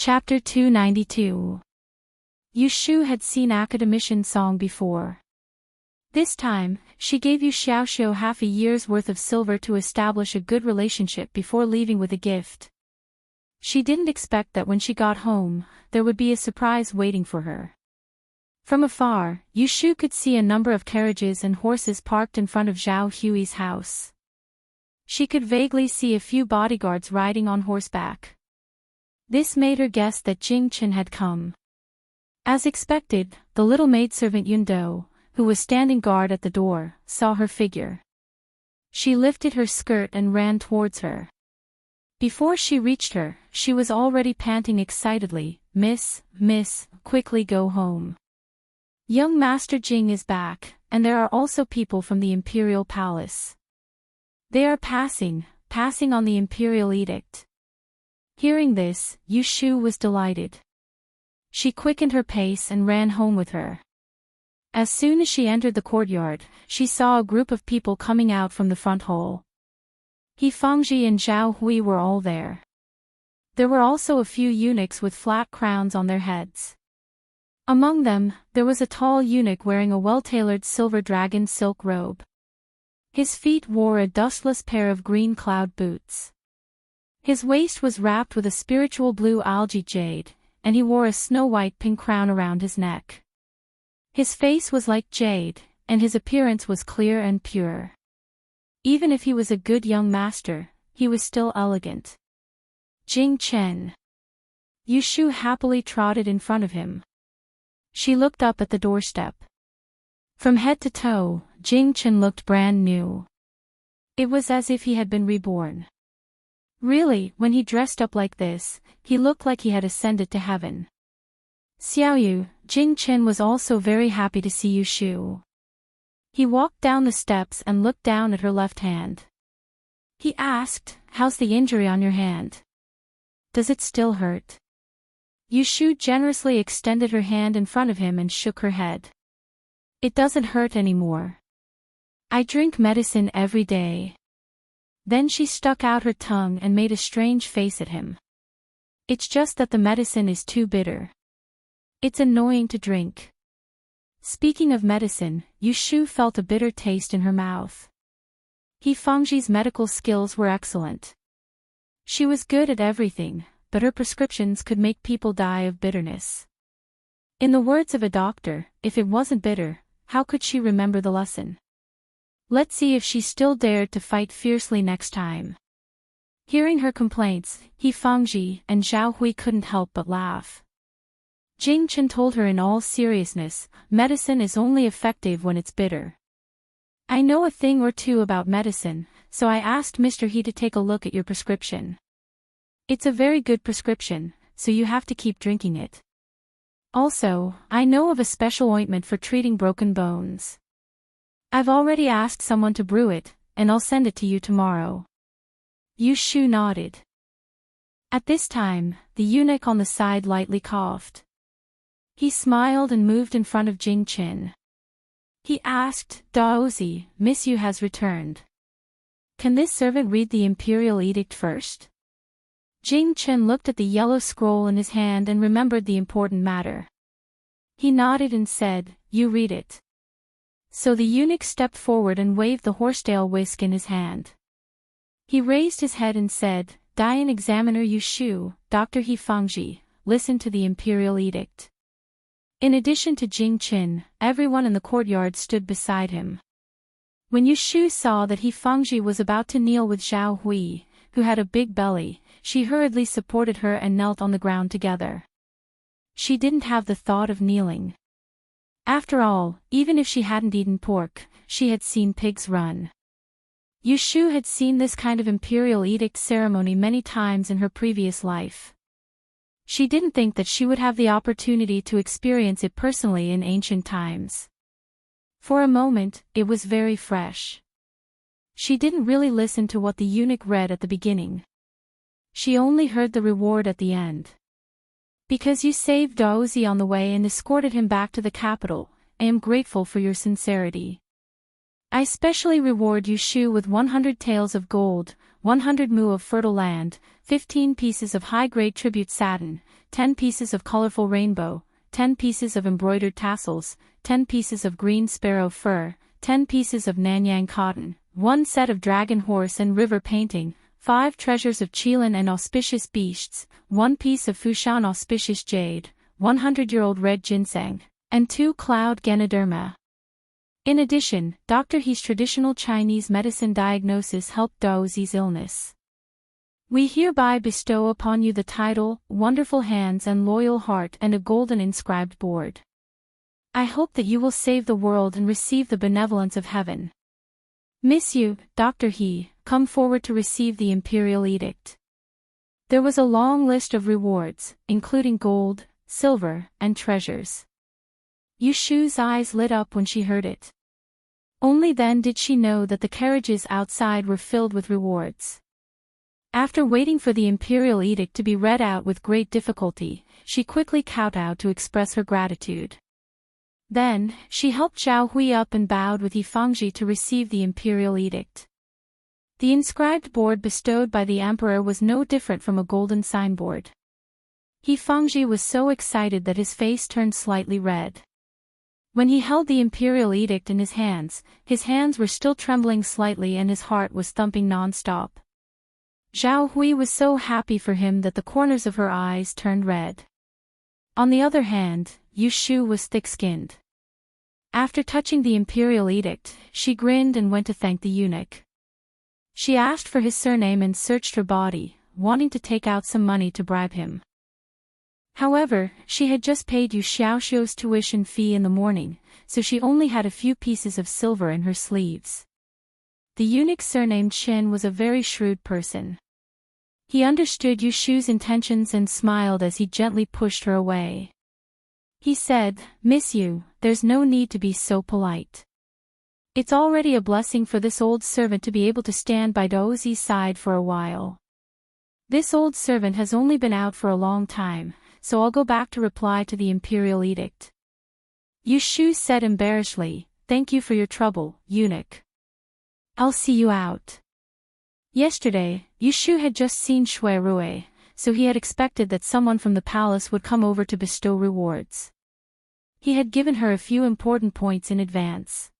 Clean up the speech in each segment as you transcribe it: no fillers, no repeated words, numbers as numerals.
Chapter 292. Yushu had seen Academician's song before. This time, she gave Yu Xiaoxiu half a year's worth of silver to establish a good relationship before leaving with a gift. She didn't expect that when she got home, there would be a surprise waiting for her. From afar, Yushu could see a number of carriages and horses parked in front of Zhao Hui's house. She could vaguely see a few bodyguards riding on horseback. This made her guess that Jing Chen had come. As expected, the little maidservant Yundo, who was standing guard at the door, saw her figure. She lifted her skirt and ran towards her. Before she reached her, she was already panting excitedly, Miss, quickly go home. Young Master Jing is back, and there are also people from the Imperial Palace. They are passing on the Imperial Edict. Hearing this, Yushu was delighted. She quickened her pace and ran home with her. As soon as she entered the courtyard, she saw a group of people coming out from the front hall. He Fangji and Zhao Hui were all there. There were also a few eunuchs with flat crowns on their heads. Among them, there was a tall eunuch wearing a well-tailored silver dragon silk robe. His feet wore a dustless pair of green cloud boots. His waist was wrapped with a spiritual blue algae jade, and he wore a snow-white pink crown around his neck. His face was like jade, and his appearance was clear and pure. Even if he was a good young master, he was still elegant. Jing Chen. Yushu happily trotted in front of him. She looked up at the doorstep. From head to toe, Jing Chen looked brand new. It was as if he had been reborn. Really, when he dressed up like this, he looked like he had ascended to heaven. Xiaoyu, Jing Chen was also very happy to see Yushu. He walked down the steps and looked down at her left hand. He asked, "How's the injury on your hand? Does it still hurt?" Yushu generously extended her hand in front of him and shook her head. "It doesn't hurt anymore. I drink medicine every day." Then she stuck out her tongue and made a strange face at him. "It's just that the medicine is too bitter. It's annoying to drink." Speaking of medicine, Yushu felt a bitter taste in her mouth. He Fangji's medical skills were excellent. She was good at everything, but her prescriptions could make people die of bitterness. In the words of a doctor, if it wasn't bitter, how could she remember the lesson? Let's see if she still dared to fight fiercely next time. Hearing her complaints, He Fangji and Zhao Hui couldn't help but laugh. Jing Chen told her in all seriousness, "Medicine is only effective when it's bitter. I know a thing or two about medicine, so I asked Mr. He to take a look at your prescription. It's a very good prescription, so you have to keep drinking it. Also, I know of a special ointment for treating broken bones. I've already asked someone to brew it, and I'll send it to you tomorrow." Yushu nodded. At this time, the eunuch on the side lightly coughed. He smiled and moved in front of Jing Chen. He asked, "Daozi, Miss Yu has returned. Can this servant read the imperial edict first?" Jing Chen looked at the yellow scroll in his hand and remembered the important matter. He nodded and said, "You read it." So the eunuch stepped forward and waved the horsetail whisk in his hand. He raised his head and said, "Dian Examiner Yushu, Dr. He Fangji, listen to the imperial edict." In addition to Jing Chen, everyone in the courtyard stood beside him. When Yushu saw that He Fangji was about to kneel with Zhao Hui, who had a big belly, she hurriedly supported her and knelt on the ground together. She didn't have the thought of kneeling. After all, even if she hadn't eaten pork, she had seen pigs run. Yushu had seen this kind of imperial edict ceremony many times in her previous life. She didn't think that she would have the opportunity to experience it personally in ancient times. For a moment, it was very fresh. She didn't really listen to what the eunuch read at the beginning. She only heard the reward at the end. "Because you saved Daozi on the way and escorted him back to the capital, I am grateful for your sincerity. I specially reward Yushu with 100 taels of gold, 100 mu of fertile land, 15 pieces of high-grade tribute satin, 10 pieces of colorful rainbow, 10 pieces of embroidered tassels, 10 pieces of green sparrow fur, 10 pieces of Nanyang cotton, 1 set of dragon horse and river painting, 5 treasures of Chilean and auspicious beasts, 1 piece of Fushan auspicious jade, 100-year-old red ginseng, and 2 cloud Ganoderma. In addition, Dr. He's traditional Chinese medicine diagnosis helped Daozi's illness. We hereby bestow upon you the title, wonderful hands and loyal heart and a golden inscribed board. I hope that you will save the world and receive the benevolence of heaven. Miss you, Dr. He, come forward to receive the imperial edict. There was a long list of rewards, including gold, silver, and treasures. Yushu's eyes lit up when she heard it. Only then did she know that the carriages outside were filled with rewards. After waiting for the imperial edict to be read out with great difficulty, she quickly kowtowed to express her gratitude. Then, she helped Zhao Hui up and bowed with Yifangji to receive the imperial edict. The inscribed board bestowed by the emperor was no different from a golden signboard. Yifangji was so excited that his face turned slightly red. When he held the imperial edict in his hands were still trembling slightly and his heart was thumping non-stop. Zhao Hui was so happy for him that the corners of her eyes turned red. On the other hand, Yushu was thick-skinned. After touching the imperial edict, she grinned and went to thank the eunuch. She asked for his surname and searched her body, wanting to take out some money to bribe him. However, she had just paid Yu Xiaoxiu's tuition fee in the morning, so she only had a few pieces of silver in her sleeves. The eunuch surnamed Qin was a very shrewd person. He understood Yushu's intentions and smiled as he gently pushed her away. He said, "Miss Yu, there's no need to be so polite. It's already a blessing for this old servant to be able to stand by Daozi's side for a while. This old servant has only been out for a long time, so I'll go back to reply to the imperial edict." Yushu said embarrassedly, "Thank you for your trouble, eunuch. I'll see you out." Yesterday, Yushu had just seen Shui Rui, so he had expected that someone from the palace would come over to bestow rewards. He had given her a few important points in advance.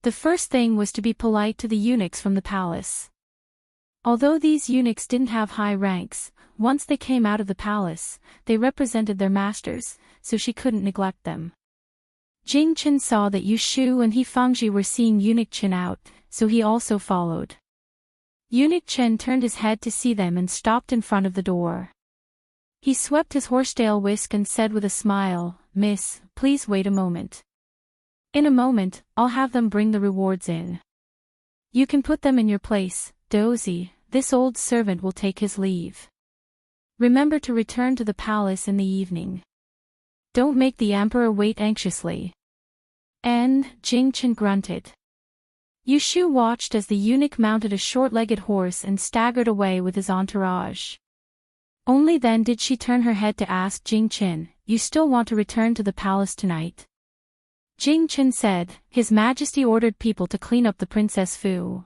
The first thing was to be polite to the eunuchs from the palace. Although these eunuchs didn't have high ranks, once they came out of the palace, they represented their masters, so she couldn't neglect them. Jing Chen saw that Yushu and Yifangji were seeing eunuch Chen out, so he also followed. Eunuch Chen turned his head to see them and stopped in front of the door. He swept his horsetail whisk and said with a smile, "Miss, please wait a moment. In a moment, I'll have them bring the rewards in. You can put them in your place, Daozi. This old servant will take his leave. Remember to return to the palace in the evening. Don't make the emperor wait anxiously." And Jing Chen grunted. Yushu watched as the eunuch mounted a short-legged horse and staggered away with his entourage. Only then did she turn her head to ask Jing Chen, "You still want to return to the palace tonight?" Jing Chen said, "His Majesty ordered people to clean up the Princess Fu.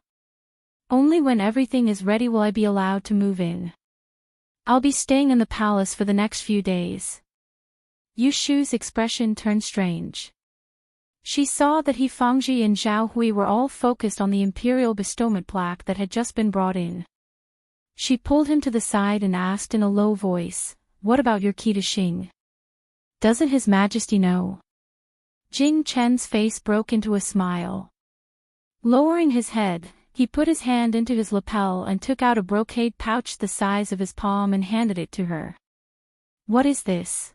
Only when everything is ready will I be allowed to move in. I'll be staying in the palace for the next few days." Yushu's expression turned strange. She saw that Yifangji and Zhao Hui were all focused on the imperial bestowment plaque that had just been brought in. She pulled him to the side and asked in a low voice, "What about your key to Xing? Doesn't His Majesty know?" Jing Chen's face broke into a smile. Lowering his head, he put his hand into his lapel and took out a brocade pouch the size of his palm and handed it to her. "What is this?"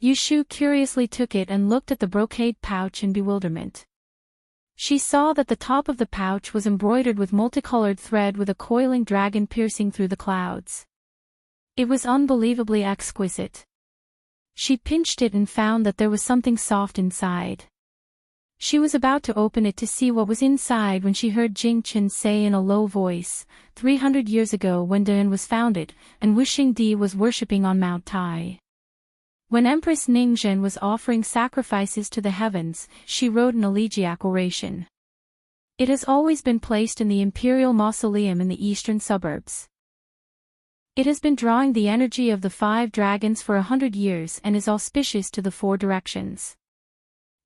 Yushu curiously took it and looked at the brocade pouch in bewilderment. She saw that the top of the pouch was embroidered with multicolored thread with a coiling dragon piercing through the clouds. It was unbelievably exquisite. She pinched it and found that there was something soft inside. She was about to open it to see what was inside when she heard Jing Chen say in a low voice, 300 years ago when Dan was founded, and Wuxing Di was worshipping on Mount Tai. When Empress Ningzhen was offering sacrifices to the heavens, she wrote an elegiac oration. It has always been placed in the imperial mausoleum in the eastern suburbs. It has been drawing the energy of the 5 dragons for 100 years and is auspicious to the 4 directions.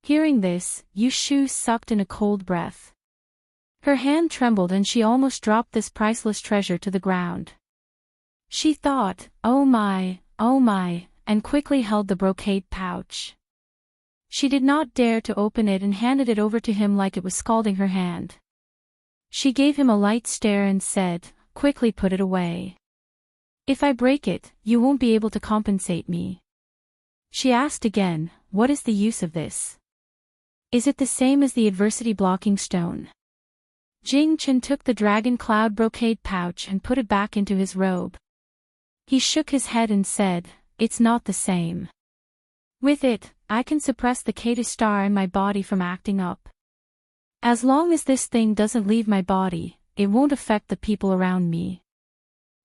Hearing this, Yushu sucked in a cold breath. Her hand trembled and she almost dropped this priceless treasure to the ground. She thought, oh my, and quickly held the brocade pouch. She did not dare to open it and handed it over to him like it was scalding her hand. She gave him a light stare and said, quickly put it away. If I break it, you won't be able to compensate me. She asked again, what is the use of this? Is it the same as the adversity blocking stone? Jing Chen took the dragon cloud brocade pouch and put it back into his robe. He shook his head and said, it's not the same. With it, I can suppress the Kata star in my body from acting up. As long as this thing doesn't leave my body, it won't affect the people around me.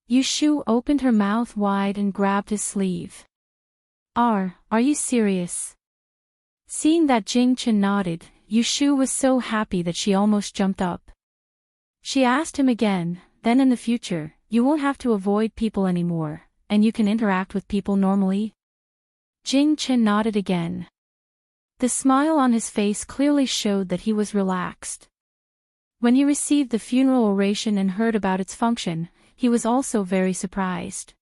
Yushu opened her mouth wide and grabbed his sleeve. Are you serious? Seeing that Jing Chen nodded, Yushu was so happy that she almost jumped up. She asked him again, then in the future, you won't have to avoid people anymore, and you can interact with people normally? Jing Chen nodded again. The smile on his face clearly showed that he was relaxed. When he received the funeral oration and heard about its function, he was also very surprised.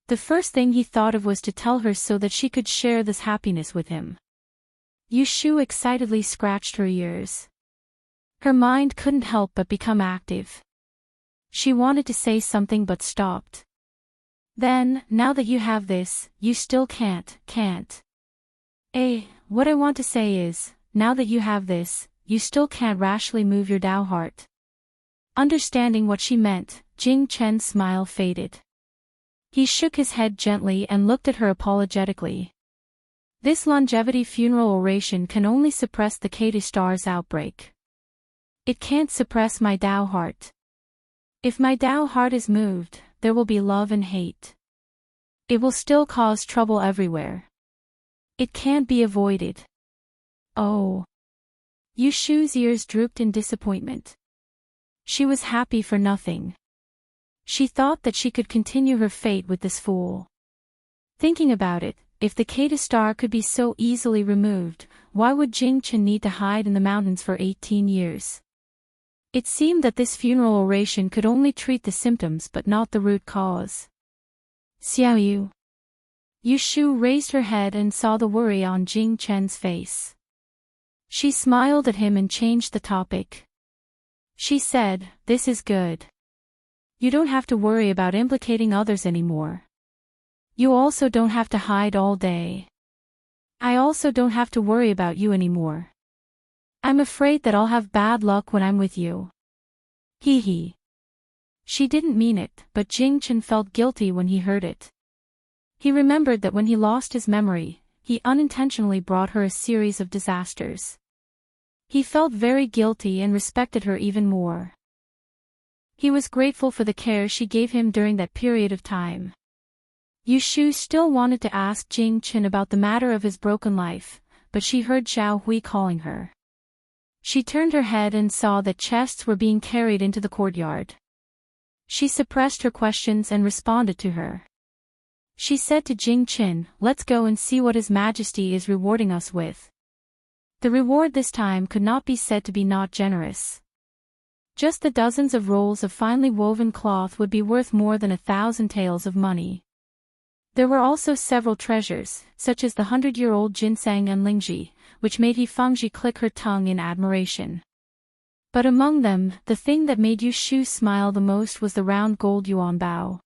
The first thing he thought of was to tell her so that she could share this happiness with him. Yushu excitedly scratched her ears. Her mind couldn't help but become active. She wanted to say something but stopped. Then, now that you have this, you still can't. What I want to say is, now that you have this, you still can't rashly move your Dao heart. Understanding what she meant, Jing Chen's smile faded. He shook his head gently and looked at her apologetically. This longevity funeral oration can only suppress the Kata star's outbreak. It can't suppress my Dao heart. If my Dao heart is moved, there will be love and hate. It will still cause trouble everywhere. It can't be avoided. Oh. Yushu's ears drooped in disappointment. She was happy for nothing. She thought that she could continue her fate with this fool. Thinking about it, if the Kata star could be so easily removed, why would Jing Chen need to hide in the mountains for 18 years? It seemed that this funeral oration could only treat the symptoms but not the root cause. Xiaoyu. Yushu raised her head and saw the worry on Jing Chen's face. She smiled at him and changed the topic. She said, this is good. You don't have to worry about implicating others anymore. You also don't have to hide all day. I also don't have to worry about you anymore. I'm afraid that I'll have bad luck when I'm with you. Hee hee. She didn't mean it, but Jing Chen felt guilty when he heard it. He remembered that when he lost his memory, he unintentionally brought her a series of disasters. He felt very guilty and respected her even more. He was grateful for the care she gave him during that period of time. Yushu still wanted to ask Jing Chen about the matter of his broken life, but she heard Xiao Hui calling her. She turned her head and saw that chests were being carried into the courtyard. She suppressed her questions and responded to her. She said to Jing Chen, let's go and see what His Majesty is rewarding us with. The reward this time could not be said to be not generous. Just the dozens of rolls of finely woven cloth would be worth more than 1,000 taels of money. There were also several treasures, such as the 100-year-old ginseng and lingji, which made He Fengji click her tongue in admiration. But among them, the thing that made Yushu smile the most was the round gold yuan bao.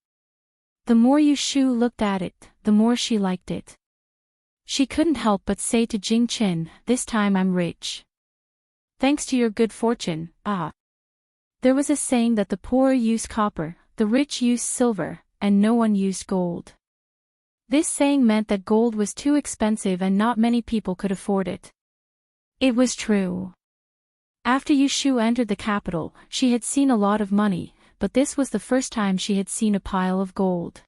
The more Yushu looked at it, the more she liked it. She couldn't help but say to Jing Chen, this time I'm rich. Thanks to your good fortune, ah. There was a saying that the poor used copper, the rich used silver, and no one used gold. This saying meant that gold was too expensive and not many people could afford it. It was true. After Yushu entered the capital, she had seen a lot of money, but this was the first time she had seen a pile of gold.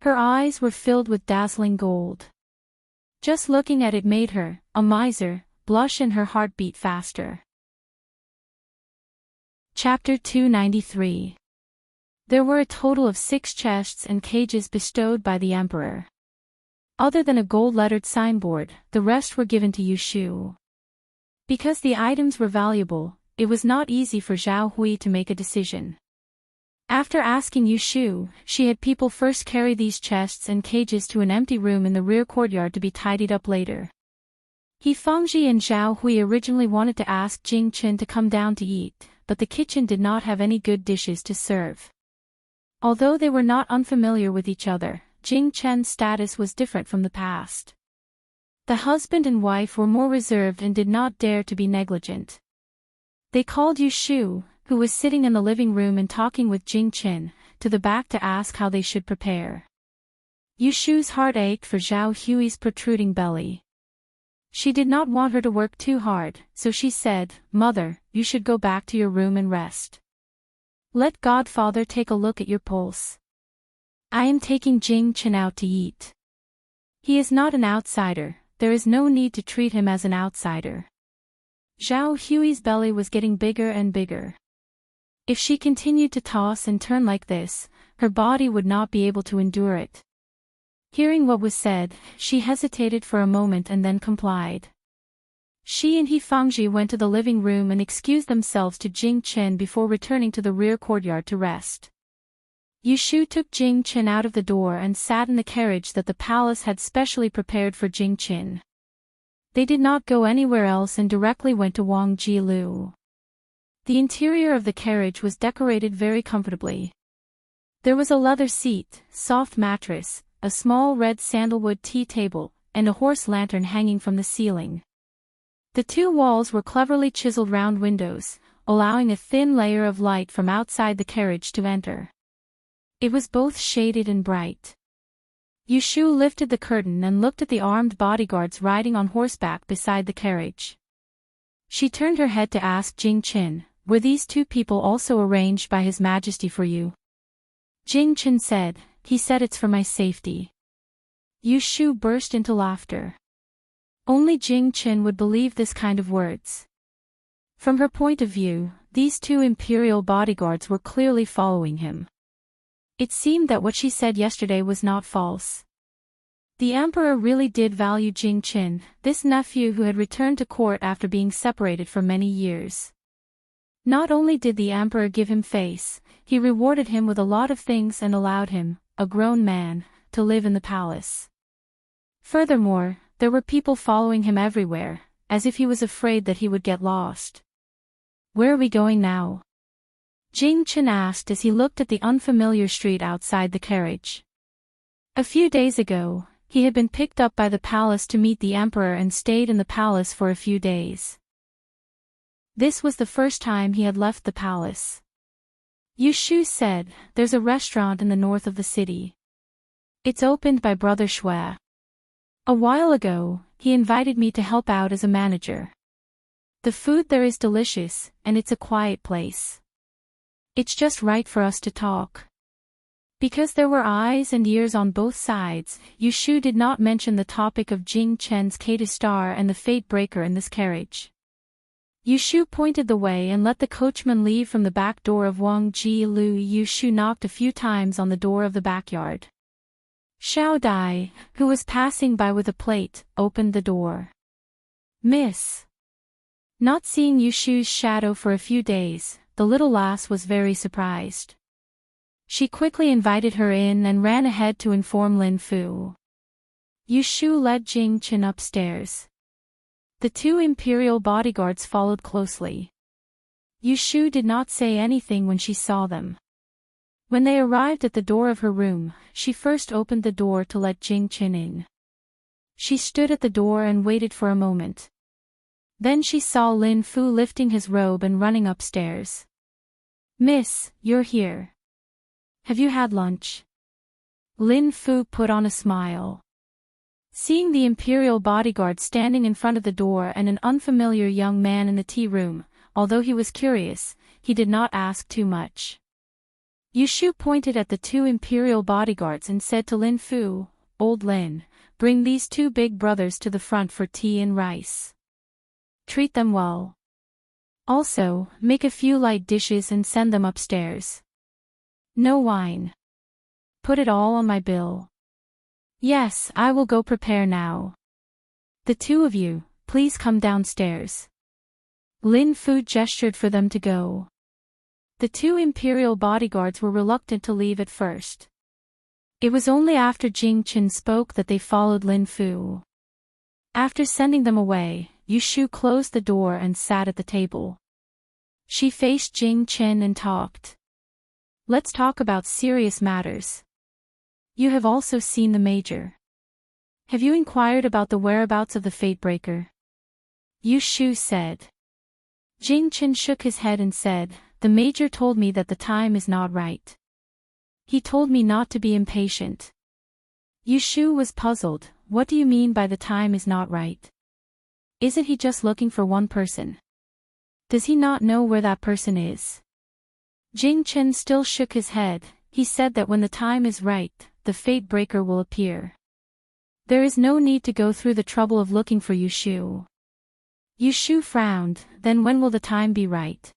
Her eyes were filled with dazzling gold. Just looking at it made her, a miser, blush and her heart beat faster. Chapter 293. There were a total of 6 chests and cages bestowed by the emperor. Other than a gold-lettered signboard, the rest were given to Yushu. Because the items were valuable, it was not easy for Zhao Hui to make a decision. After asking Yushu, she had people first carry these chests and cages to an empty room in the rear courtyard to be tidied up later. He Fengji and Zhao Hui originally wanted to ask Jing Chen to come down to eat, but the kitchen did not have any good dishes to serve. Although they were not unfamiliar with each other, Jing Chen's status was different from the past. The husband and wife were more reserved and did not dare to be negligent. They called Yushu, who was sitting in the living room and talking with Jing Chen, to the back to ask how they should prepare. Yushu's heart ached for Zhao Hui's protruding belly. She did not want her to work too hard, so she said, "Mother, you should go back to your room and rest. Let Godfather take a look at your pulse. I am taking Jing Chen out to eat. He is not an outsider, there is no need to treat him as an outsider." Zhao Hui's belly was getting bigger and bigger. If she continued to toss and turn like this, her body would not be able to endure it. Hearing what was said, she hesitated for a moment and then complied. She and He Fengji went to the living room and excused themselves to Jing Chen before returning to the rear courtyard to rest. Yushu took Jing Chen out of the door and sat in the carriage that the palace had specially prepared for Jing Chen. They did not go anywhere else and directly went to Wang Jilu. The interior of the carriage was decorated very comfortably. There was a leather seat, soft mattress, a small red sandalwood tea table, and a horse lantern hanging from the ceiling. The 2 walls were cleverly chiseled round windows, allowing a thin layer of light from outside the carriage to enter. It was both shaded and bright. Yushu lifted the curtain and looked at the armed bodyguards riding on horseback beside the carriage. She turned her head to ask Jing Chen, "Were these 2 people also arranged by His Majesty for you?" Jing Chen said, "He said it's for my safety." Yushu burst into laughter. Only Jing Chen would believe this kind of words. From her point of view, these 2 imperial bodyguards were clearly following him. It seemed that what she said yesterday was not false. The emperor really did value Jing Chen, this nephew who had returned to court after being separated for many years. Not only did the emperor give him face, he rewarded him with a lot of things and allowed him, a grown man, to live in the palace. Furthermore, there were people following him everywhere, as if he was afraid that he would get lost. "Where are we going now?" Jing Chen asked as he looked at the unfamiliar street outside the carriage. A few days ago, he had been picked up by the palace to meet the emperor and stayed in the palace for a few days. This was the first time he had left the palace. Yushu said, "There's a restaurant in the north of the city. It's opened by Brother Shui. A while ago, he invited me to help out as a manager. The food there is delicious, and it's a quiet place. It's just right for us to talk." Because there were eyes and ears on both sides, Yushu did not mention the topic of Jing Chen's K2 star and the fate breaker in this carriage. Yushu pointed the way and let the coachman leave from the back door of Wang Jilu. Yushu knocked a few times on the door of the backyard. Xiao Dai, who was passing by with a plate, opened the door. "Miss." Not seeing Yushu's shadow for a few days, the little lass was very surprised. She quickly invited her in and ran ahead to inform Lin Fu. Yushu led Jing Chen upstairs. The 2 imperial bodyguards followed closely. Yushu did not say anything when she saw them. When they arrived at the door of her room, she first opened the door to let Jing Chen in. She stood at the door and waited for a moment. Then she saw Lin Fu lifting his robe and running upstairs. "Miss, you're here. Have you had lunch?" Lin Fu put on a smile. Seeing the imperial bodyguard standing in front of the door and an unfamiliar young man in the tea room, although he was curious, he did not ask too much. Yushu pointed at the 2 imperial bodyguards and said to Lin Fu, "Old Lin, bring these 2 big brothers to the front for tea and rice. Treat them well." Also, make a few light dishes and send them upstairs. No wine. Put it all on my bill. Yes, I will go prepare now. The two of you, please come downstairs. Lin Fu gestured for them to go. The two imperial bodyguards were reluctant to leave at first. It was only after Jing Chen spoke that they followed Lin Fu. After sending them away, Yu Shu closed the door and sat at the table. She faced Jing Chen and talked. Let's talk about serious matters. You have also seen the Major. Have you inquired about the whereabouts of the Fatebreaker? Yu Shu said. Jing Chen shook his head and said, the Major told me that the time is not right. He told me not to be impatient. Yu Shu was puzzled. What do you mean by the time is not right? Isn't he just looking for one person? Does he not know where that person is? Jing Chen still shook his head. He said that when the time is right, the Fatebreaker will appear. There is no need to go through the trouble of looking for Yu Shu. Yu Shu frowned. Then when will the time be right?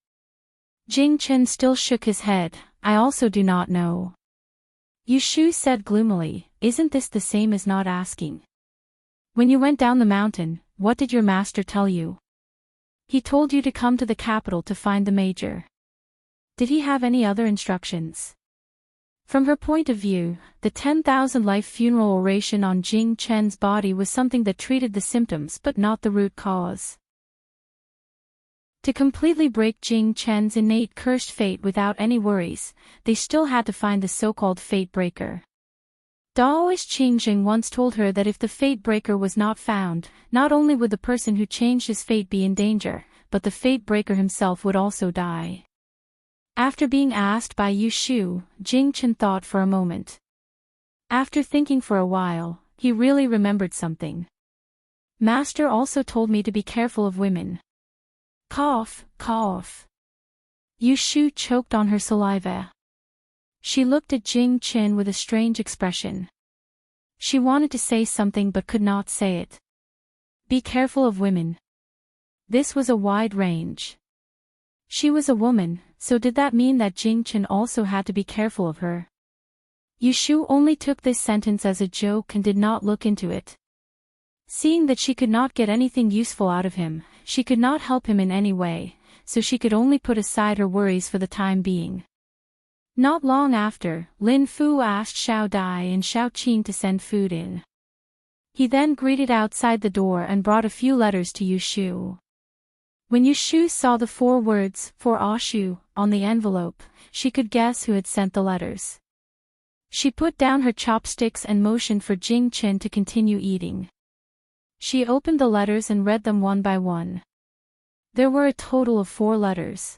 Jing Chen still shook his head. I also do not know. Yu Shu said gloomily, isn't this the same as not asking? When you went down the mountain, what did your master tell you? He told you to come to the capital to find the Major. Did he have any other instructions? From her point of view, the 10,000 life funeral oration on Jing Chen's body was something that treated the symptoms but not the root cause. To completely break Jing Chen's innate cursed fate without any worries, they still had to find the so-called Fatebreaker. Daoist Qingjing once told her that if the Fatebreaker was not found, not only would the person who changed his fate be in danger, but the Fatebreaker himself would also die. After being asked by Yu Shu, Jing Chen thought for a moment. After thinking for a while, he really remembered something. Master also told me to be careful of women. Cough, cough. Yu Shu choked on her saliva. She looked at Jing Chen with a strange expression. She wanted to say something but could not say it. Be careful of women. This was a wide range. She was a woman, so did that mean that Jing Chen also had to be careful of her? Yu Shu only took this sentence as a joke and did not look into it. Seeing that she could not get anything useful out of him, she could not help him in any way, so she could only put aside her worries for the time being. Not long after, Lin Fu asked Xiao Dai and Xiao Qin to send food in. He then greeted outside the door and brought a few letters to Yu Shu. When Yu Shu saw the 4 words, for Ashu, on the envelope, she could guess who had sent the letters. She put down her chopsticks and motioned for Jing Chen to continue eating. She opened the letters and read them one by one. There were a total of 4 letters.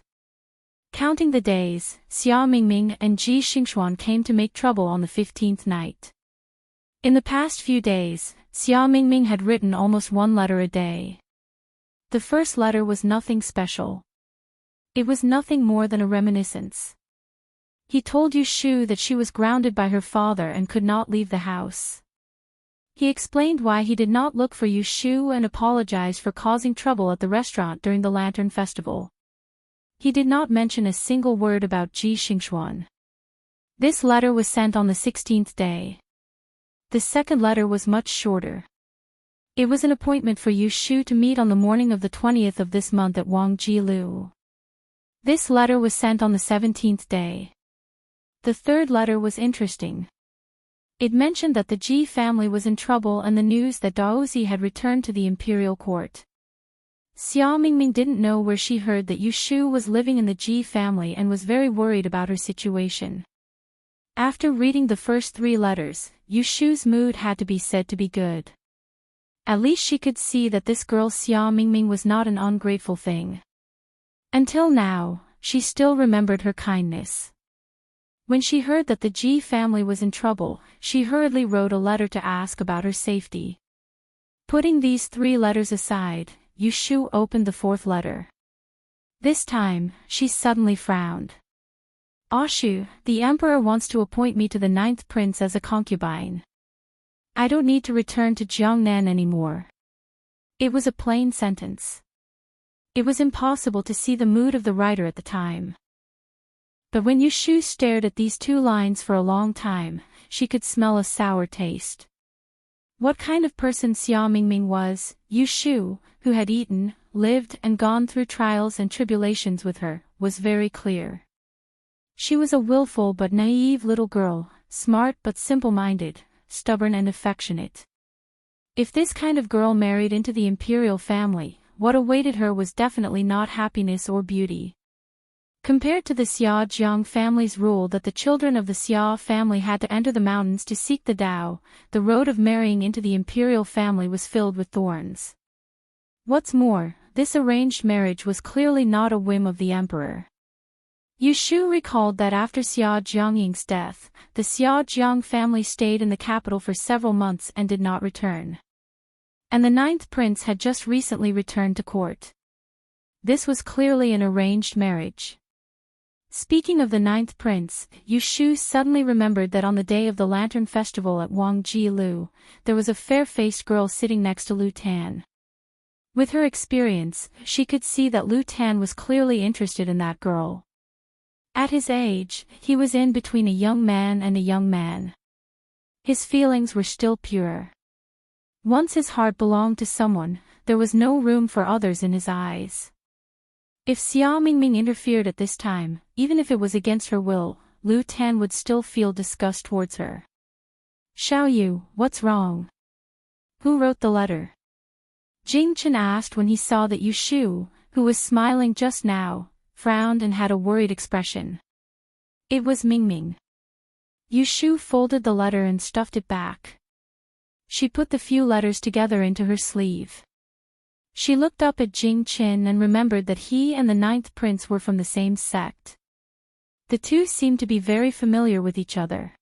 Counting the days, Xia Mingming and Ji Xingxuan came to make trouble on the 15th night. In the past few days, Xia Mingming had written almost 1 letter a day. The first letter was nothing special. It was nothing more than a reminiscence. He told Yu Shu that she was grounded by her father and could not leave the house. He explained why he did not look for Yu Shu and apologized for causing trouble at the restaurant during the Lantern Festival. He did not mention a single word about Ji Xingxuan. This letter was sent on the 16th day. The second letter was much shorter. It was an appointment for Yu Shu to meet on the morning of the 20th of this month at Wang Jilu. This letter was sent on the 17th day. The third letter was interesting. It mentioned that the Ji family was in trouble and the news that Daozi had returned to the imperial court. Xia Mingming didn't know where she heard that Yu Shu was living in the Ji family and was very worried about her situation. After reading the first 3 letters, Yu Shu's mood had to be said to be good. At least she could see that this girl Xia Mingming was not an ungrateful thing. Until now, she still remembered her kindness. When she heard that the Ji family was in trouble, she hurriedly wrote a letter to ask about her safety. Putting these 3 letters aside, Yu Shu opened the 4th letter. This time, she suddenly frowned. Ashu, the emperor wants to appoint me to the 9th prince as a concubine. I don't need to return to Jiangnan anymore. It was a plain sentence. It was impossible to see the mood of the writer at the time. But when Yu Shu stared at these two lines for a long time, she could smell a sour taste. What kind of person Xia Mingming was, Yu Shu, who had eaten, lived and gone through trials and tribulations with her, was very clear. She was a willful but naive little girl, smart but simple-minded, stubborn and affectionate. If this kind of girl married into the imperial family, what awaited her was definitely not happiness or beauty. Compared to the Xia Jiang family's rule that the children of the Xia family had to enter the mountains to seek the Tao, the road of marrying into the imperial family was filled with thorns. What's more, this arranged marriage was clearly not a whim of the emperor. Yu Shu recalled that after Xia Jiangying's death, the Xia Jiang family stayed in the capital for several months and did not return. And the ninth prince had just recently returned to court. This was clearly an arranged marriage. Speaking of the ninth prince, Yu Shu suddenly remembered that on the day of the Lantern Festival at Wangji Lu, there was a fair-faced girl sitting next to Lu Tan. With her experience, she could see that Lu Tan was clearly interested in that girl. At his age, he was in between a young man and a young man. His feelings were still pure. Once his heart belonged to someone, there was no room for others in his eyes. If Xia Mingming interfered at this time, even if it was against her will, Lu Tan would still feel disgust towards her. Xiao Yu, what's wrong? Who wrote the letter? Jing Chen asked when he saw that Yu Shu, who was smiling just now, frowned and had a worried expression. It was Mingming. Yu Shu folded the letter and stuffed it back. She put the few letters together into her sleeve. She looked up at Jing Chen and remembered that he and the ninth prince were from the same sect. The two seemed to be very familiar with each other.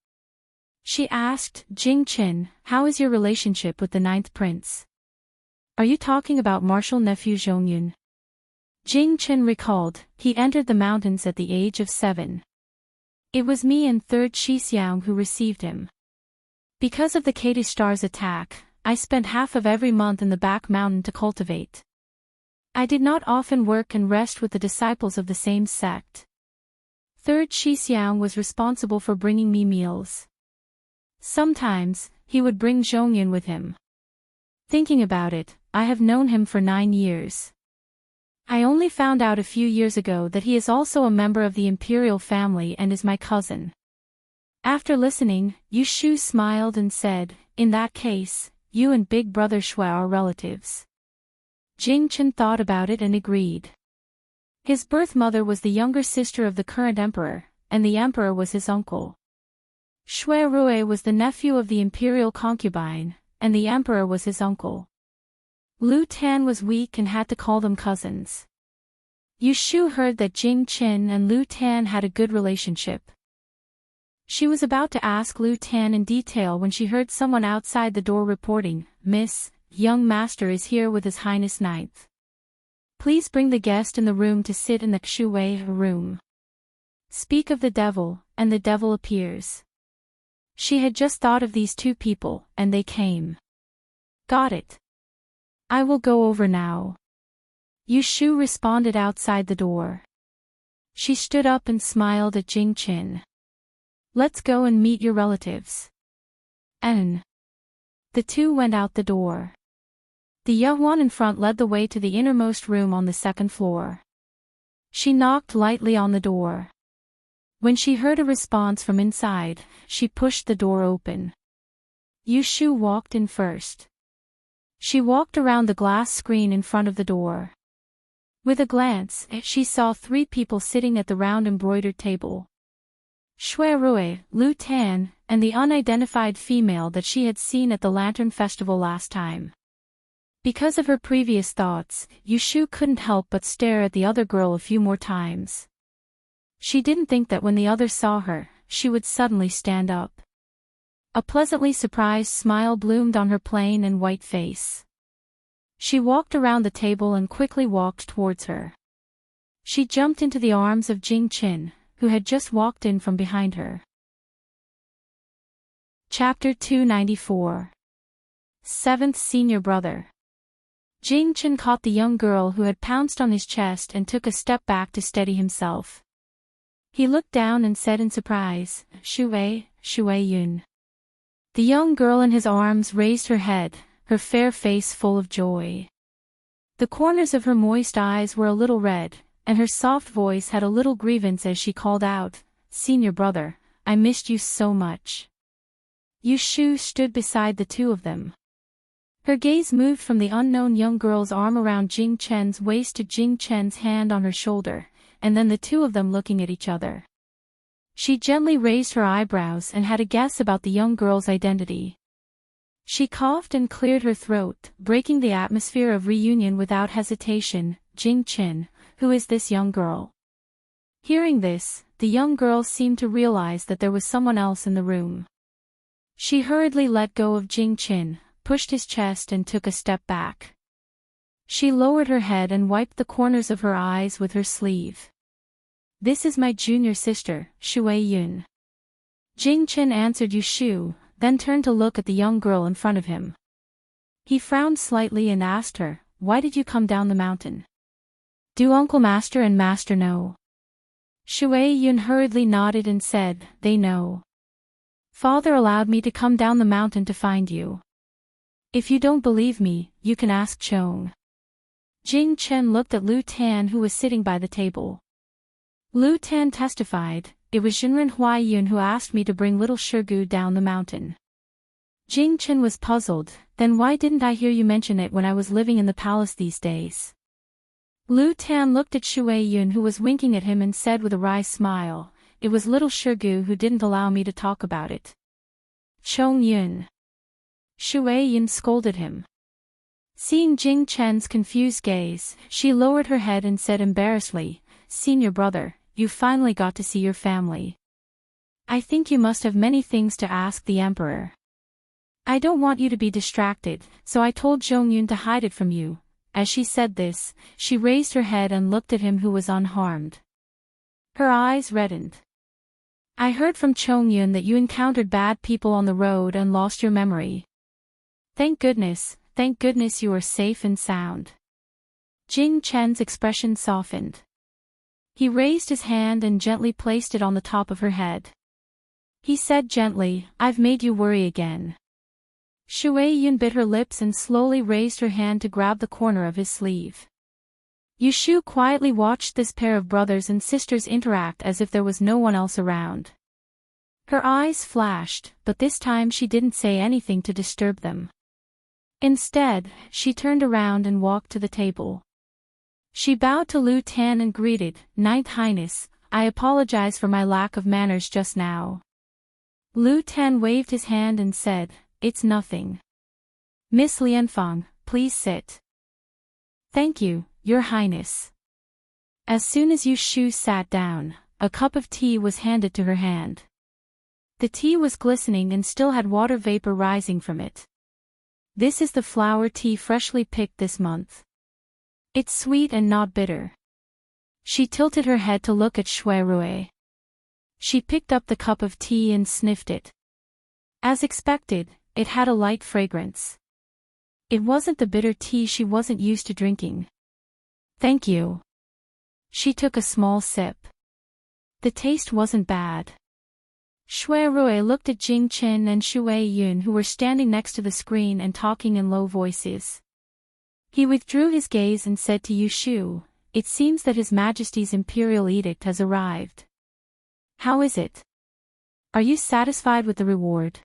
She asked, Jing Chen, how is your relationship with the ninth prince? Are you talking about martial nephew Zhongyun? Jing Chen recalled, he entered the mountains at the age of 7. It was me and third Shixiang who received him. Because of the Katy Star's attack, I spent half of every month in the back mountain to cultivate. I did not often work and rest with the disciples of the same sect. Third Shixiang was responsible for bringing me meals. Sometimes, he would bring Zhongyun with him. Thinking about it, I have known him for 9 years. I only found out a few years ago that he is also a member of the imperial family and is my cousin. After listening, Yu Shu smiled and said, in that case, you and big brother Shui are relatives. Jing Chen thought about it and agreed. His birth mother was the younger sister of the current emperor, and the emperor was his uncle. Shui Rui was the nephew of the imperial concubine, and the emperor was his uncle. Lu Tan was weak and had to call them cousins. Yu Shu heard that Jing Chen and Lu Tan had a good relationship. She was about to ask Lu Tan in detail when she heard someone outside the door reporting, Miss, young master is here with His Highness Ninth. Please bring the guest in the room to sit in the Shui room. Speak of the devil, and the devil appears. She had just thought of these two people, and they came. Got it. I will go over now. Yu Shu responded outside the door. She stood up and smiled at Jing Chen. Let's go and meet your relatives. And the two went out the door. The Yuan in front led the way to the innermost room on the second floor. She knocked lightly on the door. When she heard a response from inside, she pushed the door open. Yu Shu walked in first. She walked around the glass screen in front of the door. With a glance, she saw 3 people sitting at the round embroidered table. Shui Rui, Lu Tan, and the unidentified female that she had seen at the Lantern Festival last time. Because of her previous thoughts, Yu Shu couldn't help but stare at the other girl a few more times. She didn't think that when the others saw her, she would suddenly stand up. A pleasantly surprised smile bloomed on her plain and white face. She walked around the table and quickly walked towards her. She jumped into the arms of Jing Chen, who had just walked in from behind her. Chapter 294. Seventh Senior Brother. Jing Chen caught the young girl who had pounced on his chest and took a step back to steady himself. He looked down and said in surprise, Shui Yun. The young girl in his arms raised her head, her fair face full of joy. The corners of her moist eyes were a little red, and her soft voice had a little grievance as she called out, Senior brother, I missed you so much. Yu Shu stood beside the two of them. Her gaze moved from the unknown young girl's arm around Jing Chen's waist to Jing Chen's hand on her shoulder, and then the two of them looking at each other. She gently raised her eyebrows and had a guess about the young girl's identity. She coughed and cleared her throat, breaking the atmosphere of reunion without hesitation. Jing Chen, who is this young girl? Hearing this, the young girl seemed to realize that there was someone else in the room. She hurriedly let go of Jing Chen, pushed his chest and took a step back. She lowered her head and wiped the corners of her eyes with her sleeve. This is my junior sister, Shui Yun. Jing Chen answered Yu Shu, then turned to look at the young girl in front of him. He frowned slightly and asked her, Why did you come down the mountain? Do Uncle Master and Master know? Shui Yun hurriedly nodded and said, They know. Father allowed me to come down the mountain to find you. If you don't believe me, you can ask Chong. Jing Chen looked at Lu Tan who was sitting by the table. Lu Tan testified, It was Jinren Huaiyun who asked me to bring little Shirgu down the mountain. Jing Chen was puzzled, Then why didn't I hear you mention it when I was living in the palace these days? Lu Tan looked at Shui Yun who was winking at him and said with a wry smile, It was little Shirgu who didn't allow me to talk about it. Chong Yun. Shui Yun scolded him. Seeing Jing Chen's confused gaze, she lowered her head and said embarrassedly, Senior brother, you finally got to see your family. I think you must have many things to ask the emperor. I don't want you to be distracted, so I told Zhong Yun to hide it from you. As she said this, she raised her head and looked at him who was unharmed. Her eyes reddened. I heard from Chong Yun that you encountered bad people on the road and lost your memory. Thank goodness you are safe and sound. Jing Chen's expression softened. He raised his hand and gently placed it on the top of her head. He said gently, I've made you worry again. Shui Yun bit her lips and slowly raised her hand to grab the corner of his sleeve. Yu Shu quietly watched this pair of brothers and sisters interact as if there was no one else around. Her eyes flashed, but this time she didn't say anything to disturb them. Instead, she turned around and walked to the table. She bowed to Lu Tan and greeted, Ninth Highness, I apologize for my lack of manners just now. Lu Tan waved his hand and said, It's nothing. Miss Lianfang, please sit. Thank you, Your Highness. As soon as Yu Shu sat down, a cup of tea was handed to her hand. The tea was glistening and still had water vapor rising from it. This is the flower tea freshly picked this month. It's sweet and not bitter. She tilted her head to look at Shui Rui. She picked up the cup of tea and sniffed it. As expected, it had a light fragrance. It wasn't the bitter tea she wasn't used to drinking. Thank you. She took a small sip. The taste wasn't bad. Shui Rui looked at Jing Chen and Shui Yun who were standing next to the screen and talking in low voices. He withdrew his gaze and said to Yu Shu, It seems that His Majesty's Imperial Edict has arrived. How is it? Are you satisfied with the reward?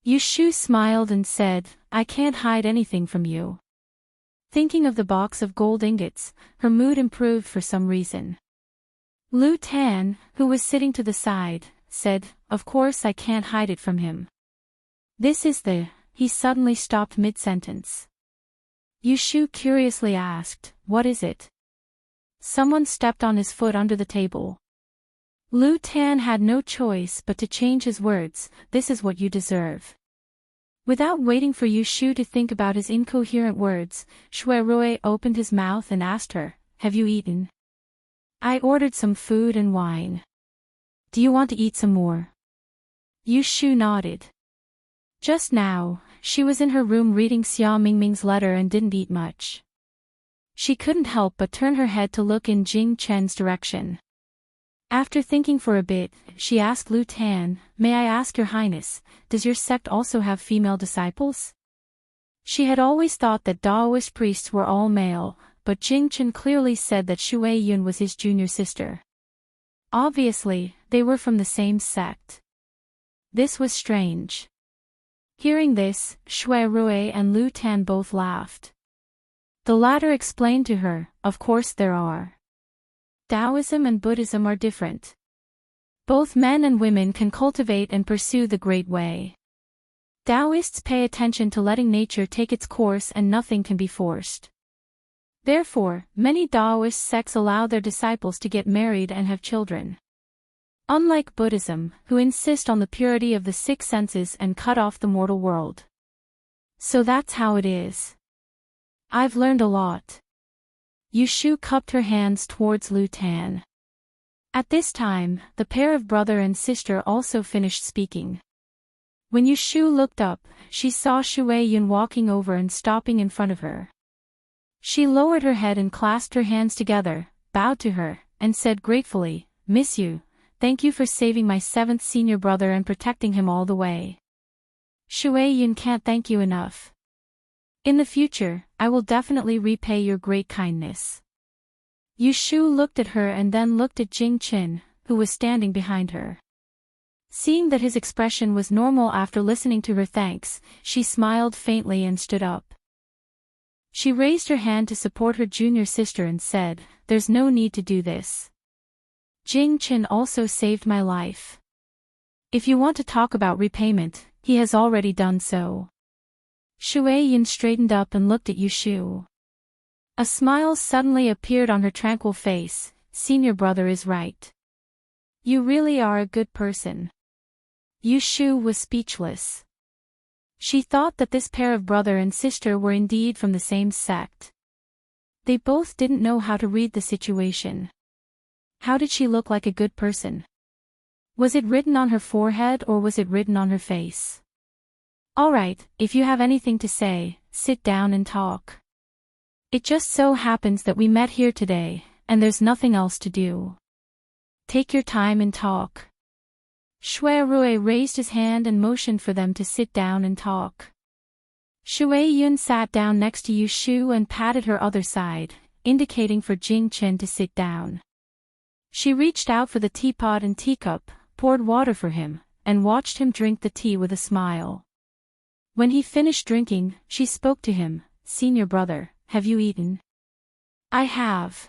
Yu Shu smiled and said, I can't hide anything from you. Thinking of the box of gold ingots, her mood improved for some reason. Lu Tan, who was sitting to the side, said, Of course I can't hide it from him. This is the... He suddenly stopped mid-sentence. Yu Shu curiously asked, What is it? Someone stepped on his foot under the table. Lu Tan had no choice but to change his words, This is what you deserve. Without waiting for Yu Shu to think about his incoherent words, Shui Rui opened his mouth and asked her, Have you eaten? I ordered some food and wine. Do you want to eat some more? Yu Shu nodded. Just now, she was in her room reading Xia Mingming's letter and didn't eat much. She couldn't help but turn her head to look in Jing Chen's direction. After thinking for a bit, she asked Lu Tan, "May I ask your highness, does your sect also have female disciples?" She had always thought that Daoist priests were all male, but Jing Chen clearly said that Shui Yun was his junior sister. Obviously, they were from the same sect. This was strange. Hearing this, Shui Rui and Lu Tan both laughed. The latter explained to her, "Of course there are. Taoism and Buddhism are different. Both men and women can cultivate and pursue the Great Way. Taoists pay attention to letting nature take its course and nothing can be forced. Therefore, many Taoist sects allow their disciples to get married and have children. Unlike Buddhism, who insist on the purity of the six senses and cut off the mortal world. So that's how it is. I've learned a lot." Yushu cupped her hands towards Lu Tan. At this time, the pair of brother and sister also finished speaking. When Yushu looked up, she saw Shui Yun walking over and stopping in front of her. She lowered her head and clasped her hands together, bowed to her, and said gratefully, "Miss Yu, thank you for saving my 7th senior brother and protecting him all the way. Shui Yun can't thank you enough. In the future, I will definitely repay your great kindness." Yushu looked at her and then looked at Jing Chen, who was standing behind her. Seeing that his expression was normal after listening to her thanks, she smiled faintly and stood up. She raised her hand to support her junior sister and said, "There's no need to do this. Jing Chen also saved my life. If you want to talk about repayment, he has already done so." Shui Yun straightened up and looked at Yushu. A smile suddenly appeared on her tranquil face. "Senior brother is right. You really are a good person." Yushu was speechless. She thought that this pair of brother and sister were indeed from the same sect. They both didn't know how to read the situation. How did she look like a good person? Was it written on her forehead or was it written on her face? "Alright, if you have anything to say, sit down and talk. It just so happens that we met here today, and there's nothing else to do. Take your time and talk." Shui Rui raised his hand and motioned for them to sit down and talk. Shui Yun sat down next to Yushu and patted her other side, indicating for Jing Chen to sit down. She reached out for the teapot and teacup, poured water for him, and watched him drink the tea with a smile. When he finished drinking, she spoke to him, "Senior brother, have you eaten?" "I have.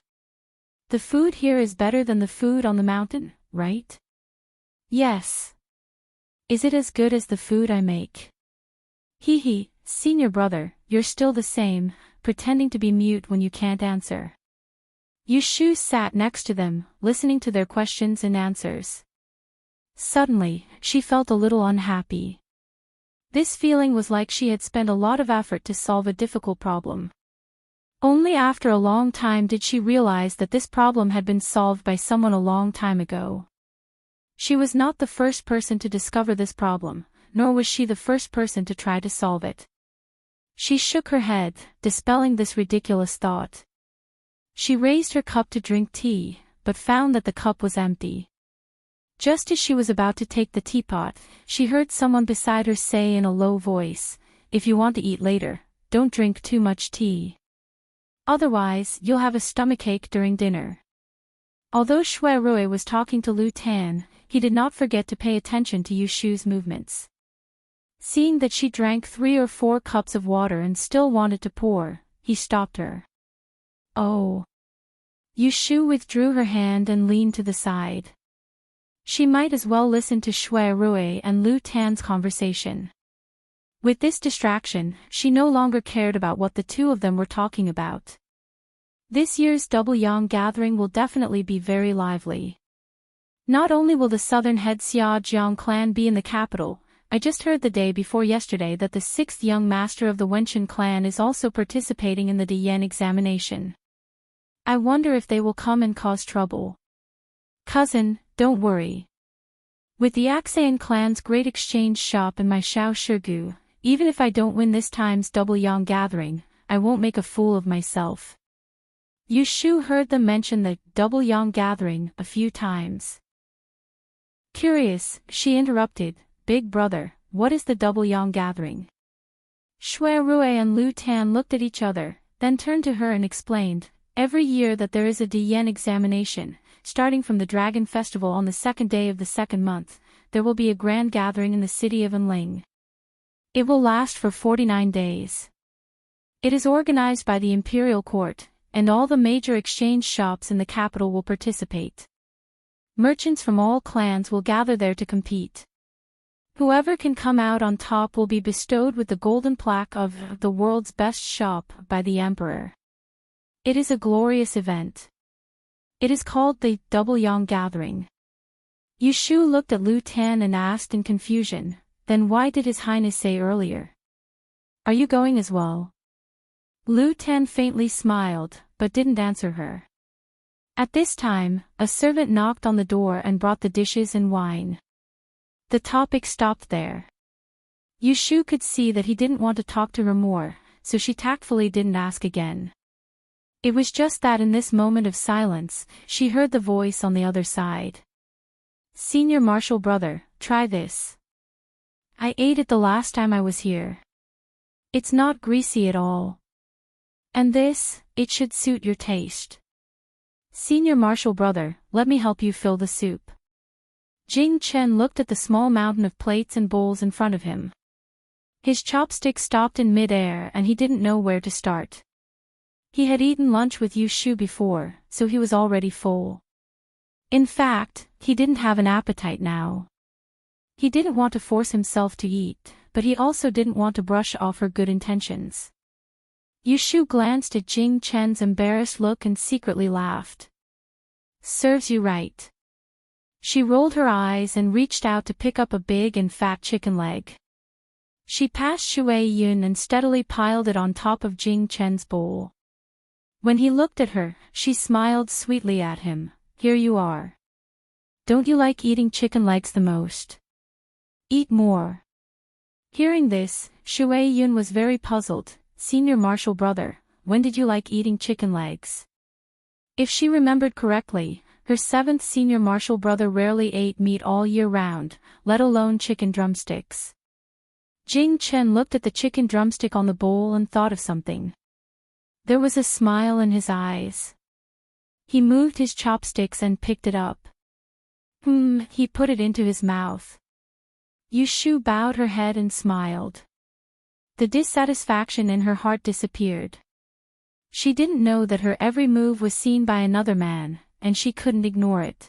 The food here is better than the food on the mountain, right?" "Yes." "Is it as good as the food I make?" Hee, senior brother, you're still the same, pretending to be mute when you can't answer." Yushu sat next to them, listening to their questions and answers. Suddenly, she felt a little unhappy. This feeling was like she had spent a lot of effort to solve a difficult problem. Only after a long time did she realize that this problem had been solved by someone a long time ago. She was not the first person to discover this problem, nor was she the first person to try to solve it. She shook her head, dispelling this ridiculous thought. She raised her cup to drink tea, but found that the cup was empty. Just as she was about to take the teapot, she heard someone beside her say in a low voice, "If you want to eat later, don't drink too much tea. Otherwise, you'll have a stomachache during dinner." Although Shui Rui was talking to Lu Tan, he did not forget to pay attention to Yushu's movements. Seeing that she drank 3 or 4 cups of water and still wanted to pour, he stopped her. "Oh." Yushu withdrew her hand and leaned to the side. She might as well listen to Shui Rui and Lu Tan's conversation. With this distraction, she no longer cared about what the two of them were talking about. This year's Double Yang gathering will definitely be very lively. Not only will the southern head Xia Jiang clan be in the capital, I just heard the day before yesterday that the 6th young master of the Wenshan clan is also participating in the Diyan examination. I wonder if they will come and cause trouble. Cousin, don't worry. With the Axean clan's great exchange shop and my Xiao Shigu, Even if I don't win this time's double yang gathering, I won't make a fool of myself. Yu Shu heard them mention the double yang gathering a few times. Curious, she interrupted, Big brother, what is the double yang gathering? Shui Rui and Lu Tan looked at each other, then turned to her and explained, every year that there is a Diyan examination, starting from the Dragon Festival on the second day of the second month, there will be a grand gathering in the city of Enling. It will last for 49 days. It is organized by the Imperial Court, and all the major exchange shops in the capital will participate. Merchants from all clans will gather there to compete. Whoever can come out on top will be bestowed with the golden plaque of the world's best shop by the Emperor. It is a glorious event. It is called the Double Yang Gathering. Yu Shu looked at Lu Tan and asked in confusion, then why did His Highness say earlier? Are you going as well? Lu Tan faintly smiled, but didn't answer her. At this time, a servant knocked on the door and brought the dishes and wine. The topic stopped there. Yu Shu could see that he didn't want to talk to her more, so she tactfully didn't ask again. It was just that in this moment of silence, she heard the voice on the other side. Senior Marshal brother, try this. I ate it the last time I was here. It's not greasy at all. And this, it should suit your taste. Senior Marshal brother, let me help you fill the soup. Jing Chen looked at the small mountain of plates and bowls in front of him. His chopstick stopped in mid-air and he didn't know where to start. He had eaten lunch with Yu Shu before, so he was already full. In fact, he didn't have an appetite now. He didn't want to force himself to eat, but he also didn't want to brush off her good intentions. Yu Shu glanced at Jing Chen's embarrassed look and secretly laughed. Serves you right. She rolled her eyes and reached out to pick up a big and fat chicken leg. She passed Shui Yun and steadily piled it on top of Jing Chen's bowl. When he looked at her, she smiled sweetly at him. Here you are. Don't you like eating chicken legs the most? Eat more. Hearing this, Shui Yun was very puzzled. Senior Marshal brother, when did you like eating chicken legs? If she remembered correctly, her seventh senior marshal brother rarely ate meat all year round, let alone chicken drumsticks. Jing Chen looked at the chicken drumstick on the bowl and thought of something. There was a smile in his eyes. He moved his chopsticks and picked it up. He put it into his mouth. Yu Shu bowed her head and smiled. The dissatisfaction in her heart disappeared. She didn't know that her every move was seen by another man, and she couldn't ignore it.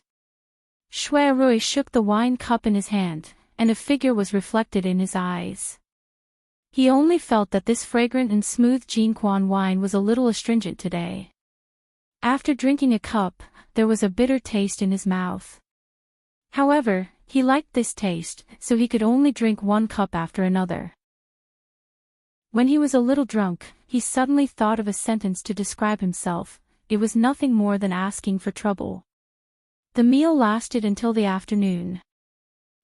Shui Rui shook the wine cup in his hand, and a figure was reflected in his eyes. He only felt that this fragrant and smooth Jinquan wine was a little astringent today. After drinking a cup, there was a bitter taste in his mouth. However, he liked this taste, so he could only drink one cup after another. When he was a little drunk, he suddenly thought of a sentence to describe himself. It was nothing more than asking for trouble. The meal lasted until the afternoon.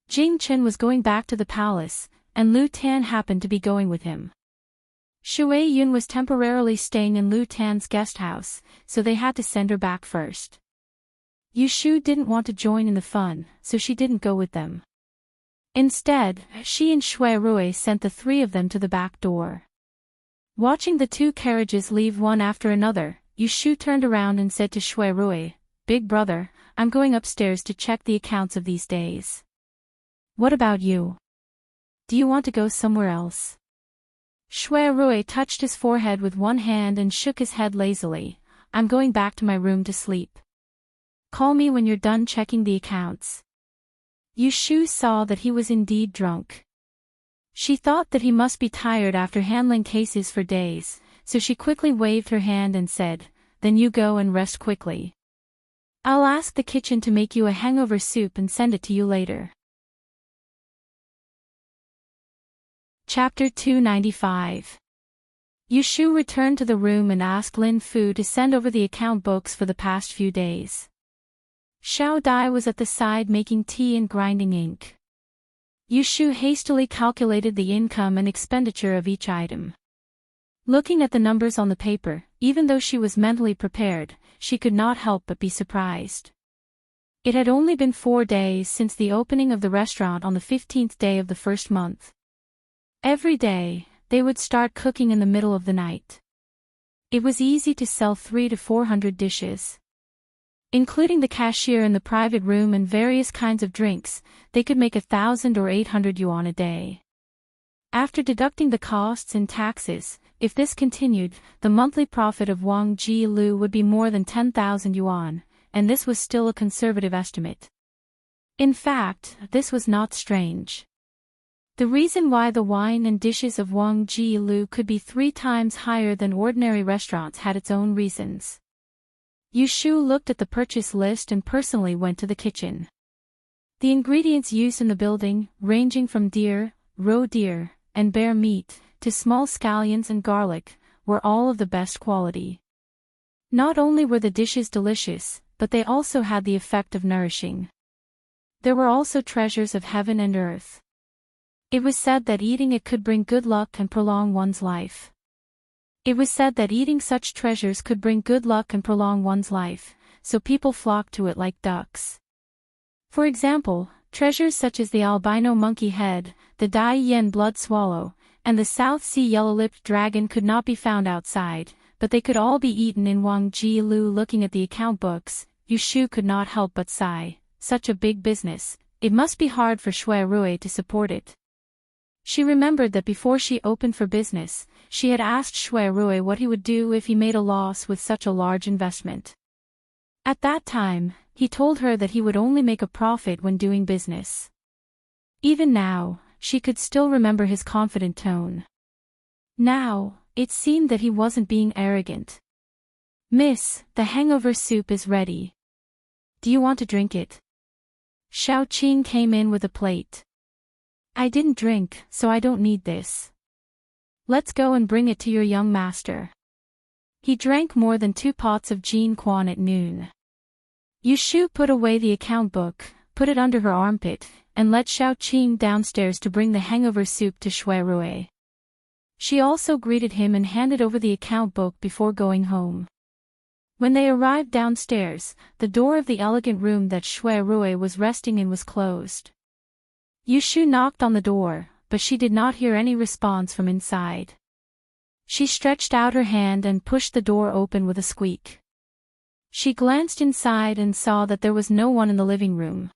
Jing Chen was going back to the palace, and Lu Tan happened to be going with him. Shui Yun was temporarily staying in Lu Tan's guest house, so they had to send her back first. Yu Shu didn't want to join in the fun, so she didn't go with them. Instead, she and Shui Rui sent the three of them to the back door. Watching the two carriages leave one after another, Yu Shu turned around and said to Shui Rui, Big brother, I'm going upstairs to check the accounts of these days. What about you? Do you want to go somewhere else? Shui Rui touched his forehead with one hand and shook his head lazily. I'm going back to my room to sleep. Call me when you're done checking the accounts. Yu Shu saw that he was indeed drunk. She thought that he must be tired after handling cases for days, so she quickly waved her hand and said, Then you go and rest quickly. I'll ask the kitchen to make you a hangover soup and send it to you later. Chapter 295. Yu Shu returned to the room and asked Lin Fu to send over the account books for the past few days. Xiao Dai was at the side making tea and grinding ink. Yushu hastily calculated the income and expenditure of each item. Looking at the numbers on the paper, even though she was mentally prepared, she could not help but be surprised. It had only been 4 days since the opening of the restaurant on the 15th day of the first month. Every day, they would start cooking in the middle of the night. It was easy to sell 300 to 400 dishes. Including the cashier in the private room and various kinds of drinks, they could make 1,000 or 800 yuan a day. After deducting the costs and taxes, if this continued, the monthly profit of Wang Jilu would be more than 10,000 yuan, and this was still a conservative estimate. In fact, this was not strange. The reason why the wine and dishes of Wang Jilu could be 3 times higher than ordinary restaurants had its own reasons. Yushu looked at the purchase list and personally went to the kitchen. The ingredients used in the building, ranging from deer, roe deer, and bear meat, to small scallions and garlic, were all of the best quality. Not only were the dishes delicious, but they also had the effect of nourishing. There were also treasures of heaven and earth. It was said that eating it could bring good luck and prolong one's life. It was said that eating such treasures could bring good luck and prolong one's life, so people flocked to it like ducks. For example, treasures such as the albino monkey head, the Dai Yen blood swallow, and the South Sea yellow-lipped dragon could not be found outside, but they could all be eaten in Wang Jilu. Looking at the account books, Yushu could not help but sigh. Such a big business, it must be hard for Shui Rui to support it. She remembered that before she opened for business, she had asked Shui Rui what he would do if he made a loss with such a large investment. At that time, he told her that he would only make a profit when doing business. Even now, she could still remember his confident tone. Now, it seemed that he wasn't being arrogant. "Miss, the hangover soup is ready. Do you want to drink it?" Xiao Qing came in with a plate. "I didn't drink, so I don't need this. Let's go and bring it to your young master." He drank more than 2 pots of Jin Quan at noon. Yushu put away the account book, put it under her armpit, and led Xiao Qing downstairs to bring the hangover soup to Shui Rui. She also greeted him and handed over the account book before going home. When they arrived downstairs, the door of the elegant room that Shui Rui was resting in was closed. Yushu knocked on the door, but she did not hear any response from inside. She stretched out her hand and pushed the door open with a squeak. She glanced inside and saw that there was no one in the living room.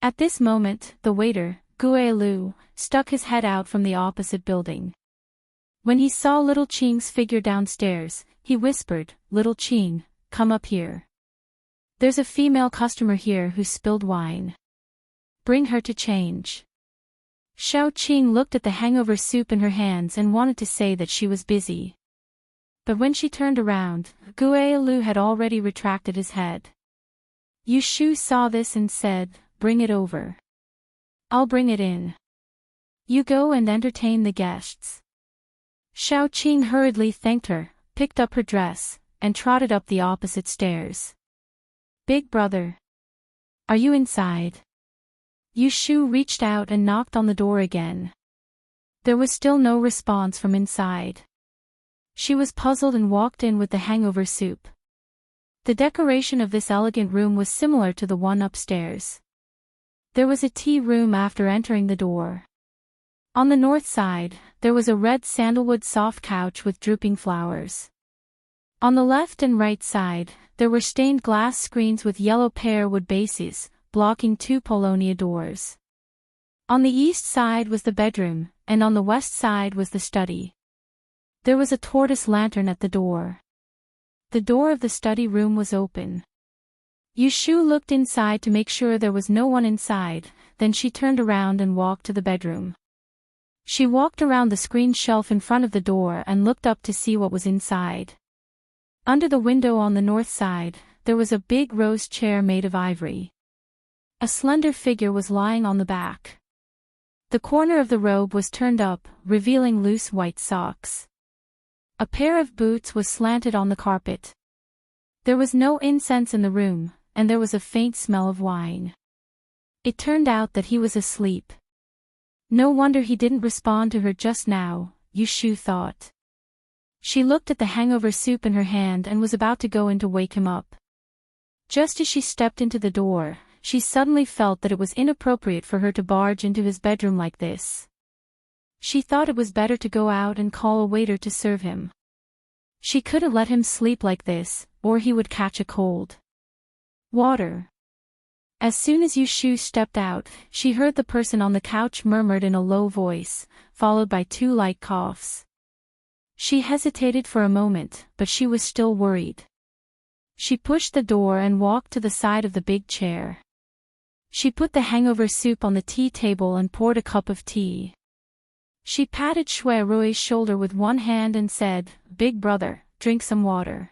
At this moment, the waiter, Gue Lu, stuck his head out from the opposite building. When he saw little Qing's figure downstairs, he whispered, "Little Qing, come up here. There's a female customer here who spilled wine. Bring her to change." Xiao Qing looked at the hangover soup in her hands and wanted to say that she was busy. But when she turned around, Gue Lu had already retracted his head. Yushu saw this and said, "Bring it over. I'll bring it in. You go and entertain the guests." Xiao Qing hurriedly thanked her, picked up her dress, and trotted up the opposite stairs. "Big brother. Are you inside?" Yushu reached out and knocked on the door again. There was still no response from inside. She was puzzled and walked in with the hangover soup. The decoration of this elegant room was similar to the one upstairs. There was a tea room after entering the door. On the north side, there was a red sandalwood soft couch with drooping flowers. On the left and right side, there were stained glass screens with yellow pear wood bases, blocking 2 Polonia doors. On the east side was the bedroom, and on the west side was the study. There was a tortoise lantern at the door. The door of the study room was open. Yushu looked inside to make sure there was no one inside, then she turned around and walked to the bedroom. She walked around the screen shelf in front of the door and looked up to see what was inside. Under the window on the north side, there was a big rose chair made of ivory. A slender figure was lying on the back. The corner of the robe was turned up, revealing loose white socks. A pair of boots was slanted on the carpet. There was no incense in the room, and there was a faint smell of wine. It turned out that he was asleep. No wonder he didn't respond to her just now, Yushu thought. She looked at the hangover soup in her hand and was about to go in to wake him up. Just as she stepped into the door, she suddenly felt that it was inappropriate for her to barge into his bedroom like this. She thought it was better to go out and call a waiter to serve him. She couldn't let him sleep like this, or he would catch a cold. Water. As soon as Yushu stepped out, she heard the person on the couch murmured in a low voice, followed by 2 light coughs. She hesitated for a moment, but she was still worried. She pushed the door and walked to the side of the big chair. She put the hangover soup on the tea table and poured a cup of tea. She patted Shui Rui's shoulder with one hand and said, "Big brother, drink some water."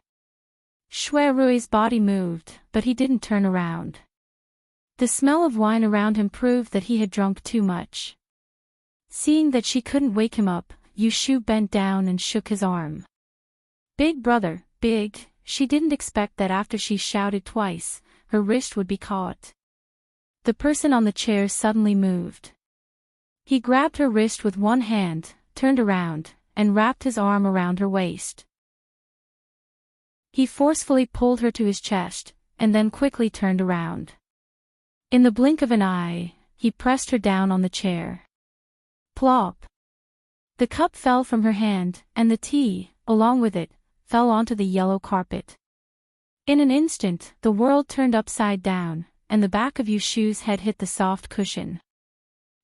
Shui Rui's body moved, but he didn't turn around. The smell of wine around him proved that he had drunk too much. Seeing that she couldn't wake him up, Yushu bent down and shook his arm. "Big brother, big." She didn't expect that after she shouted twice, her wrist would be caught. The person on the chair suddenly moved. He grabbed her wrist with one hand, turned around, and wrapped his arm around her waist. He forcefully pulled her to his chest, and then quickly turned around. In the blink of an eye, he pressed her down on the chair. Plop! The cup fell from her hand, and the tea, along with it, fell onto the yellow carpet. In an instant, the world turned upside down, and the back of Yushu's head hit the soft cushion.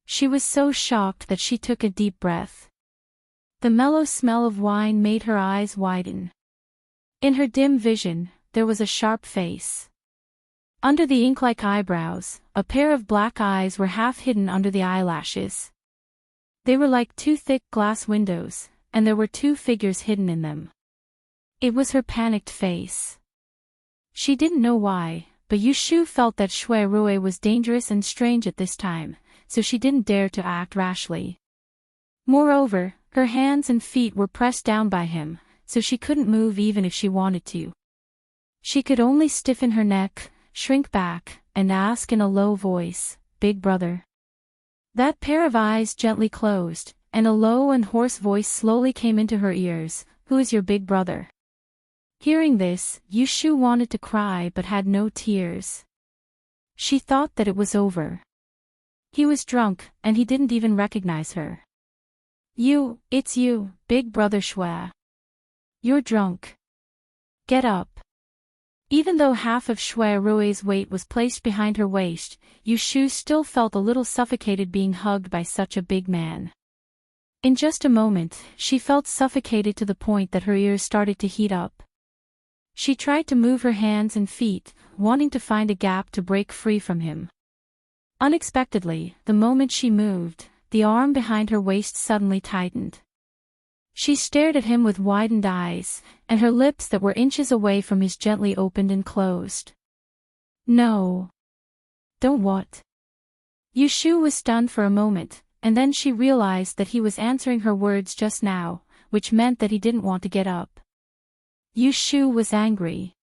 She was so shocked that she took a deep breath. The mellow smell of wine made her eyes widen. In her dim vision, there was a sharp face. Under the ink-like eyebrows, a pair of black eyes were half hidden under the eyelashes. They were like 2 thick glass windows, and there were 2 figures hidden in them. It was her panicked face. She didn't know why, but Yushu felt that Shui Rui was dangerous and strange at this time, so she didn't dare to act rashly. Moreover, her hands and feet were pressed down by him, so she couldn't move even if she wanted to. She could only stiffen her neck, shrink back, and ask in a low voice, "Big brother." That pair of eyes gently closed, and a low and hoarse voice slowly came into her ears, "Who is your big brother?" Hearing this, Yushu wanted to cry but had no tears. She thought that it was over. He was drunk, and he didn't even recognize her. It's you, big brother Shui. You're drunk. Get up." Even though half of Shui Rui's weight was placed behind her waist, Yushu still felt a little suffocated being hugged by such a big man. In just a moment, she felt suffocated to the point that her ears started to heat up. She tried to move her hands and feet, wanting to find a gap to break free from him. Unexpectedly, the moment she moved, the arm behind her waist suddenly tightened. She stared at him with widened eyes, and her lips that were inches away from his gently opened and closed. "No. Don't what?" Yushu was stunned for a moment, and then she realized that he was answering her words just now, which meant that he didn't want to get up. Yushu was angry.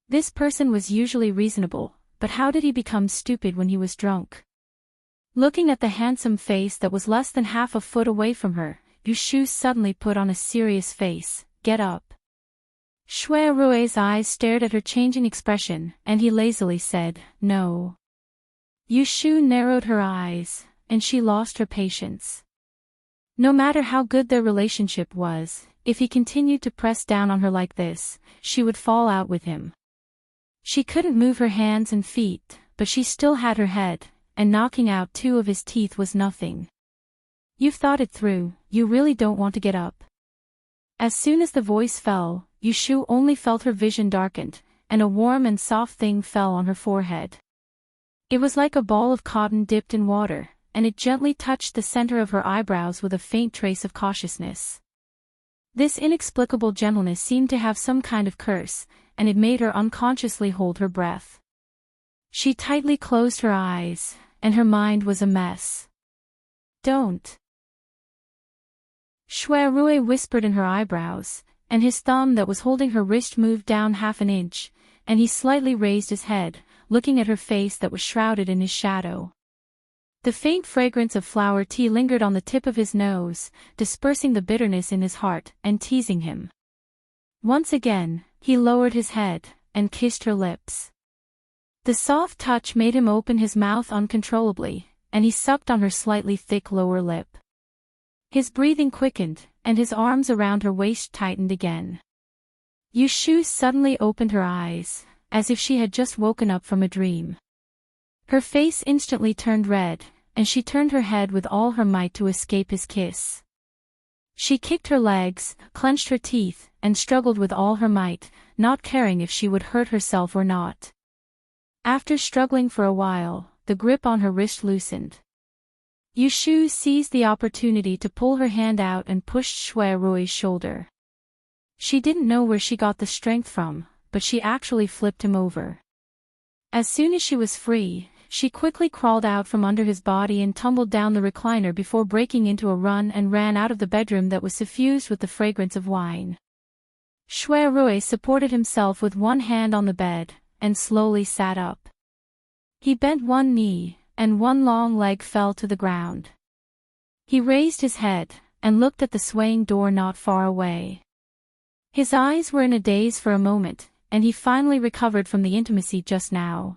This person was usually reasonable, but how did he become stupid when he was drunk? Looking at the handsome face that was less than half a foot away from her, Yushu suddenly put on a serious face. "Get up." Shui Rui's eyes stared at her changing expression, and he lazily said, "No." Yushu narrowed her eyes, and she lost her patience. No matter how good their relationship was, if he continued to press down on her like this, she would fall out with him. She couldn't move her hands and feet, but she still had her head, and knocking out 2 of his teeth was nothing. "You've thought it through, you really don't want to get up." As soon as the voice fell, Yushu only felt her vision darkened, and a warm and soft thing fell on her forehead. It was like a ball of cotton dipped in water, and it gently touched the center of her eyebrows with a faint trace of cautiousness. This inexplicable gentleness seemed to have some kind of curse, and it made her unconsciously hold her breath. She tightly closed her eyes, and her mind was a mess. "Don't." Shui Rui whispered in her eyebrows, and his thumb that was holding her wrist moved down half an inch, and he slightly raised his head, looking at her face that was shrouded in his shadow. The faint fragrance of flower tea lingered on the tip of his nose, dispersing the bitterness in his heart and teasing him. Once again, he lowered his head and kissed her lips. The soft touch made him open his mouth uncontrollably, and he sucked on her slightly thick lower lip. His breathing quickened, and his arms around her waist tightened again. Yushu suddenly opened her eyes, as if she had just woken up from a dream. Her face instantly turned red, and she turned her head with all her might to escape his kiss. She kicked her legs, clenched her teeth, and struggled with all her might, not caring if she would hurt herself or not. After struggling for a while, the grip on her wrist loosened. Yushu seized the opportunity to pull her hand out and pushed Shui Rui's shoulder. She didn't know where she got the strength from, but she actually flipped him over. As soon as she was free, she quickly crawled out from under his body and tumbled down the recliner before breaking into a run and ran out of the bedroom that was suffused with the fragrance of wine. Shui Rui supported himself with one hand on the bed, and slowly sat up. He bent one knee, and one long leg fell to the ground. He raised his head, and looked at the swaying door not far away. His eyes were in a daze for a moment, and he finally recovered from the intimacy just now.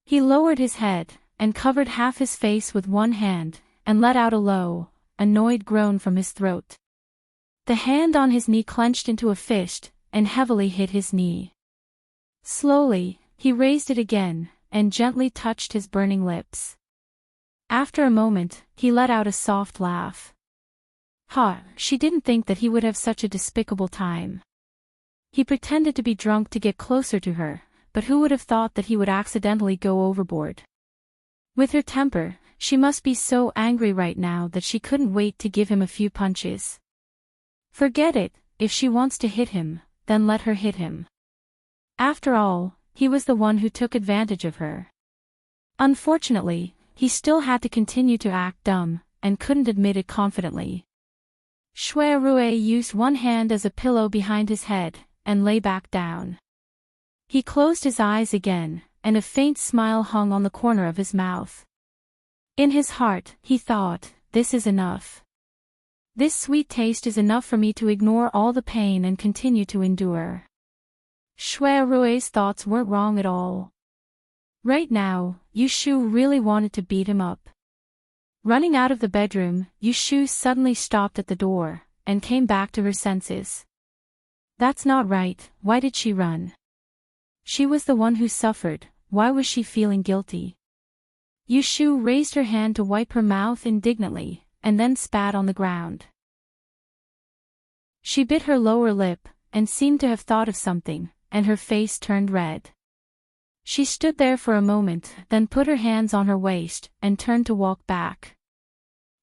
He lowered his head, and covered half his face with one hand, and let out a low, annoyed groan from his throat. The hand on his knee clenched into a fist, and heavily hit his knee. Slowly, he raised it again, and gently touched his burning lips. After a moment, he let out a soft laugh. She didn't think that he would have such a despicable time. He pretended to be drunk to get closer to her, but who would have thought that he would accidentally go overboard? With her temper, she must be so angry right now that she couldn't wait to give him a few punches. Forget it, if she wants to hit him, then let her hit him. After all, he was the one who took advantage of her. Unfortunately, he still had to continue to act dumb, and couldn't admit it confidently. Shui Rui used one hand as a pillow behind his head, and lay back down. He closed his eyes again, and a faint smile hung on the corner of his mouth. In his heart, he thought, this is enough. This sweet taste is enough for me to ignore all the pain and continue to endure. Shui Rui's thoughts weren't wrong at all. Right now, Yushu really wanted to beat him up. Running out of the bedroom, Yushu suddenly stopped at the door, and came back to her senses. That's not right, why did she run? She was the one who suffered, why was she feeling guilty? Yushu raised her hand to wipe her mouth indignantly, and then spat on the ground. She bit her lower lip, and seemed to have thought of something, and her face turned red. She stood there for a moment, then put her hands on her waist, and turned to walk back.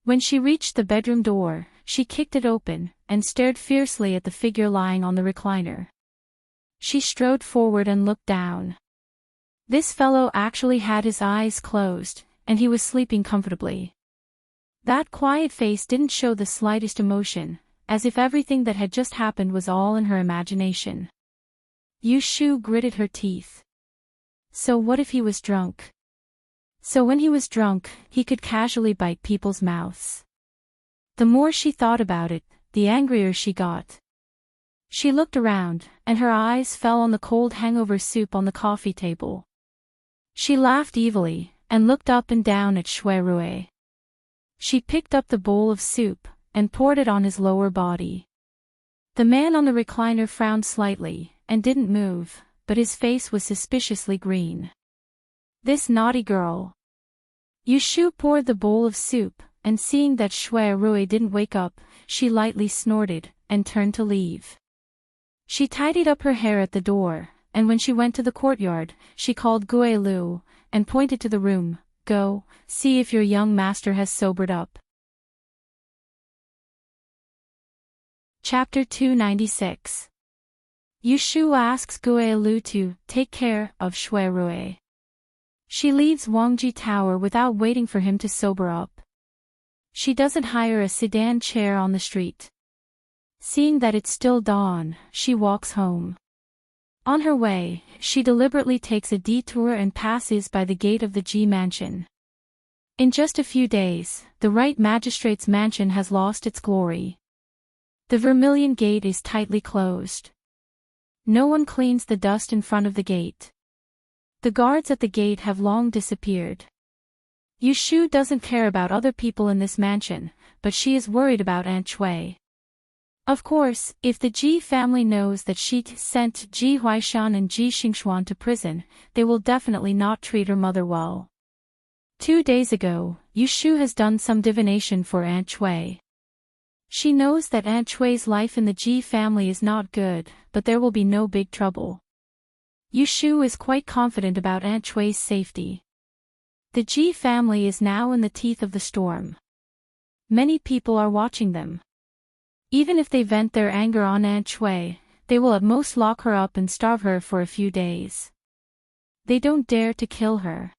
When she reached the bedroom door, she kicked it open, and stared fiercely at the figure lying on the recliner. She strode forward and looked down. This fellow actually had his eyes closed, and he was sleeping comfortably. That quiet face didn't show the slightest emotion, as if everything that had just happened was all in her imagination. Yushu gritted her teeth. So what if he was drunk? So when he was drunk, he could casually bite people's mouths. The more she thought about it, the angrier she got. She looked around, and her eyes fell on the cold hangover soup on the coffee table. She laughed evilly, and looked up and down at Shui Rui. She picked up the bowl of soup, and poured it on his lower body. The man on the recliner frowned slightly, and didn't move, but his face was suspiciously green. This naughty girl. Yushu poured the bowl of soup, and seeing that Shui Rui didn't wake up, she lightly snorted, and turned to leave. She tidied up her hair at the door, and when she went to the courtyard, she called Gue Lu, and pointed to the room. Go, see if your young master has sobered up. Chapter 296. Yushu asks Gue Lu to take care of Shui Rui. She leaves Wangji Tower without waiting for him to sober up. She doesn't hire a sedan chair on the street. Seeing that it's still dawn, she walks home. On her way, she deliberately takes a detour and passes by the gate of the Ji mansion. In just a few days, the right magistrate's mansion has lost its glory. The vermilion gate is tightly closed. No one cleans the dust in front of the gate. The guards at the gate have long disappeared. Yushu doesn't care about other people in this mansion, but she is worried about Aunt Shui. Of course, if the Ji family knows that she sent Ji Huaishan and Ji Xingxuan to prison, they will definitely not treat her mother well. 2 days ago, Yushu has done some divination for Aunt Shui. She knows that Aunt Shui's life in the Ji family is not good, but there will be no big trouble. Yushu is quite confident about Aunt Shui's safety. The Ji family is now in the teeth of the storm. Many people are watching them. Even if they vent their anger on Aunt Shui, they will at most lock her up and starve her for a few days. They don't dare to kill her.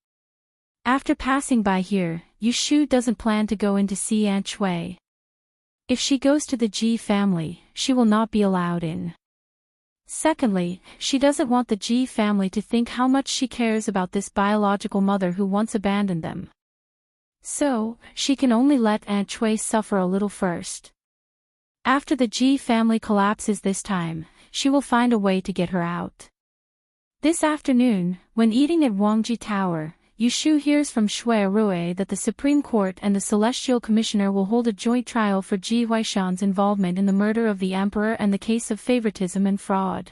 After passing by here, Yushu doesn't plan to go in to see Aunt Shui. If she goes to the Ji family, she will not be allowed in. Secondly, she doesn't want the Ji family to think how much she cares about this biological mother who once abandoned them. So, she can only let Aunt Shui suffer a little first. After the Ji family collapses this time, she will find a way to get her out. This afternoon, when eating at Wangji Tower, Yushu hears from Shui Rui that the Supreme Court and the Celestial Commissioner will hold a joint trial for Ji Huaishan's involvement in the murder of the Emperor and the case of favoritism and fraud.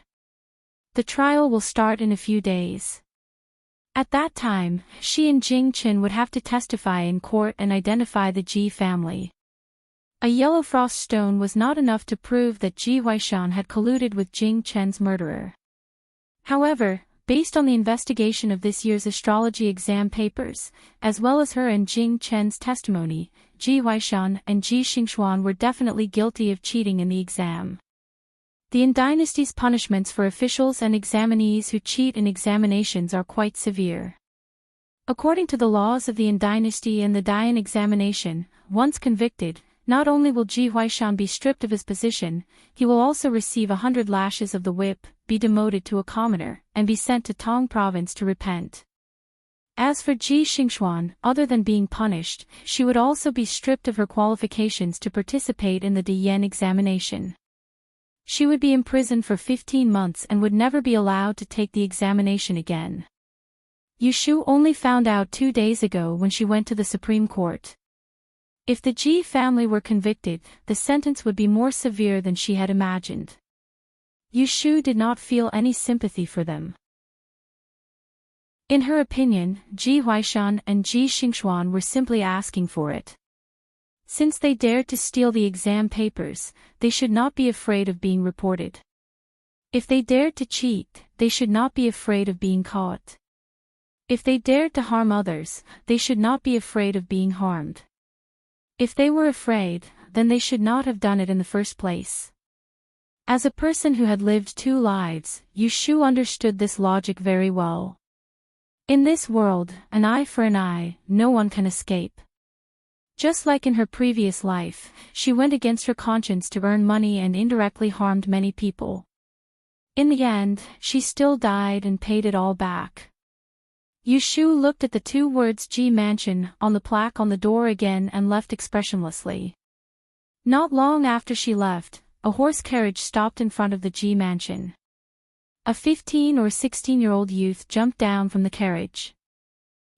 The trial will start in a few days. At that time, she and Jing Chen would have to testify in court and identify the Ji family. A yellow frost stone was not enough to prove that Ji Huaishan had colluded with Jing Chen's murderer. However, based on the investigation of this year's astrology exam papers, as well as her and Jing Chen's testimony, Ji Huaishan and Ji Xingxuan were definitely guilty of cheating in the exam. The Yin dynasty's punishments for officials and examinees who cheat in examinations are quite severe. According to the laws of the Yin dynasty and the Dayan examination, once convicted, not only will Ji Huaishan be stripped of his position, he will also receive 100 lashes of the whip, be demoted to a commoner, and be sent to Tong province to repent. As for Ji Xingxuan, other than being punished, she would also be stripped of her qualifications to participate in the Diyan examination. She would be imprisoned for 15 months and would never be allowed to take the examination again. Yushu only found out 2 days ago when she went to the Supreme Court. If the Ji family were convicted, the sentence would be more severe than she had imagined. Yushu did not feel any sympathy for them. In her opinion, Ji Huaishan and Ji Xingxuan were simply asking for it. Since they dared to steal the exam papers, they should not be afraid of being reported. If they dared to cheat, they should not be afraid of being caught. If they dared to harm others, they should not be afraid of being harmed. If they were afraid, then they should not have done it in the first place. As a person who had lived 2 lives, Yushu understood this logic very well. In this world, an eye for an eye, no one can escape. Just like in her previous life, she went against her conscience to earn money and indirectly harmed many people. In the end, she still died and paid it all back. Yushu looked at the 2 words Ji Mansion on the plaque on the door again and left expressionlessly. Not long after she left, a horse carriage stopped in front of the Ji Mansion. A 15 or 16-year-old youth jumped down from the carriage.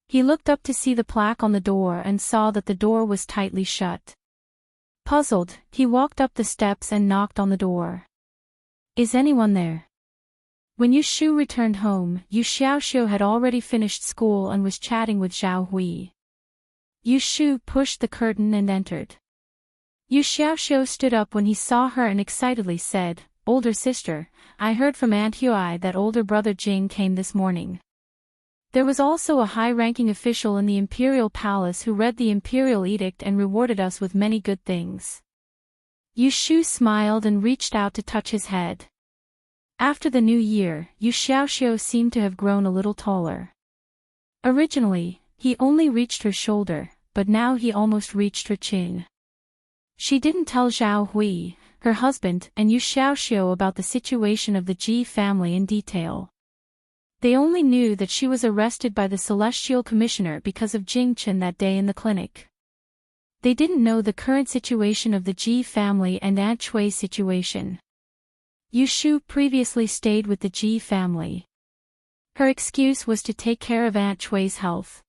He looked up to see the plaque on the door and saw that the door was tightly shut. Puzzled, he walked up the steps and knocked on the door. "Is anyone there?" When Yushu returned home, Yu Xiaoxiu had already finished school and was chatting with Zhao Hui. Yushu pushed the curtain and entered. Yu Xiaoxiu stood up when he saw her and excitedly said, "Older sister, I heard from Aunt Hui that older brother Jing came this morning." There was also a high-ranking official in the imperial palace who read the imperial edict and rewarded us with many good things. Yushu smiled and reached out to touch his head. After the new year, Yu Xiaoxiu seemed to have grown a little taller. Originally, he only reached her shoulder, but now he almost reached her chin. She didn't tell Zhao Hui, her husband, and Yu Xiaoxiu about the situation of the Ji family in detail. They only knew that she was arrested by the Celestial Commissioner because of Jing Chen that day in the clinic. They didn't know the current situation of the Ji family and Aunt Chui's situation. Yu Shu previously stayed with the Ji family. Her excuse was to take care of Aunt Chui's health.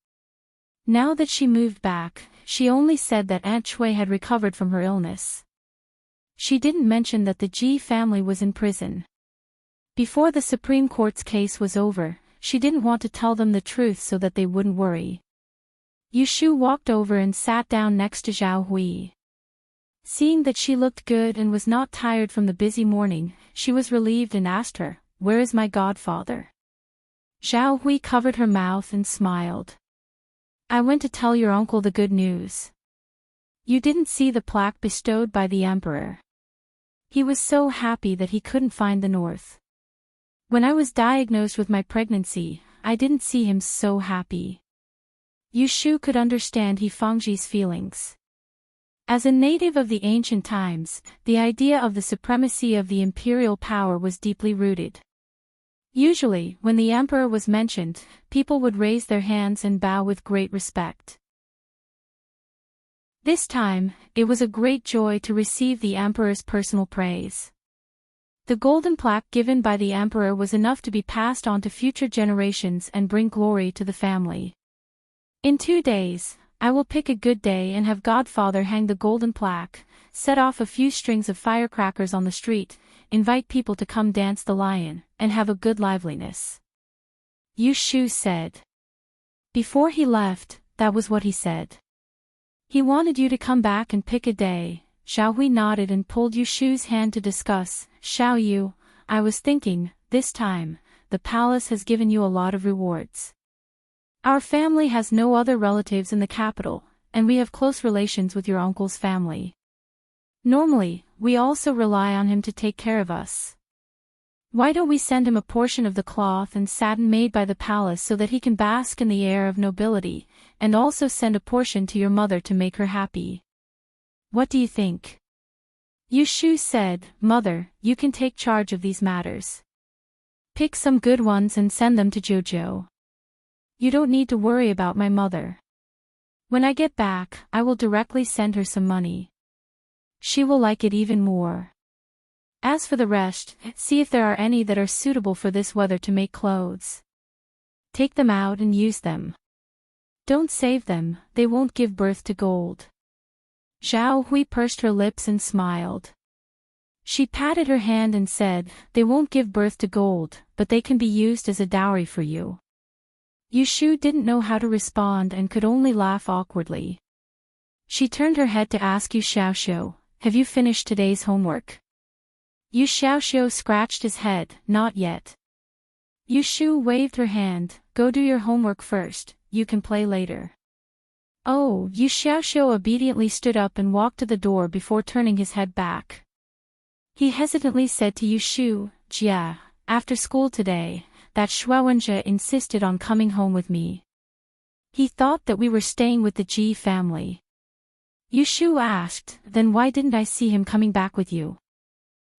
Now that she moved back, she only said that Aunt Chui had recovered from her illness. She didn't mention that the Ji family was in prison. Before the Supreme Court's case was over, she didn't want to tell them the truth so that they wouldn't worry. Yu Shu walked over and sat down next to Zhao Hui. Seeing that she looked good and was not tired from the busy morning, she was relieved and asked her, "Where is my godfather?" Zhao Hui covered her mouth and smiled. "I went to tell your uncle the good news. You didn't see the plaque bestowed by the emperor. He was so happy that he couldn't find the north. When I was diagnosed with my pregnancy, I didn't see him so happy." Yu Shu could understand He Fangji's feelings. As a native of the ancient times, the idea of the supremacy of the imperial power was deeply rooted. Usually, when the emperor was mentioned, people would raise their hands and bow with great respect. This time, it was a great joy to receive the emperor's personal praise. The golden plaque given by the emperor was enough to be passed on to future generations and bring glory to the family. "In 2 days, I will pick a good day and have Godfather hang the golden plaque, set off a few strings of firecrackers on the street, invite people to come dance the lion, and have a good liveliness," Yu Shu said. Before he left, that was what he said. "He wanted you to come back and pick a day." Zhao Hui nodded and pulled Yu Shu's hand to discuss. "Xiao Yu, I was thinking, this time, the palace has given you a lot of rewards. Our family has no other relatives in the capital, and we have close relations with your uncle's family. Normally, we also rely on him to take care of us. Why don't we send him a portion of the cloth and satin made by the palace so that he can bask in the air of nobility, and also send a portion to your mother to make her happy? What do you think?" Yu Shu said, "Mother, you can take charge of these matters. Pick some good ones and send them to Jojo. You don't need to worry about my mother. When I get back, I will directly send her some money. She will like it even more. As for the rest, see if there are any that are suitable for this weather to make clothes. Take them out and use them. Don't save them, they won't give birth to gold." Zhao Hui pursed her lips and smiled. She patted her hand and said, "They won't give birth to gold, but they can be used as a dowry for you." Yu Shu didn't know how to respond and could only laugh awkwardly. She turned her head to ask Yu Xiaoxiu, "Have you finished today's homework?" Yu Xiaoxiu scratched his head, "Not yet." Yu Shu waved her hand, "Go do your homework first, you can play later." "Oh," Yu Xiaoxiu obediently stood up and walked to the door before turning his head back. He hesitantly said to Yu Shu, "Jia, after school today, that Shuawenjia insisted on coming home with me. He thought that we were staying with the Ji family." Yu Shu asked, "Then why didn't I see him coming back with you?"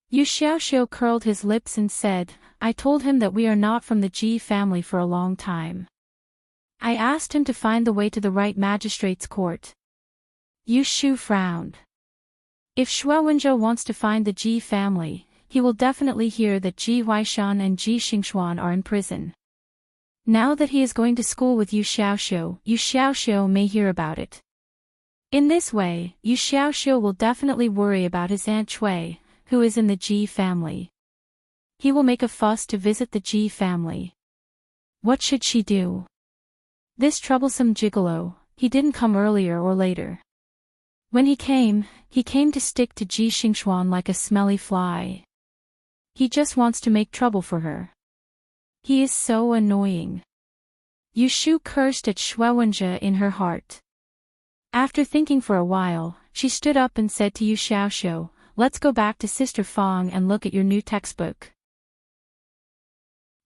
Yu Xiaoxiu curled his lips and said, "I told him that we are not from the Ji family for a long time. I asked him to find the way to the right magistrate's court." Yu Shu frowned. If Shuawenjia wants to find the Ji family, he will definitely hear that Ji Huaishan and Ji Xingxuan are in prison. Now that he is going to school with Yu Xiaoxiu may hear about it. In this way, Yu Xiaoxiu will definitely worry about his Aunt Chui, who is in the Ji family. He will make a fuss to visit the Ji family. What should she do? This troublesome gigolo, he didn't come earlier or later. When he came to stick to Ji Xingxuan like a smelly fly. He just wants to make trouble for her. He is so annoying. Yu Shu cursed at Shuawenjia in her heart. After thinking for a while, she stood up and said to Yu Xiaoxiu, "Let's go back to Sister Fang and look at your new textbook."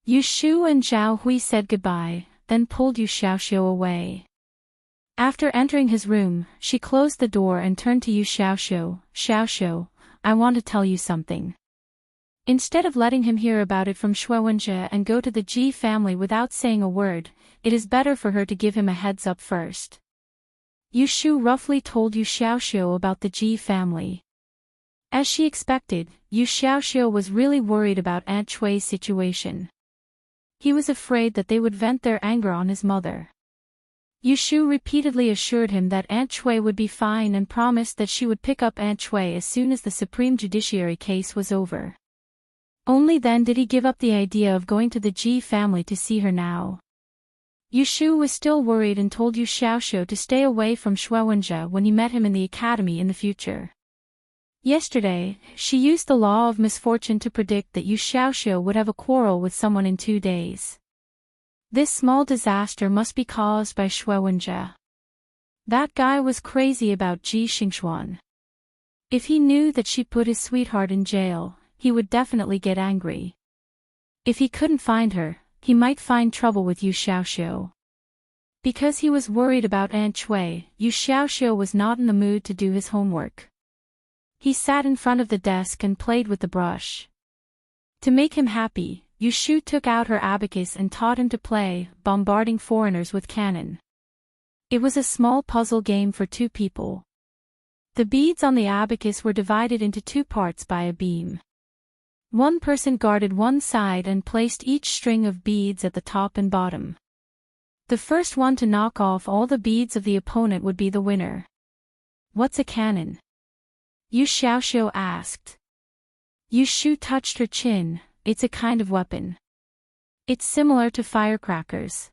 Yu Shu and Zhao Hui said goodbye, then pulled Yu Xiaoxiu away. After entering his room, she closed the door and turned to Yu Xiaoxiu, "Xiaoxiu, I want to tell you something. Instead of letting him hear about it from Shuewenjie and go to the Ji family without saying a word, it is better for her to give him a heads up first. Yu Shu roughly told Yu Xiaoxiu about the Ji family. As she expected, Yu Xiaoxiu was really worried about Aunt Chui's situation. He was afraid that they would vent their anger on his mother. Yu Shu repeatedly assured him that Aunt Chui would be fine and promised that she would pick up Aunt Chui as soon as the Supreme Judiciary case was over. Only then did he give up the idea of going to the Ji family to see her now. Yu Shu was still worried and told Yu Xiaoxiu to stay away from Shuewenjie when he met him in the academy in the future. Yesterday, she used the law of misfortune to predict that Yu Xiaoxiu would have a quarrel with someone in 2 days. This small disaster must be caused by Shuewenjie. That guy was crazy about Ji Xingxuan. If he knew that she put his sweetheart in jail, he would definitely get angry. If he couldn't find her, he might find trouble with Yu Xiaoxiu. Because he was worried about Aunt Chui, Yu Xiaoxiu was not in the mood to do his homework. He sat in front of the desk and played with the brush. To make him happy, Yu Shu took out her abacus and taught him to play, bombarding foreigners with cannon. It was a small puzzle game for 2 people. The beads on the abacus were divided into 2 parts by a beam. One person guarded one side and placed each string of beads at the top and bottom. The first one to knock off all the beads of the opponent would be the winner. What's a cannon? Yu Xiaoxiu asked. Yu Shu touched her chin. It's a kind of weapon. It's similar to firecrackers.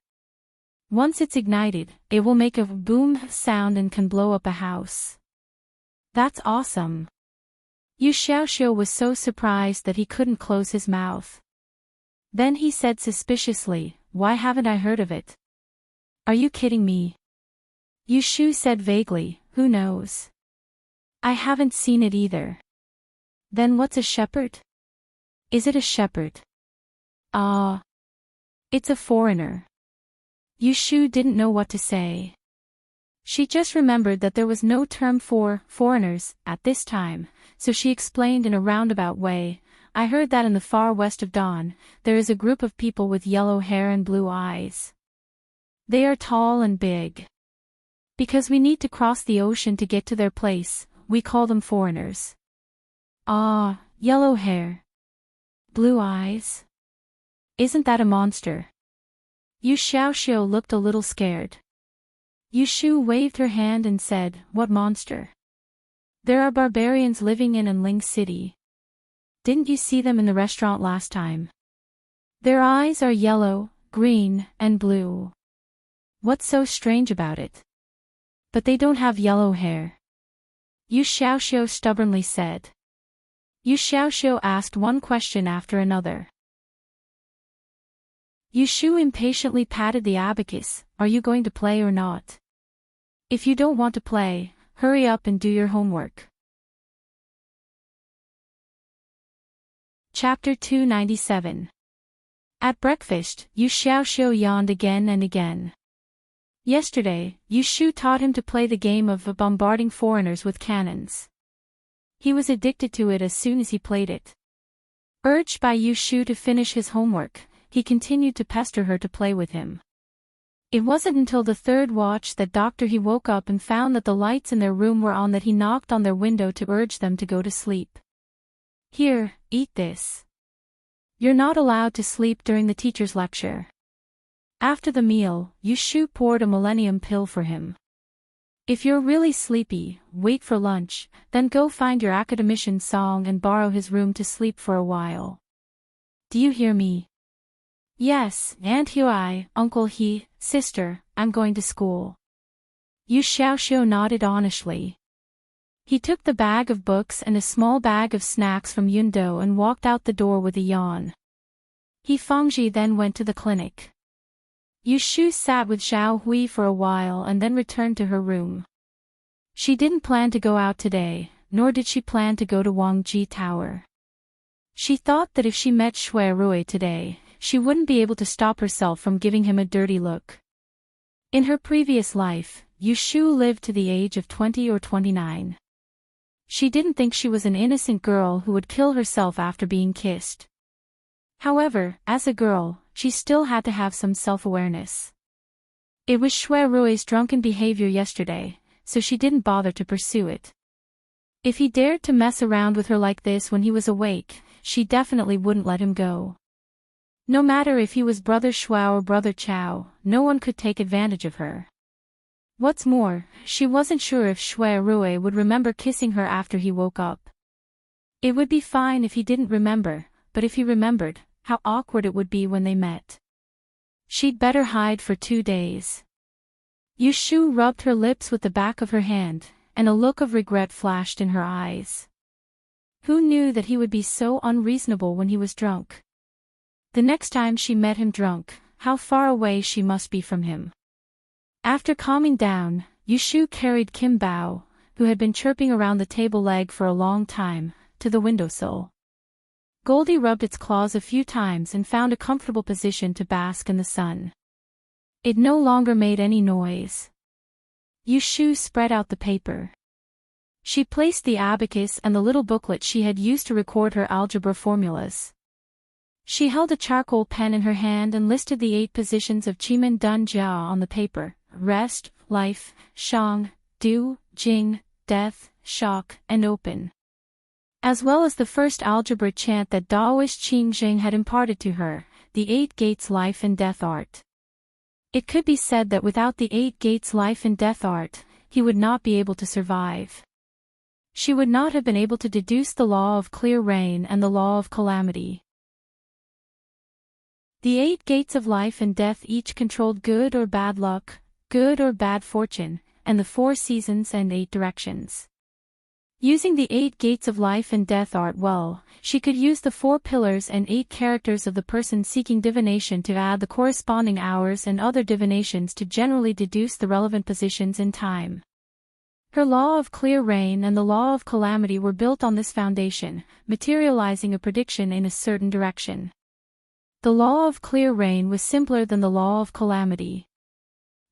Once it's ignited, it will make a boom sound and can blow up a house. That's awesome. Yu Xiaoxiu was so surprised that he couldn't close his mouth. Then he said suspiciously, "Why haven't I heard of it?" "Are you kidding me?" Yu Shu said vaguely, "Who knows? I haven't seen it either." "Then what's a shepherd?" "Is it a shepherd?" It's a foreigner." Yu Shu didn't know what to say. She just remembered that there was no term for foreigners at this time, so she explained in a roundabout way, "I heard that in the far west of Dawn, there is a group of people with yellow hair and blue eyes. They are tall and big. Because we need to cross the ocean to get to their place, we call them foreigners." Yellow hair. Blue eyes. Isn't that a monster? Yu Xiaoxiu looked a little scared. Yu Shu waved her hand and said, "What monster?" "There are barbarians living in Anling City. Didn't you see them in the restaurant last time? Their eyes are yellow, green, and blue. What's so strange about it?" "But they don't have yellow hair," Yu Xiaoxiu stubbornly said. Yu Xiaoxiu asked one question after another. Yu Shu impatiently patted the abacus. "Are you going to play or not? If you don't want to play, hurry up and do your homework." Chapter 297. At breakfast, Yu Xiaoxiu yawned again and again. Yesterday, Yu Shu taught him to play the game of bombarding foreigners with cannons. He was addicted to it as soon as he played it. Urged by Yu Shu to finish his homework, he continued to pester her to play with him. It wasn't until the 3rd watch that Dr. He woke up and found that the lights in their room were on that he knocked on their window to urge them to go to sleep. "Here, eat this. You're not allowed to sleep during the teacher's lecture." After the meal, Yu Shu poured a millennium pill for him. "If you're really sleepy, wait for lunch, then go find your academician Song and borrow his room to sleep for a while. Do you hear me?" "Yes, Aunt Hui, Uncle He, Sister, I'm going to school." Yu Xiaoxiu nodded honestly. He took the bag of books and a small bag of snacks from Yundo and walked out the door with a yawn. He Fangji then went to the clinic. Yu Shu sat with Xiao Hui for a while and then returned to her room. She didn't plan to go out today, nor did she plan to go to Wangji Tower. She thought that if she met Shui Rui today, she wouldn't be able to stop herself from giving him a dirty look. In her previous life, Yu Shu lived to the age of 20 or 29. She didn't think she was an innocent girl who would kill herself after being kissed. However, as a girl, she still had to have some self-awareness. It was Shui Rui's drunken behavior yesterday, so she didn't bother to pursue it. If he dared to mess around with her like this when he was awake, she definitely wouldn't let him go. No matter if he was Brother Shui or Brother Chao, no one could take advantage of her. What's more, she wasn't sure if Shui Rui would remember kissing her after he woke up. It would be fine if he didn't remember, but if he remembered, how awkward it would be when they met. She'd better hide for 2 days. Yushu rubbed her lips with the back of her hand, and a look of regret flashed in her eyes. Who knew that he would be so unreasonable when he was drunk? The next time she met him drunk, how far away she must be from him. After calming down, Yushu carried Kim Bao, who had been chirping around the table leg for a long time, to the windowsill. Goldie rubbed its claws a few times and found a comfortable position to bask in the sun. It no longer made any noise. Yushu spread out the paper. She placed the abacus and the little booklet she had used to record her algebra formulas. She held a charcoal pen in her hand and listed the 8 positions of Qimen Dun Jia on the paper: rest, life, shang, du, jing, death, shock, and open. As well as the first algebra chant that Daoist Qing Jing had imparted to her, the 8 gates life and death art. It could be said that without the 8 gates life and death art, he would not be able to survive. She would not have been able to deduce the law of clear rain and the law of calamity. The 8 gates of life and death each controlled good or bad luck, good or bad fortune, and the 4 seasons and 8 directions. Using the 8 gates of life and death art well, she could use the 4 pillars and 8 characters of the person seeking divination to add the corresponding hours and other divinations to generally deduce the relevant positions in time. Her law of clear rain and the law of calamity were built on this foundation, materializing a prediction in a certain direction. The law of clear rain was simpler than the law of calamity.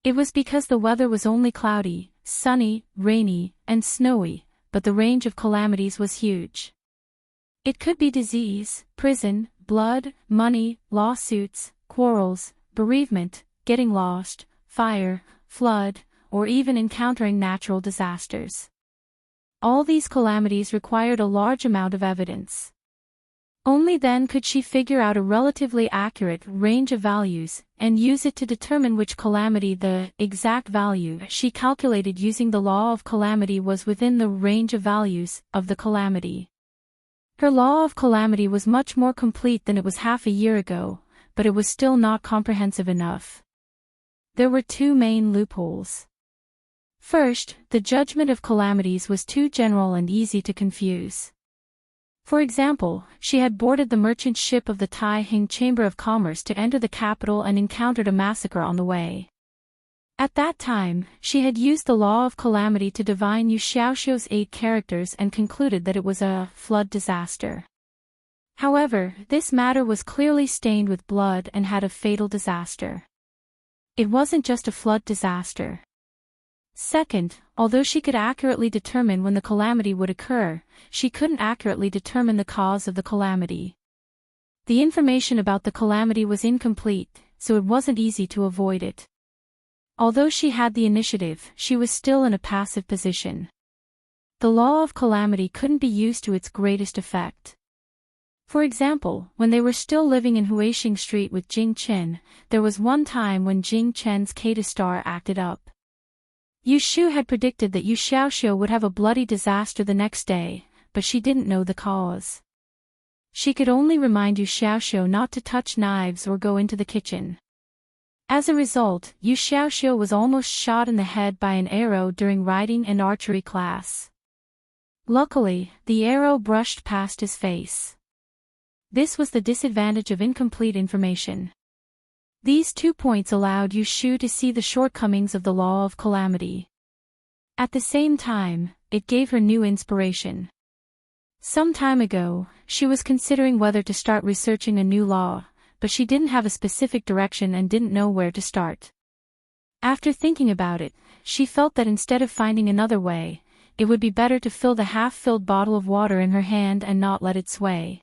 It was because the weather was only cloudy, sunny, rainy, and snowy, but the range of calamities was huge. It could be disease, prison, blood, money, lawsuits, quarrels, bereavement, getting lost, fire, flood, or even encountering natural disasters. All these calamities required a large amount of evidence. Only then could she figure out a relatively accurate range of values, and use it to determine which calamity the exact value she calculated using the law of calamity was within the range of values of the calamity. Her law of calamity was much more complete than it was half a year ago, but it was still not comprehensive enough. There were 2 main loopholes. First, the judgment of calamities was too general and easy to confuse. For example, she had boarded the merchant ship of the Tai Hing Chamber of Commerce to enter the capital and encountered a massacre on the way. At that time, she had used the law of calamity to divine Yu Xiaoxiu's 8 characters and concluded that it was a flood disaster. However, this matter was clearly stained with blood and had a fatal disaster. It wasn't just a flood disaster. Second, although she could accurately determine when the calamity would occur, she couldn't accurately determine the cause of the calamity. The information about the calamity was incomplete, so it wasn't easy to avoid it. Although she had the initiative, she was still in a passive position. The law of calamity couldn't be used to its greatest effect. For example, when they were still living in Huixing Street with Jing Chen, there was one time when Jing Chen's Kata star acted up. Yu Shu had predicted that Yu Xiaoxiu would have a bloody disaster the next day, but she didn't know the cause. She could only remind Yu Xiaoxiu not to touch knives or go into the kitchen. As a result, Yu Xiaoxiu was almost shot in the head by an arrow during riding and archery class. Luckily, the arrow brushed past his face. This was the disadvantage of incomplete information. These 2 points allowed Yu Shu to see the shortcomings of the law of calamity. At the same time, it gave her new inspiration. Some time ago, she was considering whether to start researching a new law, but she didn't have a specific direction and didn't know where to start. After thinking about it, she felt that instead of finding another way, it would be better to fill the half-filled bottle of water in her hand and not let it sway.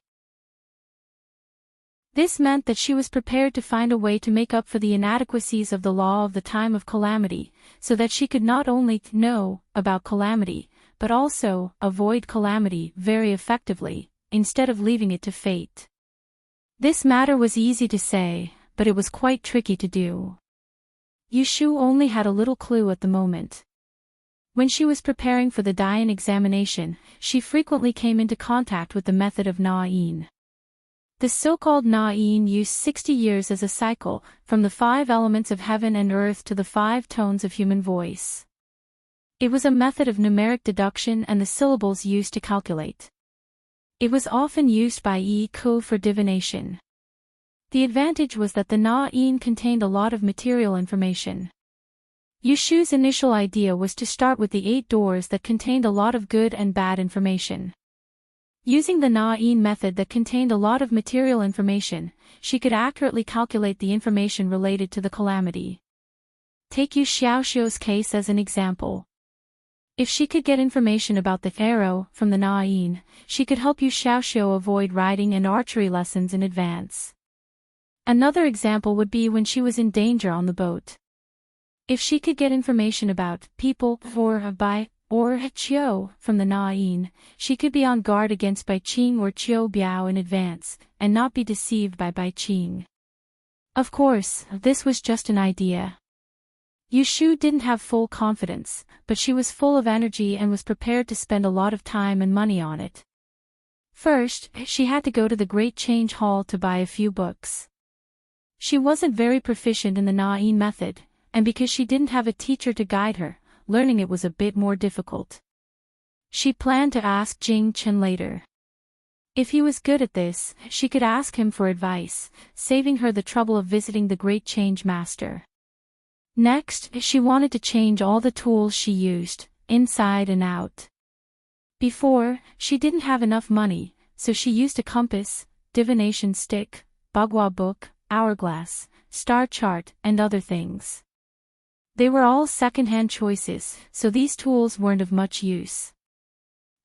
This meant that she was prepared to find a way to make up for the inadequacies of the law of the time of calamity, so that she could not only know about calamity, but also avoid calamity very effectively, instead of leaving it to fate. This matter was easy to say, but it was quite tricky to do. Yushu only had a little clue at the moment. When she was preparing for the Dayan examination, she frequently came into contact with the method of Na'in. The so-called Na'in used 60 years as a cycle, from the 5 elements of heaven and earth to the 5 tones of human voice. It was a method of numeric deduction and the syllables used to calculate. It was often used by Ko for divination. The advantage was that the Na'in contained a lot of material information. Yushu's initial idea was to start with the 8 doors that contained a lot of good and bad information. Using the Na'in method that contained a lot of material information, she could accurately calculate the information related to the calamity. Take Yu Xiaoxiu's case as an example. If she could get information about the arrow from the Na'in, she could help Yu Xiaoxiu avoid riding and archery lessons in advance. Another example would be when she was in danger on the boat. If she could get information about people or by or Qiu from the Na'in, she could be on guard against Bai Qing or Qiu Biao in advance, and not be deceived by Bai Qing. Of course, this was just an idea. Yushu didn't have full confidence, but she was full of energy and was prepared to spend a lot of time and money on it. First, she had to go to the Great Change Hall to buy a few books. She wasn't very proficient in the Na'in method, and because she didn't have a teacher to guide her, learning it was a bit more difficult. She planned to ask Jing Chen later. If he was good at this, she could ask him for advice, saving her the trouble of visiting the Great Change Master. Next, she wanted to change all the tools she used, inside and out. Before, she didn't have enough money, so she used a compass, divination stick, bagua book, hourglass, star chart, and other things. They were all second-hand choices, so these tools weren't of much use.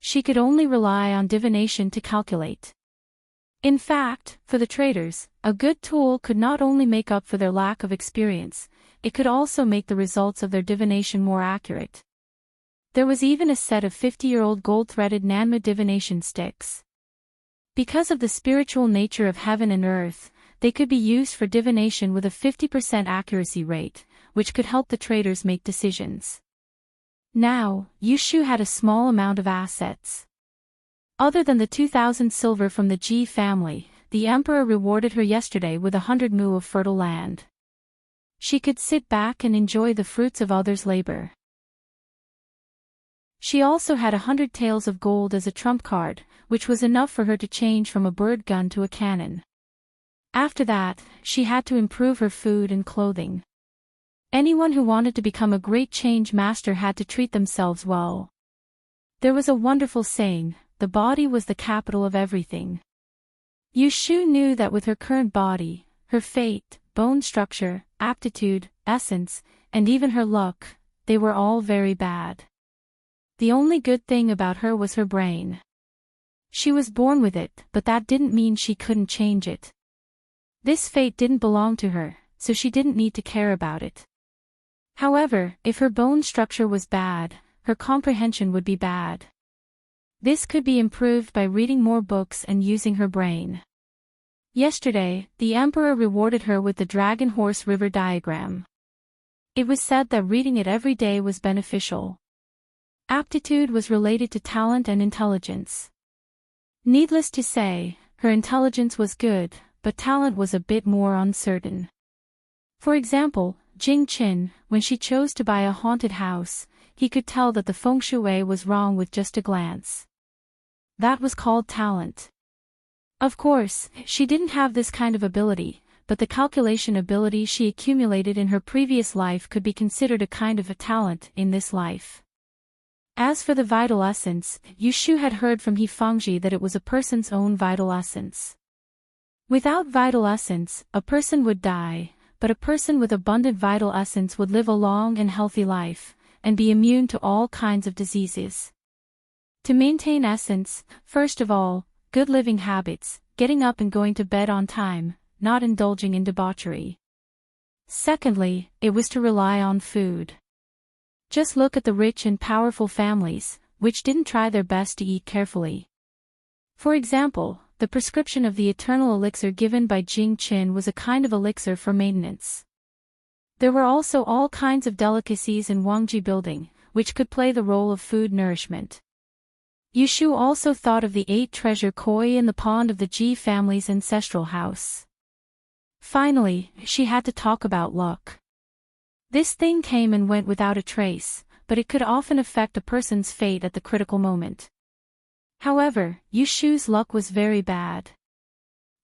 She could only rely on divination to calculate. In fact, for the traders, a good tool could not only make up for their lack of experience, it could also make the results of their divination more accurate. There was even a set of 50-year-old gold-threaded Nanma divination sticks. Because of the spiritual nature of heaven and earth, they could be used for divination with a 50% accuracy rate, which could help the traders make decisions. Now, Yushu had a small amount of assets. Other than the 2,000 silver from the Ji family, the emperor rewarded her yesterday with 100 mu of fertile land. She could sit back and enjoy the fruits of others' labor. She also had 100 taels of gold as a trump card, which was enough for her to change from a bird gun to a cannon. After that, she had to improve her food and clothing. Anyone who wanted to become a great change master had to treat themselves well. There was a wonderful saying, the body was the capital of everything. Yushu knew that with her current body, her fate, bone structure, aptitude, essence, and even her luck, they were all very bad. The only good thing about her was her brain. She was born with it, but that didn't mean she couldn't change it. This fate didn't belong to her, so she didn't need to care about it. However, if her bone structure was bad, her comprehension would be bad. This could be improved by reading more books and using her brain. Yesterday, the emperor rewarded her with the Dragon Horse River diagram. It was said that reading it every day was beneficial. Aptitude was related to talent and intelligence. Needless to say, her intelligence was good, but talent was a bit more uncertain. For example, Jing Qin, when she chose to buy a haunted house, he could tell that the feng shui was wrong with just a glance. That was called talent. Of course, she didn't have this kind of ability, but the calculation ability she accumulated in her previous life could be considered a kind of a talent in this life. As for the vital essence, Yushu had heard from He Fangji that it was a person's own vital essence. Without vital essence, a person would die, but a person with abundant vital essence would live a long and healthy life, and be immune to all kinds of diseases. To maintain essence, first of all, good living habits, getting up and going to bed on time, not indulging in debauchery. Secondly, it was to rely on food. Just look at the rich and powerful families, which didn't try their best to eat carefully. For example, the prescription of the eternal elixir given by Jing Qin was a kind of elixir for maintenance. There were also all kinds of delicacies in Wangji building, which could play the role of food nourishment. Yushu also thought of the 8 treasure koi in the pond of the Ji family's ancestral house. Finally, she had to talk about luck. This thing came and went without a trace, but it could often affect a person's fate at the critical moment. However, Yushu's luck was very bad.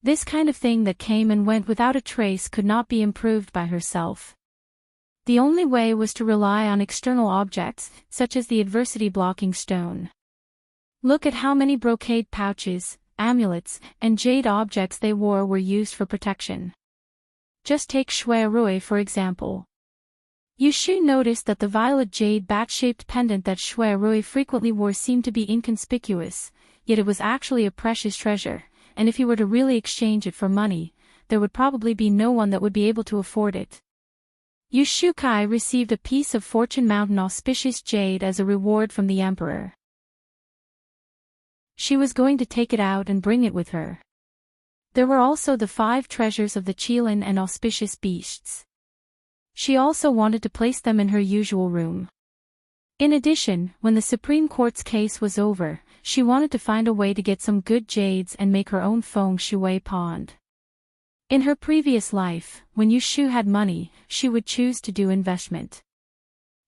This kind of thing that came and went without a trace could not be improved by herself. The only way was to rely on external objects, such as the adversity-blocking stone. Look at how many brocade pouches, amulets, and jade objects they wore were used for protection. Just take Shui Rui for example. Yushu noticed that the violet jade bat-shaped pendant that Shui Rui frequently wore seemed to be inconspicuous, yet it was actually a precious treasure, and if he were to really exchange it for money, there would probably be no one that would be able to afford it. Yushu Kai received a piece of Fortune Mountain auspicious jade as a reward from the emperor. She was going to take it out and bring it with her. There were also the 5 treasures of the Qilin and auspicious beasts. She also wanted to place them in her usual room. In addition, when the Supreme Court's case was over, she wanted to find a way to get some good jades and make her own feng shui pond. In her previous life, when Yushu had money, she would choose to do investment.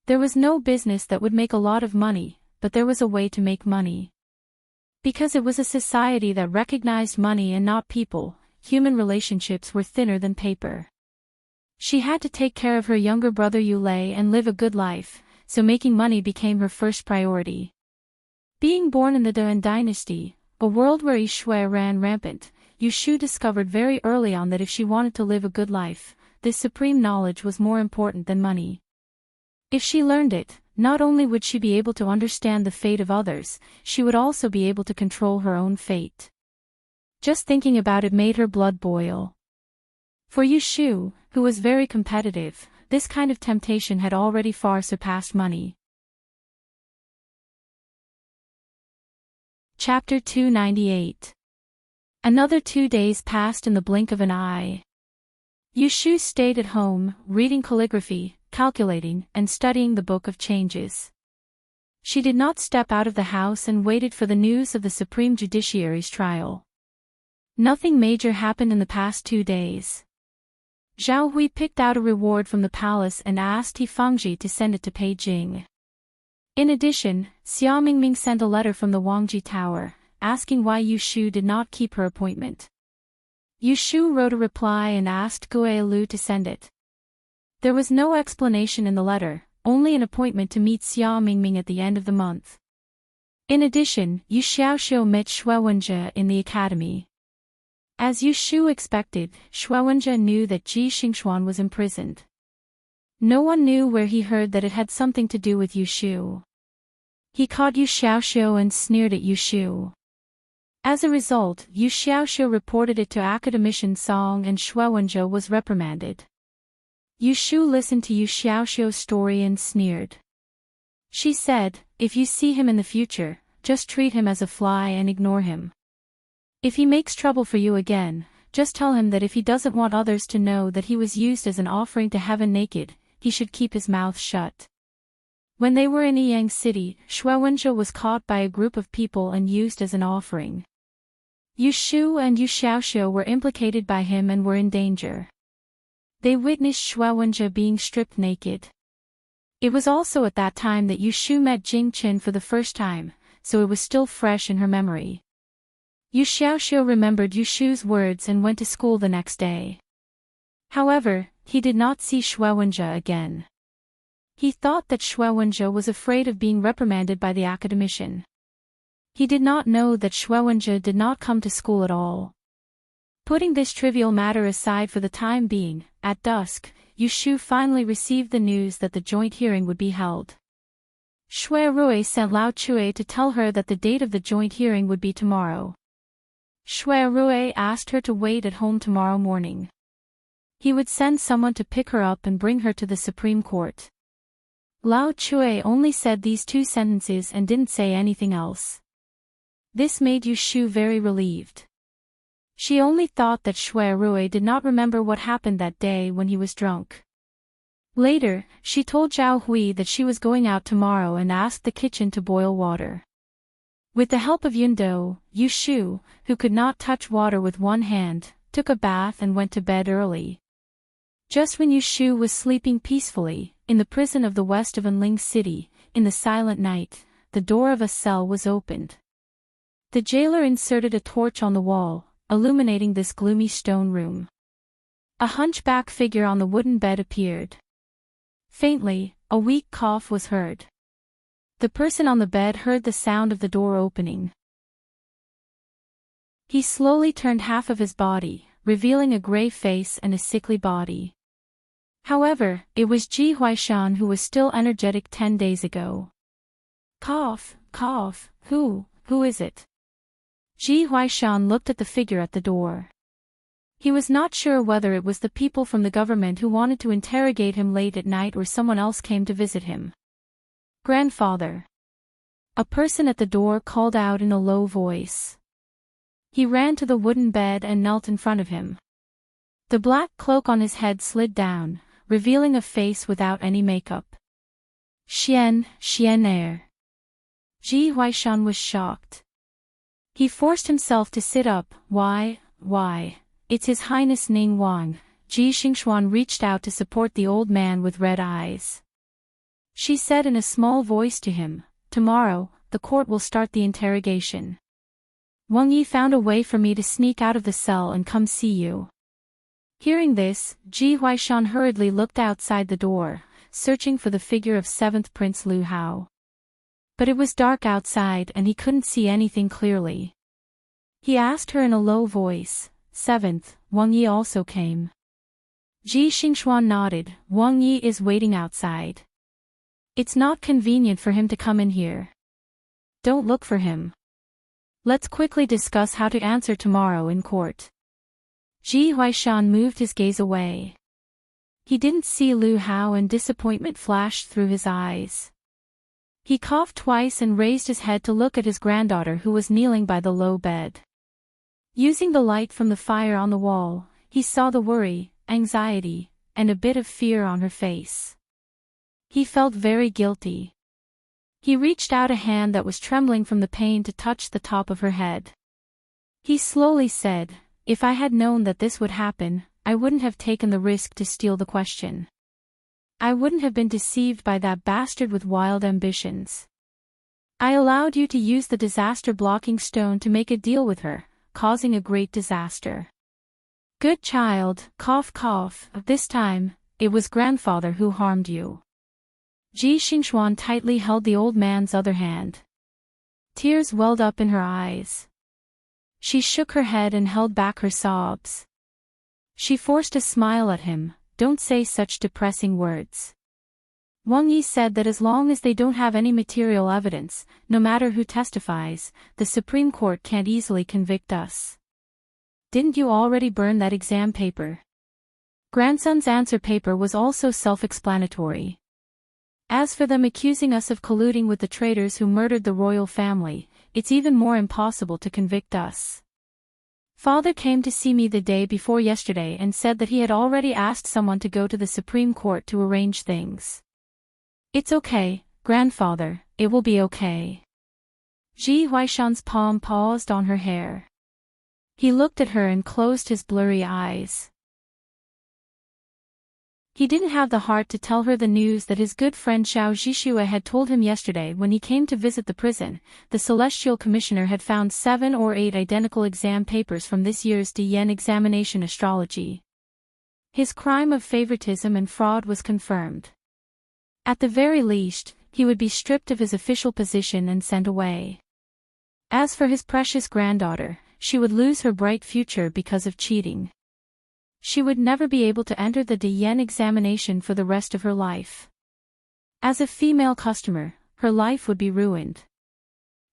There was no business that would make a lot of money, but there was a way to make money. Because it was a society that recognized money and not people, human relationships were thinner than paper. She had to take care of her younger brother Yulei and live a good life, so making money became her first priority. Being born in the Duan dynasty, a world where Yishui ran rampant, Yushu discovered very early on that if she wanted to live a good life, this supreme knowledge was more important than money. If she learned it, not only would she be able to understand the fate of others, she would also be able to control her own fate. Just thinking about it made her blood boil. For Yushu, who was very competitive, this kind of temptation had already far surpassed money. Chapter 298. Another 2 days passed in the blink of an eye. Yushu stayed at home, reading calligraphy, calculating, and studying the Book of Changes. She did not step out of the house and waited for the news of the Supreme Judiciary's trial. Nothing major happened in the past 2 days. Zhao Hui picked out a reward from the palace and asked He Fangji to send it to Beijing. In addition, Xia Mingming sent a letter from the Wangji Tower, asking why Yushu did not keep her appointment. Yushu wrote a reply and asked Gui Lu to send it. There was no explanation in the letter, only an appointment to meet Xia Mingming at the end of the month. In addition, Yu Xiaoxiu met Shuewenjie in the academy. As Yushu expected, Shuewenjie knew that Ji Xingxuan was imprisoned. No one knew where he heard that it had something to do with Yushu. He caught Yu Xiaoxiu and sneered at Yushu. As a result, Yu Xiaoxiu reported it to Academician Song and Shuewenjie was reprimanded. Yushu listened to Yu Xiaoxiu's story and sneered. She said, if you see him in the future, just treat him as a fly and ignore him. If he makes trouble for you again, just tell him that if he doesn't want others to know that he was used as an offering to heaven naked, he should keep his mouth shut. When they were in Yiyang City, Shuewenjie was caught by a group of people and used as an offering. Yushu and Yu Xiaoxiu were implicated by him and were in danger. They witnessed Shuewenjie being stripped naked. It was also at that time that Yushu met Jing Qin for the first time, so it was still fresh in her memory. Yu Xiaoxiu remembered Yushu's words and went to school the next day. However, he did not see Shuewenjie again. He thought that Shuewenjie was afraid of being reprimanded by the academician. He did not know that Shuewenjie did not come to school at all. Putting this trivial matter aside for the time being, at dusk, Yushu finally received the news that the joint hearing would be held. Shui Rui sent Lao Chui to tell her that the date of the joint hearing would be tomorrow. Shui Rui asked her to wait at home tomorrow morning. He would send someone to pick her up and bring her to the Supreme Court. Lao Chui only said these two sentences and didn't say anything else. This made Yu Shu very relieved. She only thought that Shui Rui did not remember what happened that day when he was drunk. Later, she told Zhao Hui that she was going out tomorrow and asked the kitchen to boil water. With the help of Yundo, Yu Shu, who could not touch water with one hand, took a bath and went to bed early. Just when Yu Shu was sleeping peacefully, in the prison of the west of Enling City, in the silent night, the door of a cell was opened. The jailer inserted a torch on the wall, illuminating this gloomy stone room. A hunchback figure on the wooden bed appeared. Faintly, a weak cough was heard. The person on the bed heard the sound of the door opening. He slowly turned half of his body, revealing a gray face and a sickly body. However, it was Ji Huaishan who was still energetic 10 days ago. Cough, cough, who is it? Ji Huaishan looked at the figure at the door. He was not sure whether it was the people from the government who wanted to interrogate him late at night or someone else came to visit him. Grandfather. A person at the door called out in a low voice. He ran to the wooden bed and knelt in front of him. The black cloak on his head slid down, revealing a face without any makeup. Xian Er. Ji Huaishan was shocked. He forced himself to sit up. Why, it's His Highness Ning Wang. Ji Xingxuan reached out to support the old man with red eyes. She said in a small voice to him, tomorrow, the court will start the interrogation. Wang Yi found a way for me to sneak out of the cell and come see you. Hearing this, Ji Huaishan hurriedly looked outside the door, searching for the figure of 7th Prince Lu Hao. But it was dark outside and he couldn't see anything clearly. He asked her in a low voice, 7th, Wang Yi also came. Ji Xingxuan nodded. Wang Yi is waiting outside. It's not convenient for him to come in here. Don't look for him. Let's quickly discuss how to answer tomorrow in court. Ji Huaishan moved his gaze away. He didn't see Lu Hao and disappointment flashed through his eyes. He coughed twice and raised his head to look at his granddaughter who was kneeling by the low bed. Using the light from the fire on the wall, he saw the worry, anxiety, and a bit of fear on her face. He felt very guilty. He reached out a hand that was trembling from the pain to touch the top of her head. He slowly said, if I had known that this would happen, I wouldn't have taken the risk to steal the question. I wouldn't have been deceived by that bastard with wild ambitions. I allowed you to use the disaster-blocking stone to make a deal with her, causing a great disaster. Good child, cough cough, this time, it was grandfather who harmed you. Ji Xingxuan tightly held the old man's other hand. Tears welled up in her eyes. She shook her head and held back her sobs. She forced a smile at him. Don't say such depressing words. Wang Yi said that as long as they don't have any material evidence, no matter who testifies, the Supreme Court can't easily convict us. Didn't you already burn that exam paper? Grandson's answer paper was also self-explanatory. As for them accusing us of colluding with the traitors who murdered the royal family, it's even more impossible to convict us. Father came to see me the day before yesterday and said that he had already asked someone to go to the Supreme Court to arrange things. It's okay, grandfather, it will be okay. Ji Huaishan's palm paused on her hair. He looked at her and closed his blurry eyes. He didn't have the heart to tell her the news that his good friend Xiao Zhixue had told him yesterday when he came to visit the prison. The Celestial Commissioner had found 7 or 8 identical exam papers from this year's Diyan examination astrology. His crime of favoritism and fraud was confirmed. At the very least, he would be stripped of his official position and sent away. As for his precious granddaughter, she would lose her bright future because of cheating. She would never be able to enter the Diyan examination for the rest of her life. As a female customer, her life would be ruined.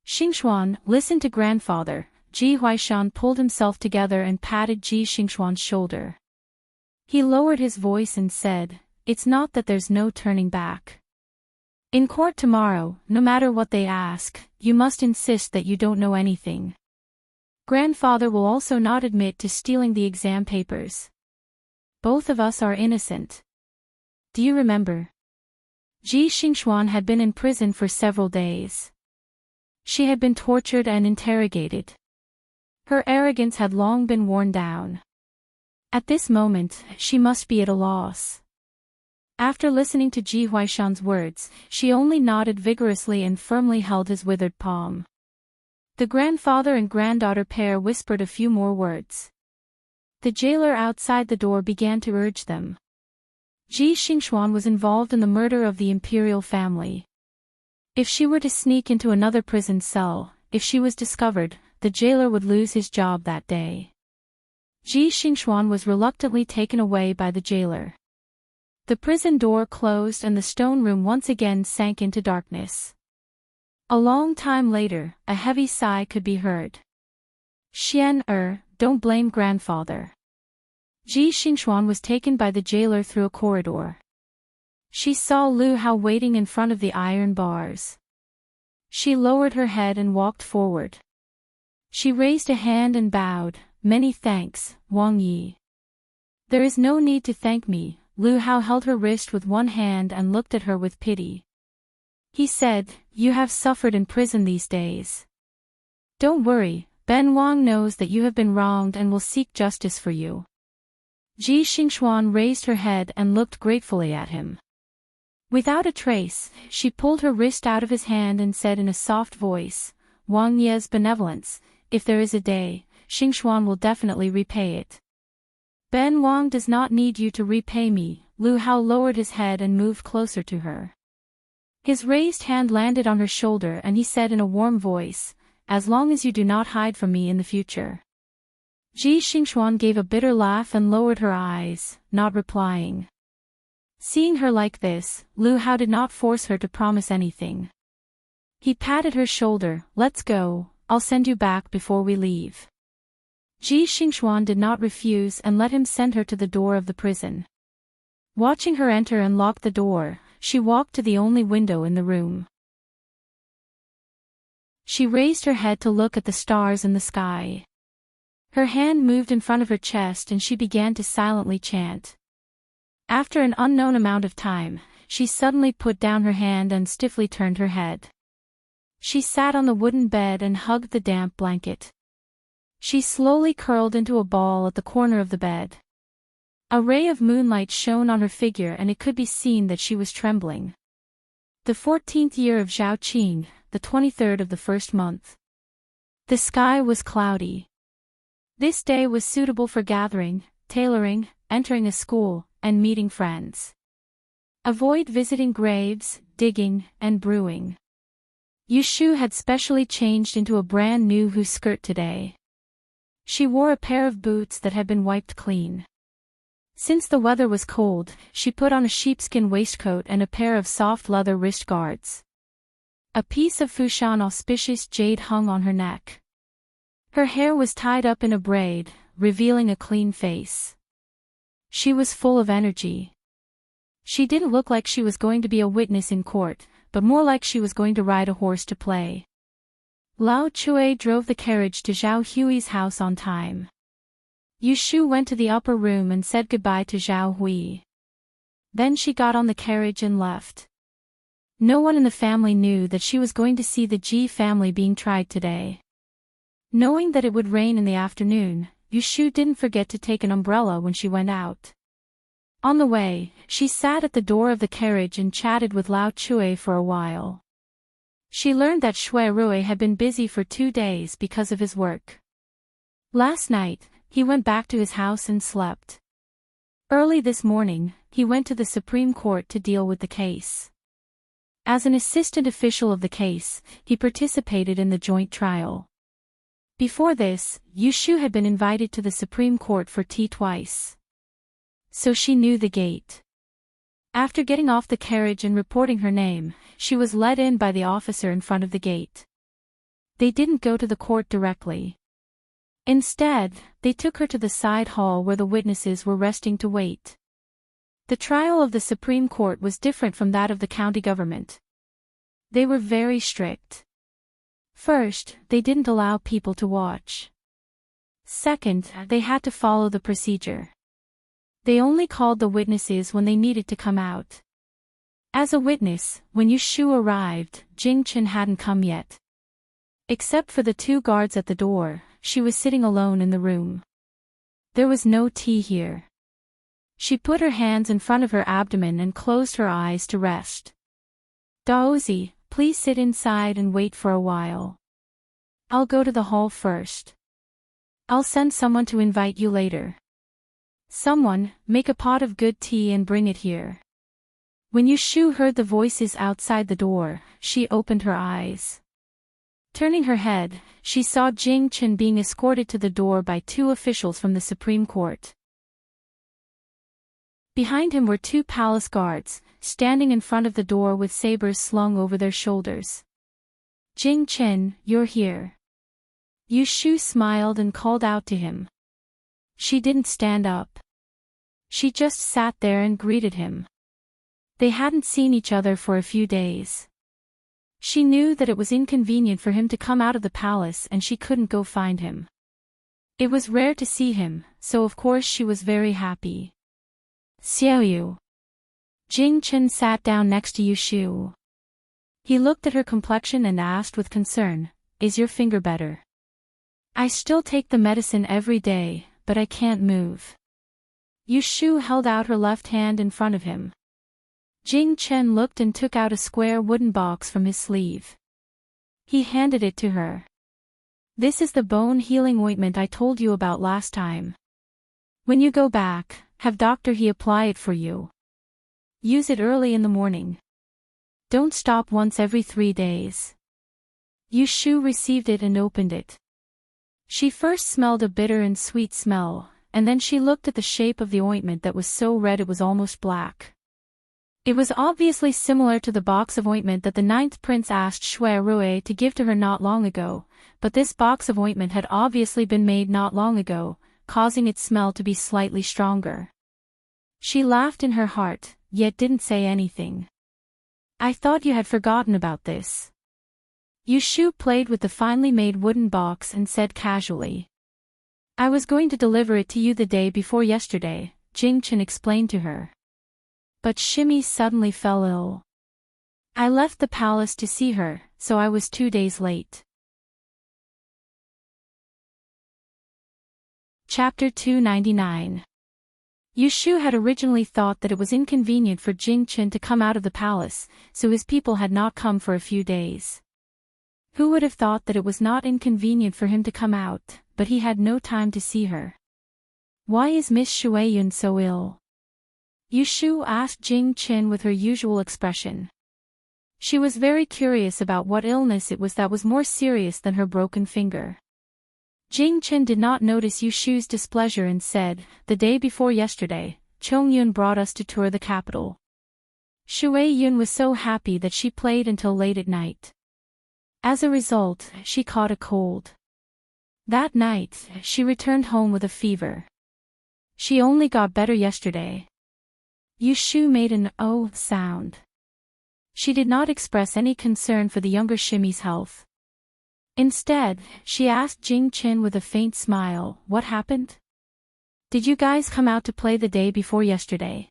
Xingxuan, listen to grandfather. Ji Huaishan pulled himself together and patted Ji Xingxuan's shoulder. He lowered his voice and said, "It's not that there's no turning back. In court tomorrow, no matter what they ask, you must insist that you don't know anything. Grandfather will also not admit to stealing the exam papers. Both of us are innocent. Do you remember?" Ji Xingxuan had been in prison for several days. She had been tortured and interrogated. Her arrogance had long been worn down. At this moment, she must be at a loss. After listening to Ji Huaishan's words, she only nodded vigorously and firmly held his withered palm. The grandfather and granddaughter pair whispered a few more words. The jailer outside the door began to urge them. Ji Xingxuan was involved in the murder of the imperial family. If she were to sneak into another prison cell, if she was discovered, the jailer would lose his job that day. Ji Xingxuan was reluctantly taken away by the jailer. The prison door closed and the stone room once again sank into darkness. A long time later, a heavy sigh could be heard. Don't blame grandfather. Ji Xingxuan was taken by the jailer through a corridor. She saw Lu Hao waiting in front of the iron bars. She lowered her head and walked forward. She raised a hand and bowed, "Many thanks, Wang Yi." "There is no need to thank me." Lu Hao held her wrist with one hand and looked at her with pity. He said, "You have suffered in prison these days. Don't worry, Ben Wang knows that you have been wronged and will seek justice for you." Ji Xingxuan raised her head and looked gratefully at him. Without a trace, she pulled her wrist out of his hand and said in a soft voice, "Wang Ye's benevolence, if there is a day, Xingxuan will definitely repay it." "Ben Wang does not need you to repay me." Lu Hao lowered his head and moved closer to her. His raised hand landed on her shoulder and he said in a warm voice, "As long as you do not hide from me in the future." Ji Xingxuan gave a bitter laugh and lowered her eyes, not replying. Seeing her like this, Lu Hao did not force her to promise anything. He patted her shoulder, "Let's go, I'll send you back before we leave." Ji Xingxuan did not refuse and let him send her to the door of the prison. Watching her enter and lock the door, she walked to the only window in the room. She raised her head to look at the stars in the sky. Her hand moved in front of her chest and she began to silently chant. After an unknown amount of time, she suddenly put down her hand and stiffly turned her head. She sat on the wooden bed and hugged the damp blanket. She slowly curled into a ball at the corner of the bed. A ray of moonlight shone on her figure and it could be seen that she was trembling. The 14th year of Zhao Qing, the 23rd of the first month. The sky was cloudy. This day was suitable for gathering, tailoring, entering a school, and meeting friends. Avoid visiting graves, digging, and brewing. Yushu had specially changed into a brand new Hu skirt today. She wore a pair of boots that had been wiped clean. Since the weather was cold, she put on a sheepskin waistcoat and a pair of soft leather wrist guards. A piece of Fushan auspicious jade hung on her neck. Her hair was tied up in a braid, revealing a clean face. She was full of energy. She didn't look like she was going to be a witness in court, but more like she was going to ride a horse to play. Lao Chui drove the carriage to Zhao Hui's house on time. Yushu went to the upper room and said goodbye to Zhao Hui. Then she got on the carriage and left. No one in the family knew that she was going to see the Ji family being tried today. Knowing that it would rain in the afternoon, Yushu didn't forget to take an umbrella when she went out. On the way, she sat at the door of the carriage and chatted with Lao Chui for a while. She learned that Shui Rui had been busy for 2 days because of his work. Last night, he went back to his house and slept. Early this morning, he went to the Supreme Court to deal with the case. As an assistant official of the case, he participated in the joint trial. Before this, Yushu had been invited to the Supreme Court for tea twice. So she knew the gate. After getting off the carriage and reporting her name, she was led in by the officer in front of the gate. They didn't go to the court directly. Instead, they took her to the side hall where the witnesses were resting to wait. The trial of the Supreme Court was different from that of the county government. They were very strict. First, they didn't allow people to watch. Second, they had to follow the procedure. They only called the witnesses when they needed to come out. As a witness, when Yushu arrived, Jing-Chen hadn't come yet. Except for the two guards at the door, she was sitting alone in the room. There was no tea here. She put her hands in front of her abdomen and closed her eyes to rest. Daozi, please sit inside and wait for a while. I'll go to the hall first. I'll send someone to invite you later. Someone, make a pot of good tea and bring it here. When Yushu heard the voices outside the door, she opened her eyes. Turning her head, she saw Jing-Chen being escorted to the door by two officials from the Supreme Court. Behind him were two palace guards, standing in front of the door with sabers slung over their shoulders. Jing-Chen, you're here. Yushu smiled and called out to him. She didn't stand up. She just sat there and greeted him. They hadn't seen each other for a few days. She knew that it was inconvenient for him to come out of the palace and she couldn't go find him. It was rare to see him, so of course she was very happy. Xiaoyu. Jing-Chen sat down next to Yushu. He looked at her complexion and asked with concern, "Is your finger better?" "I still take the medicine every day, but I can't move." Yushu held out her left hand in front of him. Jing-Chen looked and took out a square wooden box from his sleeve. He handed it to her. "This is the bone healing ointment I told you about last time. When you go back, have Dr. He apply it for you. Use it early in the morning. Don't stop once every 3 days." Yushu received it and opened it. She first smelled a bitter and sweet smell, and then she looked at the shape of the ointment that was so red it was almost black. It was obviously similar to the box of ointment that the 9th prince asked Shui Rui to give to her not long ago, but this box of ointment had obviously been made not long ago, causing its smell to be slightly stronger. She laughed in her heart, yet didn't say anything. "I thought you had forgotten about this." Yushu played with the finely made wooden box and said casually. "I was going to deliver it to you the day before yesterday," Jing-Chen explained to her. "But Shimmy suddenly fell ill. I left the palace to see her, so I was 2 days late." Chapter 299. Yushu had originally thought that it was inconvenient for Jing-Chen to come out of the palace, so his people had not come for a few days. Who would have thought that it was not inconvenient for him to come out, but he had no time to see her. "Why is Miss Shueyun so ill?" Yushu asked Jing-Chen with her usual expression. She was very curious about what illness it was that was more serious than her broken finger. Jing-Chen did not notice Yushu's displeasure and said, "The day before yesterday, Chongyun brought us to tour the capital. Shueyun was so happy that she played until late at night. As a result, she caught a cold. That night, she returned home with a fever. She only got better yesterday." Yushu made an "oh" sound. She did not express any concern for the younger Shimmy's health. Instead, she asked Jing-Chen with a faint smile, "What happened? Did you guys come out to play the day before yesterday?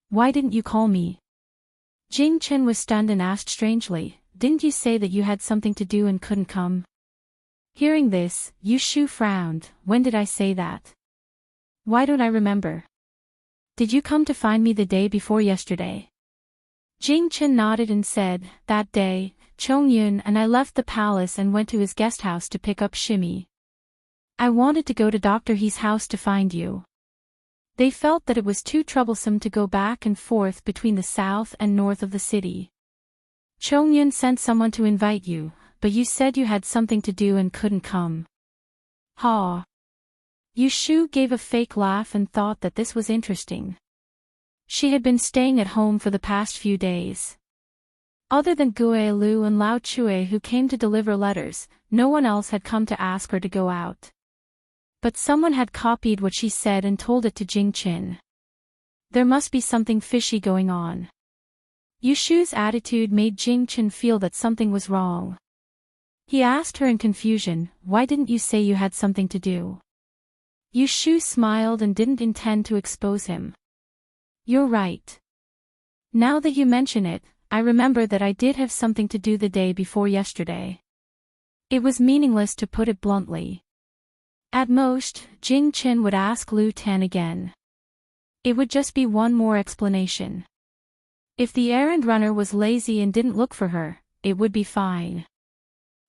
Why didn't you call me?" Jing-Chen was stunned and asked strangely, "Didn't you say that you had something to do and couldn't come?" Hearing this, Yushu frowned. "When did I say that? Why don't I remember? Did you come to find me the day before yesterday?" Jing-Chen nodded and said, "That day, Chongyun and I left the palace and went to his guest house to pick up Shimmy. I wanted to go to Dr. He's house to find you. They felt that it was too troublesome to go back and forth between the south and north of the city. Chongyun sent someone to invite you, but you said you had something to do and couldn't come." Ha! Yushu gave a fake laugh and thought that this was interesting. She had been staying at home for the past few days. Other than Gue Lu and Lao Chue who came to deliver letters, no one else had come to ask her to go out. But someone had copied what she said and told it to Jing Qin. There must be something fishy going on. Yushu's attitude made Jing Qin feel that something was wrong. He asked her in confusion, "Why didn't you say you had something to do?" Yushu smiled and didn't intend to expose him. "You're right. Now that you mention it, I remember that I did have something to do the day before yesterday." It was meaningless to put it bluntly. At most, Jing Qin would ask Lu Tan again. It would just be one more explanation. If the errand runner was lazy and didn't look for her, it would be fine.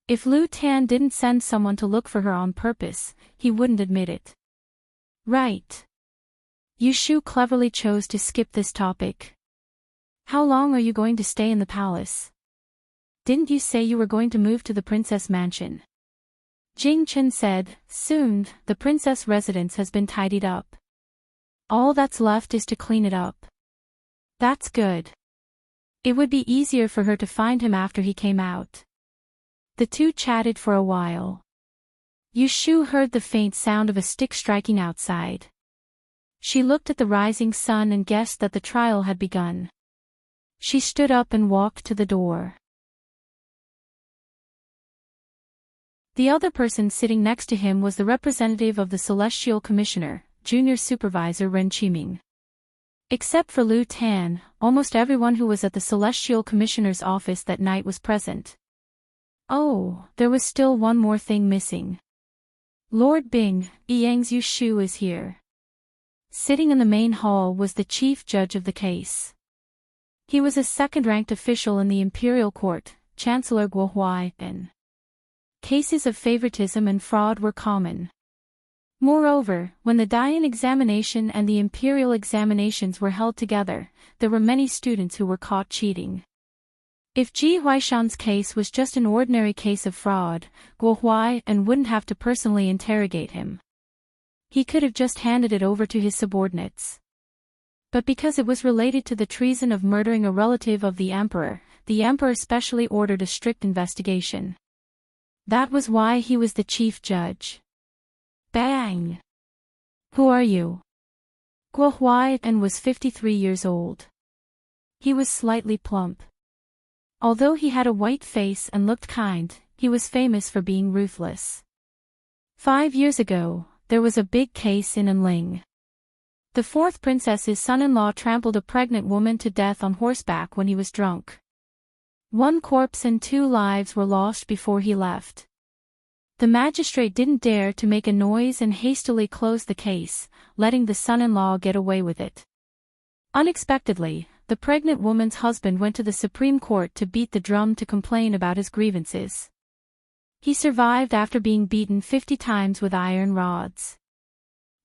If Lu Tan didn't send someone to look for her on purpose, he wouldn't admit it. Right. Yushu cleverly chose to skip this topic. "How long are you going to stay in the palace? Didn't you say you were going to move to the princess mansion?" Jing Qin said, "Soon, the princess residence has been tidied up. All that's left is to clean it up." "That's good. It would be easier for her to find him after he came out." The two chatted for a while. Yushu heard the faint sound of a stick striking outside. She looked at the rising sun and guessed that the trial had begun. She stood up and walked to the door. The other person sitting next to him was the representative of the Celestial Commissioner, Junior Supervisor Ren Qiming. Except for Lu Tan, almost everyone who was at the Celestial Commissioner's office that night was present. Oh, there was still one more thing missing. Lord Bing, Yang's Yushu is here. Sitting in the main hall was the chief judge of the case. He was a second-ranked official in the imperial court, Chancellor Guo Huai, and cases of favoritism and fraud were common. Moreover, when the Dian examination and the imperial examinations were held together, there were many students who were caught cheating. If Ji Huaishan's case was just an ordinary case of fraud, Guo Huai wouldn't have to personally interrogate him. He could have just handed it over to his subordinates. But because it was related to the treason of murdering a relative of the emperor specially ordered a strict investigation. That was why he was the chief judge. Bang! Who are you? Guo Huai was 53 years old. He was slightly plump. Although he had a white face and looked kind, he was famous for being ruthless. 5 years ago, there was a big case in Enling. The fourth princess's son-in-law trampled a pregnant woman to death on horseback when he was drunk. 1 corpse and 2 lives were lost before he left. The magistrate didn't dare to make a noise and hastily closed the case, letting the son-in-law get away with it. Unexpectedly, the pregnant woman's husband went to the Supreme Court to beat the drum to complain about his grievances. He survived after being beaten 50 times with iron rods.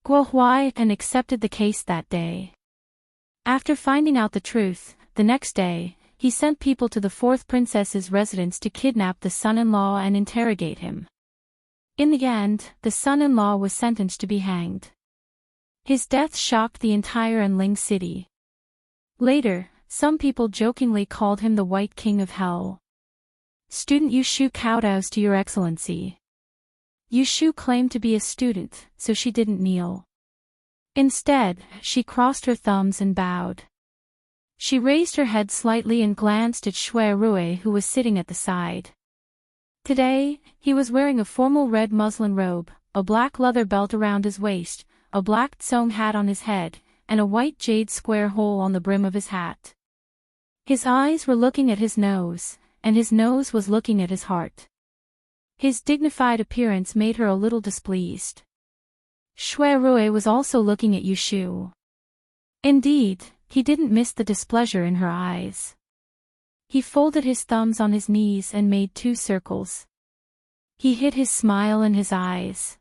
Guo Huai accepted the case that day. After finding out the truth, the next day, he sent people to the fourth princess's residence to kidnap the son-in-law and interrogate him. In the end, the son-in-law was sentenced to be hanged. His death shocked the entire Enling city. Later, some people jokingly called him the White King of Hell. Student Yushu kowtows to your excellency. Yushu claimed to be a student, so she didn't kneel. Instead, she crossed her thumbs and bowed. She raised her head slightly and glanced at Shui Rui who was sitting at the side. Today, he was wearing a formal red muslin robe, a black leather belt around his waist, a black tsong hat on his head, and a white jade square hole on the brim of his hat. His eyes were looking at his nose, and his nose was looking at his heart. His dignified appearance made her a little displeased. Shui Rui was also looking at Yushu. Indeed, he didn't miss the displeasure in her eyes. He folded his thumbs on his knees and made 2 circles. He hid his smile in his eyes.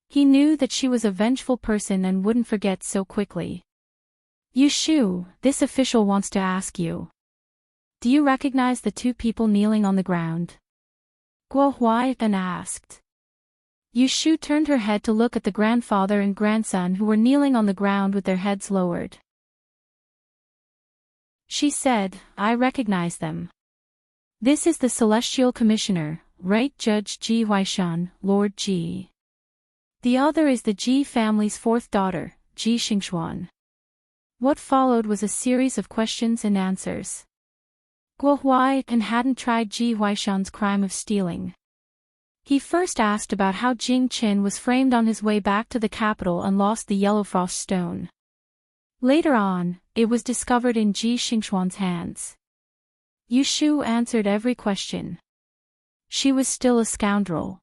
He knew that she was a vengeful person and wouldn't forget so quickly. Yushu, this official wants to ask you. Do you recognize the 2 people kneeling on the ground? Guo Huai asked. Yushu turned her head to look at the grandfather and grandson who were kneeling on the ground with their heads lowered. She said, I recognize them. This is the Celestial Commissioner, right, Judge Ji Huaishan, Lord Ji. The other is the Ji family's fourth daughter, Ji Xingxuan. What followed was a series of questions and answers. Guo Huai hadn't tried Ji Huaishan's crime of stealing. He first asked about how Jing Qin was framed on his way back to the capital and lost the yellow frost stone. Later on, it was discovered in Ji Xingxuan's hands. Yu Shu answered every question. She was still a scoundrel.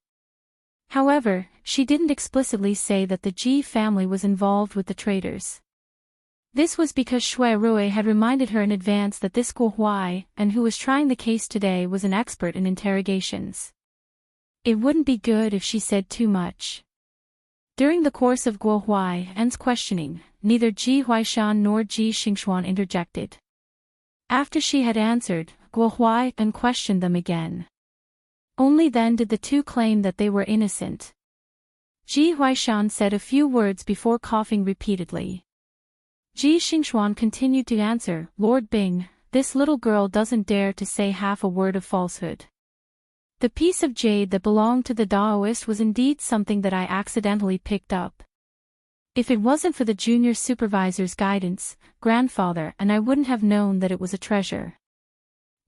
However, she didn't explicitly say that the Ji family was involved with the traitors. This was because Shui Rui had reminded her in advance that this Guo Huai, and who was trying the case today, was an expert in interrogations. It wouldn't be good if she said too much. During the course of Guo Huai's questioning, neither Ji Huaishan nor Ji Xingxuan interjected. After she had answered, Guo Huai questioned them again. Only then did the two claim that they were innocent. Ji Huaishan said a few words before coughing repeatedly. Ji Xingxuan continued to answer, Lord Bing, this little girl doesn't dare to say half a word of falsehood. The piece of jade that belonged to the Daoist was indeed something that I accidentally picked up. If it wasn't for the junior supervisor's guidance, grandfather and I wouldn't have known that it was a treasure.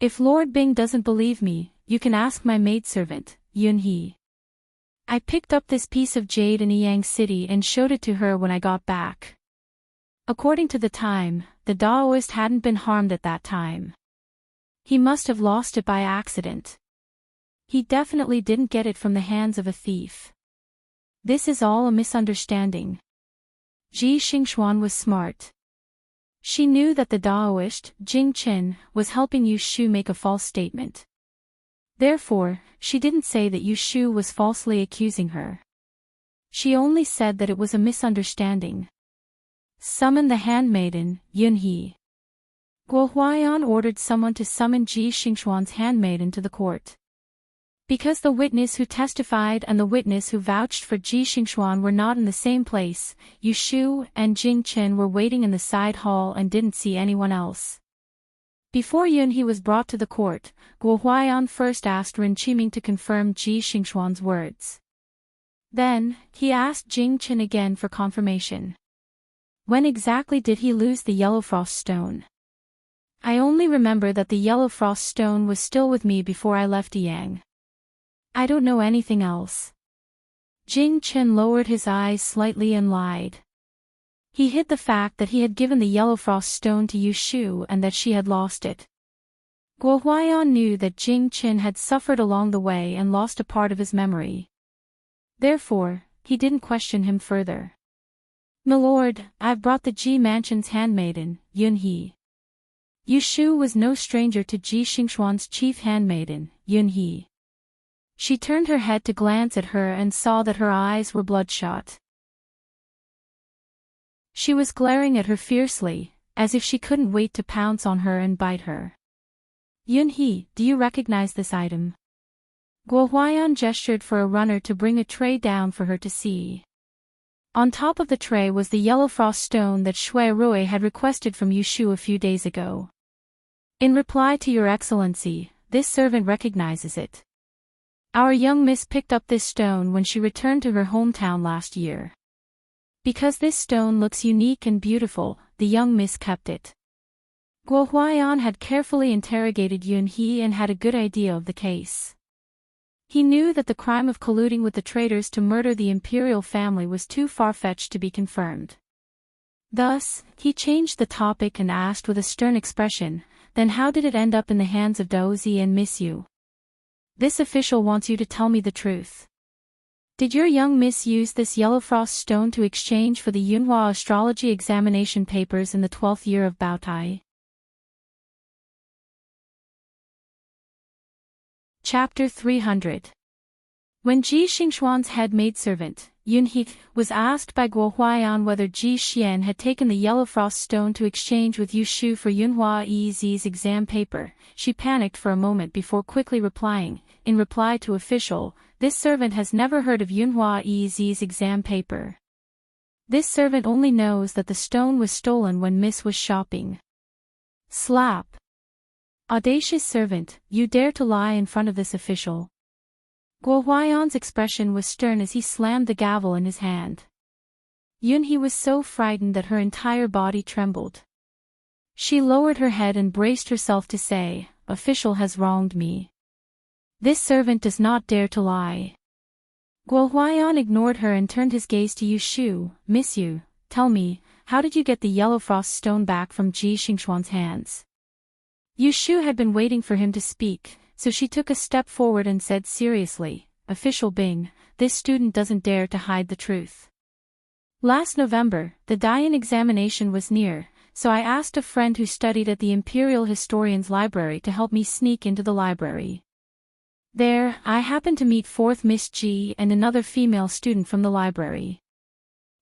If Lord Bing doesn't believe me, you can ask my maidservant, Yun He. I picked up this piece of jade in Yang City and showed it to her when I got back. According to the time, the Daoist hadn't been harmed at that time. He must have lost it by accident. He definitely didn't get it from the hands of a thief. This is all a misunderstanding. Ji Xingxuan was smart. She knew that the Daoist, Jing Qin, was helping Yu Shu make a false statement. Therefore, she didn't say that Yu Shu was falsely accusing her. She only said that it was a misunderstanding. Summon the handmaiden, Yun He. Guo Huaiyan ordered someone to summon Ji Xingxuan's handmaiden to the court. Because the witness who testified and the witness who vouched for Ji Xingxuan were not in the same place, Yu Shu and Jing Qin were waiting in the side hall and didn't see anyone else. Before Yun He was brought to the court, Guo Huaiyan first asked Ren Qiming to confirm Ji Xingxuan's words. Then, he asked Jing Qin again for confirmation. When exactly did he lose the yellow frost stone? I only remember that the yellow frost stone was still with me before I left Yang. I don't know anything else. Jing Qin lowered his eyes slightly and lied. He hid the fact that he had given the yellow frost stone to Yu Shu and that she had lost it. Guo Huaiyan knew that Jing Qin had suffered along the way and lost a part of his memory. Therefore, he didn't question him further. Milord, I've brought the Ji mansion's handmaiden, Yun He. Yu Shu was no stranger to Ji Xingxuan's chief handmaiden, Yun He. She turned her head to glance at her and saw that her eyes were bloodshot. She was glaring at her fiercely, as if she couldn't wait to pounce on her and bite her. Yun He, do you recognize this item? Guo Huaiyan gestured for a runner to bring a tray down for her to see. On top of the tray was the yellow frost stone that Shui Rui had requested from Yu Shu a few days ago. In reply to Your Excellency, this servant recognizes it. Our young miss picked up this stone when she returned to her hometown last year. Because this stone looks unique and beautiful, the young miss kept it. Guo Huaiyan had carefully interrogated Yun He and had a good idea of the case. He knew that the crime of colluding with the traitors to murder the imperial family was too far-fetched to be confirmed. Thus, he changed the topic and asked with a stern expression, then how did it end up in the hands of Daozi and Miss Yu? This official wants you to tell me the truth. Did your young miss use this yellow frost stone to exchange for the Yunhua astrology examination papers in the 12th year of Baotai? Chapter 300. When Ji Xingxuan's head maidservant, Yun He, was asked by Guo Huaiyan whether Ji Xian had taken the yellow frost stone to exchange with Yu Shu for Yunhua Ez's exam paper, she panicked for a moment before quickly replying, in reply to official, this servant has never heard of Yunhua Ez's exam paper. This servant only knows that the stone was stolen when Miss was shopping. Slap. Audacious servant, you dare to lie in front of this official. Guo Huayan's expression was stern as he slammed the gavel in his hand. Yunhee was so frightened that her entire body trembled. She lowered her head and braced herself to say, "Official has wronged me. This servant does not dare to lie." Guo Huayan ignored her and turned his gaze to Yu Shu. "Miss Yu, tell me, how did you get the yellow frost stone back from Ji Xingxuan's hands?" Yu Shu had been waiting for him to speak, so she took a step forward and said seriously, "Official Bing, this student doesn't dare to hide the truth. Last November, the Dian examination was near, so I asked a friend who studied at the Imperial Historian's Library to help me sneak into the library. There, I happened to meet 4th Miss Ji and another female student from the library.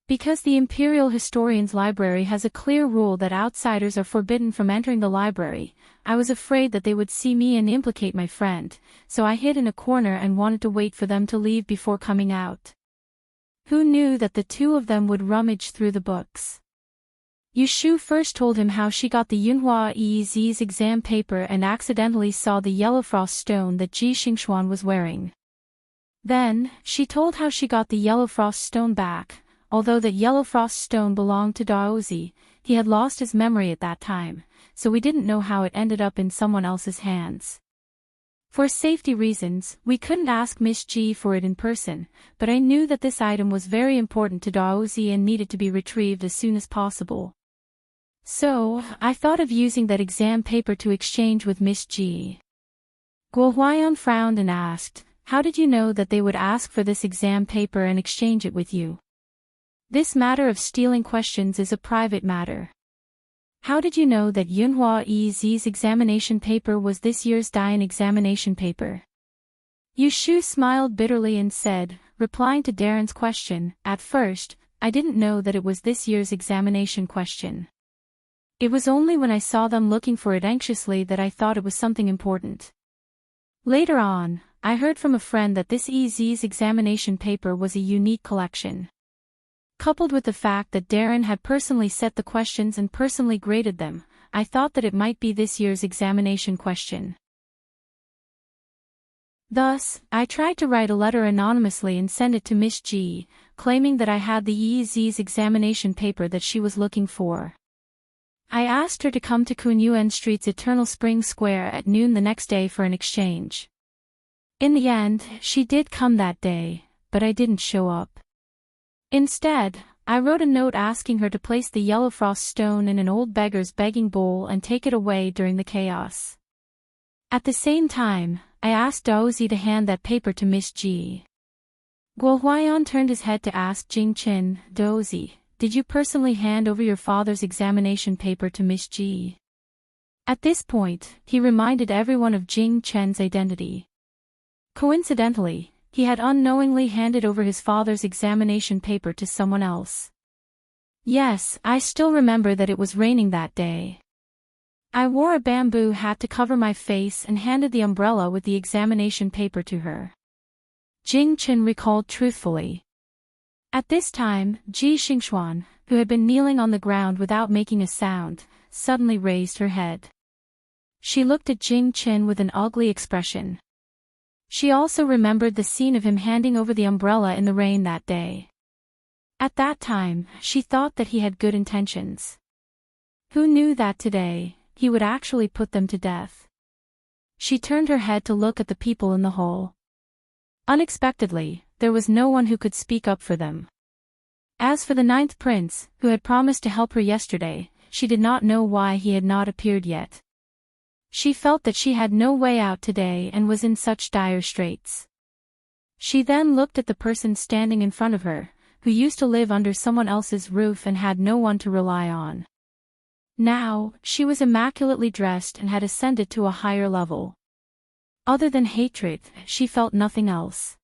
Because the Imperial Historian's Library has a clear rule that outsiders are forbidden from entering the library, I was afraid that they would see me and implicate my friend, so I hid in a corner and wanted to wait for them to leave before coming out. Who knew that the two of them would rummage through the books?" Yu Shu first told him how she got the Yunhua Ez's exam paper and accidentally saw the yellow frost stone that Ji Xingxuan was wearing. Then, she told how she got the yellow frost stone back. Although that yellow frost stone belonged to Daozi, he had lost his memory at that time, so we didn't know how it ended up in someone else's hands. For safety reasons, we couldn't ask Miss Ji for it in person, but I knew that this item was very important to Daozi and needed to be retrieved as soon as possible. So, I thought of using that exam paper to exchange with Miss Ji. Guo Huayan frowned and asked, "How did you know that they would ask for this exam paper and exchange it with you? This matter of stealing questions is a private matter. How did you know that Yunhua Ez's examination paper was this year's Dian examination paper?" Yu Shu smiled bitterly and said, replying to Darren's question, "At first, I didn't know that it was this year's examination question. It was only when I saw them looking for it anxiously that I thought it was something important. Later on, I heard from a friend that this EZ's examination paper was a unique collection. Coupled with the fact that Darren had personally set the questions and personally graded them, I thought that it might be this year's examination question. Thus, I tried to write a letter anonymously and send it to Miss Ji, claiming that I had the EZ's examination paper that she was looking for. I asked her to come to Kunyuan Street's Eternal Spring Square at noon the next day for an exchange. In the end, she did come that day, but I didn't show up. Instead, I wrote a note asking her to place the yellow frost stone in an old beggar's begging bowl and take it away during the chaos. At the same time, I asked Daozi to hand that paper to Miss Ji. Guo Huayan turned his head to ask Jing Qin, "Daozi, did you personally hand over your father's examination paper to Miss Ji?" At this point, he reminded everyone of Jing Chen's identity. Coincidentally, he had unknowingly handed over his father's examination paper to someone else. Yes, I still remember that it was raining that day. I wore a bamboo hat to cover my face and handed the umbrella with the examination paper to her. Jing Chen recalled truthfully. At this time, Ji Xingxuan, who had been kneeling on the ground without making a sound, suddenly raised her head. She looked at Jing Chen with an ugly expression. She also remembered the scene of him handing over the umbrella in the rain that day. At that time, she thought that he had good intentions. Who knew that today, he would actually put them to death? She turned her head to look at the people in the hall. Unexpectedly, there was no one who could speak up for them. As for the 9th prince, who had promised to help her yesterday, she did not know why he had not appeared yet. She felt that she had no way out today and was in such dire straits. She then looked at the person standing in front of her, who used to live under someone else's roof and had no one to rely on. Now, she was immaculately dressed and had ascended to a higher level. Other than hatred, she felt nothing else.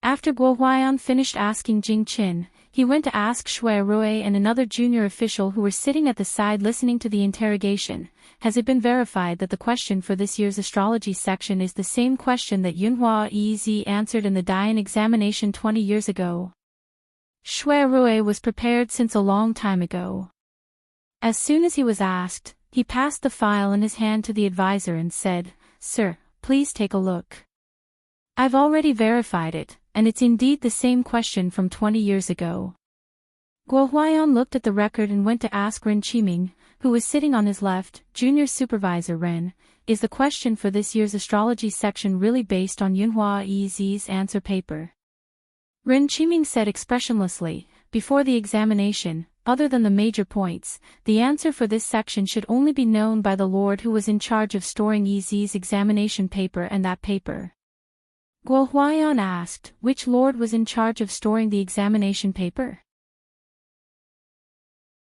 After Guo Huayan finished asking Jing Qin, he went to ask Shui Rui and another junior official who were sitting at the side listening to the interrogation, "Has it been verified that the question for this year's astrology section is the same question that Yunhua Ez answered in the Dian examination 20 years ago?" Shui Rui was prepared since a long time ago. As soon as he was asked, He passed the file in his hand to the advisor and said, "Sir, please take a look. I've already verified it, and it's indeed the same question from 20 years ago." Guo Huaiyan looked at the record and went to ask Ren Qiming, who was sitting on his left. "Junior Supervisor Ren, is the question for this year's astrology section really based on Yunhua Yi's answer paper?" Ren Qiming said expressionlessly, "Before the examination, other than the major points, the answer for this section should only be known by the lord who was in charge of storing Yi's examination paper and that paper." Guo Huaiyan asked, "Which lord was in charge of storing the examination paper?"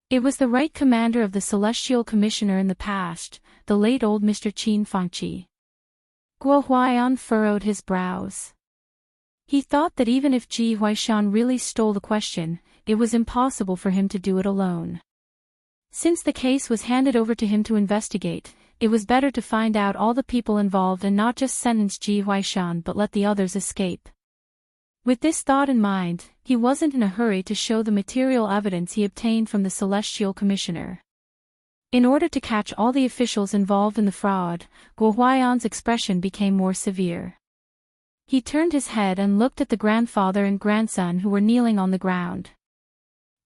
"It was the right commander of the Celestial Commissioner in the past, the late old Mr. Qin Fangqi." Guo Huaiyan furrowed his brows. He thought that even if Ji Huaishan really stole the question, it was impossible for him to do it alone. Since the case was handed over to him to investigate, it was better to find out all the people involved and not just sentence Ji Huaishan but let the others escape. With this thought in mind, he wasn't in a hurry to show the material evidence he obtained from the Celestial Commissioner. In order to catch all the officials involved in the fraud, Guo Huaiyan's expression became more severe. He turned his head and looked at the grandfather and grandson who were kneeling on the ground.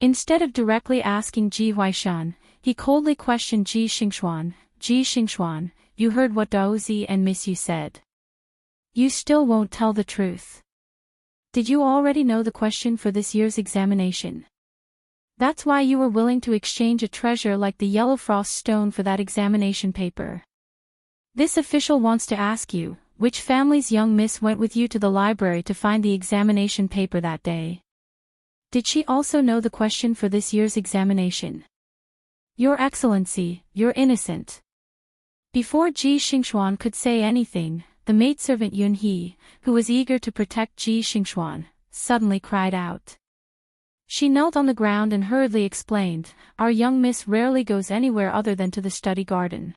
Instead of directly asking Ji Huaishan, he coldly questioned Ji Xingxuan. "Ji Xingxuan, you heard what Daozi and Miss Yu said. You still won't tell the truth. Did you already know the question for this year's examination? That's why you were willing to exchange a treasure like the yellow frost stone for that examination paper. This official wants to ask you, which family's young miss went with you to the library to find the examination paper that day? Did she also know the question for this year's examination?" "Your Excellency, you're innocent." Before Ji Xingxuan could say anything, the maidservant Yun He, who was eager to protect Ji Xingxuan, suddenly cried out. She knelt on the ground and hurriedly explained, "Our young miss rarely goes anywhere other than to the study garden.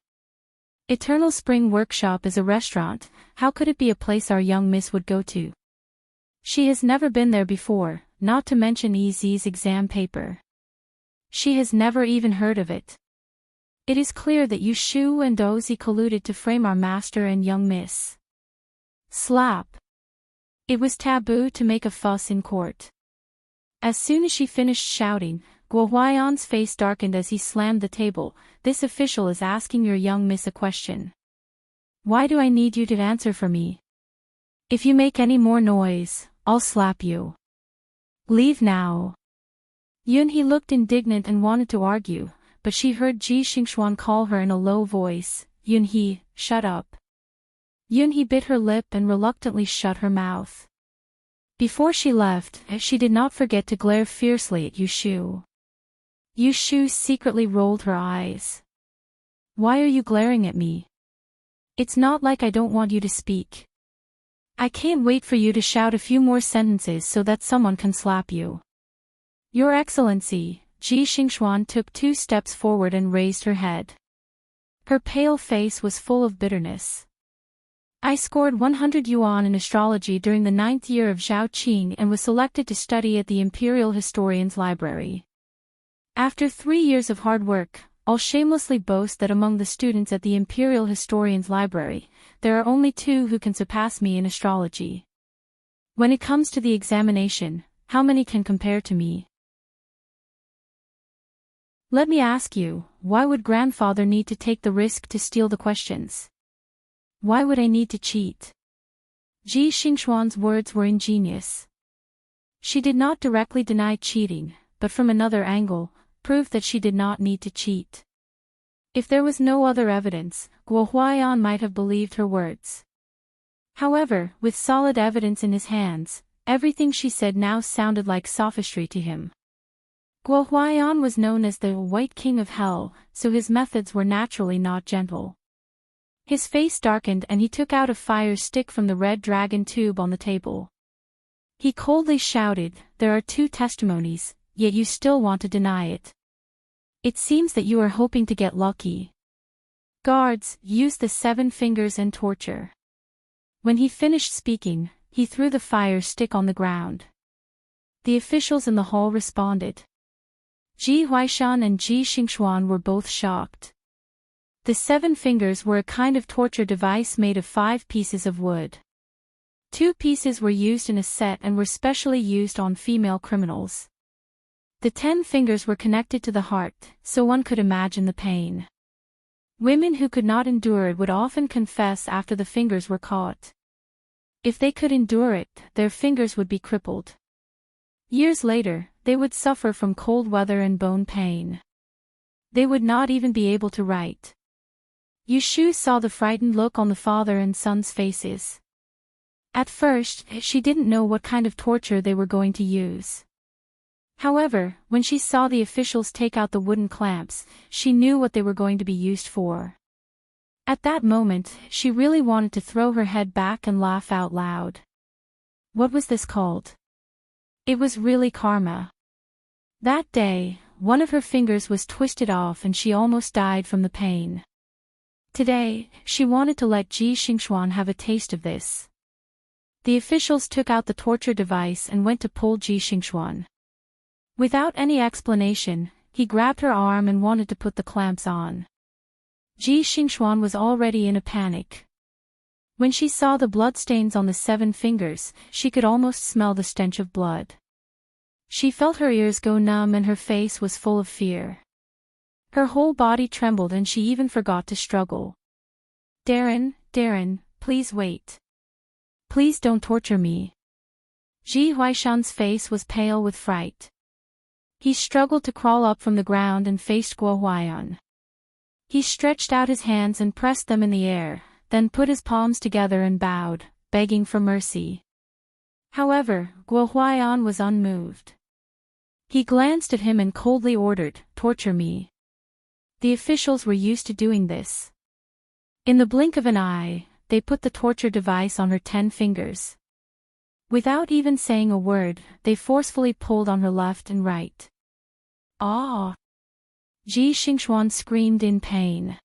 Eternal Spring Workshop is a restaurant, how could it be a place our young miss would go to? She has never been there before, not to mention Yi's exam paper. She has never even heard of it. It is clear that Yu Shu and Dozi colluded to frame our master and young miss." Slap. It was taboo to make a fuss in court. As soon as she finished shouting, Guo Huaiyan's face darkened as he slammed the table. "This official is asking your young miss a question. Why do I need you to answer for me? If you make any more noise, I'll slap you. Leave now." Yun He looked indignant and wanted to argue, but she heard Ji Xingxuan call her in a low voice, "Yun He, shut up." Yun He bit her lip and reluctantly shut her mouth. Before she left, she did not forget to glare fiercely at Yu Shu. Yu Shu secretly rolled her eyes. "Why are you glaring at me? It's not like I don't want you to speak. I can't wait for you to shout a few more sentences so that someone can slap you." "Your Excellency," Ji Xingxuan took 2 steps forward and raised her head. Her pale face was full of bitterness. "I scored 100 yuan in astrology during the 9th year of Zhao Qing and was selected to study at the Imperial Historian's Library. After 3 years of hard work, I'll shamelessly boast that among the students at the Imperial Historian's Library, there are only 2 who can surpass me in astrology. When it comes to the examination, how many can compare to me? Let me ask you, why would grandfather need to take the risk to steal the questions? Why would I need to cheat?" Ji Xingxuan's words were ingenious. She did not directly deny cheating, but from another angle, proved that she did not need to cheat. If there was no other evidence, Guo Huaiyan might have believed her words. However, with solid evidence in his hands, everything she said now sounded like sophistry to him. Guo Huaiyan was known as the White King of Hell, so his methods were naturally not gentle. His face darkened and he took out a fire stick from the red dragon tube on the table. He coldly shouted, "There are 2 testimonies, yet you still want to deny it. It seems that you are hoping to get lucky. Guards, use the 7 fingers and torture." When he finished speaking, he threw the fire stick on the ground. The officials in the hall responded. Ji Huaishan and Ji Xingxuan were both shocked. The 7 fingers were a kind of torture device made of 5 pieces of wood. 2 pieces were used in a set and were specially used on female criminals. The 10 fingers were connected to the heart, so one could imagine the pain. Women who could not endure it would often confess after the fingers were caught. If they could endure it, their fingers would be crippled. Years later, they would suffer from cold weather and bone pain. They would not even be able to write. Yushu saw the frightened look on the father and son's faces. At first, she didn't know what kind of torture they were going to use. However, when she saw the officials take out the wooden clamps, she knew what they were going to be used for. At that moment, she really wanted to throw her head back and laugh out loud. What was this called? It was really karma. That day, one of her fingers was twisted off and she almost died from the pain. Today, she wanted to let Ji Xingxuan have a taste of this. The officials took out the torture device and went to pull Ji Xingxuan. Without any explanation, he grabbed her arm and wanted to put the clamps on. Ji Xingxuan was already in a panic. When she saw the bloodstains on the 7 fingers, she could almost smell the stench of blood. She felt her ears go numb and her face was full of fear. Her whole body trembled and she even forgot to struggle. Darren, please wait. Please don't torture me. Ji Huaishan's face was pale with fright. He struggled to crawl up from the ground and faced Guo Huaiyan. He stretched out his hands and pressed them in the air, then put his palms together and bowed, begging for mercy. However, Guo Huaiyan was unmoved. He glanced at him and coldly ordered, "Torture me." The officials were used to doing this. In the blink of an eye, they put the torture device on her 10 fingers. Without even saying a word, they forcefully pulled on her left and right. Ah! Ji Xingxuan screamed in pain.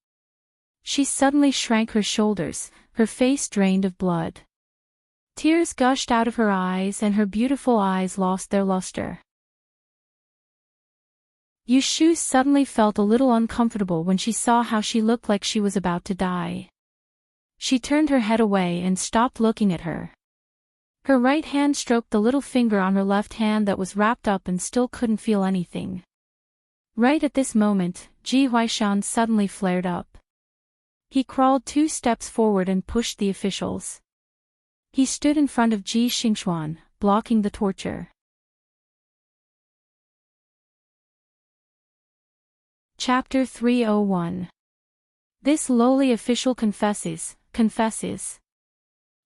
She suddenly shrank her shoulders, her face drained of blood. Tears gushed out of her eyes and her beautiful eyes lost their luster. Yushu suddenly felt a little uncomfortable when she saw how she looked like she was about to die. She turned her head away and stopped looking at her. Her right hand stroked the little finger on her left hand that was wrapped up and still couldn't feel anything. Right at this moment, Ji Huaishan suddenly flared up. He crawled 2 steps forward and pushed the officials. He stood in front of Ji Xingxuan, blocking the torture. Chapter 301. This lowly official confesses.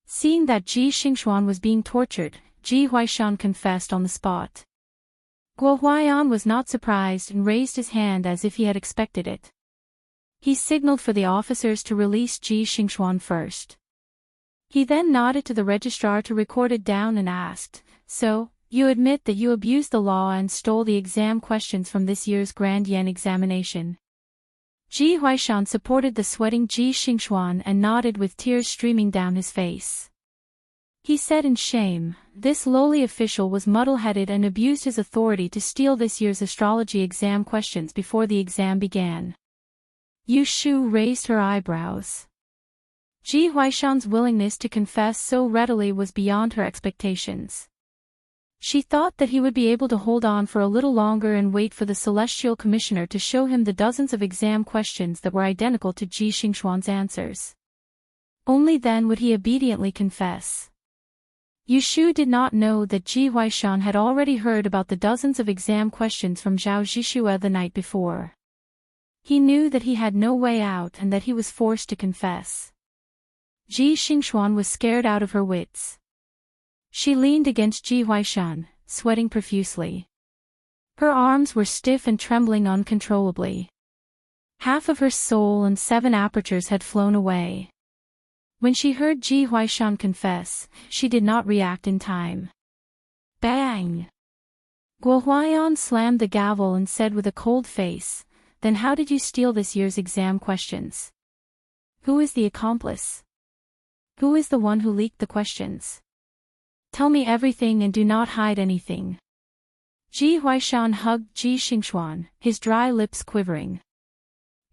Seeing that Ji Xingxuan was being tortured, Ji Huaishan confessed on the spot. Guo Huaiyan was not surprised and raised his hand as if he had expected it. He signaled for the officers to release Ji Xingxuan first. He then nodded to the registrar to record it down and asked, "So, you admit that you abused the law and stole the exam questions from this year's Grand Yen examination?" Ji Huaishan supported the sweating Ji Xingxuan and nodded with tears streaming down his face. He said in shame, this lowly official was muddle-headed and abused his authority to steal this year's astrology exam questions before the exam began. Yushu raised her eyebrows. Ji Huaishan's willingness to confess so readily was beyond her expectations. She thought that he would be able to hold on for a little longer and wait for the Celestial Commissioner to show him the dozens of exam questions that were identical to Ji Xingxuan's answers. Only then would he obediently confess. Yushu did not know that Ji Huaishan had already heard about the dozens of exam questions from Zhao Zhixue the night before. He knew that he had no way out and that he was forced to confess. Ji Xingxuan was scared out of her wits. She leaned against Ji Huaishan, sweating profusely. Her arms were stiff and trembling uncontrollably. Half of her soul and 7 apertures had flown away. When she heard Ji Huaishan confess, she did not react in time. Bang! Guo Huaiyan slammed the gavel and said with a cold face, "Then how did you steal this year's exam questions? Who is the accomplice? Who is the one who leaked the questions? Tell me everything and do not hide anything." Ji Huaishan hugged Ji Xingxuan, his dry lips quivering.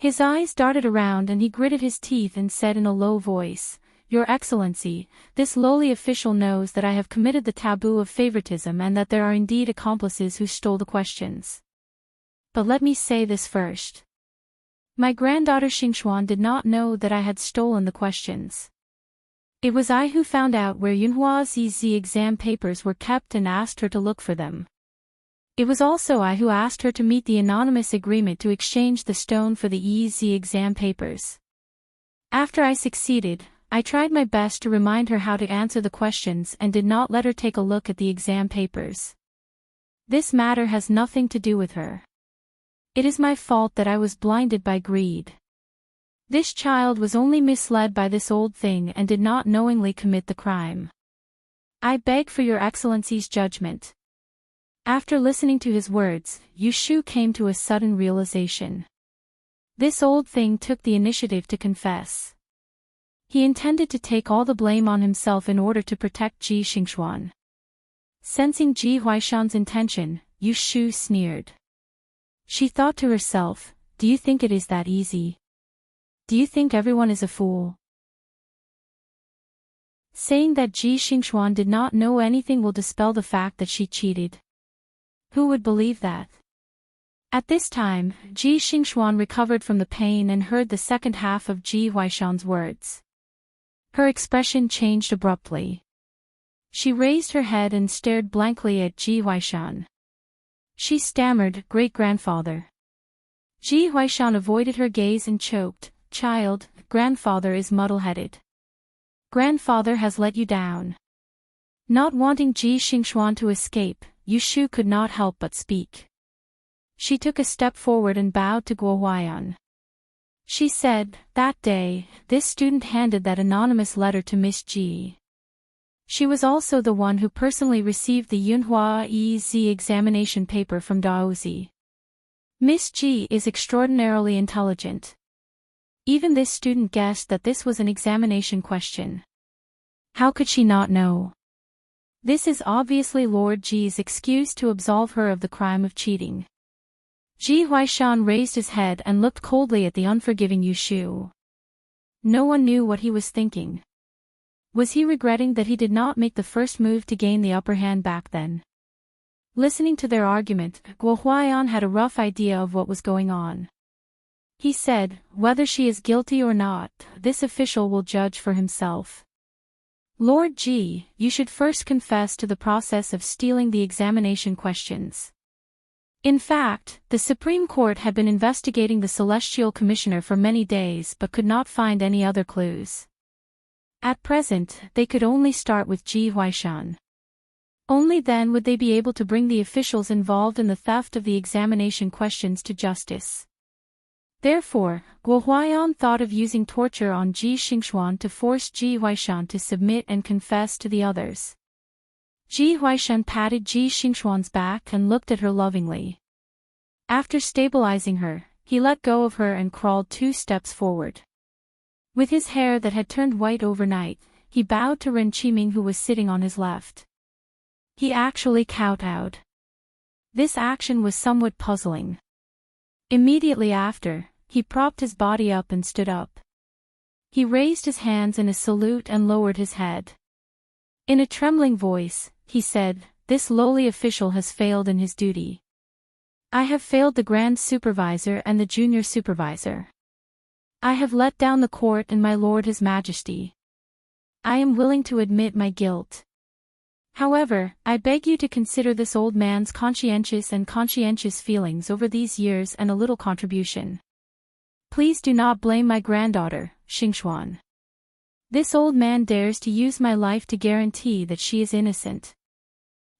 His eyes darted around and he gritted his teeth and said in a low voice, "Your Excellency, this lowly official knows that I have committed the taboo of favoritism and that there are indeed accomplices who stole the questions. But let me say this first. My granddaughter Xingxuan did not know that I had stolen the questions. It was I who found out where Yunhua's exam papers were kept and asked her to look for them. It was also I who asked her to meet the anonymous agreement to exchange the stone for the exam papers. After I succeeded, I tried my best to remind her how to answer the questions and did not let her take a look at the exam papers. This matter has nothing to do with her. It is my fault that I was blinded by greed. This child was only misled by this old thing and did not knowingly commit the crime. I beg for your Excellency's judgment." After listening to his words, Yu Shu came to a sudden realization. This old thing took the initiative to confess. He intended to take all the blame on himself in order to protect Ji Xingxuan. Sensing Ji Huaishan's intention, Yu Shu sneered. She thought to herself, "Do you think it is that easy? Do you think everyone is a fool?" Saying that Ji Xingxuan did not know anything will dispel the fact that she cheated. Who would believe that? At this time, Ji Xingxuan recovered from the pain and heard the second half of Ji Huaishan's words. Her expression changed abruptly. She raised her head and stared blankly at Ji Huaishan. She stammered, "Great-grandfather." Ji Huaishan avoided her gaze and choked, "Child, grandfather is muddle-headed. Grandfather has let you down." Not wanting Ji Xingxuan to escape, Yu Shu could not help but speak. She took a step forward and bowed to Guo Huaiyan. She said, "That day, this student handed that anonymous letter to Miss Ji. She was also the one who personally received the Yunhua examination paper from Daozi. Miss Ji is extraordinarily intelligent. Even this student guessed that this was an examination question. How could she not know? This is obviously Lord Ji's excuse to absolve her of the crime of cheating." Ji Huaishan raised his head and looked coldly at the unforgiving Yu Shu. No one knew what he was thinking. Was he regretting that he did not make the first move to gain the upper hand back then? Listening to their argument, Guo Huaiyan had a rough idea of what was going on. He said, "Whether she is guilty or not, this official will judge for himself. Lord Ji, you should first confess to the process of stealing the examination questions." In fact, the Supreme Court had been investigating the Celestial Commissioner for many days but could not find any other clues. At present, they could only start with Ji Huaishan. Only then would they be able to bring the officials involved in the theft of the examination questions to justice. Therefore, Guo Huaiyan thought of using torture on Ji Xingxuan to force Ji Huaishan to submit and confess to the others. Ji Huaishan patted Ji Xingxuan's back and looked at her lovingly. After stabilizing her, he let go of her and crawled 2 steps forward. With his hair that had turned white overnight, he bowed to Ren Qiming who was sitting on his left. He actually kowtowed. This action was somewhat puzzling. Immediately after, he propped his body up and stood up. He raised his hands in a salute and lowered his head. In a trembling voice, he said, "This lowly official has failed in his duty. I have failed the Grand Supervisor and the Junior Supervisor. I have let down the court and my Lord His Majesty. I am willing to admit my guilt. However, I beg you to consider this old man's conscientious feelings over these years and a little contribution. Please do not blame my granddaughter, Xingxuan. This old man dares to use my life to guarantee that she is innocent.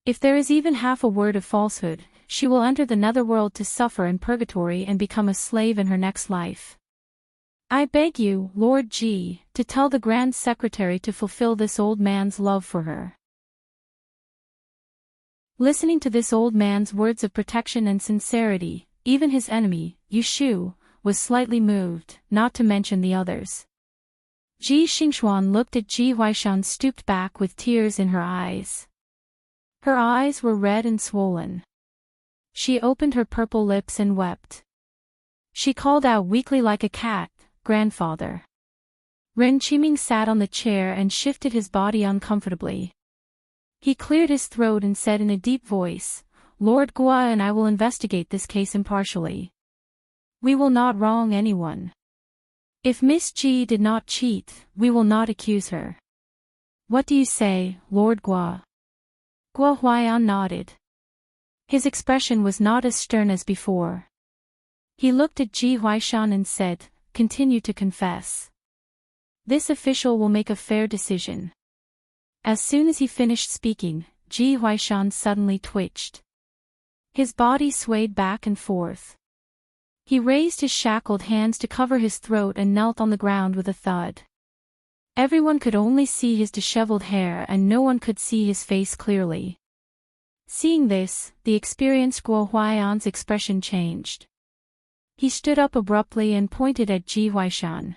If there is even half a word of falsehood, she will enter the netherworld to suffer in purgatory and become a slave in her next life. I beg you, Lord Ji, to tell the Grand Secretary to fulfill this old man's love for her." Listening to this old man's words of protection and sincerity, even his enemy, Yu Shu, was slightly moved, not to mention the others. Ji Xingxuan looked at Ji Huaishan stooped back with tears in her eyes. Her eyes were red and swollen. She opened her purple lips and wept. She called out weakly like a cat, "Grandfather." Ren Qiming sat on the chair and shifted his body uncomfortably. He cleared his throat and said in a deep voice, "Lord Gua and I will investigate this case impartially. We will not wrong anyone. If Miss Ji did not cheat, we will not accuse her. What do you say, Lord Gua?" Gua Huaiyan nodded. His expression was not as stern as before. He looked at Ji Huaishan and said, "Continue to confess. This official will make a fair decision." As soon as he finished speaking, Ji Huaishan suddenly twitched. His body swayed back and forth. He raised his shackled hands to cover his throat and knelt on the ground with a thud. Everyone could only see his disheveled hair and no one could see his face clearly. Seeing this, the experienced Guo Huaiyan's expression changed. He stood up abruptly and pointed at Ji Huaishan.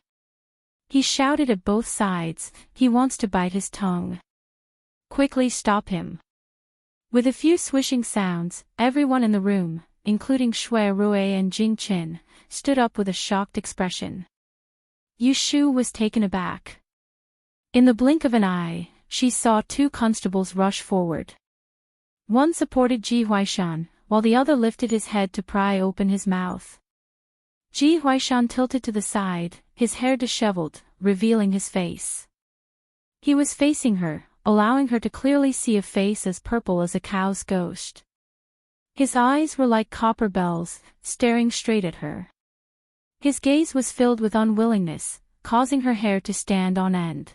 He shouted at both sides, "He wants to bite his tongue. Quickly stop him." With a few swishing sounds, everyone in the room, including Shui Rui and Jing Qin, stood up with a shocked expression. Yu Shu was taken aback. In the blink of an eye, she saw two constables rush forward. One supported Ji Huaishan, while the other lifted his head to pry open his mouth. Ji Huaishan tilted to the side, his hair disheveled, revealing his face. He was facing her, allowing her to clearly see a face as purple as a cow's ghost. His eyes were like copper bells, staring straight at her. His gaze was filled with unwillingness, causing her hair to stand on end.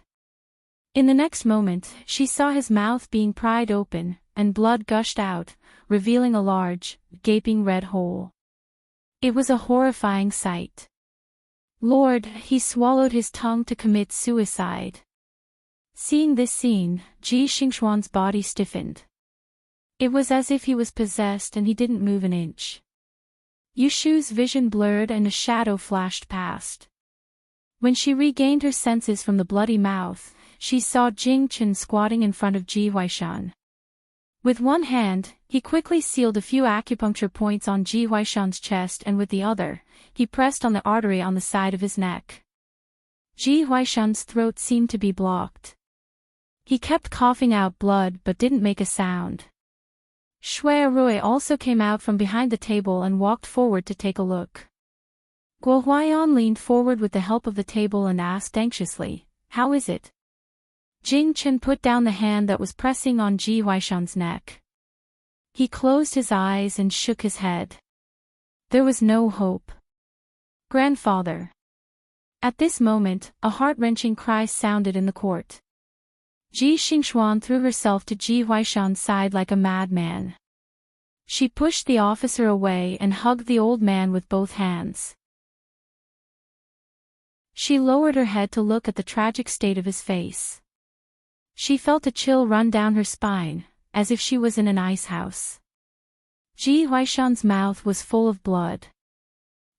In the next moment, she saw his mouth being pried open, and blood gushed out, revealing a large, gaping red hole. It was a horrifying sight. Lord, he swallowed his tongue to commit suicide. Seeing this scene, Ji Xingxuan's body stiffened. It was as if he was possessed and he didn't move an inch. Yu Shu's vision blurred and a shadow flashed past. When she regained her senses from the bloody mouth, she saw Jing Qin squatting in front of Ji Huaishan. With one hand, he quickly sealed a few acupuncture points on Ji Huaishan's chest and with the other, he pressed on the artery on the side of his neck. Ji Huaishan's throat seemed to be blocked. He kept coughing out blood but didn't make a sound. Shui Rui also came out from behind the table and walked forward to take a look. Guo Huaiyan leaned forward with the help of the table and asked anxiously, "How is it?" Jing Qin put down the hand that was pressing on Ji Huaishan's neck. He closed his eyes and shook his head. There was no hope. "Grandfather." At this moment, a heart-wrenching cry sounded in the court. Ji Xingxuan threw herself to Ji Huaishan's side like a madman. She pushed the officer away and hugged the old man with both hands. She lowered her head to look at the tragic state of his face. She felt a chill run down her spine, as if she was in an ice house. Ji Huaishan's mouth was full of blood.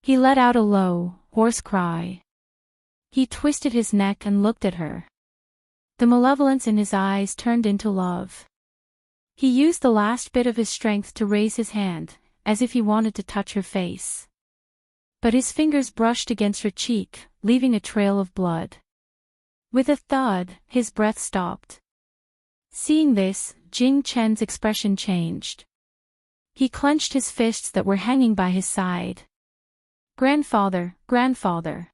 He let out a low, hoarse cry. He twisted his neck and looked at her. The malevolence in his eyes turned into love. He used the last bit of his strength to raise his hand, as if he wanted to touch her face. But his fingers brushed against her cheek, leaving a trail of blood. With a thud, his breath stopped. Seeing this, Jing Chen's expression changed. He clenched his fists that were hanging by his side. "Grandfather, grandfather!"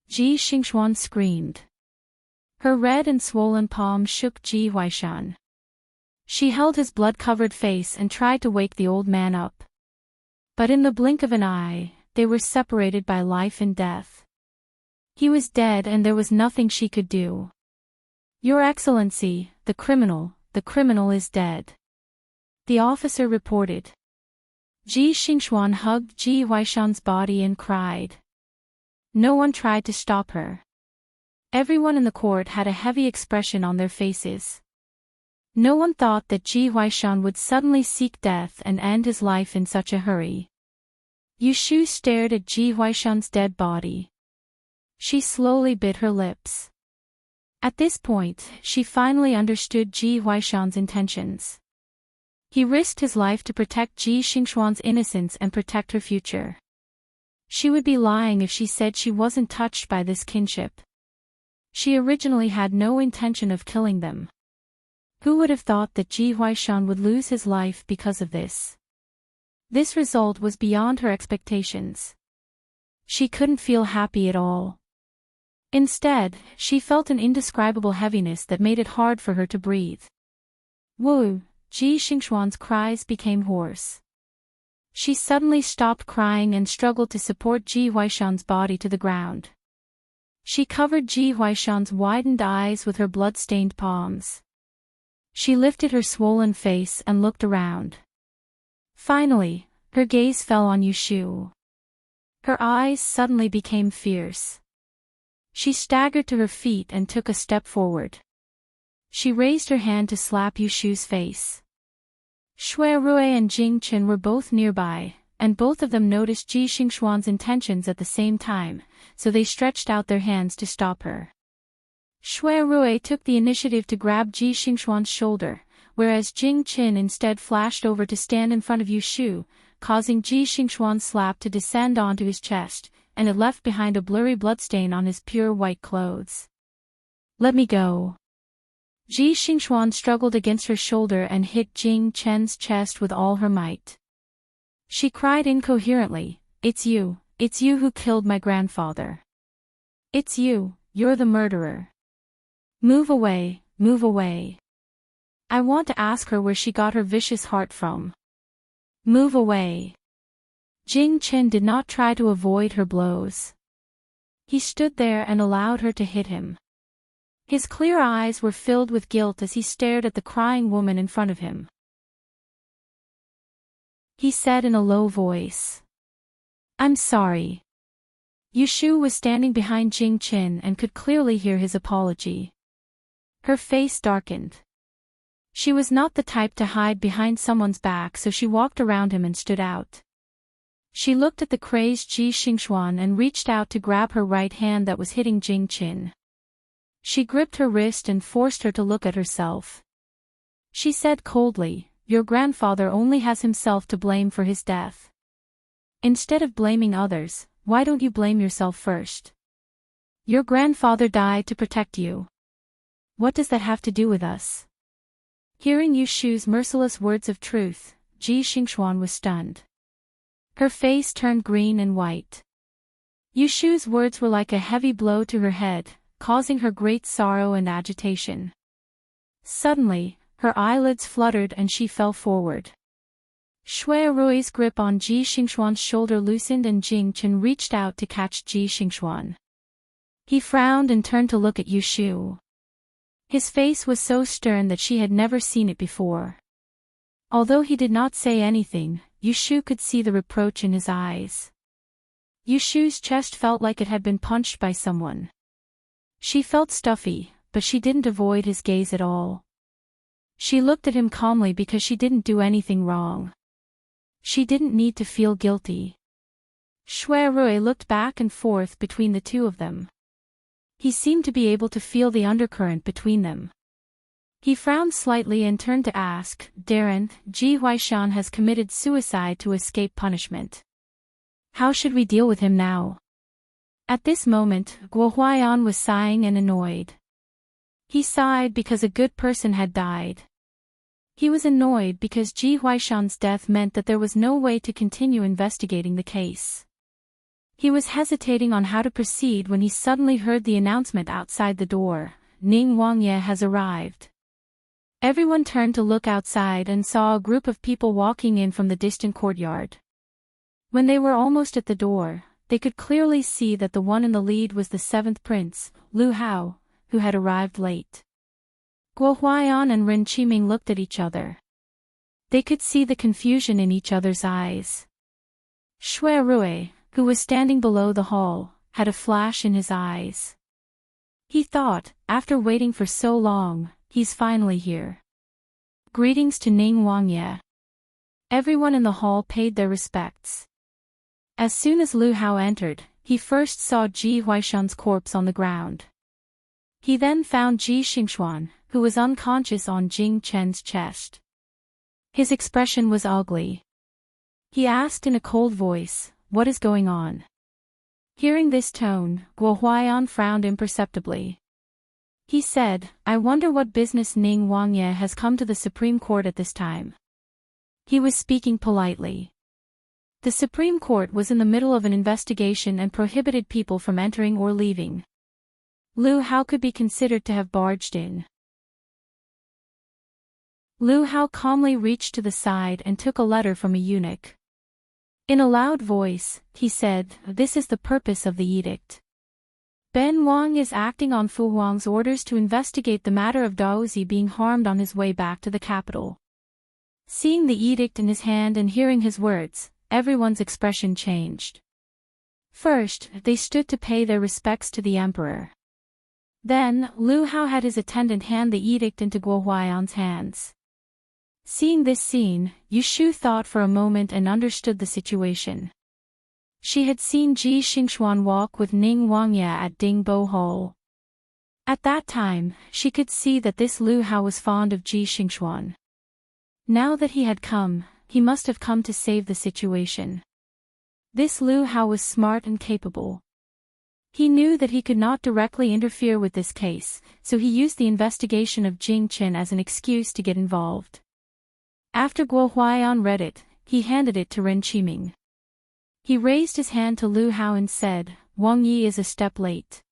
Ji Xingxuan screamed. Her red and swollen palm shook Ji Huaishan. She held his blood-covered face and tried to wake the old man up. But in the blink of an eye, they were separated by life and death. He was dead and there was nothing she could do. "Your Excellency, the criminal is dead," the officer reported. Ji Xingxuan hugged Ji Huaishan's body and cried. No one tried to stop her. Everyone in the court had a heavy expression on their faces. No one thought that Ji Huaishan would suddenly seek death and end his life in such a hurry. Yu Shu stared at Ji Huaishan's dead body. She slowly bit her lips. At this point, she finally understood Ji Huaishan's intentions. He risked his life to protect Ji Xingxuan's innocence and protect her future. She would be lying if she said she wasn't touched by this kinship. She originally had no intention of killing them. Who would have thought that Ji Huaishan would lose his life because of this? This result was beyond her expectations. She couldn't feel happy at all. Instead, she felt an indescribable heaviness that made it hard for her to breathe. Woo! Ji Xingxuan's cries became hoarse. She suddenly stopped crying and struggled to support Ji Huaishan's body to the ground. She covered Ji Huaishan's widened eyes with her blood-stained palms. She lifted her swollen face and looked around. Finally, her gaze fell on Yushu. Her eyes suddenly became fierce. She staggered to her feet and took a step forward. She raised her hand to slap Yushu's face. Shui Rui and Jing Chen were both nearby, and both of them noticed Ji Xingxuan's intentions at the same time, so they stretched out their hands to stop her. Shui Rui took the initiative to grab Ji Xingxuan's shoulder, whereas Jing Chen instead flashed over to stand in front of Yushu, causing Ji Xingxuan's slap to descend onto his chest, and it left behind a blurry bloodstain on his pure white clothes. Let me go. Ji Xingxuan struggled against her shoulder and hit Jing Chen's chest with all her might. She cried incoherently, it's you who killed my grandfather. It's you're the murderer. Move away, move away. I want to ask her where she got her vicious heart from. Move away. Jing Chen did not try to avoid her blows. He stood there and allowed her to hit him. His clear eyes were filled with guilt as he stared at the crying woman in front of him. He said in a low voice, I'm sorry. Yushu was standing behind Jing Chen and could clearly hear his apology. Her face darkened. She was not the type to hide behind someone's back, so she walked around him and stood out. She looked at the crazed Ji Xingxuan and reached out to grab her right hand that was hitting Jing Chen. She gripped her wrist and forced her to look at herself. She said coldly, your grandfather only has himself to blame for his death. Instead of blaming others, why don't you blame yourself first? Your grandfather died to protect you. What does that have to do with us? Hearing Yushu's merciless words of truth, Ji Xingxuan was stunned. Her face turned green and white. Yushu's words were like a heavy blow to her head, causing her great sorrow and agitation. Suddenly, her eyelids fluttered and she fell forward. Shui Rui's grip on Ji Xingxuan's shoulder loosened and Jing Chen reached out to catch Ji Xingxuan. He frowned and turned to look at Yushu. His face was so stern that she had never seen it before. Although he did not say anything, Yushu could see the reproach in his eyes. Yushu's chest felt like it had been punched by someone. She felt stuffy, but she didn't avoid his gaze at all. She looked at him calmly because she didn't do anything wrong. She didn't need to feel guilty. Shui Rui looked back and forth between the two of them. He seemed to be able to feel the undercurrent between them. He frowned slightly and turned to ask, Darren, Ji Huaishan has committed suicide to escape punishment. How should we deal with him now? At this moment, Guo Huaiyan was sighing and annoyed. He sighed because a good person had died. He was annoyed because Ji Huaishan's death meant that there was no way to continue investigating the case. He was hesitating on how to proceed when he suddenly heard the announcement outside the door, Ning Wangye has arrived. Everyone turned to look outside and saw a group of people walking in from the distant courtyard. When they were almost at the door, they could clearly see that the one in the lead was the seventh prince, Lu Hao, who had arrived late. Guo Huaiyan and Ren Qiming looked at each other. They could see the confusion in each other's eyes. Shui Rui, who was standing below the hall, had a flash in his eyes. He thought, after waiting for so long, he's finally here. Greetings to Ning Wangye. Everyone in the hall paid their respects. As soon as Lu Hao entered, he first saw Ji Huaishan's corpse on the ground. He then found Ji Xingxuan, who was unconscious on Jing Chen's chest. His expression was ugly. He asked in a cold voice, what is going on? Hearing this tone, Guo Huaiyan frowned imperceptibly. He said, I wonder what business Ning Wangye has come to the Supreme Court at this time. He was speaking politely. The Supreme Court was in the middle of an investigation and prohibited people from entering or leaving. Lu Hao could be considered to have barged in. Lu Hao calmly reached to the side and took a letter from a eunuch. In a loud voice, he said, This is the purpose of the edict. Ben Wang is acting on Fu Huang's orders to investigate the matter of Daozi being harmed on his way back to the capital. Seeing the edict in his hand and hearing his words, everyone's expression changed. First, they stood to pay their respects to the emperor. Then, Lu Hao had his attendant hand the edict into Guo Huaiyan's hands. Seeing this scene, Yu Shu thought for a moment and understood the situation. She had seen Ji Xingxuan walk with Ning Wangye at Dingbo Hall. At that time, she could see that this Lu Hao was fond of Ji Xingxuan. Now that he had come, he must have come to save the situation. This Lu Hao was smart and capable. He knew that he could not directly interfere with this case, so he used the investigation of Jing Qin as an excuse to get involved. After Guo Huaiyan read it, he handed it to Ren Qiming. He raised his hand to Lu Hao and said, Wang Yi is a step late.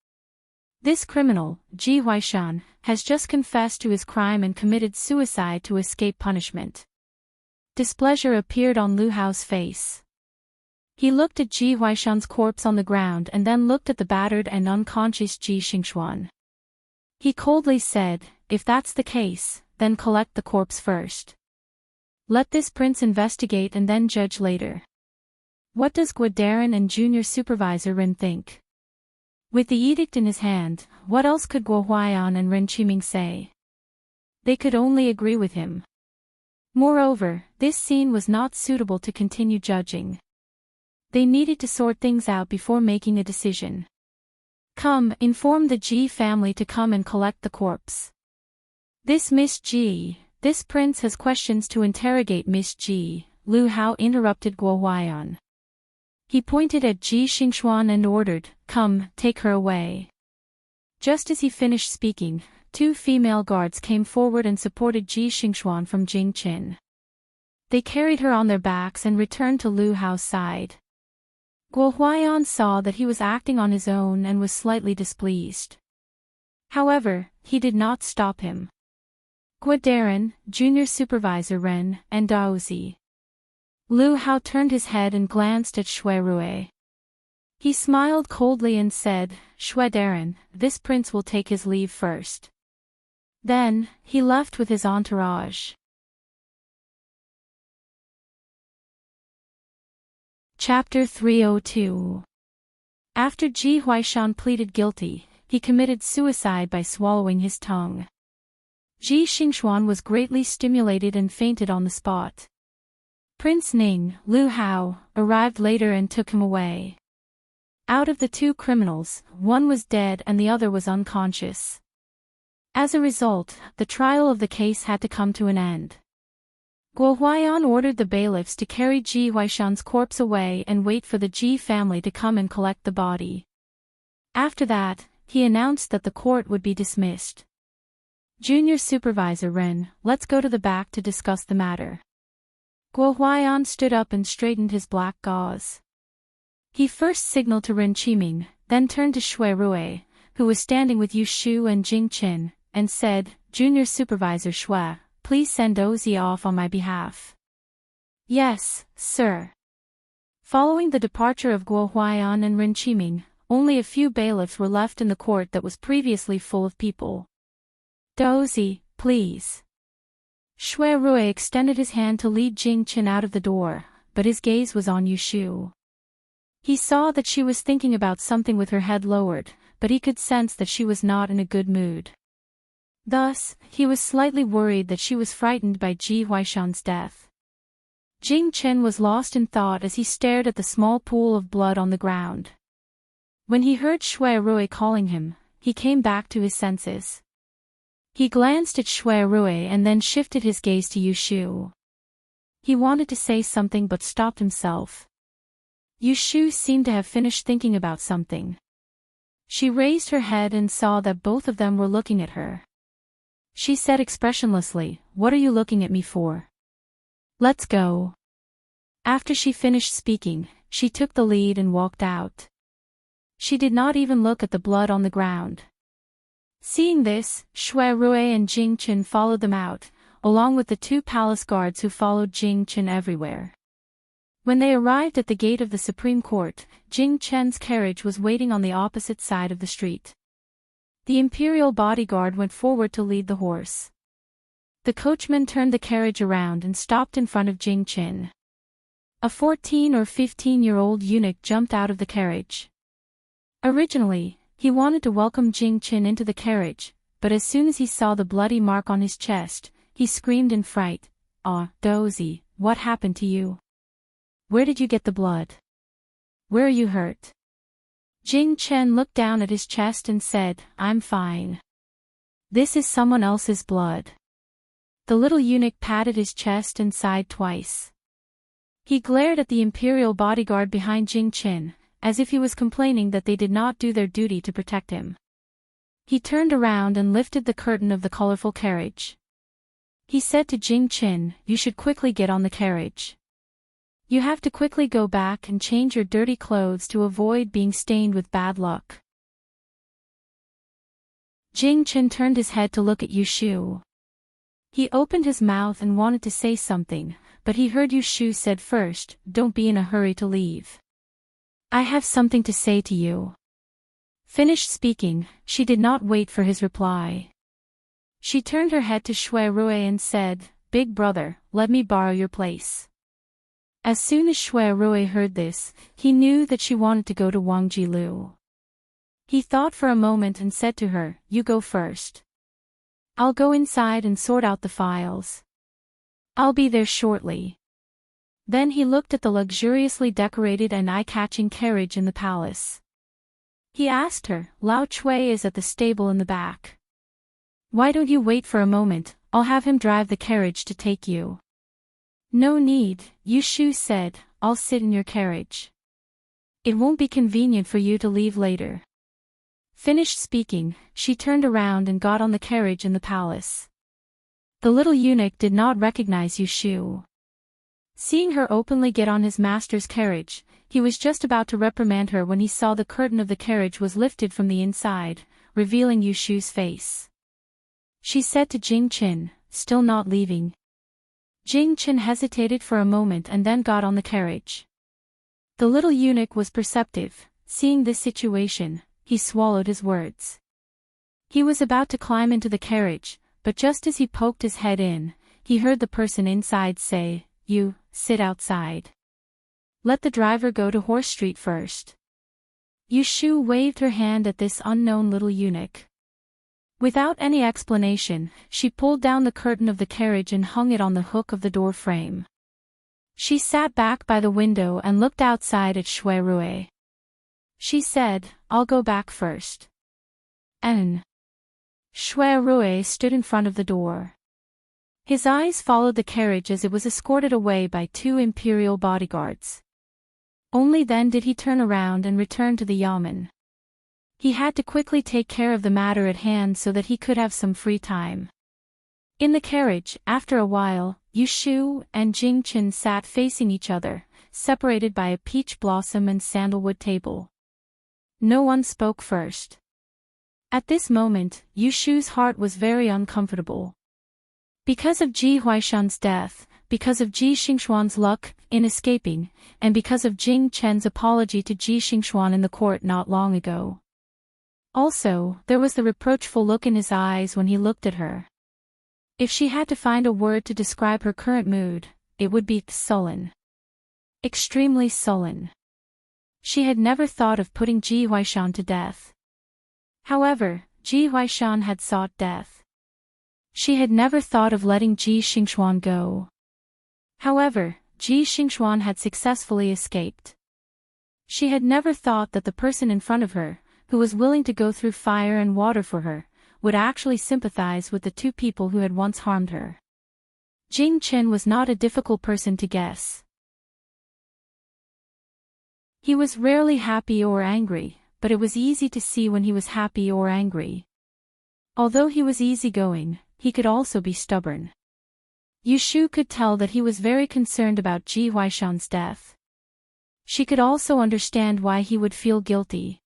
This criminal, Ji Huaishan, has just confessed to his crime and committed suicide to escape punishment. Displeasure appeared on Lu Hao's face. He looked at Ji Huaishan's corpse on the ground and then looked at the battered and unconscious Ji Xingxuan. He coldly said, If that's the case, then collect the corpse first. Let this prince investigate and then judge later. What does Guadarin and Junior Supervisor Ren think? With the edict in his hand, what else could Guo Huaiyan and Ren Qiming say? They could only agree with him. Moreover, this scene was not suitable to continue judging. They needed to sort things out before making a decision. Come, inform the Ji family to come and collect the corpse. This Miss Ji, this prince has questions to interrogate Miss Ji, Lu Hao interrupted Guo Huaiyan. He pointed at Ji Xingxuan and ordered, Come, take her away. Just as he finished speaking, two female guards came forward and supported Ji Xingxuan from Jing Qin. They carried her on their backs and returned to Lu Hao's side. Guo Huaiyan saw that he was acting on his own and was slightly displeased. However, he did not stop him. Guadarin, Junior Supervisor Ren, and Daozi. Lu Hao turned his head and glanced at Shui Rui. He smiled coldly and said, Guadarin, this prince will take his leave first. Then, he left with his entourage. Chapter 302. After Ji Huaishan pleaded guilty, he committed suicide by swallowing his tongue. Ji Xingxuan was greatly stimulated and fainted on the spot. Prince Ning, Lu Hao, arrived later and took him away. Out of the two criminals, one was dead and the other was unconscious. As a result, the trial of the case had to come to an end. Guo Huaiyan ordered the bailiffs to carry Ji Huaishan's corpse away and wait for the Ji family to come and collect the body. After that, he announced that the court would be dismissed. Junior Supervisor Ren, let's go to the back to discuss the matter. Guo Huaiyan stood up and straightened his black gauze. He first signaled to Ren Qiming, then turned to Shui Rui, who was standing with Yu Shu and Jing Qin, and said, Junior Supervisor Shui, please send Ozi off on my behalf. Yes, sir. Following the departure of Guo Huaiyan and Ren Qiming, only a few bailiffs were left in the court that was previously full of people. Dozi, please. Shui Rui extended his hand to lead Jing Qin out of the door, but his gaze was on Yu Shu. He saw that she was thinking about something with her head lowered, but he could sense that she was not in a good mood. Thus, he was slightly worried that she was frightened by Ji Huaishan's death. Jing Qin was lost in thought as he stared at the small pool of blood on the ground. When he heard Shui Rui calling him, he came back to his senses. He glanced at Shui Rui and then shifted his gaze to Yu Shu. He wanted to say something but stopped himself. Yushu seemed to have finished thinking about something. She raised her head and saw that both of them were looking at her. She said expressionlessly, "What are you looking at me for? Let's go." After she finished speaking, she took the lead and walked out. She did not even look at the blood on the ground. Seeing this, Shui Rui and Jing Chen followed them out, along with the two palace guards who followed Jing Chen everywhere. When they arrived at the gate of the Supreme Court, Jing Chen's carriage was waiting on the opposite side of the street. The imperial bodyguard went forward to lead the horse. The coachman turned the carriage around and stopped in front of Jing Chen. A 14 or 15-year-old eunuch jumped out of the carriage. Originally, he wanted to welcome Jing Chen into the carriage, but as soon as he saw the bloody mark on his chest, he screamed in fright, "Ah, Dozy, what happened to you? Where did you get the blood? Where are you hurt?" Jing Chen looked down at his chest and said, "I'm fine. This is someone else's blood." The little eunuch patted his chest and sighed twice. He glared at the imperial bodyguard behind Jing Chen, as if he was complaining that they did not do their duty to protect him. He turned around and lifted the curtain of the colorful carriage. He said to Jing Chen, "You should quickly get on the carriage. You have to quickly go back and change your dirty clothes to avoid being stained with bad luck." Jing Chen turned his head to look at Yushu. He opened his mouth and wanted to say something, but he heard Yushu said first, "Don't be in a hurry to leave. I have something to say to you." Finished speaking, she did not wait for his reply. She turned her head to Shui Rui and said, "Big brother, let me borrow your place." As soon as Shui Rui heard this, he knew that she wanted to go to Wang Jilu. He thought for a moment and said to her, "You go first. I'll go inside and sort out the files. I'll be there shortly." Then he looked at the luxuriously decorated and eye-catching carriage in the palace. He asked her, "Lao Chui is at the stable in the back. Why don't you wait for a moment? I'll have him drive the carriage to take you." "No need," Yushu said, "I'll sit in your carriage. It won't be convenient for you to leave later." Finished speaking, she turned around and got on the carriage in the palace. The little eunuch did not recognize Yushu. Seeing her openly get on his master's carriage, he was just about to reprimand her when he saw the curtain of the carriage was lifted from the inside, revealing Yushu's face. She said to Jing Chen, "Still not leaving?" Jing Chen hesitated for a moment and then got on the carriage. The little eunuch was perceptive. Seeing this situation, he swallowed his words. He was about to climb into the carriage, but just as he poked his head in, he heard the person inside say, "You, sit outside. Let the driver go to Horse Street first." Yushu waved her hand at this unknown little eunuch. Without any explanation, she pulled down the curtain of the carriage and hung it on the hook of the door frame. She sat back by the window and looked outside at Shui Rui. She said, "I'll go back first." Shui Rui stood in front of the door. His eyes followed the carriage as it was escorted away by two imperial bodyguards. Only then did he turn around and return to the yamen. He had to quickly take care of the matter at hand so that he could have some free time. In the carriage, after a while, Yushu and Jing Chen sat facing each other, separated by a peach blossom and sandalwood table. No one spoke first. At this moment, Yushu's heart was very uncomfortable. Because of Ji Huaishan's death, because of Ji Xingxuan's luck in escaping, and because of Jing Chen's apology to Ji Xingxuan in the court not long ago. Also, there was the reproachful look in his eyes when he looked at her. If she had to find a word to describe her current mood, it would be sullen. Extremely sullen. She had never thought of putting Ji Huaishan to death. However, Ji Huaishan had sought death. She had never thought of letting Ji Xingxuan go. However, Ji Xingxuan had successfully escaped. She had never thought that the person in front of her, who was willing to go through fire and water for her, would actually sympathize with the two people who had once harmed her. Jing Chen was not a difficult person to guess. He was rarely happy or angry, but it was easy to see when he was happy or angry. Although he was easygoing, he could also be stubborn. Yushu could tell that he was very concerned about Ji Huaishan's death. She could also understand why he would feel guilty.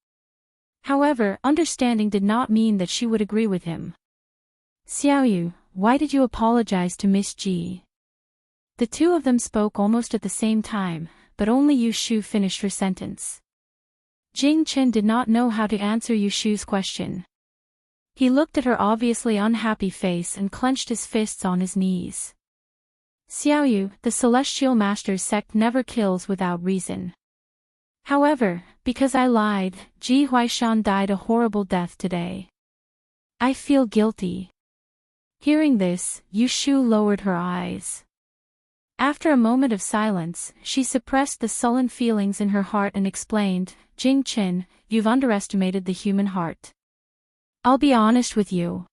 However, understanding did not mean that she would agree with him. Xiaoyu, why did you apologize to Miss Ji? The two of them spoke almost at the same time, but only Yushu finished her sentence. Jing Chen did not know how to answer Yushu's question. He looked at her obviously unhappy face and clenched his fists on his knees. Xiaoyu, the Celestial Master's sect never kills without reason. However, because I lied, Ji Huaishan died a horrible death today. I feel guilty. Hearing this, Yushu lowered her eyes. After a moment of silence, she suppressed the sullen feelings in her heart and explained, Jing Chen, you've underestimated the human heart. I'll be honest with you.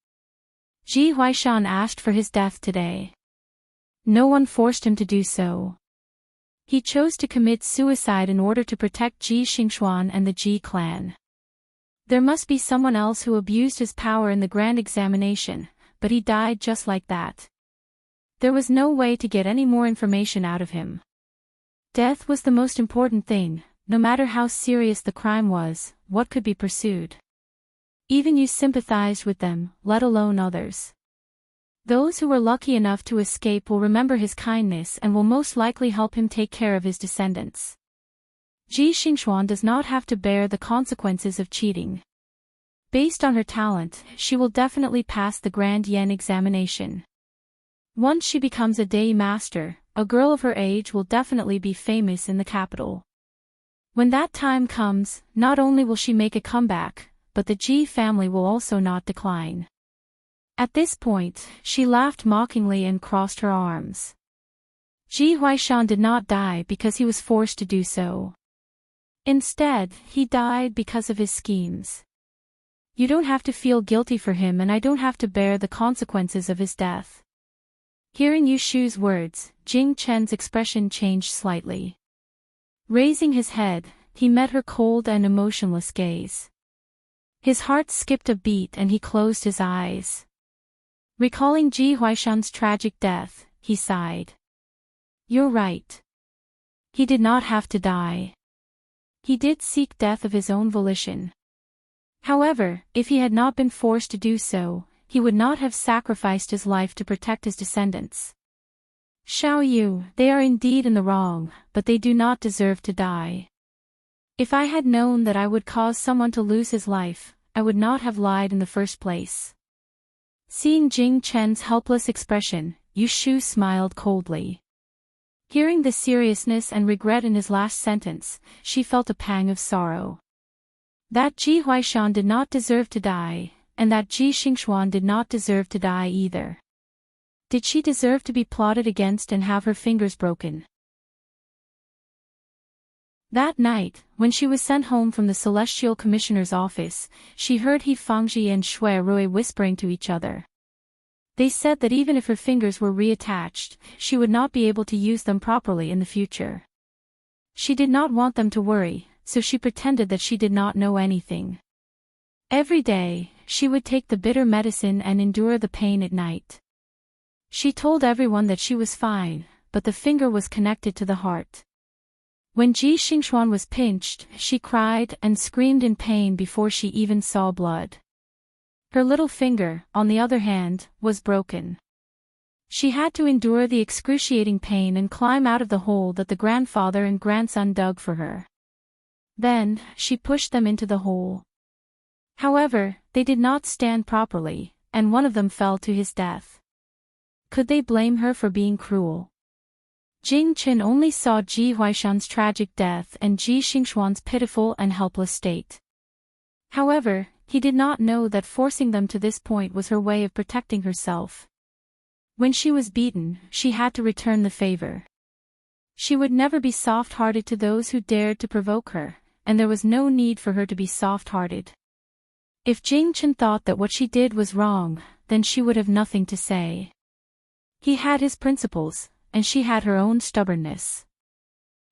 Ji Huaishan asked for his death today. No one forced him to do so. He chose to commit suicide in order to protect Ji Xingxuan and the Ji clan. There must be someone else who abused his power in the grand examination, but he died just like that. There was no way to get any more information out of him. Death was the most important thing, no matter how serious the crime was, what could be pursued. Even you sympathized with them, let alone others. Those who were lucky enough to escape will remember his kindness and will most likely help him take care of his descendants. Ji Xingxuan does not have to bear the consequences of cheating. Based on her talent, she will definitely pass the Grand Yen examination. Once she becomes a Dei Master, a girl of her age will definitely be famous in the capital. When that time comes, not only will she make a comeback, but the Ji family will also not decline. At this point, she laughed mockingly and crossed her arms. Ji Huaishan did not die because he was forced to do so. Instead, he died because of his schemes. You don't have to feel guilty for him and I don't have to bear the consequences of his death. Hearing Yushu's words, Jing Chen's expression changed slightly. Raising his head, he met her cold and emotionless gaze. His heart skipped a beat and he closed his eyes. Recalling Ji Huaishan's tragic death, he sighed. You're right. He did not have to die. He did seek death of his own volition. However, if he had not been forced to do so, he would not have sacrificed his life to protect his descendants. Xiaoyu, they are indeed in the wrong, but they do not deserve to die. If I had known that I would cause someone to lose his life, I would not have lied in the first place. Seeing Jing Chen's helpless expression, Yushu smiled coldly. Hearing the seriousness and regret in his last sentence, she felt a pang of sorrow. That Ji Huaishan did not deserve to die, and that Ji Xingxuan did not deserve to die either. Did she deserve to be plotted against and have her fingers broken? That night, when she was sent home from the Celestial Commissioner's office, she heard He Fangji and Shui Rui whispering to each other. They said that even if her fingers were reattached, she would not be able to use them properly in the future. She did not want them to worry, so she pretended that she did not know anything. Every day, she would take the bitter medicine and endure the pain at night. She told everyone that she was fine, but the finger was connected to the heart. When Ji Xingxuan was pinched, she cried and screamed in pain before she even saw blood. Her little finger, on the other hand, was broken. She had to endure the excruciating pain and climb out of the hole that the grandfather and grandson dug for her. Then, she pushed them into the hole. However, they did not stand properly, and one of them fell to his death. Could they blame her for being cruel? Jing Chen only saw Ji Huaishan's tragic death and Ji Xingxuan's pitiful and helpless state. However, he did not know that forcing them to this point was her way of protecting herself. When she was beaten, she had to return the favor. She would never be soft-hearted to those who dared to provoke her, and there was no need for her to be soft-hearted. If Jing Chen thought that what she did was wrong, then she would have nothing to say. He had his principles, and she had her own stubbornness.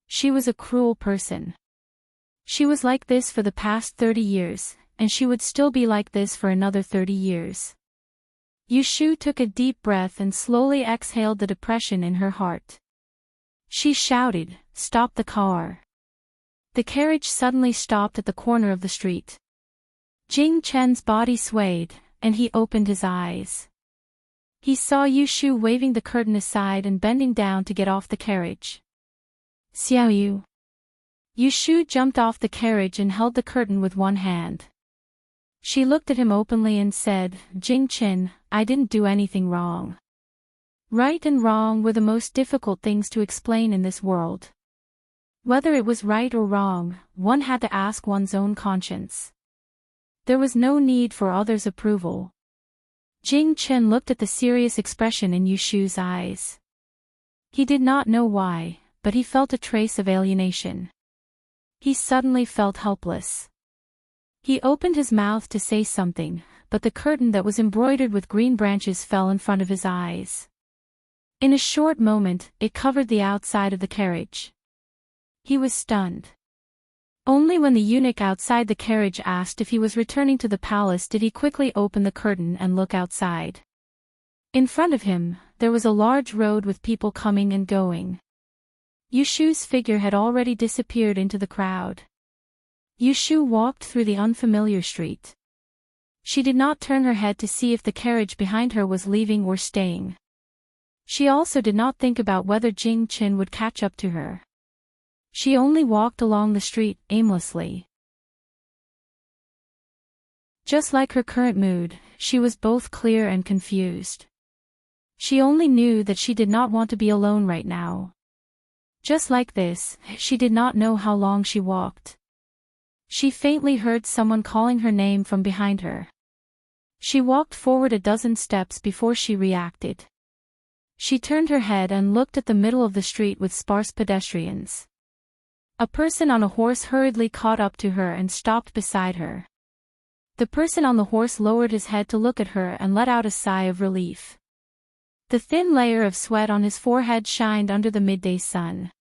She was a cruel person. She was like this for the past 30 years, and she would still be like this for another 30 years. Yushu took a deep breath and slowly exhaled the depression in her heart. She shouted, "Stop the car." The carriage suddenly stopped at the corner of the street. Jing Chen's body swayed, and he opened his eyes. He saw Yushu waving the curtain aside and bending down to get off the carriage. "Xiaoyu." Yushu jumped off the carriage and held the curtain with one hand. She looked at him openly and said, "Jing Chen, I didn't do anything wrong." Right and wrong were the most difficult things to explain in this world. Whether it was right or wrong, one had to ask one's own conscience. There was no need for others' approval. Jing Chen looked at the serious expression in Yushu's eyes. He did not know why, but he felt a trace of alienation. He suddenly felt helpless. He opened his mouth to say something, but the curtain that was embroidered with green branches fell in front of his eyes. In a short moment, it covered the outside of the carriage. He was stunned. Only when the eunuch outside the carriage asked if he was returning to the palace did he quickly open the curtain and look outside. In front of him, there was a large road with people coming and going. Yushu's figure had already disappeared into the crowd. Yushu walked through the unfamiliar street. She did not turn her head to see if the carriage behind her was leaving or staying. She also did not think about whether Jing Chen would catch up to her. She only walked along the street, aimlessly. Just like her current mood, she was both clear and confused. She only knew that she did not want to be alone right now. Just like this, she did not know how long she walked. She faintly heard someone calling her name from behind her. She walked forward a dozen steps before she reacted. She turned her head and looked at the middle of the street with sparse pedestrians. A person on a horse hurriedly caught up to her and stopped beside her. The person on the horse lowered his head to look at her and let out a sigh of relief. The thin layer of sweat on his forehead shined under the midday sun.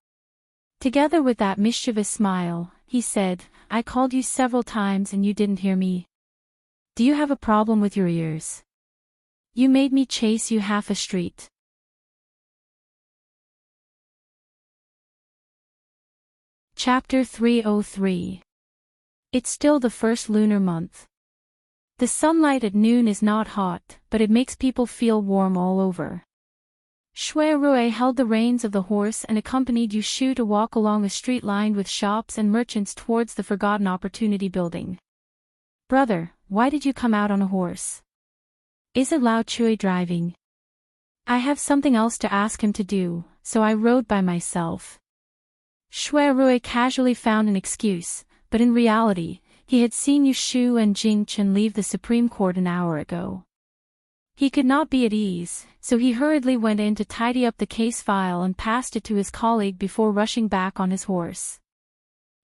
Together with that mischievous smile, he said, "I called you several times and you didn't hear me. Do you have a problem with your ears? You made me chase you half a street." Chapter 303. It's still the first lunar month. The sunlight at noon is not hot, but it makes people feel warm all over. Shui Rui held the reins of the horse and accompanied Yushu to walk along a street lined with shops and merchants towards the Forgotten Opportunity building. "Brother, why did you come out on a horse? Isn't Lao Chui driving?" "I have something else to ask him to do, so I rode by myself." Shui Rui casually found an excuse, but in reality, he had seen Yushu and Jing Chen leave the Supreme Court an hour ago. He could not be at ease, so he hurriedly went in to tidy up the case file and passed it to his colleague before rushing back on his horse.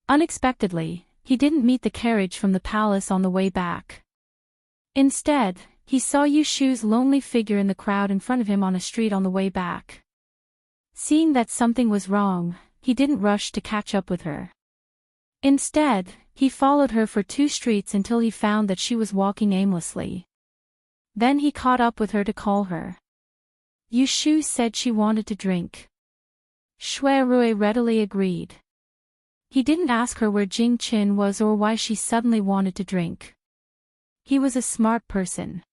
Unexpectedly, he didn't meet the carriage from the palace on the way back. Instead, he saw Yushu's lonely figure in the crowd in front of him on a street on the way back. Seeing that something was wrong, he didn't rush to catch up with her. Instead, he followed her for 2 streets until he found that she was walking aimlessly. Then he caught up with her to call her. Yushu said she wanted to drink. Shui Rui readily agreed. He didn't ask her where Jing Chen was or why she suddenly wanted to drink. He was a smart person.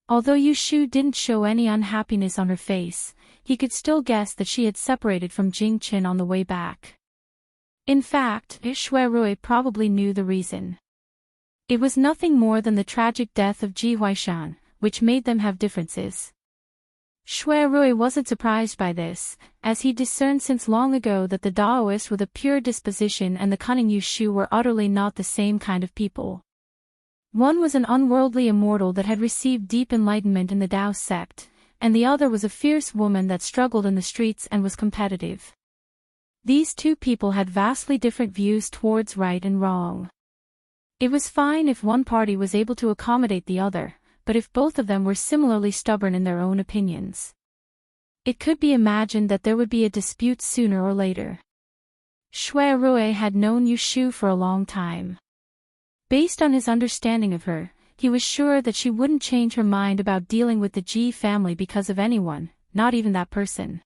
Although Yushu didn't show any unhappiness on her face, he could still guess that she had separated from Jing Chen on the way back. In fact, Shui Rui probably knew the reason. It was nothing more than the tragic death of Ji Huaishan, which made them have differences. Shui Rui wasn't surprised by this, as he discerned since long ago that the Daoist with a pure disposition and the cunning Yushu were utterly not the same kind of people. One was an unworldly immortal that had received deep enlightenment in the Dao sect, and the other was a fierce woman that struggled in the streets and was competitive. These two people had vastly different views towards right and wrong. It was fine if one party was able to accommodate the other, but if both of them were similarly stubborn in their own opinions, it could be imagined that there would be a dispute sooner or later. Shui Rui had known Yu Shu for a long time. Based on his understanding of her, he was sure that she wouldn't change her mind about dealing with the Ji family because of anyone, not even that person.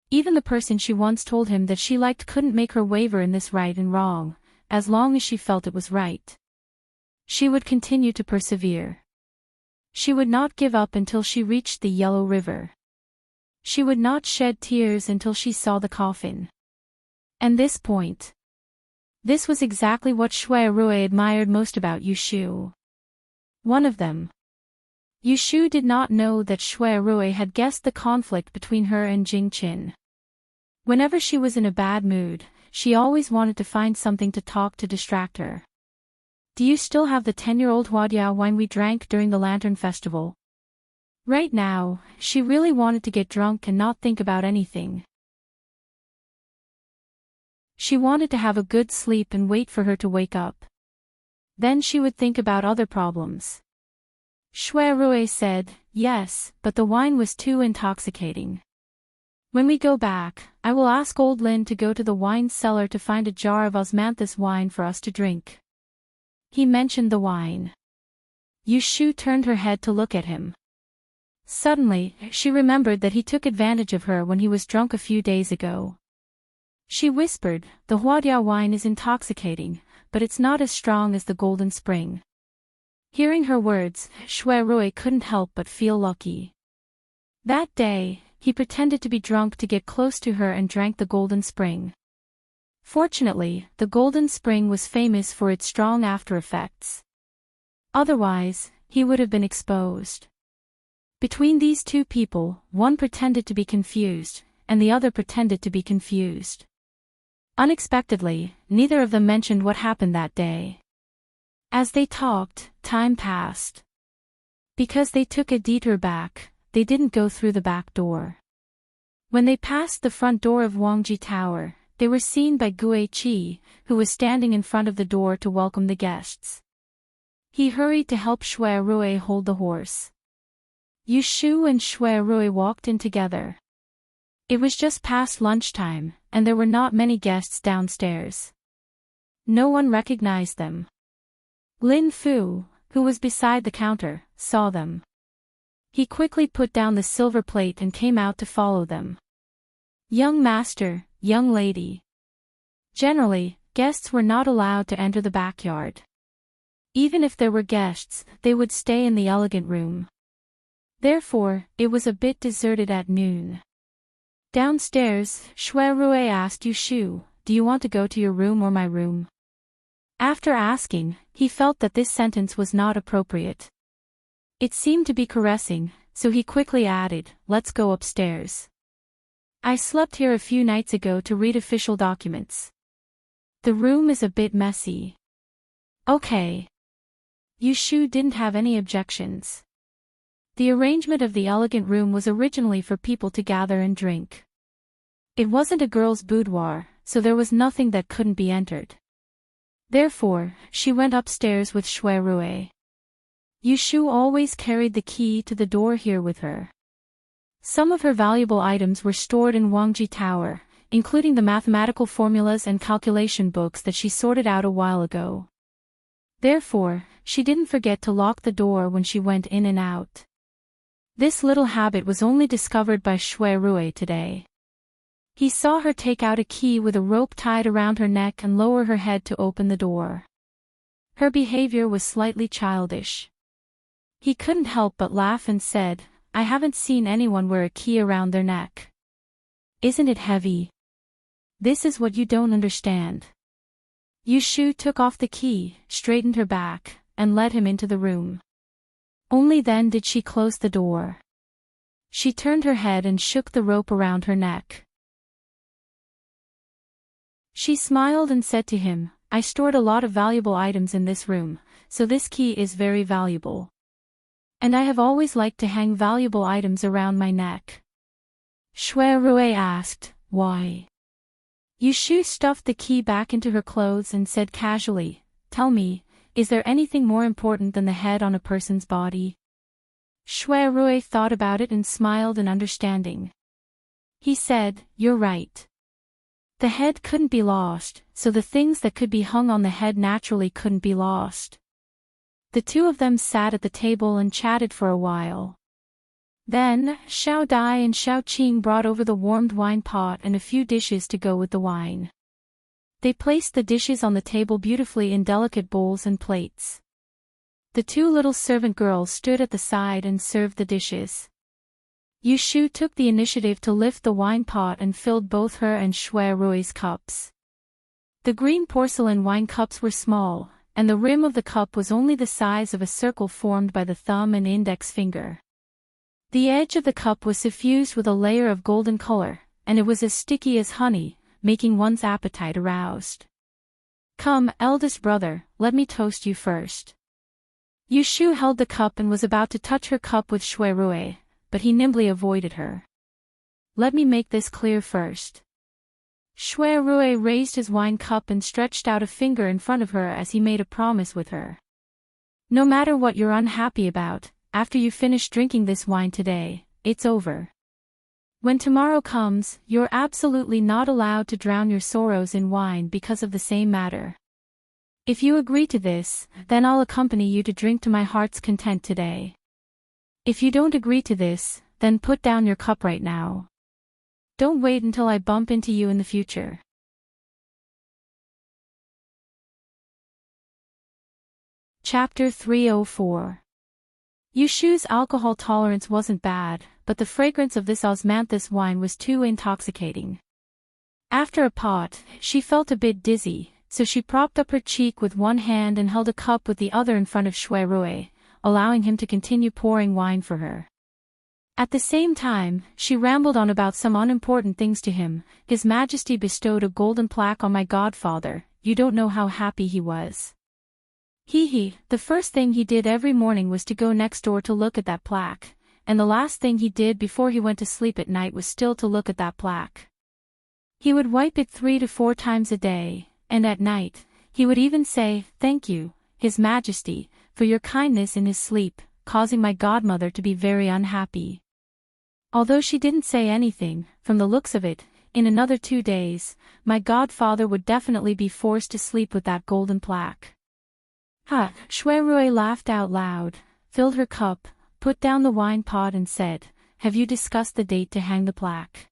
Even the person she once told him that she liked couldn't make her waver in this right and wrong, as long as she felt it was right. She would continue to persevere. She would not give up until she reached the Yellow River. She would not shed tears until she saw the coffin. And this point. This was exactly what Shui Rui admired most about Yu Shu. One of them. Yu Shu did not know that Shui Rui had guessed the conflict between her and Jing Qin. Whenever she was in a bad mood, she always wanted to find something to talk to distract her. Do you still have the 10-year-old Huadia wine we drank during the Lantern Festival? Right now, she really wanted to get drunk and not think about anything. She wanted to have a good sleep and wait for her to wake up. Then she would think about other problems. Shui Rui said, yes, but the wine was too intoxicating. When we go back, I will ask old Lin to go to the wine cellar to find a jar of osmanthus wine for us to drink. He mentioned the wine. Yu Shu turned her head to look at him. Suddenly, she remembered that he took advantage of her when he was drunk a few days ago. She whispered, the Huadia wine is intoxicating, but it's not as strong as the Golden Spring. Hearing her words, Shui Rui couldn't help but feel lucky. That day, he pretended to be drunk to get close to her and drank the Golden Spring. Fortunately, the Golden Spring was famous for its strong after-effects. Otherwise, he would have been exposed. Between these two people, one pretended to be confused, and the other pretended to be confused. Unexpectedly, neither of them mentioned what happened that day. As they talked, time passed. Because they took a detour back, they didn't go through the back door. When they passed the front door of Wangji Tower, they were seen by Gue Qi, who was standing in front of the door to welcome the guests. He hurried to help Shui Rui hold the horse. Yu Shu and Shui Rui walked in together. It was just past lunchtime, and there were not many guests downstairs. No one recognized them. Lin Fu, who was beside the counter, saw them. He quickly put down the silver plate and came out to follow them. Young master, young lady. Generally, guests were not allowed to enter the backyard. Even if there were guests, they would stay in the elegant room. Therefore, it was a bit deserted at noon. Downstairs, Shui Rui asked Yu Shu, do you want to go to your room or my room? After asking, he felt that this sentence was not appropriate. It seemed to be caressing, so he quickly added, let's go upstairs. I slept here a few nights ago to read official documents. The room is a bit messy. Okay. Yu Shu didn't have any objections. The arrangement of the elegant room was originally for people to gather and drink. It wasn't a girl's boudoir, so there was nothing that couldn't be entered. Therefore, she went upstairs with Shui Rui. Yu Shu always carried the key to the door here with her. Some of her valuable items were stored in Wangji Tower, including the mathematical formulas and calculation books that she sorted out a while ago. Therefore, she didn't forget to lock the door when she went in and out. This little habit was only discovered by Shui Rui today. He saw her take out a key with a rope tied around her neck and lower her head to open the door. Her behavior was slightly childish. He couldn't help but laugh and said, I haven't seen anyone wear a key around their neck. Isn't it heavy? This is what you don't understand. Yu Shu took off the key, straightened her back, and led him into the room. Only then did she close the door. She turned her head and shook the rope around her neck. She smiled and said to him, I stored a lot of valuable items in this room, so this key is very valuable. And I have always liked to hang valuable items around my neck. Shui Rui asked, why? Yu Shu stuffed the key back into her clothes and said casually, tell me, is there anything more important than the head on a person's body? Shui Rui thought about it and smiled in understanding. He said, you're right. The head couldn't be lost, so the things that could be hung on the head naturally couldn't be lost. The two of them sat at the table and chatted for a while. Then, Xiao Dai and Xiao Qing brought over the warmed wine pot and a few dishes to go with the wine. They placed the dishes on the table beautifully in delicate bowls and plates. The two little servant girls stood at the side and served the dishes. Yu Shu took the initiative to lift the wine pot and filled both her and Shui Rui's cups. The green porcelain wine cups were small, and the rim of the cup was only the size of a circle formed by the thumb and index finger. The edge of the cup was suffused with a layer of golden color, and it was as sticky as honey, making one's appetite aroused. Come, eldest brother, let me toast you first. Yu Shu held the cup and was about to touch her cup with Shui Rui, but he nimbly avoided her. Let me make this clear first. Shui Rui raised his wine cup and stretched out a finger in front of her as he made a promise with her. No matter what you're unhappy about, after you finish drinking this wine today, it's over. When tomorrow comes, you're absolutely not allowed to drown your sorrows in wine because of the same matter. If you agree to this, then I'll accompany you to drink to my heart's content today. If you don't agree to this, then put down your cup right now. Don't wait until I bump into you in the future. Chapter 304. Yu Shu's alcohol tolerance wasn't bad, but the fragrance of this osmanthus wine was too intoxicating. After a pot, she felt a bit dizzy, so she propped up her cheek with one hand and held a cup with the other in front of Shui Rui, allowing him to continue pouring wine for her. At the same time, she rambled on about some unimportant things to him. His Majesty bestowed a golden plaque on my godfather. You don't know how happy he was. The first thing he did every morning was to go next door to look at that plaque, and the last thing he did before he went to sleep at night was still to look at that plaque. He would wipe it 3 to 4 times a day, and at night, he would even say, "Thank you, His Majesty, for your kindness" in his sleep, causing my godmother to be very unhappy. Although she didn't say anything, from the looks of it, in another 2 days, my godfather would definitely be forced to sleep with that golden plaque. Shui Rui laughed out loud, filled her cup, put down the wine pot and said, "Have you discussed the date to hang the plaque?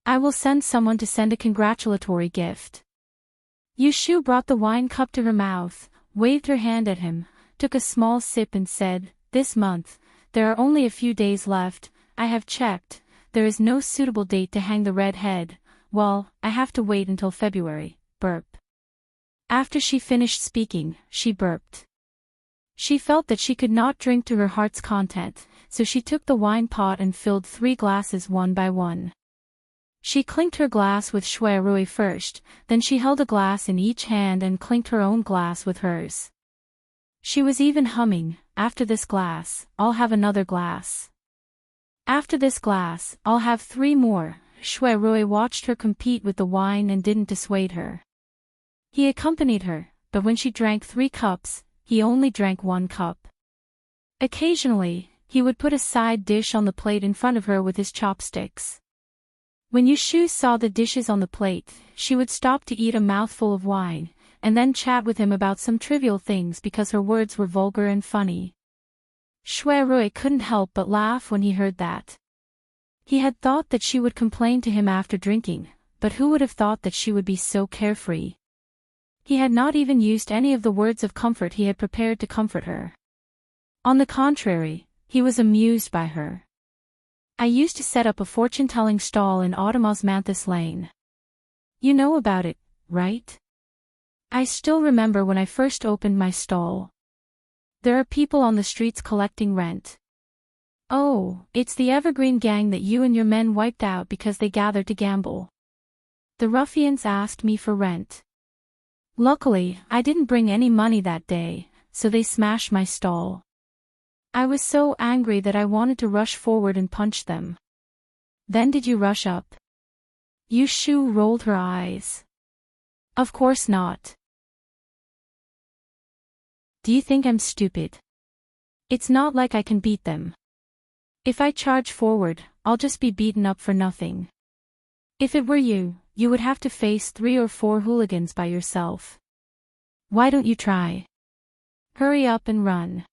I will send someone to send a congratulatory gift." Yu Shu brought the wine cup to her mouth, waved her hand at him, took a small sip and said, "This month, there are only a few days left. I have checked, there is no suitable date to hang the red head. Well, I have to wait until February." Burp. After she finished speaking, she burped. She felt that she could not drink to her heart's content, so she took the wine pot and filled 3 glasses one by one. She clinked her glass with Shui Rui first, then she held a glass in each hand and clinked her own glass with hers. She was even humming, "After this glass, I'll have another glass. After this glass, I'll have 3 more." Shui Rui watched her compete with the wine and didn't dissuade her. He accompanied her, but when she drank 3 cups, he only drank 1 cup. Occasionally, he would put a side dish on the plate in front of her with his chopsticks. When Yu Shu saw the dishes on the plate, she would stop to eat a mouthful of wine, and then chat with him about some trivial things because her words were vulgar and funny. Shui Rui couldn't help but laugh when he heard that. He had thought that she would complain to him after drinking, but who would have thought that she would be so carefree? He had not even used any of the words of comfort he had prepared to comfort her. On the contrary, he was amused by her. "I used to set up a fortune-telling stall in Autumn Osmanthus Lane. You know about it, right? I still remember when I first opened my stall. There are people on the streets collecting rent. Oh, it's the Evergreen gang that you and your men wiped out because they gathered to gamble. The ruffians asked me for rent. Luckily, I didn't bring any money that day, so they smashed my stall. I was so angry that I wanted to rush forward and punch them." "Then did you rush up?" Yu Shu rolled her eyes. "Of course not. Do you think I'm stupid? It's not like I can beat them. If I charge forward, I'll just be beaten up for nothing. If it were you, you would have to face 3 or 4 hooligans by yourself. Why don't you try? Hurry up and run.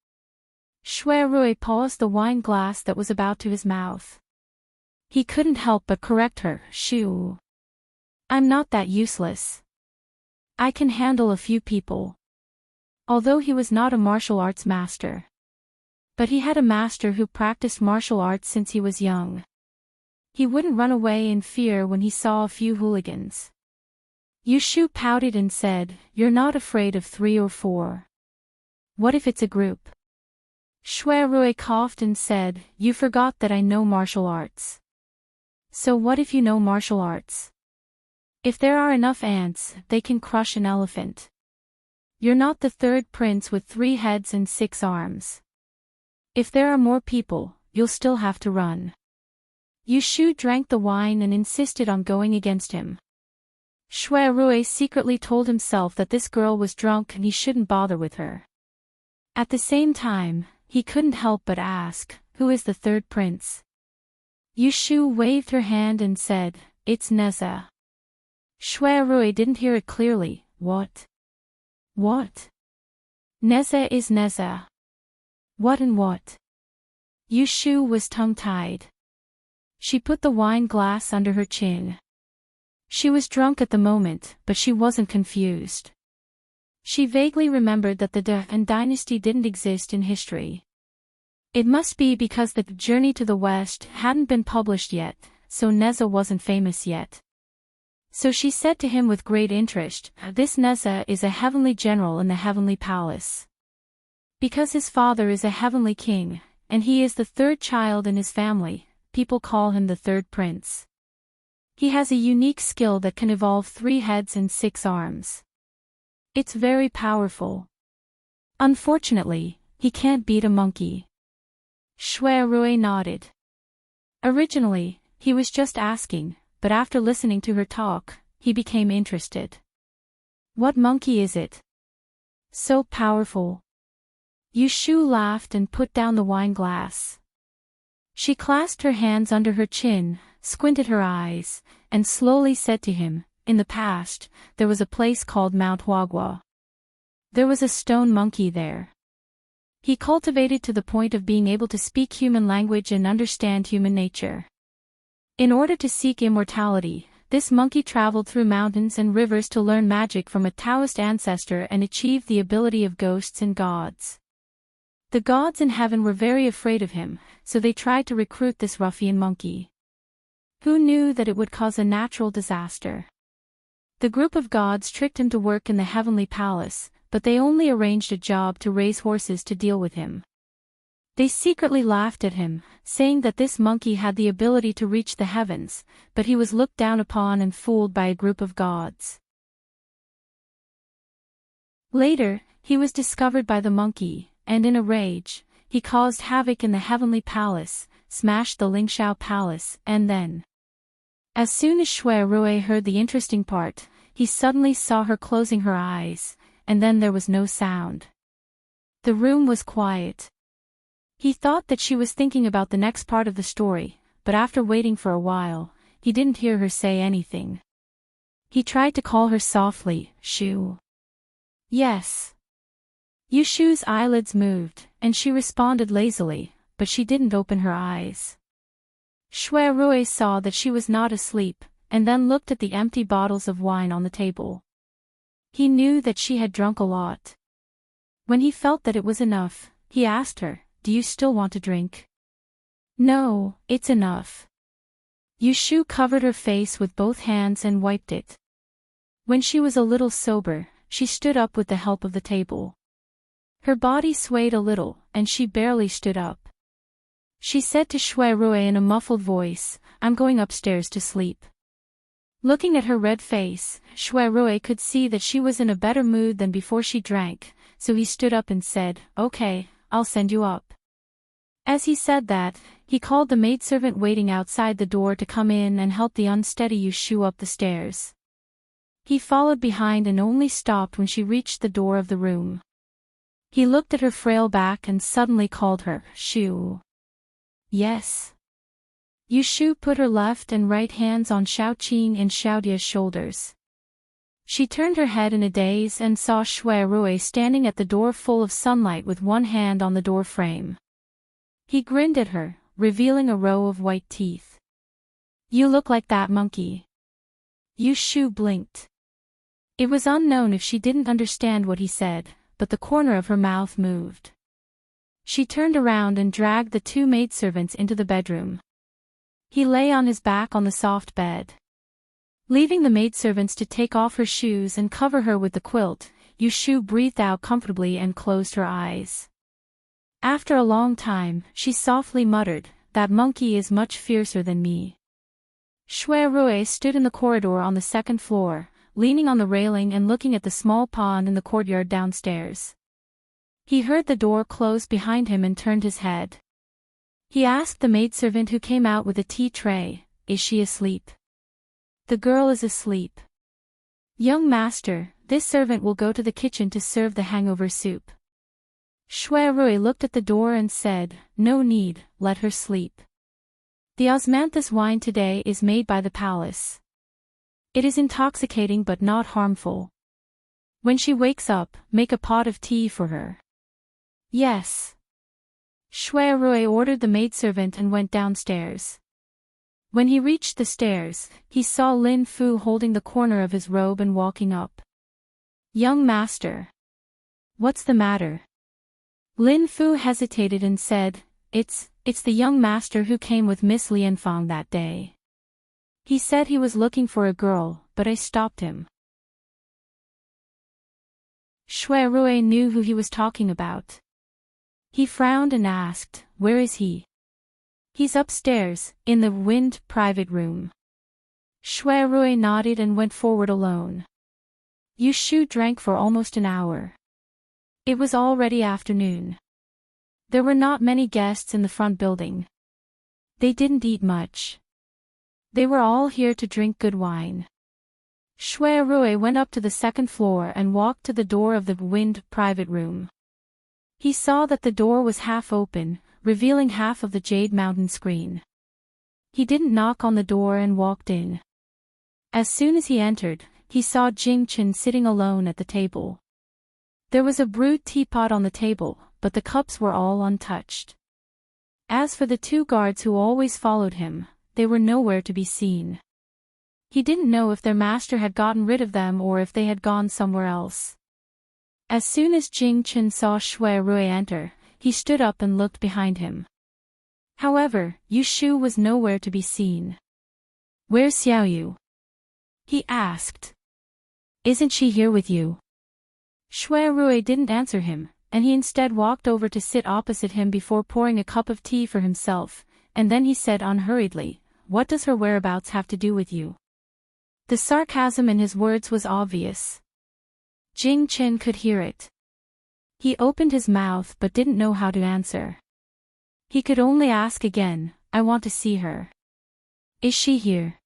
Shui paused the wine glass that was about to his mouth. He couldn't help but correct her. Shoo. I'm not that useless. I can handle a few people. Although he was not a martial arts master. But he had a master who practiced martial arts since he was young. He wouldn't run away in fear when he saw a few hooligans. Yushu pouted and said, "You're not afraid of 3 or 4. What if it's a group?" Shui coughed and said, "You forgot that I know martial arts." "So what if you know martial arts? If there are enough ants, they can crush an elephant. You're not the third prince with 3 heads and 6 arms. If there are more people, you'll still have to run." Yushu drank the wine and insisted on going against him. Shui secretly told himself that this girl was drunk and he shouldn't bother with her. At the same time, he couldn't help but ask, "Who is the third prince?" Yushu waved her hand and said, "It's Neza." Shui didn't hear it clearly. What? What? Neza is Neza. What and what? Yushu was tongue-tied. She put the wine glass under her chin. She was drunk at the moment, but she wasn't confused. She vaguely remembered that the Han dynasty didn't exist in history. It must be because the Journey to the West hadn't been published yet, so Neza wasn't famous yet. So she said to him with great interest, "This Neza is a heavenly general in the heavenly palace. Because his father is a heavenly king, and he is the 3rd child in his family, people call him the 3rd prince. He has a unique skill that can evolve 3 heads and 6 arms. It's very powerful. Unfortunately, he can't beat a monkey." Shui nodded. Originally, he was just asking, but after listening to her talk, he became interested. "What monkey is it? So powerful?" Yushu laughed and put down the wine glass. She clasped her hands under her chin, squinted her eyes, and slowly said to him, "In the past, there was a place called Mount Huagua. There was a stone monkey there. He cultivated to the point of being able to speak human language and understand human nature. In order to seek immortality, this monkey traveled through mountains and rivers to learn magic from a Taoist ancestor and achieve the ability of ghosts and gods. The gods in heaven were very afraid of him, so they tried to recruit this ruffian monkey. Who knew that it would cause a natural disaster? The group of gods tricked him to work in the heavenly palace, but they only arranged a job to raise horses to deal with him. They secretly laughed at him, saying that this monkey had the ability to reach the heavens, but he was looked down upon and fooled by a group of gods. Later, he was discovered by the monkey, and in a rage, he caused havoc in the heavenly palace, smashed the Lingxiao palace, and then... As soon as Shui heard the interesting part, he suddenly saw her closing her eyes, and then there was no sound. The room was quiet. He thought that she was thinking about the next part of the story, but after waiting for a while, he didn't hear her say anything. He tried to call her softly, "Shu." "Yes." Yushu's eyelids moved, and she responded lazily, but she didn't open her eyes. Shui saw that she was not asleep, and then looked at the empty bottles of wine on the table. He knew that she had drunk a lot. When he felt that it was enough, he asked her, "Do you still want to drink?" "No, it's enough." Yushu covered her face with both hands and wiped it. When she was a little sober, she stood up with the help of the table. Her body swayed a little, and she barely stood up. She said to Shui in a muffled voice, "I'm going upstairs to sleep." Looking at her red face, Shui could see that she was in a better mood than before she drank, so he stood up and said, "Okay, I'll send you up." As he said that, he called the maidservant waiting outside the door to come in and help the unsteady Yushu up the stairs. He followed behind and only stopped when she reached the door of the room. He looked at her frail back and suddenly called her, "Shu." "Yes." Yushu put her left and right hands on Xiaoqing and Xiaodia's shoulders. She turned her head in a daze and saw Shui Rui standing at the door full of sunlight with one hand on the door frame. He grinned at her, revealing a row of white teeth. "You look like that monkey." Yushu blinked. It was unknown if she didn't understand what he said, but the corner of her mouth moved. She turned around and dragged the two maidservants into the bedroom. He lay on his back on the soft bed. Leaving the maidservants to take off her shoes and cover her with the quilt, Yushu breathed out comfortably and closed her eyes. After a long time, she softly muttered, "That monkey is much fiercer than me." Shui Rui stood in the corridor on the second floor, leaning on the railing and looking at the small pond in the courtyard downstairs. He heard the door close behind him and turned his head. He asked the maidservant who came out with a tea tray, "Is she asleep?" "The girl is asleep. Young master, this servant will go to the kitchen to serve the hangover soup." Shui Rui looked at the door and said, "No need, let her sleep. The osmanthus wine today is made by the palace. It is intoxicating but not harmful. When she wakes up, make a pot of tea for her." "Yes." Shui Rui ordered the maidservant and went downstairs. When he reached the stairs, he saw Lin Fu holding the corner of his robe and walking up. "Young master. What's the matter?" Lin Fu hesitated and said, It's the young master who came with Miss Lianfang that day. He said he was looking for a girl, but I stopped him." Shui Rui knew who he was talking about. He frowned and asked, "Where is he?" "He's upstairs, in the wind private room." Shui Rui nodded and went forward alone. Yushu drank for almost an hour. It was already afternoon. There were not many guests in the front building. They didn't eat much. They were all here to drink good wine. Shui Rui went up to the second floor and walked to the door of the wind private room. He saw that the door was half open, revealing half of the Jade Mountain screen. He didn't knock on the door and walked in. As soon as he entered, he saw Jing Chen sitting alone at the table. There was a brewed teapot on the table, but the cups were all untouched. As for the two guards who always followed him, they were nowhere to be seen. He didn't know if their master had gotten rid of them or if they had gone somewhere else. As soon as Jing Chen saw Shui Rui enter, he stood up and looked behind him. However, Yushu was nowhere to be seen. "Where's Xiaoyu?" he asked. "Isn't she here with you?" Shui Rui didn't answer him, and he instead walked over to sit opposite him before pouring a cup of tea for himself, and then he said unhurriedly, "What does her whereabouts have to do with you?" The sarcasm in his words was obvious. Jing Chen could hear it. He opened his mouth but didn't know how to answer. He could only ask again, "I want to see her." "Is she here?"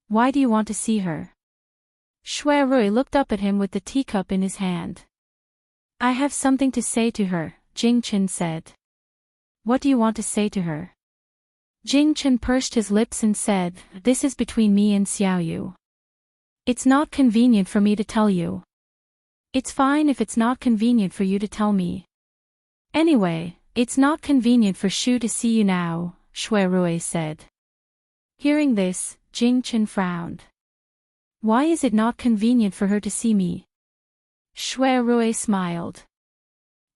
"Why do you want to see her?" Shui Rui looked up at him with the teacup in his hand. "I have something to say to her," Jing Chen said. "What do you want to say to her?" Jing Chen pursed his lips and said, "This is between me and Xiaoyu. It's not convenient for me to tell you." "It's fine if it's not convenient for you to tell me. Anyway, it's not convenient for Shu to see you now," Shui Rui said. Hearing this, Jing Chen frowned. "Why is it not convenient for her to see me?" Shui Rui smiled.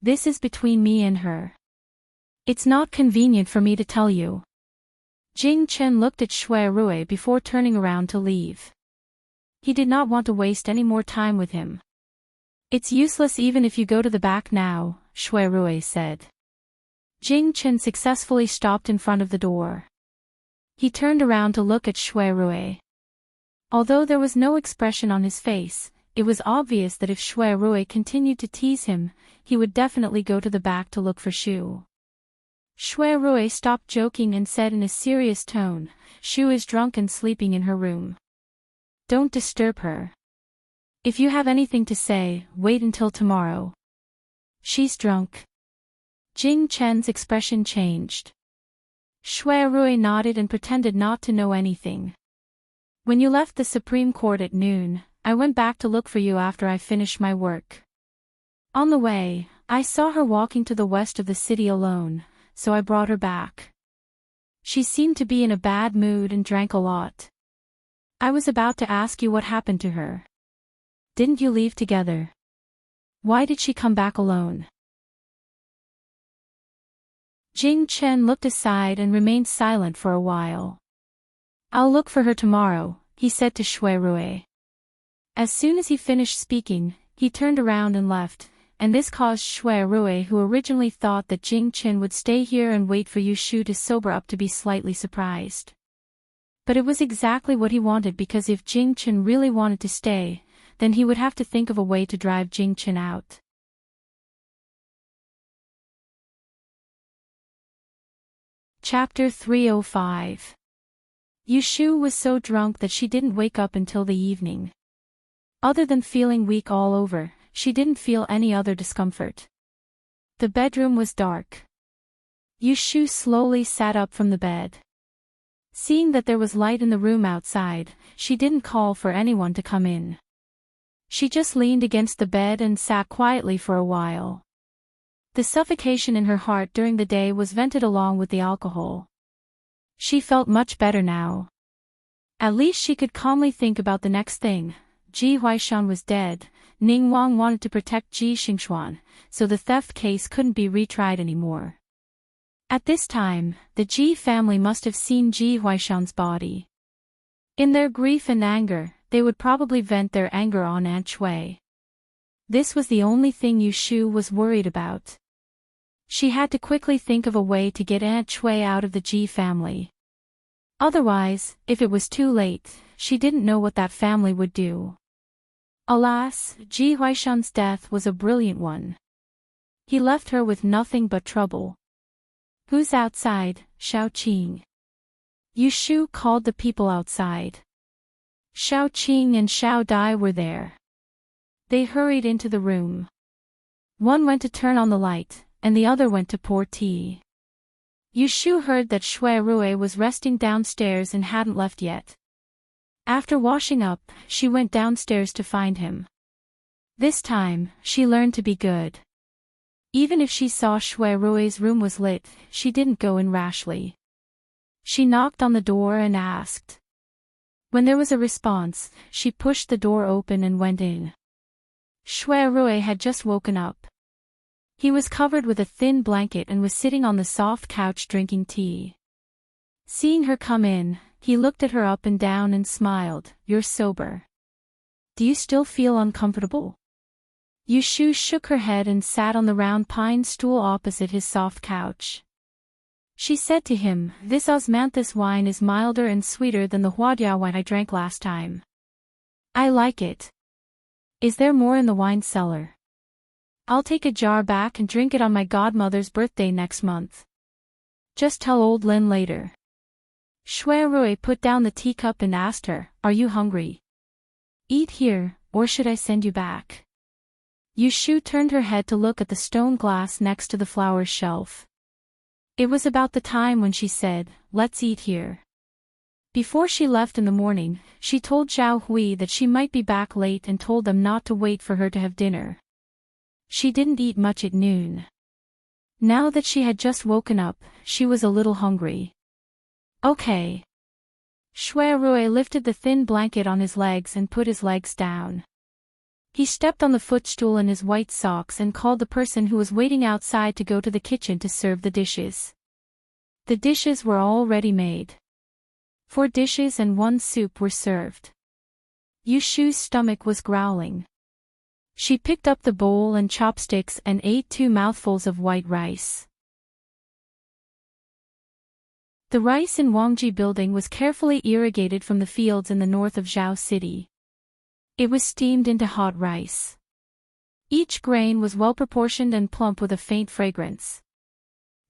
"This is between me and her. It's not convenient for me to tell you." Jing Chen looked at Shui Rui before turning around to leave. He did not want to waste any more time with him. "It's useless even if you go to the back now," Shui Rui said. Jing Chen successfully stopped in front of the door. He turned around to look at Shui Rui. Although there was no expression on his face, it was obvious that if Shui Rui continued to tease him, he would definitely go to the back to look for Shu. Shui Rui stopped joking and said in a serious tone, "Shu is drunk and sleeping in her room. Don't disturb her. If you have anything to say, wait until tomorrow." "She's drunk." Jing Chen's expression changed. Shui Rui nodded and pretended not to know anything. When you left the Supreme Court at noon, I went back to look for you after I finished my work. On the way, I saw her walking to the west of the city alone, so I brought her back. She seemed to be in a bad mood and drank a lot. I was about to ask you what happened to her. Didn't you leave together? Why did she come back alone? Jing Chen looked aside and remained silent for a while. I'll look for her tomorrow, he said to Shui Rui. As soon as he finished speaking, he turned around and left, and this caused Shui Rui, who originally thought that Jing Chen would stay here and wait for Yushu to sober up, to be slightly surprised. But it was exactly what he wanted, because if Jing Chen really wanted to stay, then he would have to think of a way to drive Jing Chen out. Chapter 305. Yushu was so drunk that she didn't wake up until the evening. Other than feeling weak all over, she didn't feel any other discomfort. The bedroom was dark. Yushu slowly sat up from the bed. Seeing that there was light in the room outside, she didn't call for anyone to come in. She just leaned against the bed and sat quietly for a while. The suffocation in her heart during the day was vented along with the alcohol. She felt much better now. At least she could calmly think about the next thing. Ji Huaishan was dead. Ning Wang wanted to protect Ji Xingxuan, so the theft case couldn't be retried anymore. At this time, the Ji family must have seen Ji Huaishan's body. In their grief and anger, they would probably vent their anger on Aunt Shui. This was the only thing Yushu was worried about. She had to quickly think of a way to get Aunt Shui out of the Ji family. Otherwise, if it was too late, she didn't know what that family would do. Alas, Ji Huaishan's death was a brilliant one. He left her with nothing but trouble. Who's outside, Xiaoqing? Yushu called the people outside. Xiaoqing and Xiao Dai were there. They hurried into the room. One went to turn on the light, and the other went to pour tea. Yushu heard that Shui Rui was resting downstairs and hadn't left yet. After washing up, she went downstairs to find him. This time, she learned to be good. Even if she saw Shui Rui's room was lit, she didn't go in rashly. She knocked on the door and asked. When there was a response, she pushed the door open and went in. Shui Rui had just woken up. He was covered with a thin blanket and was sitting on the soft couch drinking tea. Seeing her come in, he looked at her up and down and smiled. You're sober. Do you still feel uncomfortable? Yushu shook her head and sat on the round pine stool opposite his soft couch. She said to him, this osmanthus wine is milder and sweeter than the huadia wine I drank last time. I like it. Is there more in the wine cellar? I'll take a jar back and drink it on my godmother's birthday next month. Just tell old Lin later. Shui Rui put down the teacup and asked her, are you hungry? Eat here, or should I send you back? Yushu turned her head to look at the stone glass next to the flower shelf. It was about the time when she said, let's eat here. Before she left in the morning, she told Zhao Hui that she might be back late and told them not to wait for her to have dinner. She didn't eat much at noon. Now that she had just woken up, she was a little hungry. Okay. Shui Rui lifted the thin blanket on his legs and put his legs down. He stepped on the footstool in his white socks and called the person who was waiting outside to go to the kitchen to serve the dishes. The dishes were already made. 4 dishes and 1 soup were served. Yushu's stomach was growling. She picked up the bowl and chopsticks and ate 2 mouthfuls of white rice. The rice in Wangji building was carefully irrigated from the fields in the north of Zhao City. It was steamed into hot rice. Each grain was well proportioned and plump with a faint fragrance.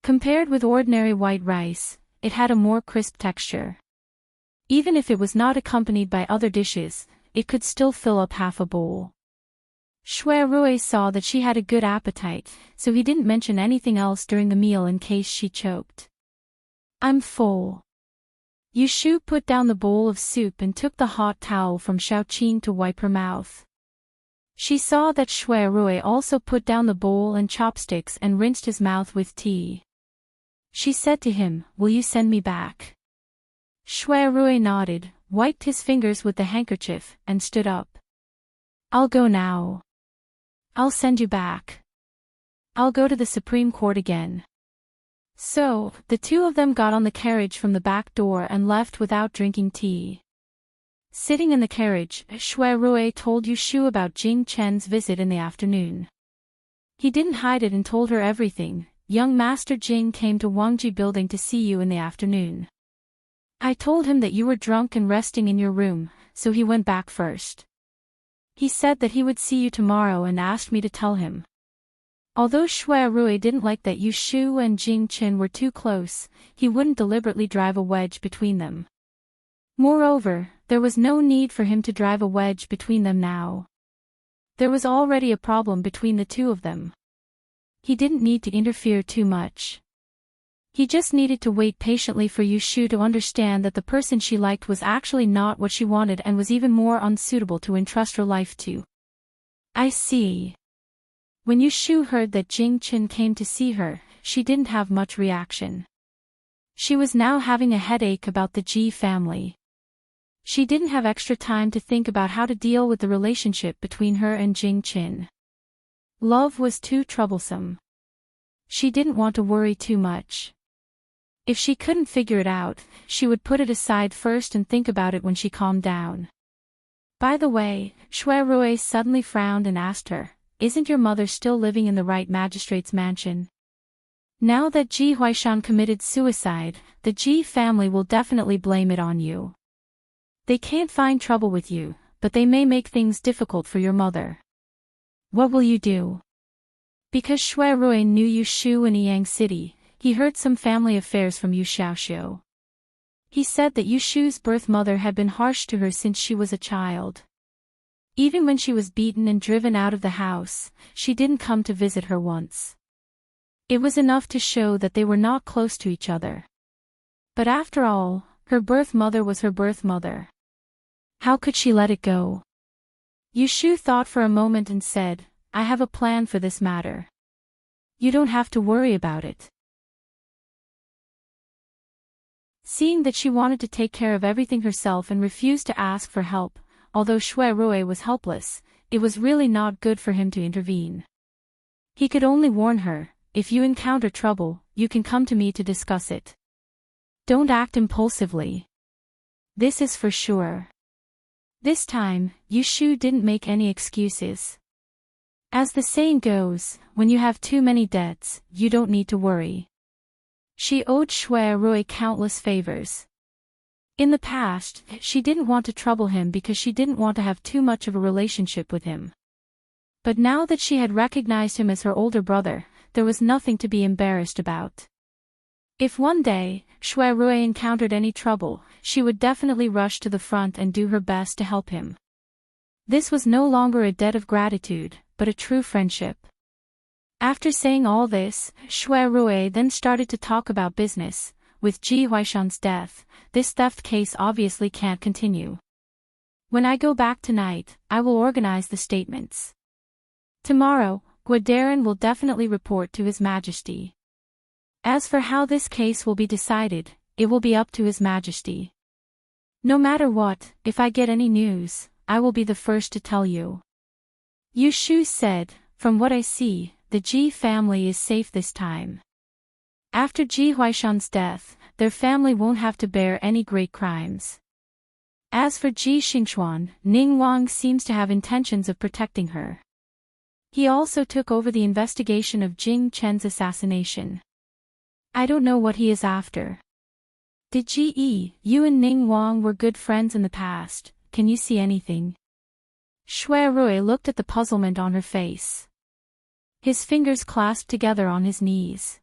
Compared with ordinary white rice, it had a more crisp texture. Even if it was not accompanied by other dishes, it could still fill up half a bowl. Shui Rui saw that she had a good appetite, so he didn't mention anything else during the meal in case she choked. I'm full. Yushu put down the bowl of soup and took the hot towel from Xiaoqing to wipe her mouth. She saw that Shui Rui also put down the bowl and chopsticks and rinsed his mouth with tea. She said to him, "Will you send me back?" Shui Rui nodded, wiped his fingers with the handkerchief, and stood up. "I'll go now. I'll send you back. I'll go to the Supreme Court again." So, the two of them got on the carriage from the back door and left without drinking tea. Sitting in the carriage, Shui Rui told Yushu about Jing Chen's visit in the afternoon. He didn't hide it and told her everything. "Young Master Jing came to Wangji building to see you in the afternoon. I told him that you were drunk and resting in your room, so he went back first. He said that he would see you tomorrow and asked me to tell him." Although Shui Rui didn't like that Yushu and Jing Chen were too close, he wouldn't deliberately drive a wedge between them. Moreover, there was no need for him to drive a wedge between them now. There was already a problem between the two of them. He didn't need to interfere too much. He just needed to wait patiently for Yushu to understand that the person she liked was actually not what she wanted and was even more unsuitable to entrust her life to. "I see." When Yushu heard that Jing Chen came to see her, she didn't have much reaction. She was now having a headache about the Ji family. She didn't have extra time to think about how to deal with the relationship between her and Jing Chen. Love was too troublesome. She didn't want to worry too much. If she couldn't figure it out, she would put it aside first and think about it when she calmed down. By the way, Shui Rui suddenly frowned and asked her, "Isn't your mother still living in the right magistrate's mansion?" Now that Ji Huaishan committed suicide, the Ji family will definitely blame it on you. They can't find trouble with you, but they may make things difficult for your mother. What will you do? Because Shui Rui knew Yushu in Yang City, he heard some family affairs from Yu Xiaoxiu. He said that Yushu's birth mother had been harsh to her since she was a child. Even when she was beaten and driven out of the house, she didn't come to visit her once. It was enough to show that they were not close to each other. But after all, her birth mother was her birth mother. How could she let it go? Yushu thought for a moment and said, "I have a plan for this matter. You don't have to worry about it." Seeing that she wanted to take care of everything herself and refused to ask for help, although Shui Rui was helpless, it was really not good for him to intervene. He could only warn her, "If you encounter trouble, you can come to me to discuss it. Don't act impulsively. This is for sure." This time, Yushu didn't make any excuses. As the saying goes, when you have too many debts, you don't need to worry. She owed Shui Rui countless favors. In the past, she didn't want to trouble him because she didn't want to have too much of a relationship with him. But now that she had recognized him as her older brother, there was nothing to be embarrassed about. If one day, Shui Rui encountered any trouble, she would definitely rush to the front and do her best to help him. This was no longer a debt of gratitude, but a true friendship. After saying all this, Shui Rui then started to talk about business. With Ji Huaishan's death, this theft case obviously can't continue. When I go back tonight, I will organize the statements. Tomorrow, Guadarin will definitely report to His Majesty. As for how this case will be decided, it will be up to His Majesty. No matter what, if I get any news, I will be the first to tell you." Yushu said, "From what I see, the Ji family is safe this time. After Ji Huaishan's death, their family won't have to bear any great crimes. As for Ji Xingxuan, Ning Wang seems to have intentions of protecting her. He also took over the investigation of Jing Chen's assassination. I don't know what he is after. Did Ji, you and Ning Wang were good friends in the past, can you see anything?" Shui Rui looked at the puzzlement on her face. His fingers clasped together on his knees.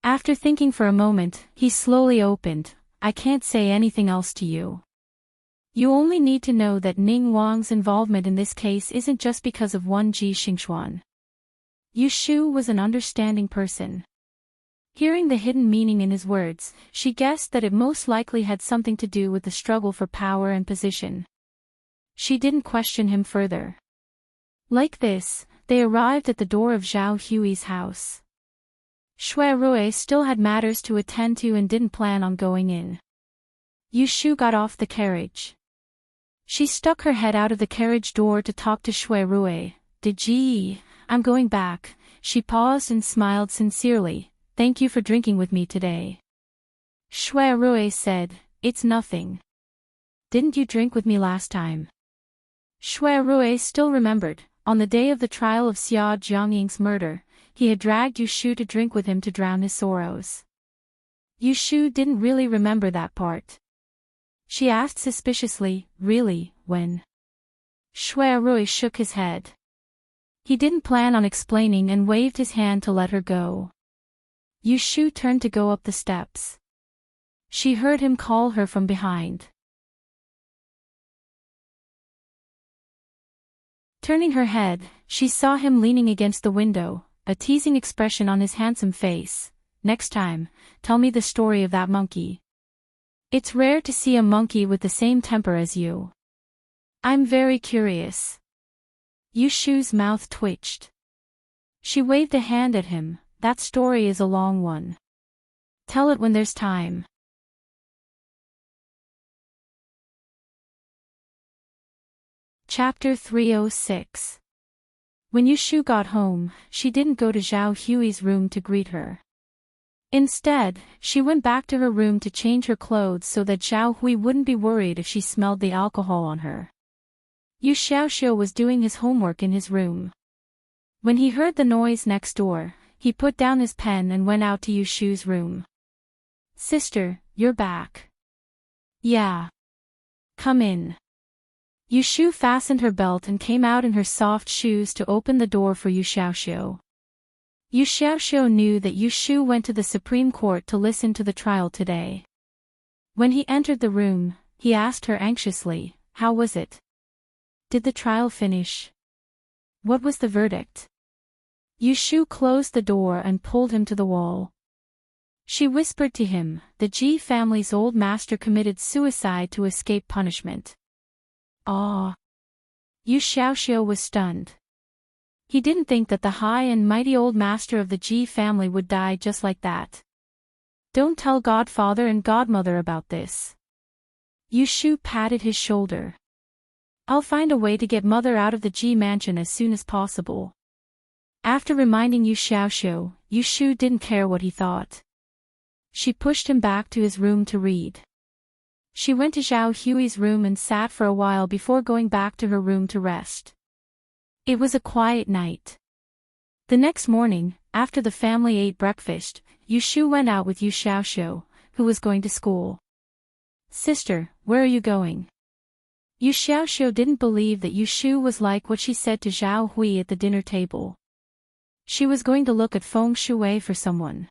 After thinking for a moment, he slowly opened, "I can't say anything else to you. You only need to know that Ning Wang's involvement in this case isn't just because of one Ji Xingxuan. Yushu was an understanding person. Hearing the hidden meaning in his words, she guessed that it most likely had something to do with the struggle for power and position. She didn't question him further. Like this, they arrived at the door of Zhao Hui's house. Shui Rui still had matters to attend to and didn't plan on going in. Yu Shu got off the carriage. She stuck her head out of the carriage door to talk to Shui Rui. I'm going back. She paused and smiled sincerely. Thank you for drinking with me today. Shui Rui said, it's nothing. Didn't you drink with me last time? Shui Rui still remembered, on the day of the trial of Xia Jiangying's murder, he had dragged Yu Shu to drink with him to drown his sorrows. Yu Shu didn't really remember that part. She asked suspiciously, really, when? Shui Rui shook his head. He didn't plan on explaining and waved his hand to let her go. Yu Shu turned to go up the steps. She heard him call her from behind. Turning her head, she saw him leaning against the window, a teasing expression on his handsome face. Next time, tell me the story of that monkey. It's rare to see a monkey with the same temper as you. I'm very curious. Yu Shu's mouth twitched. She waved a hand at him. That story is a long one. Tell it when there's time. Chapter 306. When Yu Shu got home, she didn't go to Zhao Hui's room to greet her. Instead, she went back to her room to change her clothes so that Zhao Hui wouldn't be worried if she smelled the alcohol on her. Yu Xiaoxiu was doing his homework in his room. When he heard the noise next door, he put down his pen and went out to Yu Shu's room. Sister, you're back. Yeah. Come in. Yu Shu fastened her belt and came out in her soft shoes to open the door for Yu Xiaoxiu. Yu Xiaoxiu knew that Yu Shu went to the Supreme Court to listen to the trial today. When he entered the room, he asked her anxiously, how was it? Did the trial finish? What was the verdict? Yu Shu closed the door and pulled him to the wall. She whispered to him, the Ji family's old master committed suicide to escape punishment. Ah! Yu Xiaoxiu was stunned. He didn't think that the high and mighty old master of the Ji family would die just like that. Don't tell godfather and godmother about this. Yu Shu patted his shoulder. I'll find a way to get mother out of the Ji mansion as soon as possible. After reminding Yu Xiaoxiu, Yu Shu didn't care what he thought. She pushed him back to his room to read. She went to Zhao Hui's room and sat for a while before going back to her room to rest. It was a quiet night. The next morning, after the family ate breakfast, Yu Shu went out with Yu Xiaoxiu, who was going to school. Sister, where are you going? Yu Xiaoxiu didn't believe that Yu Shu was like what she said to Zhao Hui at the dinner table. She was going to look at feng shui for someone.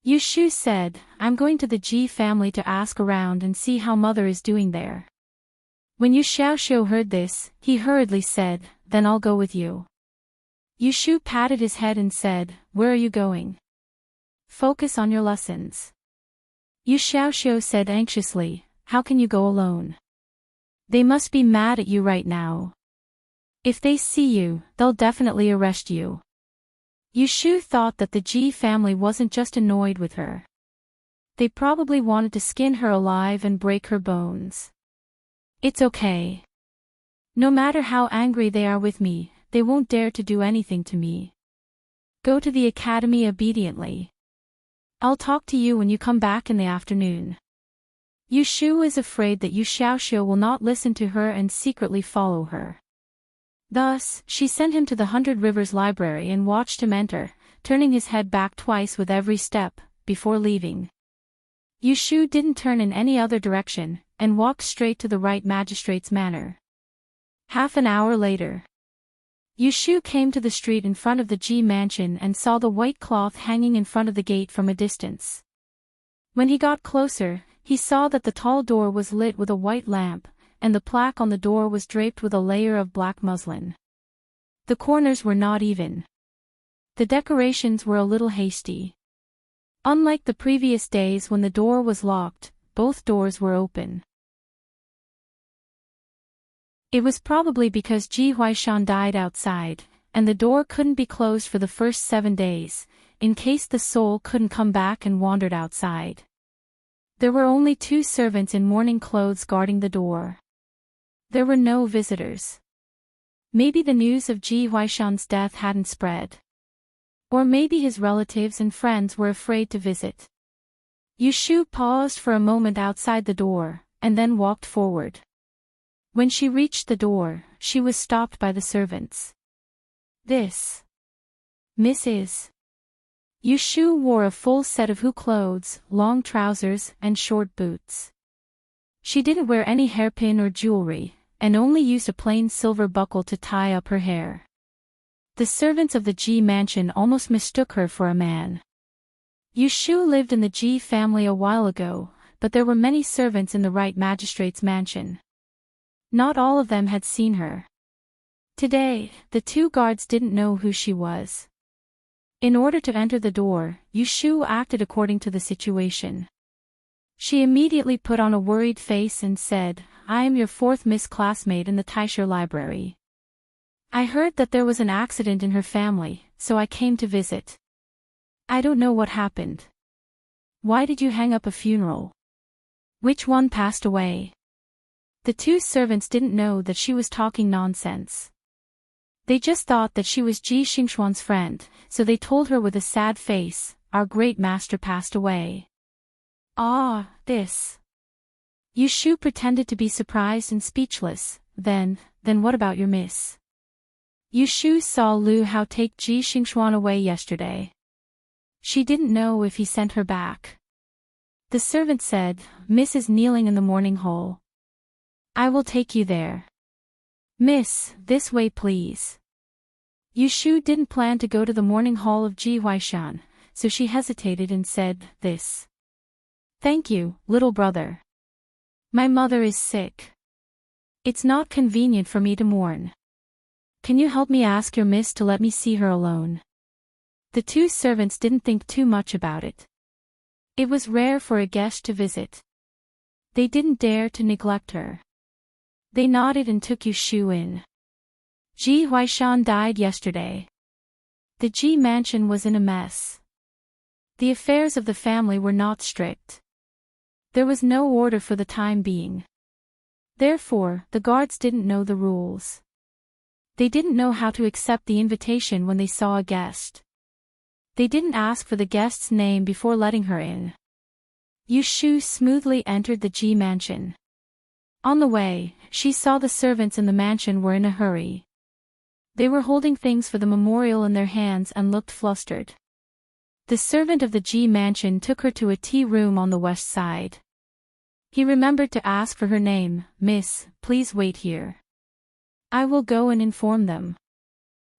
Yu Shu said, I'm going to the Ji family to ask around and see how mother is doing there. When Yu Xiaoxiu heard this, he hurriedly said, then I'll go with you. Yu Shu patted his head and said, where are you going? Focus on your lessons. Yu Xiaoxiu said anxiously, how can you go alone? They must be mad at you right now. If they see you, they'll definitely arrest you. Yu Shu thought that the Ji family wasn't just annoyed with her. They probably wanted to skin her alive and break her bones. It's okay. No matter how angry they are with me, they won't dare to do anything to me. Go to the academy obediently. I'll talk to you when you come back in the afternoon. Yu Shu is afraid that Yu Xiaoxiu will not listen to her and secretly follow her. Thus, she sent him to the 100 Rivers Library and watched him enter, turning his head back twice with every step, before leaving. Yu Shu didn't turn in any other direction, and walked straight to the right magistrate's manor. Half an hour later, Yu Shu came to the street in front of the Ji mansion and saw the white cloth hanging in front of the gate from a distance. When he got closer, he saw that the tall door was lit with a white lamp, and the plaque on the door was draped with a layer of black muslin. The corners were not even. The decorations were a little hasty. Unlike the previous days when the door was locked, both doors were open. It was probably because Ji Huaishan died outside, and the door couldn't be closed for the first 7 days, in case the soul couldn't come back and wandered outside. There were only 2 servants in mourning clothes guarding the door. There were no visitors. Maybe the news of Ji Huaishan's death hadn't spread. Or maybe his relatives and friends were afraid to visit. Yushu paused for a moment outside the door, and then walked forward. When she reached the door, she was stopped by the servants. "This Mrs. Yushu wore a full set of Hu clothes, long trousers, and short boots. She didn't wear any hairpin or jewelry, and only used a plain silver buckle to tie up her hair. The servants of the Ji mansion almost mistook her for a man. Yushu lived in the Ji family a while ago, but there were many servants in the right magistrate's mansion. Not all of them had seen her. Today, the 2 guards didn't know who she was. In order to enter the door, Yushu acted according to the situation. She immediately put on a worried face and said, "I am your 4th Miss classmate in the Taisher library. I heard that there was an accident in her family, so I came to visit. I don't know what happened. Why did you hang up a funeral? Which one passed away?" The 2 servants didn't know that she was talking nonsense. They just thought that she was Ji Xingxuan's friend, so they told her with a sad face, "Our great master passed away." "Ah, this." Yushu pretended to be surprised and speechless. Then what about your miss? Yushu saw Lu Hao take Ji Xingxuan away yesterday. She didn't know if he sent her back. The servant said, "Miss is kneeling in the mourning hall. I will take you there." "Miss, this way please." Yushu didn't plan to go to the mourning hall of Ji Huaishan, so she hesitated and said, "This." "Thank you, little brother. My mother is sick. It's not convenient for me to mourn. Can you help me ask your miss to let me see her alone?" The 2 servants didn't think too much about it. It was rare for a guest to visit. They didn't dare to neglect her. They nodded and took Yushu in. Ji Huaishan died yesterday. The Ji mansion was in a mess. The affairs of the family were not strict. There was no order for the time being. Therefore, the guards didn't know the rules. They didn't know how to accept the invitation when they saw a guest. They didn't ask for the guest's name before letting her in. Yushu smoothly entered the Ji mansion. On the way, she saw the servants in the mansion were in a hurry. They were holding things for the memorial in their hands and looked flustered. The servant of the Ji mansion took her to a tea room on the west side. He remembered to ask for her name. "Miss, please wait here. I will go and inform them.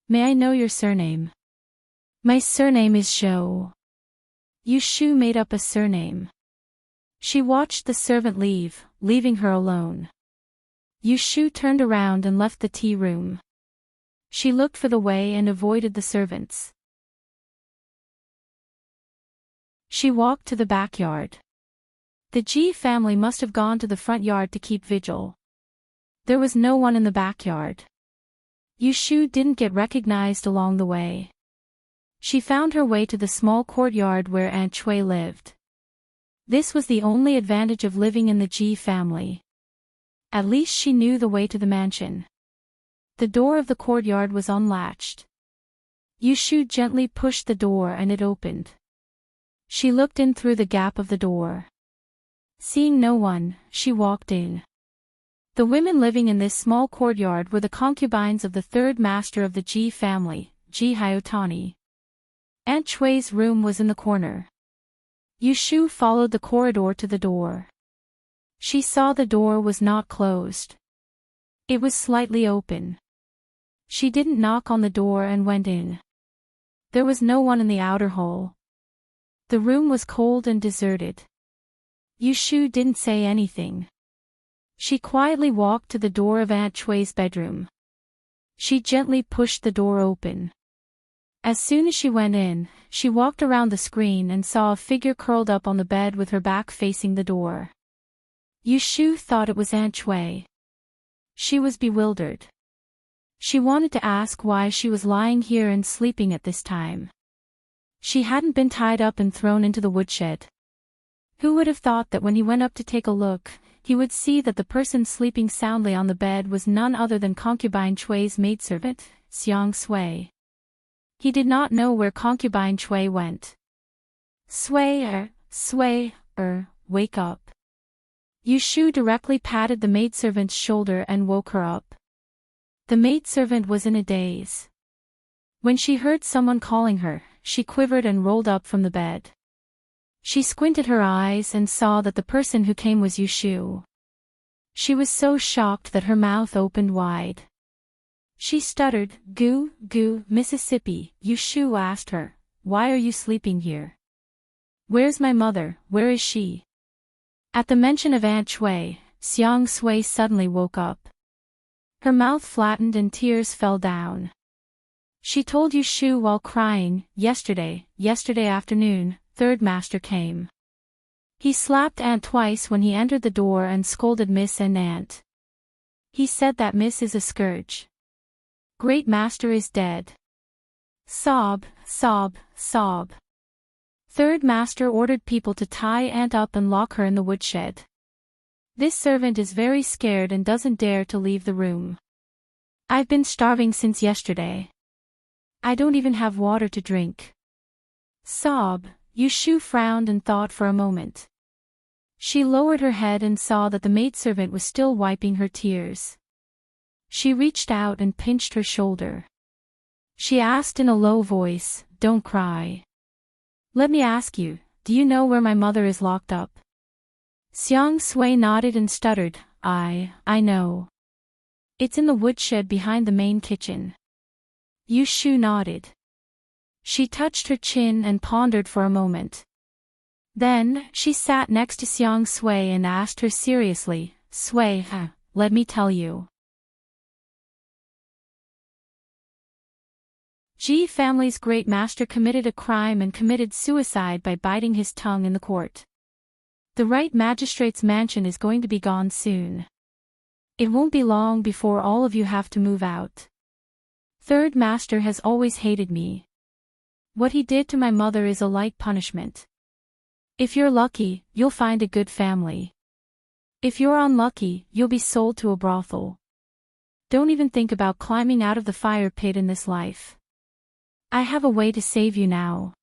May I know your surname?" "My surname is Shou." Yushu made up a surname. She watched the servant leave, leaving her alone. Yushu turned around and left the tea room. She looked for the way and avoided the servants. She walked to the backyard. The Ji family must have gone to the front yard to keep vigil. There was no one in the backyard. Yushu didn't get recognized along the way. She found her way to the small courtyard where Aunt Chui lived. This was the only advantage of living in the Ji family. At least she knew the way to the mansion. The door of the courtyard was unlatched. Yushu gently pushed the door and it opened. She looked in through the gap of the door. Seeing no one, she walked in. The women living in this small courtyard were the concubines of the 3rd master of the Ji family, Ji Hyotani. Aunt Chui's room was in the corner. Yushu followed the corridor to the door. She saw the door was not closed. It was slightly open. She didn't knock on the door and went in. There was no one in the outer hall. The room was cold and deserted. Yushu didn't say anything. She quietly walked to the door of Aunt Chui's bedroom. She gently pushed the door open. As soon as she went in, she walked around the screen and saw a figure curled up on the bed with her back facing the door. Yushu thought it was Aunt Shui. She was bewildered. She wanted to ask why she was lying here and sleeping at this time. She hadn't been tied up and thrown into the woodshed. Who would have thought that when he went up to take a look, he would see that the person sleeping soundly on the bed was none other than concubine Shui's maidservant, Xiang Sui. He did not know where concubine Shui went. Sui, wake up. Yushu directly patted the maidservant's shoulder and woke her up. The maidservant was in a daze. When she heard someone calling her, she quivered and rolled up from the bed. She squinted her eyes and saw that the person who came was Yushu. She was so shocked that her mouth opened wide. She stuttered, "Goo, Mississippi." Yushu asked her, "Why are you sleeping here? Where's my mother, where is she?" At the mention of Aunt Shui, Xiang Sui suddenly woke up. Her mouth flattened and tears fell down. She told Yushu while crying, yesterday afternoon, third master came. He slapped Aunt twice when he entered the door and scolded Miss and Aunt. He said that Miss is a scourge. Great master is dead. Sob. Third master ordered people to tie Aunt up and lock her in the woodshed. This servant is very scared and doesn't dare to leave the room. I've been starving since yesterday. I don't even have water to drink. Sob. Yushu frowned and thought for a moment. She lowered her head and saw that the maidservant was still wiping her tears. She reached out and pinched her shoulder. She asked in a low voice, "Don't cry. Let me ask you, do you know where my mother is locked up?" Xiang Sui nodded and stuttered, I know. It's in the woodshed behind the main kitchen. Yushu nodded. She touched her chin and pondered for a moment. Then, she sat next to Xiang Sui and asked her seriously, "Sui, let me tell you. Ji family's great master committed a crime and committed suicide by biting his tongue in the court. The right magistrate's mansion is going to be gone soon. It won't be long before all of you have to move out. Third master has always hated me. What he did to my mother is a light punishment. If you're lucky, you'll find a good family. If you're unlucky, you'll be sold to a brothel. Don't even think about climbing out of the fire pit in this life. I have a way to save you now.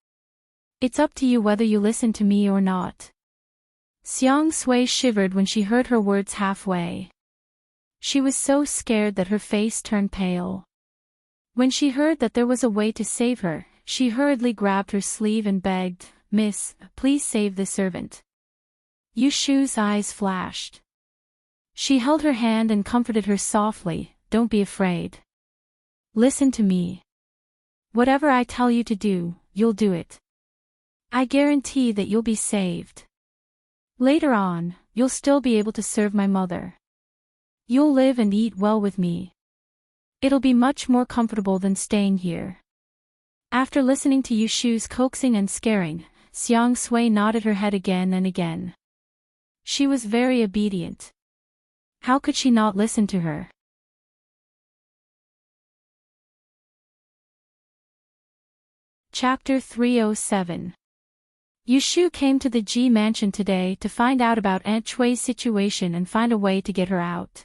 It's up to you whether you listen to me or not." Xiang Sui shivered when she heard her words halfway. She was so scared that her face turned pale. When she heard that there was a way to save her, she hurriedly grabbed her sleeve and begged, "Miss, please save the servant." Yushu's eyes flashed. She held her hand and comforted her softly, "Don't be afraid. Listen to me. Whatever I tell you to do, you'll do it. I guarantee that you'll be saved. Later on, you'll still be able to serve my mother. You'll live and eat well with me. It'll be much more comfortable than staying here." After listening to Yushu's coaxing and scaring, Xiang Sui nodded her head again and again. She was very obedient. How could she not listen to her? Chapter 307. Yushu came to the Ji mansion today to find out about Aunt Shui's situation and find a way to get her out.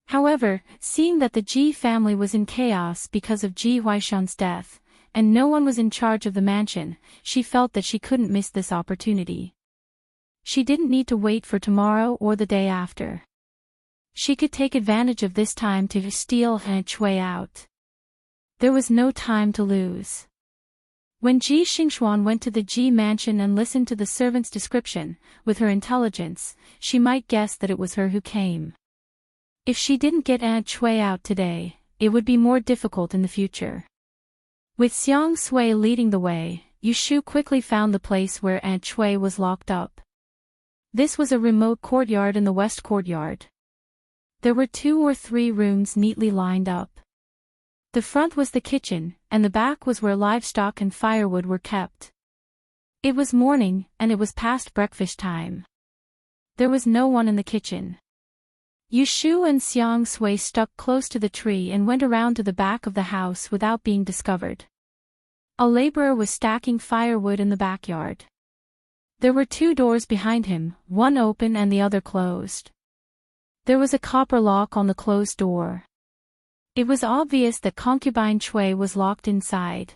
However, seeing that the Ji family was in chaos because of Ji Huaishan's death, and no one was in charge of the mansion, she felt that she couldn't miss this opportunity. She didn't need to wait for tomorrow or the day after. She could take advantage of this time to steal Aunt Shui out. There was no time to lose. When Ji Xingxuan went to the Ji mansion and listened to the servant's description, with her intelligence, she might guess that it was her who came. If she didn't get Aunt Shui out today, it would be more difficult in the future. With Xiang Sui leading the way, Yushu quickly found the place where Aunt Shui was locked up. This was a remote courtyard in the west courtyard. There were 2 or 3 rooms neatly lined up. The front was the kitchen, and the back was where livestock and firewood were kept. It was morning, and it was past breakfast time. There was no one in the kitchen. Yushu and Xiang Sui stuck close to the tree and went around to the back of the house without being discovered. A laborer was stacking firewood in the backyard. There were 2 doors behind him, one open and the other closed. There was a copper lock on the closed door. It was obvious that concubine Chui was locked inside.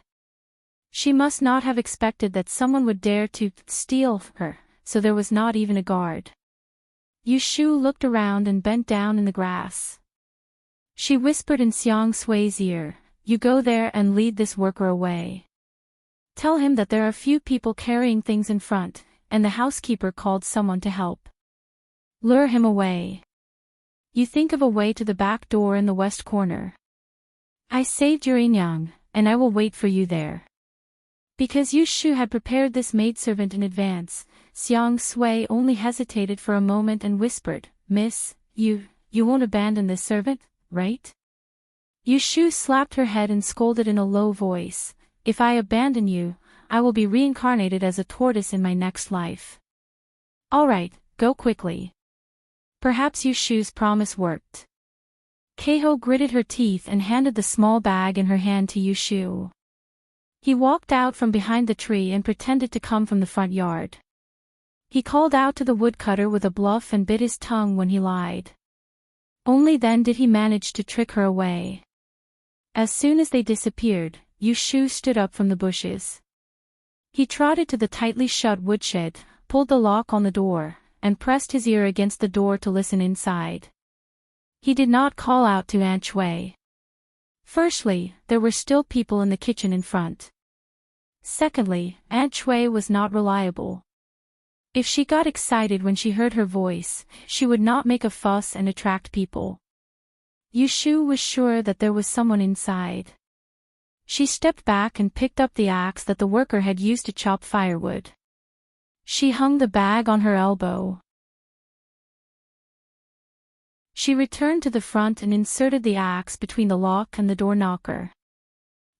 She must not have expected that someone would dare to steal her, so there was not even a guard. Yushu looked around and bent down in the grass. She whispered in Xiang Sui's ear, "You go there and lead this worker away. Tell him that there are few people carrying things in front, and the housekeeper called someone to help. Lure him away. You think of a way to the back door in the west corner. I saved your Inyang, and I will wait for you there." Because Yushu had prepared this maidservant in advance, Xiang Sui only hesitated for a moment and whispered, "Miss, you won't abandon this servant, right?" Yushu slapped her head and scolded in a low voice, "If I abandon you, I will be reincarnated as a tortoise in my next life. All right, go quickly." Perhaps Yushu's promise worked. Keiho gritted her teeth and handed the small bag in her hand to Yushu. He walked out from behind the tree and pretended to come from the front yard. He called out to the woodcutter with a bluff and bit his tongue when he lied. Only then did he manage to trick her away. As soon as they disappeared, Yushu stood up from the bushes. He trotted to the tightly shut woodshed, pulled the lock on the door, and pressed his ear against the door to listen inside. He did not call out to Aunt Chui. Firstly, there were still people in the kitchen in front. Secondly, Aunt Chui was not reliable. If she got excited when she heard her voice, she would not make a fuss and attract people. Yushu was sure that there was someone inside. She stepped back and picked up the axe that the worker had used to chop firewood. She hung the bag on her elbow. She returned to the front and inserted the axe between the lock and the door knocker.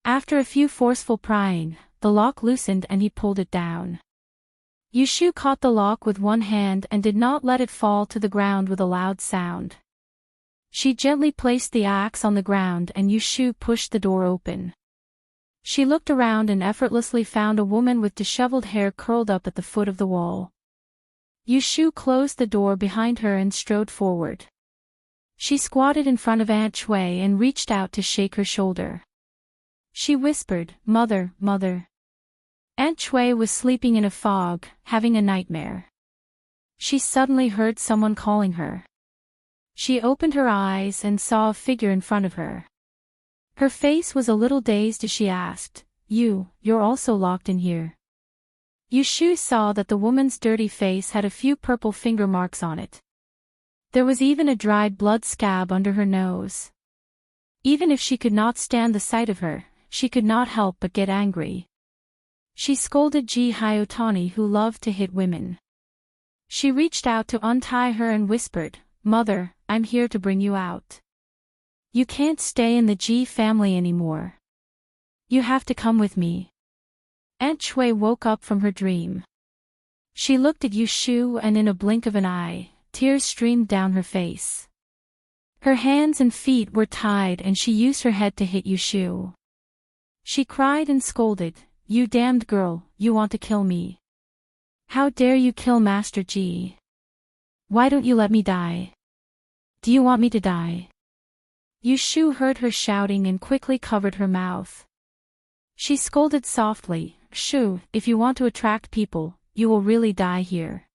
After a few forceful prying, the lock loosened and he pulled it down. Yushu caught the lock with one hand and did not let it fall to the ground with a loud sound. She gently placed the axe on the ground and Yushu pushed the door open. She looked around and effortlessly found a woman with disheveled hair curled up at the foot of the wall. Yushu closed the door behind her and strode forward. She squatted in front of Aunt Chui and reached out to shake her shoulder. She whispered, "Mother, mother." Aunt Chui was sleeping in a fog, having a nightmare. She suddenly heard someone calling her. She opened her eyes and saw a figure in front of her. Her face was a little dazed as she asked, You're also locked in here." Yushu saw that the woman's dirty face had a few purple finger marks on it. There was even a dried blood scab under her nose. Even if she could not stand the sight of her, she could not help but get angry. She scolded Ji Hyotani, who loved to hit women. She reached out to untie her and whispered, "Mother, I'm here to bring you out. You can't stay in the Ji family anymore. You have to come with me." Aunt Chui woke up from her dream. She looked at Yushu and in a blink of an eye, tears streamed down her face. Her hands and feet were tied and she used her head to hit Yushu. She cried and scolded, "You damned girl, you want to kill me. How dare you kill Master Ji? Why don't you let me die? Do you want me to die?" Yushu heard her shouting and quickly covered her mouth. She scolded softly, "Shu, if you want to attract people, you will really die here.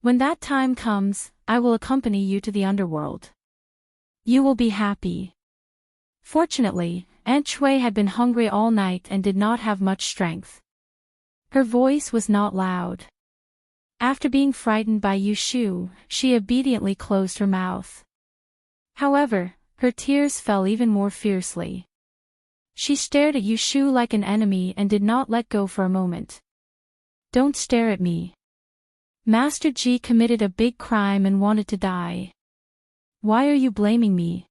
When that time comes, I will accompany you to the underworld. You will be happy." Fortunately, Aunt Chui had been hungry all night and did not have much strength. Her voice was not loud. After being frightened by Yushu, she obediently closed her mouth. However, her tears fell even more fiercely. She stared at Yushu like an enemy and did not let go for a moment. "Don't stare at me. Master Ji committed a big crime and wanted to die. Why are you blaming me?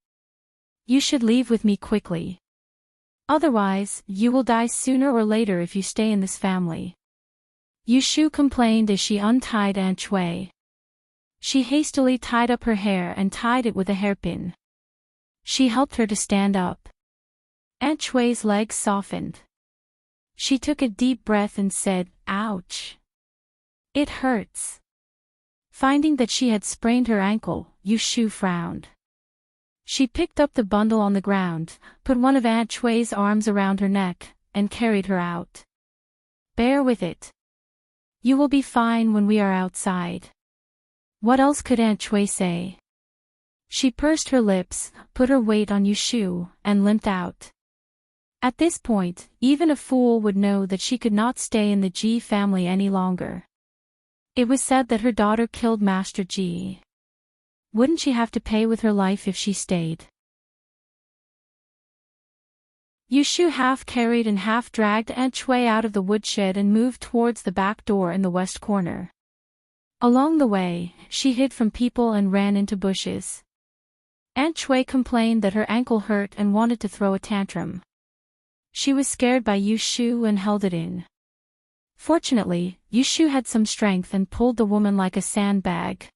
You should leave with me quickly." Otherwise, you will die sooner or later if you stay in this family. Yushu complained as she untied Aunt Chui. She hastily tied up her hair and tied it with a hairpin. She helped her to stand up. Aunt Chui's legs softened. She took a deep breath and said, "Ouch. It hurts." Finding that she had sprained her ankle, Yushu frowned. She picked up the bundle on the ground, put one of Aunt Chui's arms around her neck, and carried her out. "Bear with it. You will be fine when we are outside." What else could Aunt Chui say? She pursed her lips, put her weight on Yushu, and limped out. At this point, even a fool would know that she could not stay in the Ji family any longer. It was said that her daughter killed Master Ji. Wouldn't she have to pay with her life if she stayed? Yushu half carried and half dragged Aunt Chui out of the woodshed and moved towards the back door in the west corner. Along the way, she hid from people and ran into bushes. Aunt Chui complained that her ankle hurt and wanted to throw a tantrum. She was scared by Yushu and held it in. Fortunately, Yushu had some strength and pulled the woman like a sandbag.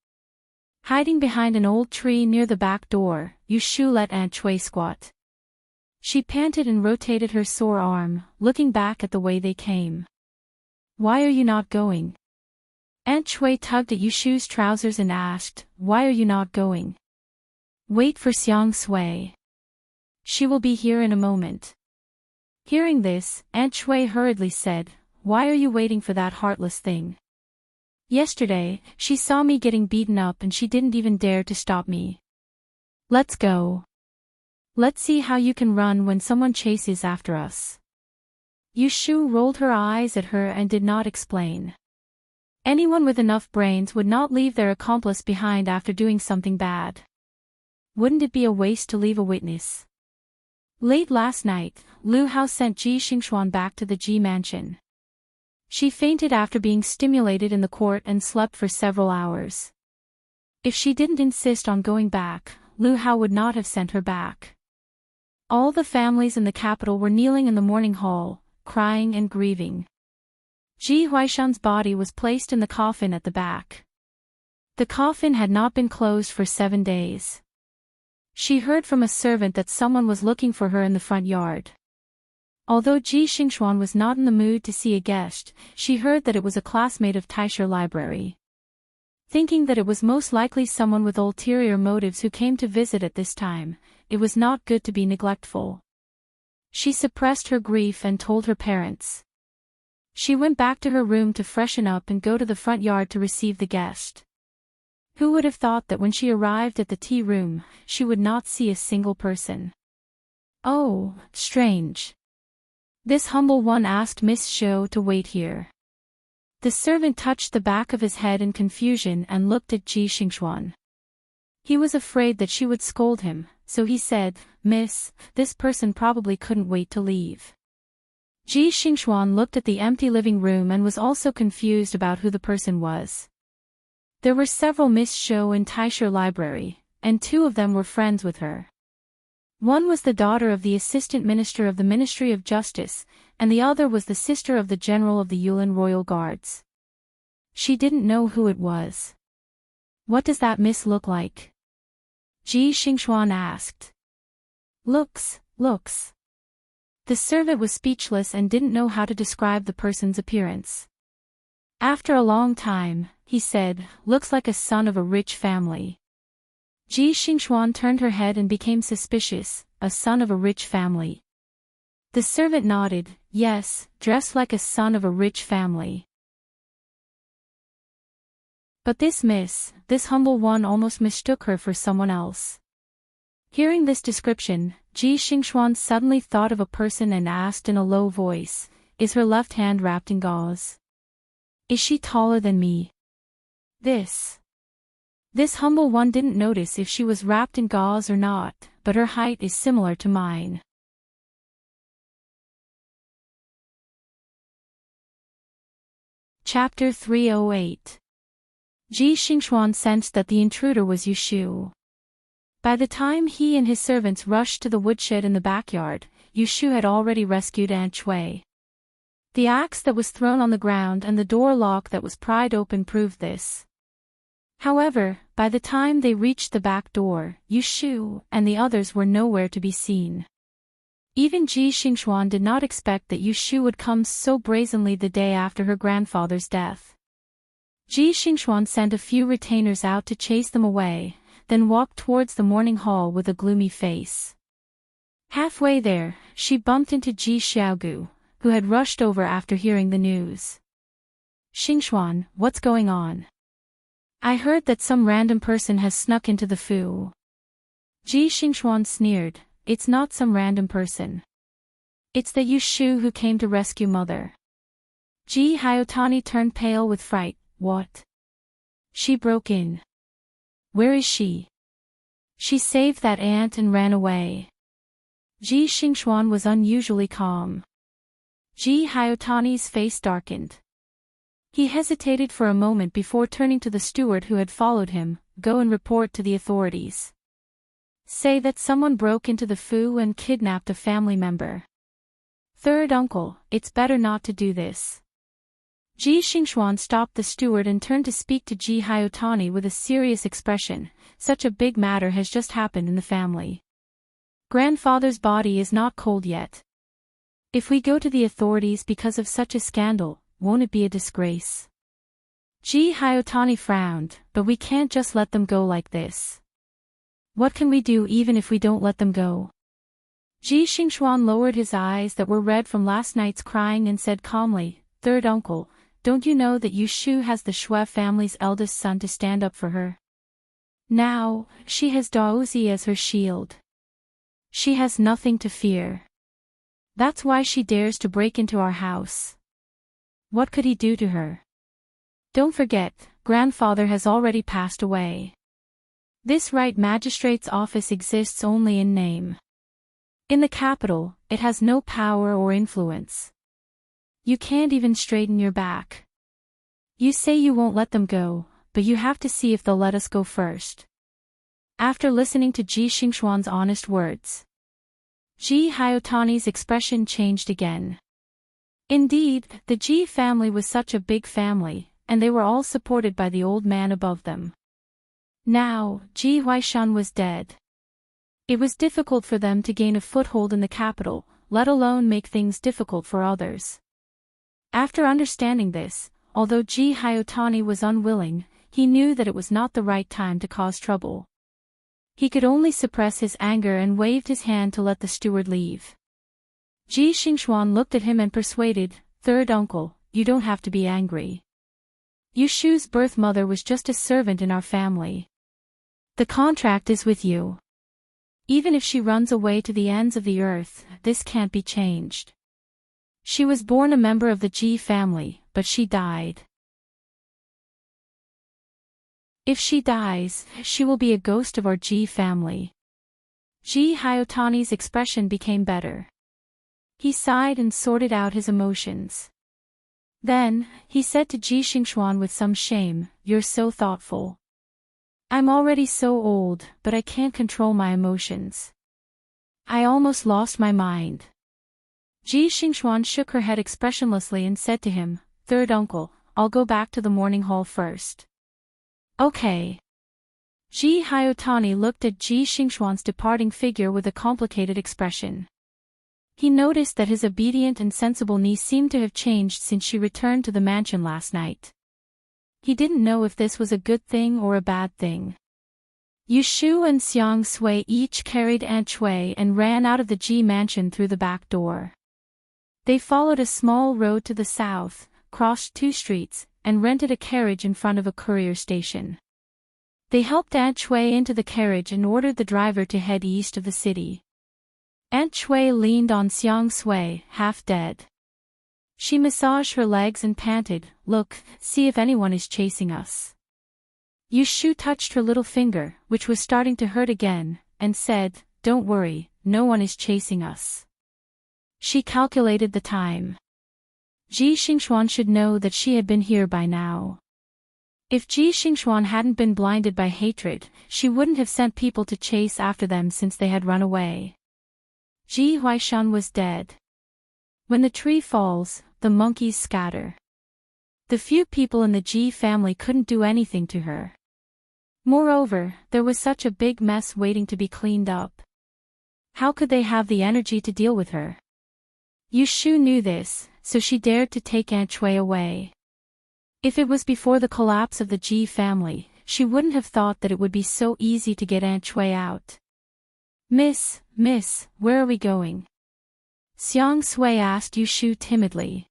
Hiding behind an old tree near the back door, Yushu let Aunt Chui squat. She panted and rotated her sore arm, looking back at the way they came. "Why are you not going?" Aunt Chui tugged at Yushu's trousers and asked, "Why are you not going?" "Wait for Xiang Sui. She will be here in a moment." Hearing this, Aunt Chui hurriedly said, "Why are you waiting for that heartless thing? Yesterday, she saw me getting beaten up and she didn't even dare to stop me. Let's go. Let's see how you can run when someone chases after us." Yushu rolled her eyes at her and did not explain. Anyone with enough brains would not leave their accomplice behind after doing something bad. Wouldn't it be a waste to leave a witness? Late last night, Lu Hao sent Ji Xingxuan back to the Ji mansion. She fainted after being stimulated in the court and slept for several hours. If she didn't insist on going back, Lu Hao would not have sent her back. All the families in the capital were kneeling in the mourning hall, crying and grieving. Ji Huaishan's body was placed in the coffin at the back. The coffin had not been closed for 7 days. She heard from a servant that someone was looking for her in the front yard. Although Ji Xingxuan was not in the mood to see a guest, she heard that it was a classmate of LoveLore Library. Thinking that it was most likely someone with ulterior motives who came to visit at this time, it was not good to be neglectful. She suppressed her grief and told her parents. She went back to her room to freshen up and go to the front yard to receive the guest. Who would have thought that when she arrived at the tea room, she would not see a single person? "Oh, strange. This humble one asked Miss Shou to wait here." The servant touched the back of his head in confusion and looked at Ji Xingxuan. He was afraid that she would scold him, so he said, "Miss, this person probably couldn't wait to leave." Ji Xingxuan looked at the empty living room and was also confused about who the person was. There were several Miss Shou in LoveLore Library, and 2 of them were friends with her. One was the daughter of the Assistant Minister of the Ministry of Justice, and the other was the sister of the General of the Yulin Royal Guards. She didn't know who it was. "What does that miss look like?" Ji Xingxuan asked. Looks. The servant was speechless and didn't know how to describe the person's appearance. After a long time, he said, "Looks like a son of a rich family." Ji Xingxuan turned her head and became suspicious. "A son of a rich family." The servant nodded, "Yes, dressed like a son of a rich family." But this humble one almost mistook her for someone else. Hearing this description, Ji Xingxuan suddenly thought of a person and asked in a low voice, "Is her left hand wrapped in gauze? Is she taller than me?" This humble one didn't notice if she was wrapped in gauze or not, but her height is similar to mine. Chapter 308. Ji Xingxuan sensed that the intruder was Yushu. By the time he and his servants rushed to the woodshed in the backyard, Yu Shu had already rescued Aunt Chui. The axe that was thrown on the ground and the door lock that was pried open proved this. However, by the time they reached the back door, Yu Shu and the others were nowhere to be seen. Even Ji Xingxuan did not expect that Yu Shu would come so brazenly the day after her grandfather's death. Ji Xingxuan sent a few retainers out to chase them away, then walked towards the morning hall with a gloomy face. Halfway there, she bumped into Ji Xiaogu, who had rushed over after hearing the news. Xingxuan, what's going on? I heard that some random person has snuck into the fu. Ji Xingxuan sneered, it's not some random person. It's the Yu Shu who came to rescue mother. Ji Hyotani turned pale with fright, what? She broke in. Where is she? She saved that aunt and ran away. Ji Xingxuan was unusually calm. Ji Hyotani's face darkened. He hesitated for a moment before turning to the steward who had followed him, go and report to the authorities. Say that someone broke into the fu and kidnapped a family member. Third uncle, it's better not to do this. Ji Xingxuan stopped the steward and turned to speak to Ji Hyotani with a serious expression, such a big matter has just happened in the family. Grandfather's body is not cold yet. If we go to the authorities because of such a scandal, won't it be a disgrace? Ji Hyotani frowned, but we can't just let them go like this. What can we do even if we don't let them go? Ji Xingxuan lowered his eyes that were red from last night's crying and said calmly, Third uncle, don't you know that Yu Shu has the Shui family's eldest son to stand up for her? Now, she has Daozi as her shield. She has nothing to fear. That's why she dares to break into our house. What could he do to her? Don't forget, grandfather has already passed away. This right magistrate's office exists only in name. In the capital, it has no power or influence. You can't even straighten your back. You say you won't let them go, but you have to see if they'll let us go first. After listening to Ji Xingxuan's honest words, Ji Hyotani's expression changed again. Indeed, the Ji family was such a big family, and they were all supported by the old man above them. Now, Ji Huaishan was dead. It was difficult for them to gain a foothold in the capital, let alone make things difficult for others. After understanding this, although Ji Hyotani was unwilling, he knew that it was not the right time to cause trouble. He could only suppress his anger and waved his hand to let the steward leave. Ji Xingxuan looked at him and persuaded, Third uncle, you don't have to be angry. Yu Shu's birth mother was just a servant in our family. The contract is with you. Even if she runs away to the ends of the earth, this can't be changed. She was born a member of the Ji family, but she died. If she dies, she will be a ghost of our Ji family. Ji Hyotani's expression became better. He sighed and sorted out his emotions. Then, he said to Ji Xingxuan with some shame, You're so thoughtful. I'm already so old, but I can't control my emotions. I almost lost my mind. Ji Xingxuan shook her head expressionlessly and said to him, Third uncle, I'll go back to the morning hall first. Okay. Ji Hyotani looked at Ji Xingxuan's departing figure with a complicated expression. He noticed that his obedient and sensible niece seemed to have changed since she returned to the mansion last night. He didn't know if this was a good thing or a bad thing. Yu Shu and Xiang Sui each carried Aunt Chui and ran out of the Ji mansion through the back door. They followed a small road to the south, crossed 2 streets, and rented a carriage in front of a courier station. They helped Aunt Chui into the carriage and ordered the driver to head east of the city. Aunt Chui leaned on Xiang Sui, half dead. She massaged her legs and panted, Look, see if anyone is chasing us. Yu Shu touched her little finger, which was starting to hurt again, and said, Don't worry, no one is chasing us. She calculated the time. Ji Xingxuan should know that she had been here by now. If Ji Xingxuan hadn't been blinded by hatred, she wouldn't have sent people to chase after them since they had run away. Ji Huaishan was dead. When the tree falls, the monkeys scatter. The few people in the Ji family couldn't do anything to her. Moreover, there was such a big mess waiting to be cleaned up. How could they have the energy to deal with her? Yushu knew this, so she dared to take Aunt Chui away. If it was before the collapse of the Ji family, she wouldn't have thought that it would be so easy to get Aunt Chui out. Miss, where are we going? Xiang Sui asked Yushu timidly.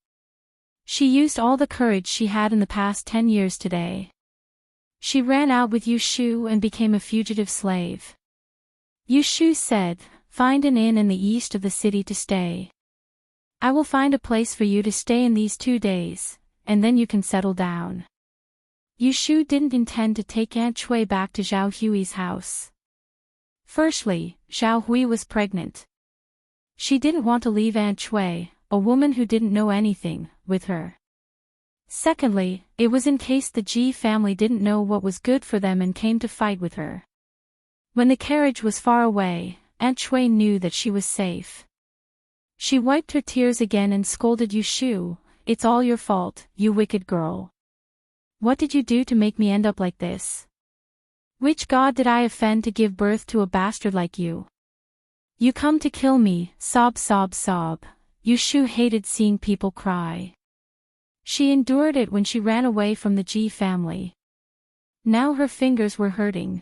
She used all the courage she had in the past 10 years today. She ran out with Yushu and became a fugitive slave. Yushu said, "Find an inn in the east of the city to stay. I will find a place for you to stay in these 2 days, and then you can settle down." Yushu didn't intend to take Aunt Chui back to Zhao Hui's house. Firstly, Zhao Hui was pregnant. She didn't want to leave Aunt Chui, a woman who didn't know anything, with her. Secondly, it was in case the Ji family didn't know what was good for them and came to fight with her. When the carriage was far away, Aunt Chui knew that she was safe. She wiped her tears again and scolded Yushu, "It's all your fault, you wicked girl. What did you do to make me end up like this? Which god did I offend to give birth to a bastard like you? You come to kill me, sob. Yushu hated seeing people cry. She endured it when she ran away from the Ji family. Now her fingers were hurting.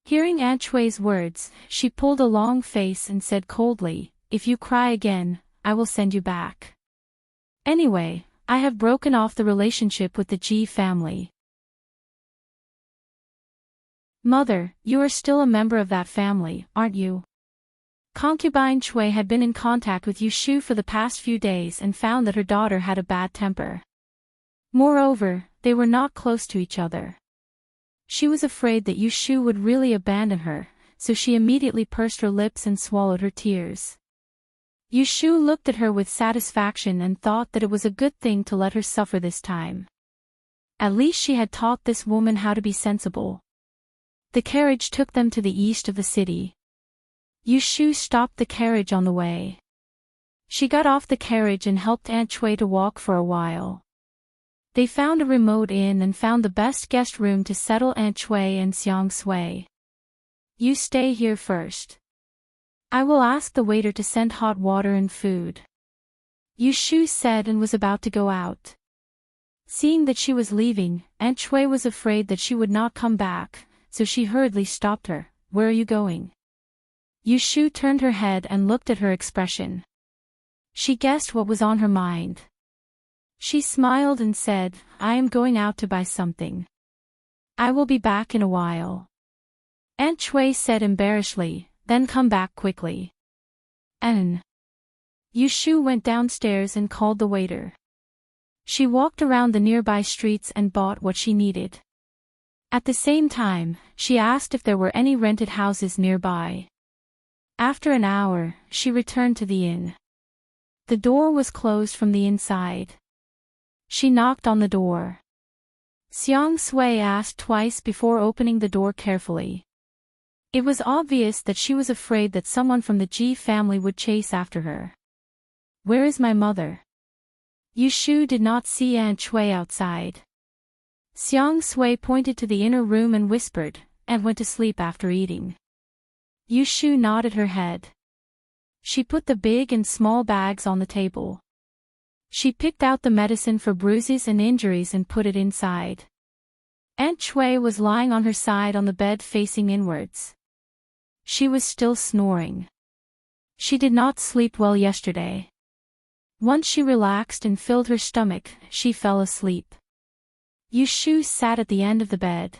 Hearing Aunt Chui's words, she pulled a long face and said coldly, "If you cry again, I will send you back. Anyway, I have broken off the relationship with the Ji family." "Mother, you are still a member of that family, aren't you?" Concubine Chui had been in contact with Yushu for the past few days and found that her daughter had a bad temper. Moreover, they were not close to each other. She was afraid that Yushu would really abandon her, so she immediately pursed her lips and swallowed her tears. Yushu looked at her with satisfaction and thought that it was a good thing to let her suffer this time. At least she had taught this woman how to be sensible. The carriage took them to the east of the city. Yushu stopped the carriage on the way. She got off the carriage and helped Aunt Chui to walk for a while. They found a remote inn and found the best guest room to settle Aunt Chui and Xiang Sui. "You stay here first. I will ask the waiter to send hot water and food," Yushu said and was about to go out. Seeing that she was leaving, Aunt Chui was afraid that she would not come back, so she hurriedly stopped her. "Where are you going?" Yushu turned her head and looked at her expression. She guessed what was on her mind. She smiled and said, "I am going out to buy something. I will be back in a while." Aunt Chui said embarrassedly, "Then come back quickly." Yushu went downstairs and called the waiter. She walked around the nearby streets and bought what she needed. At the same time, she asked if there were any rented houses nearby. After an hour, she returned to the inn. The door was closed from the inside. She knocked on the door. Xiang Sui asked twice before opening the door carefully. It was obvious that she was afraid that someone from the Ji family would chase after her. "Where is my mother?" Yushu did not see Aunt Chui outside. Xiang Sui pointed to the inner room and whispered, "And went to sleep after eating." Yushu nodded her head. She put the big and small bags on the table. She picked out the medicine for bruises and injuries and put it inside. Aunt Chui was lying on her side on the bed facing inwards. She was still snoring. She did not sleep well yesterday. Once she relaxed and filled her stomach, she fell asleep. Yushu sat at the end of the bed.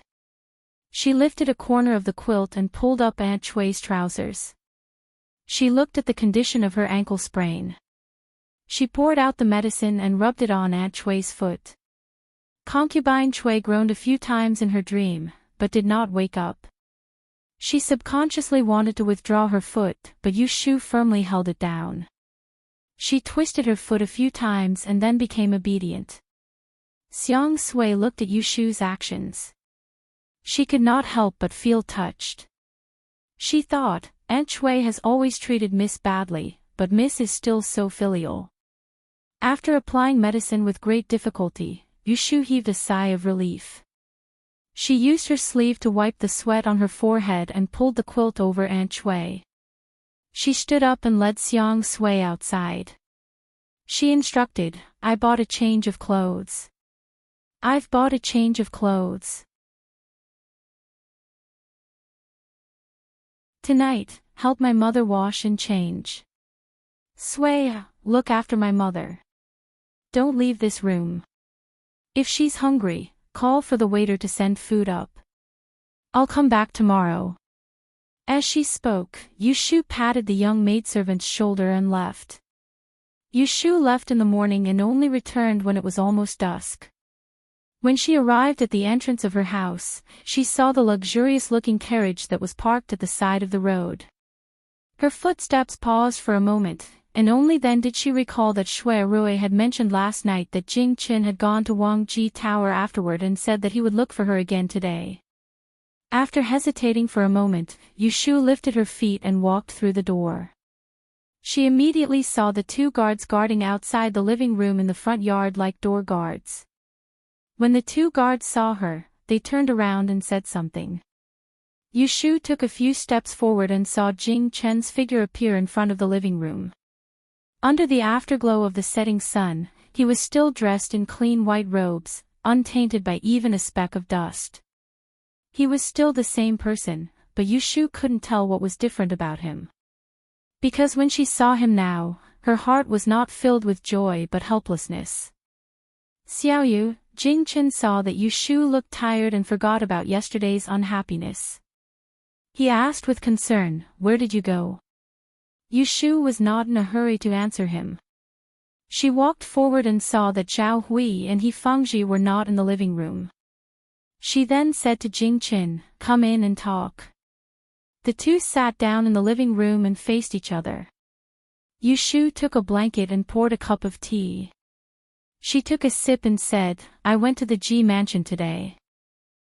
She lifted a corner of the quilt and pulled up Aunt Chui's trousers. She looked at the condition of her ankle sprain. She poured out the medicine and rubbed it on Aunt Chui's foot. Concubine Chui groaned a few times in her dream, but did not wake up. She subconsciously wanted to withdraw her foot, but Yushu firmly held it down. She twisted her foot a few times and then became obedient. Xiang Sui looked at Yushu's actions. She could not help but feel touched. She thought, Aunt Shui has always treated Miss badly, but Miss is still so filial. After applying medicine with great difficulty, Yushu heaved a sigh of relief. She used her sleeve to wipe the sweat on her forehead and pulled the quilt over Aunt Shui. She stood up and led Xiang Sui outside. She instructed, "I bought a change of clothes. I've bought a change of clothes. Tonight, help my mother wash and change. Sui, look after my mother. Don't leave this room. If she's hungry, call for the waiter to send food up. I'll come back tomorrow." As she spoke, Yushu patted the young maidservant's shoulder and left. Yushu left in the morning and only returned when it was almost dusk. When she arrived at the entrance of her house, she saw the luxurious-looking carriage that was parked at the side of the road. Her footsteps paused for a moment, and only then did she recall that Shui Rui had mentioned last night that Jing Qin had gone to Wangji Tower afterward and said that he would look for her again today. After hesitating for a moment, Yushu lifted her feet and walked through the door. She immediately saw the two guards guarding outside the living room in the front yard like door guards. When the two guards saw her, they turned around and said something. Yushu took a few steps forward and saw Jing Chen's figure appear in front of the living room. Under the afterglow of the setting sun, he was still dressed in clean white robes, untainted by even a speck of dust. He was still the same person, but Yushu couldn't tell what was different about him. Because when she saw him now, her heart was not filled with joy but helplessness. Xiaoyu, Jing Chen saw that Yushu looked tired and forgot about yesterday's unhappiness. He asked with concern, "Where did you go?" Yushu was not in a hurry to answer him. She walked forward and saw that Zhao Hui and He Fengji were not in the living room. She then said to Jing Chen, "Come in and talk." The two sat down in the living room and faced each other. Yushu took a blanket and poured a cup of tea. She took a sip and said, "I went to the Ji mansion today."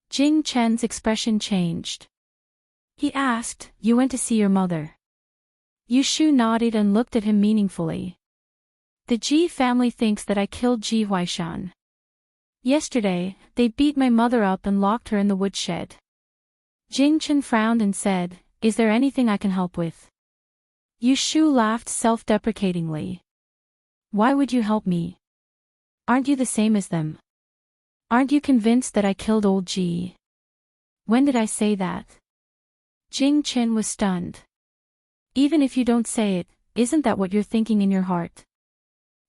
Jing Chen's expression changed. He asked, "You went to see your mother?" Yushu nodded and looked at him meaningfully. "The Ji family thinks that I killed Ji Huaishan. Yesterday, they beat my mother up and locked her in the woodshed." Jing Chen frowned and said, "Is there anything I can help with?" Yushu laughed self-deprecatingly. "Why would you help me? Aren't you the same as them? Aren't you convinced that I killed old Ji?" "When did I say that?" Jing Chen was stunned. "Even if you don't say it, isn't that what you're thinking in your heart?"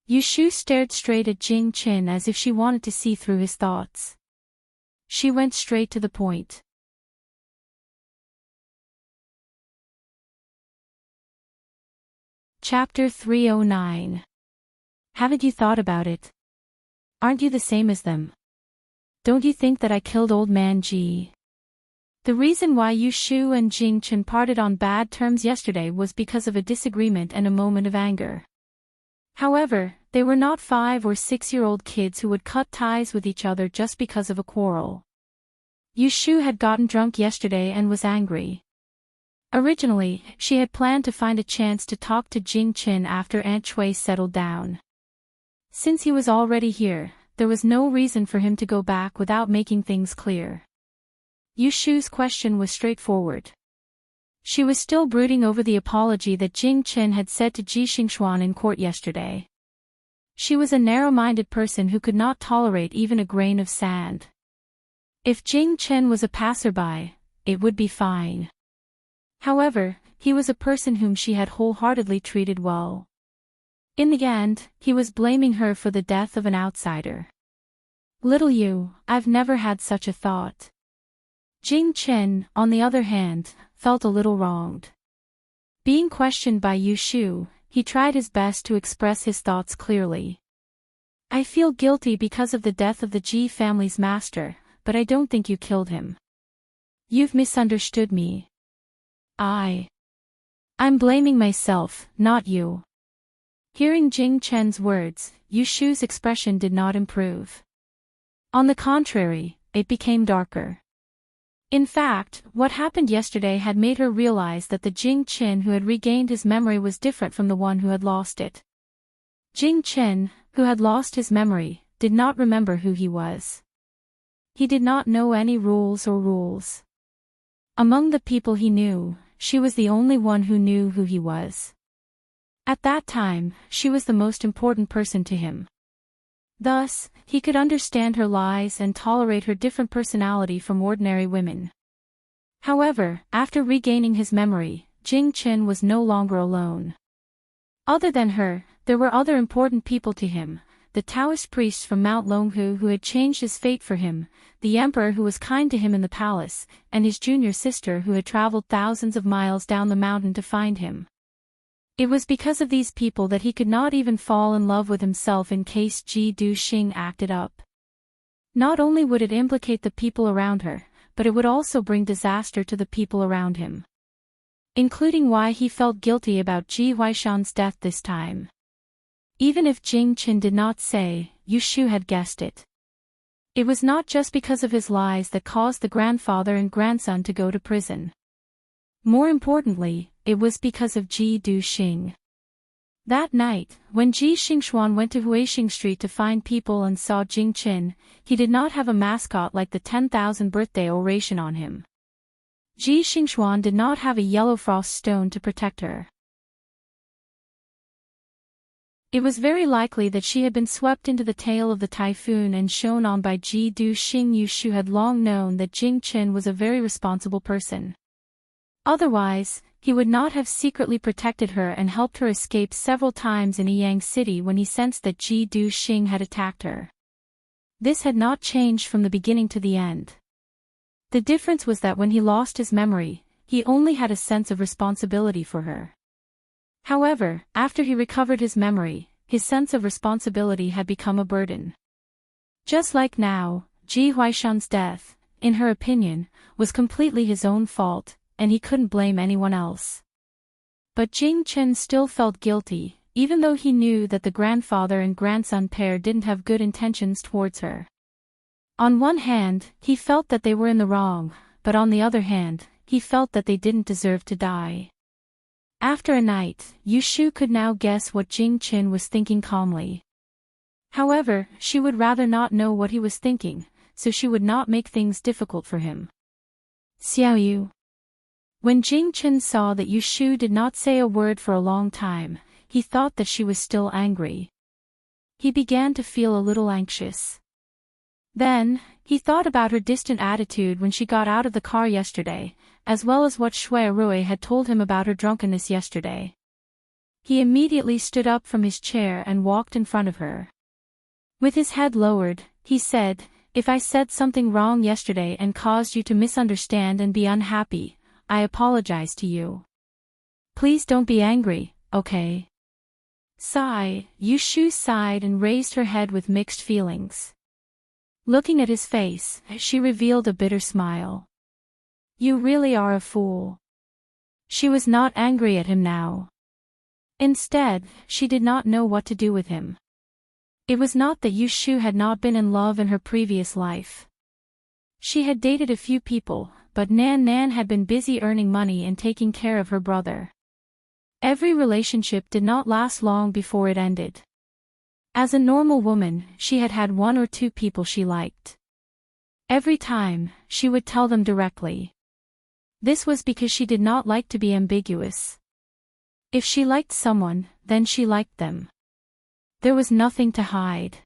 Yushu stared straight at Jing Chen as if she wanted to see through his thoughts. She went straight to the point. Chapter 309. Haven't you thought about it? Aren't you the same as them? Don't you think that I killed old man Ji? The reason why Yushu and Jing Chen parted on bad terms yesterday was because of a disagreement and a moment of anger. However, they were not 5 or 6-year-old kids who would cut ties with each other just because of a quarrel. Yushu had gotten drunk yesterday and was angry. Originally, she had planned to find a chance to talk to Jing Chen after Aunt Shui settled down. Since he was already here, there was no reason for him to go back without making things clear. Yushu's question was straightforward. She was still brooding over the apology that Jing Chen had said to Ji Xingxuan in court yesterday. She was a narrow-minded person who could not tolerate even a grain of sand. If Jing Chen was a passerby, it would be fine. However, he was a person whom she had wholeheartedly treated well. In the end, he was blaming her for the death of an outsider. "Little you, I've never had such a thought." Jing Chen, on the other hand, felt a little wronged. Being questioned by Yushu, he tried his best to express his thoughts clearly. "I feel guilty because of the death of the Ji family's master, but I don't think you killed him. You've misunderstood me. I'm blaming myself, not you." Hearing Jing Chen's words, Yushu's expression did not improve. On the contrary, it became darker. In fact, what happened yesterday had made her realize that the Jing Qin who had regained his memory was different from the one who had lost it. Jing Qin, who had lost his memory, did not remember who he was. He did not know any rules. Among the people he knew, she was the only one who knew who he was. At that time, she was the most important person to him. Thus, he could understand her lies and tolerate her different personality from ordinary women. However, after regaining his memory, Jing Qin was no longer alone. Other than her, there were other important people to him: the Taoist priests from Mount Longhu who had changed his fate for him, the emperor who was kind to him in the palace, and his junior sister who had traveled thousands of miles down the mountain to find him. It was because of these people that he could not even fall in love with himself in case Ji Du-xing acted up. Not only would it implicate the people around her, but it would also bring disaster to the people around him. Including why he felt guilty about Ji Huaishan's death this time. Even if Jing Qin did not say, Yu Shu had guessed it. It was not just because of his lies that caused the grandfather and grandson to go to prison. More importantly, it was because of Ji Du-xing. That night, when Ji Xingxuan went to Huixing Street to find people and saw Jing Qin, he did not have a mascot like the 10,000 birthday oration on him. Ji Xingxuan did not have a yellow frost stone to protect her. It was very likely that she had been swept into the tail of the typhoon and shown on by Ji Du-xing. Yu Shu had long known that Jing Qin was a very responsible person. Otherwise, he would not have secretly protected her and helped her escape several times in Yiyang City when he sensed that Ji Du-xing had attacked her. This had not changed from the beginning to the end. The difference was that when he lost his memory, he only had a sense of responsibility for her. However, after he recovered his memory, his sense of responsibility had become a burden. Just like now, Ji Huaishan's death, in her opinion, was completely his own fault, and he couldn't blame anyone else. But Jing Qin still felt guilty, even though he knew that the grandfather and grandson pair didn't have good intentions towards her. On one hand, he felt that they were in the wrong, but on the other hand, he felt that they didn't deserve to die. After a night, Yu Shu could now guess what Jing Qin was thinking calmly. However, she would rather not know what he was thinking, so she would not make things difficult for him. Xiao Yu. When Jing Qin saw that Yu Shu did not say a word for a long time, he thought that she was still angry. He began to feel a little anxious. Then, he thought about her distant attitude when she got out of the car yesterday, as well as what Shui Rui had told him about her drunkenness yesterday. He immediately stood up from his chair and walked in front of her. With his head lowered, he said, "If I said something wrong yesterday and caused you to misunderstand and be unhappy, I apologize to you. Please don't be angry, okay?" Sigh, Yu Shu sighed and raised her head with mixed feelings. Looking at his face, she revealed a bitter smile. "You really are a fool." She was not angry at him now. Instead, she did not know what to do with him. It was not that Yu Shu had not been in love in her previous life. She had dated a few people, but Nan had been busy earning money and taking care of her brother. Every relationship did not last long before it ended. As a normal woman, she had had one or two people she liked. Every time, she would tell them directly. This was because she did not like to be ambiguous. If she liked someone, then she liked them. There was nothing to hide.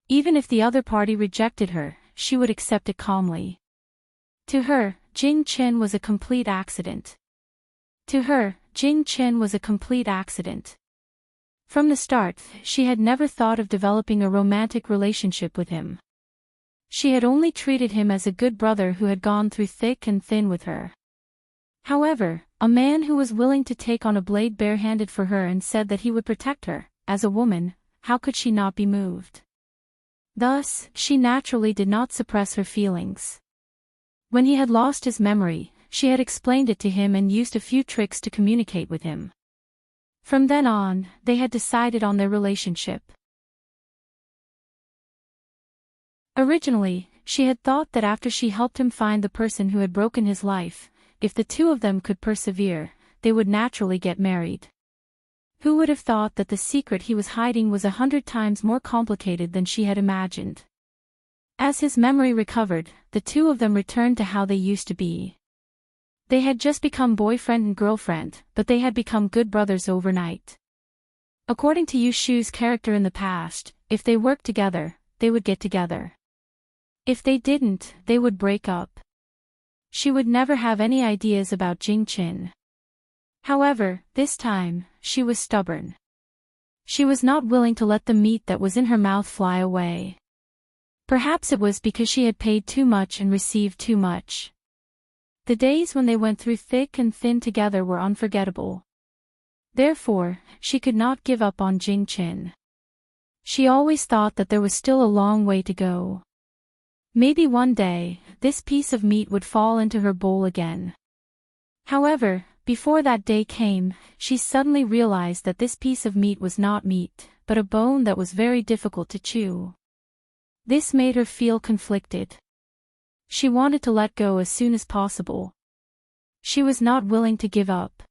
Even if the other party rejected her, she would accept it calmly. To her, Jing Qin was a complete accident. From the start, she had never thought of developing a romantic relationship with him. She had only treated him as a good brother who had gone through thick and thin with her. However, a man who was willing to take on a blade barehanded for her and said that he would protect her, as a woman, how could she not be moved? Thus, she naturally did not suppress her feelings. When he had lost his memory, she had explained it to him and used a few tricks to communicate with him. From then on, they had decided on their relationship. Originally, she had thought that after she helped him find the person who had broken his life, if the two of them could persevere, they would naturally get married. Who would have thought that the secret he was hiding was 100 times more complicated than she had imagined? As his memory recovered, the two of them returned to how they used to be. They had just become boyfriend and girlfriend, but they had become good brothers overnight. According to Yushu's character in the past, if they worked together, they would get together. If they didn't, they would break up. She would never have any ideas about Jing-chin. However, this time, she was stubborn. She was not willing to let the meat that was in her mouth fly away. Perhaps it was because she had paid too much and received too much. The days when they went through thick and thin together were unforgettable. Therefore, she could not give up on Jing-chin. She always thought that there was still a long way to go. Maybe one day, this piece of meat would fall into her bowl again. However, before that day came, she suddenly realized that this piece of meat was not meat, but a bone that was very difficult to chew. This made her feel conflicted. She wanted to let go as soon as possible. She was not willing to give up.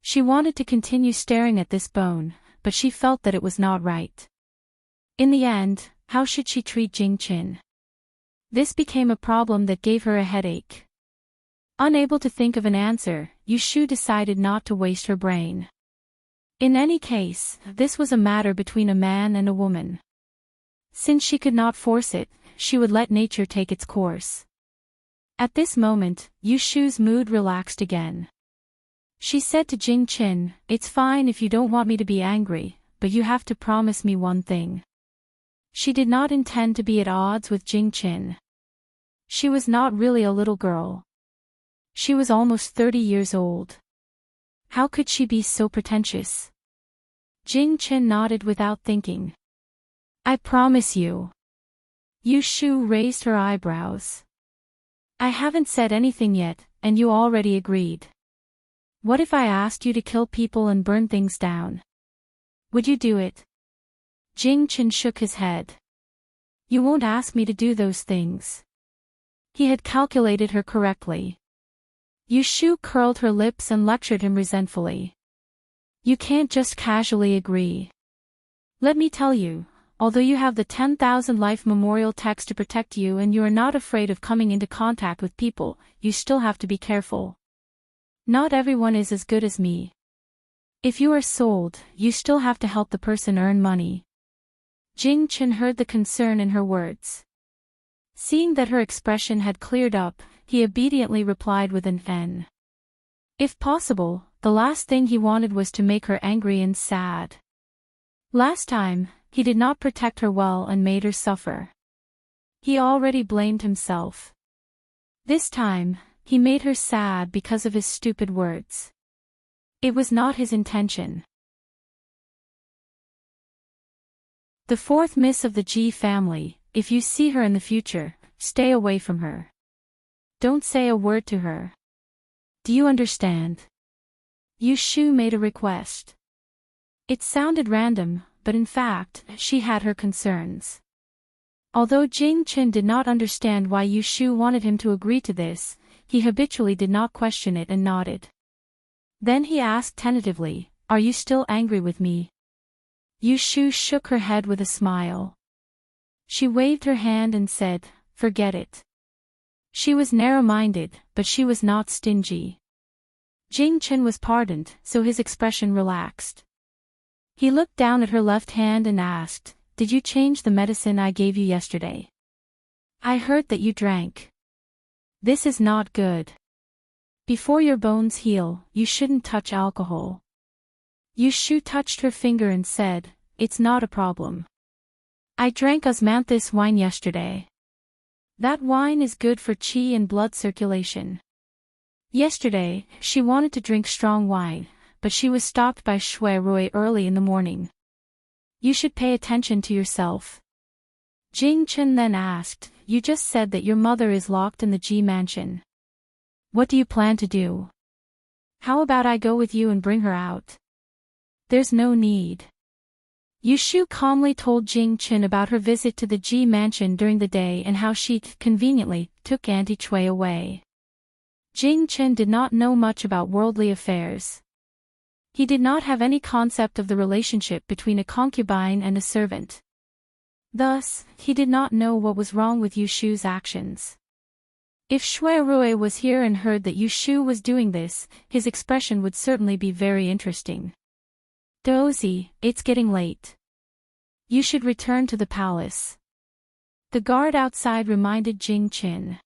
She wanted to continue staring at this bone, but she felt that it was not right. In the end, how should she treat Jing-chin? This became a problem that gave her a headache. Unable to think of an answer, Yushu decided not to waste her brain. In any case, this was a matter between a man and a woman. Since she could not force it, she would let nature take its course. At this moment, Yushu's mood relaxed again. She said to Jing-chin, "It's fine if you don't want me to be angry, but you have to promise me one thing." She did not intend to be at odds with Jing-chin. She was not really a little girl. She was almost 30 years old. How could she be so pretentious? Jing-chin nodded without thinking. "I promise you." Yushu raised her eyebrows. "I haven't said anything yet, and you already agreed. What if I asked you to kill people and burn things down? Would you do it?" Jing-chin shook his head. "You won't ask me to do those things." He had calculated her correctly. Yushu curled her lips and lectured him resentfully. "You can't just casually agree. Let me tell you, although you have the 10,000 life memorial text to protect you and you are not afraid of coming into contact with people, you still have to be careful. Not everyone is as good as me. If you are sold, you still have to help the person earn money." Jing-chin heard the concern in her words. Seeing that her expression had cleared up, he obediently replied with an N. If possible, the last thing he wanted was to make her angry and sad. Last time, he did not protect her well and made her suffer. He already blamed himself. This time, he made her sad because of his stupid words. It was not his intention. The fourth miss of the G family. If you see her in the future, stay away from her. Don't say a word to her. Do you understand? Yushu made a request. It sounded random, but in fact, she had her concerns. Although Jing-chin did not understand why Yushu wanted him to agree to this, he habitually did not question it and nodded. Then he asked tentatively, "Are you still angry with me?" Yushu shook her head with a smile. She waved her hand and said, "Forget it." She was narrow-minded, but she was not stingy. Jing-chin was pardoned, so his expression relaxed. He looked down at her left hand and asked, "Did you change the medicine I gave you yesterday? I heard that you drank. This is not good. Before your bones heal, you shouldn't touch alcohol." Yushu touched her finger and said, "It's not a problem. I drank osmanthus wine yesterday. That wine is good for qi and blood circulation." Yesterday, she wanted to drink strong wine, but she was stopped by Shui Rui early in the morning. "You should pay attention to yourself." Jing-chin then asked, "You just said that your mother is locked in the G mansion. What do you plan to do? How about I go with you and bring her out?" "There's no need. Yushu calmly told Jing Chen about her visit to the Ji mansion during the day and how she, conveniently, took Auntie Chui away. Jing Chen did not know much about worldly affairs. He did not have any concept of the relationship between a concubine and a servant. Thus, he did not know what was wrong with Yushu's actions. If Shui Rui was here and heard that Yushu was doing this, his expression would certainly be very interesting. Dozy, it's getting late. You should return to the palace. The guard outside reminded Jing Chen.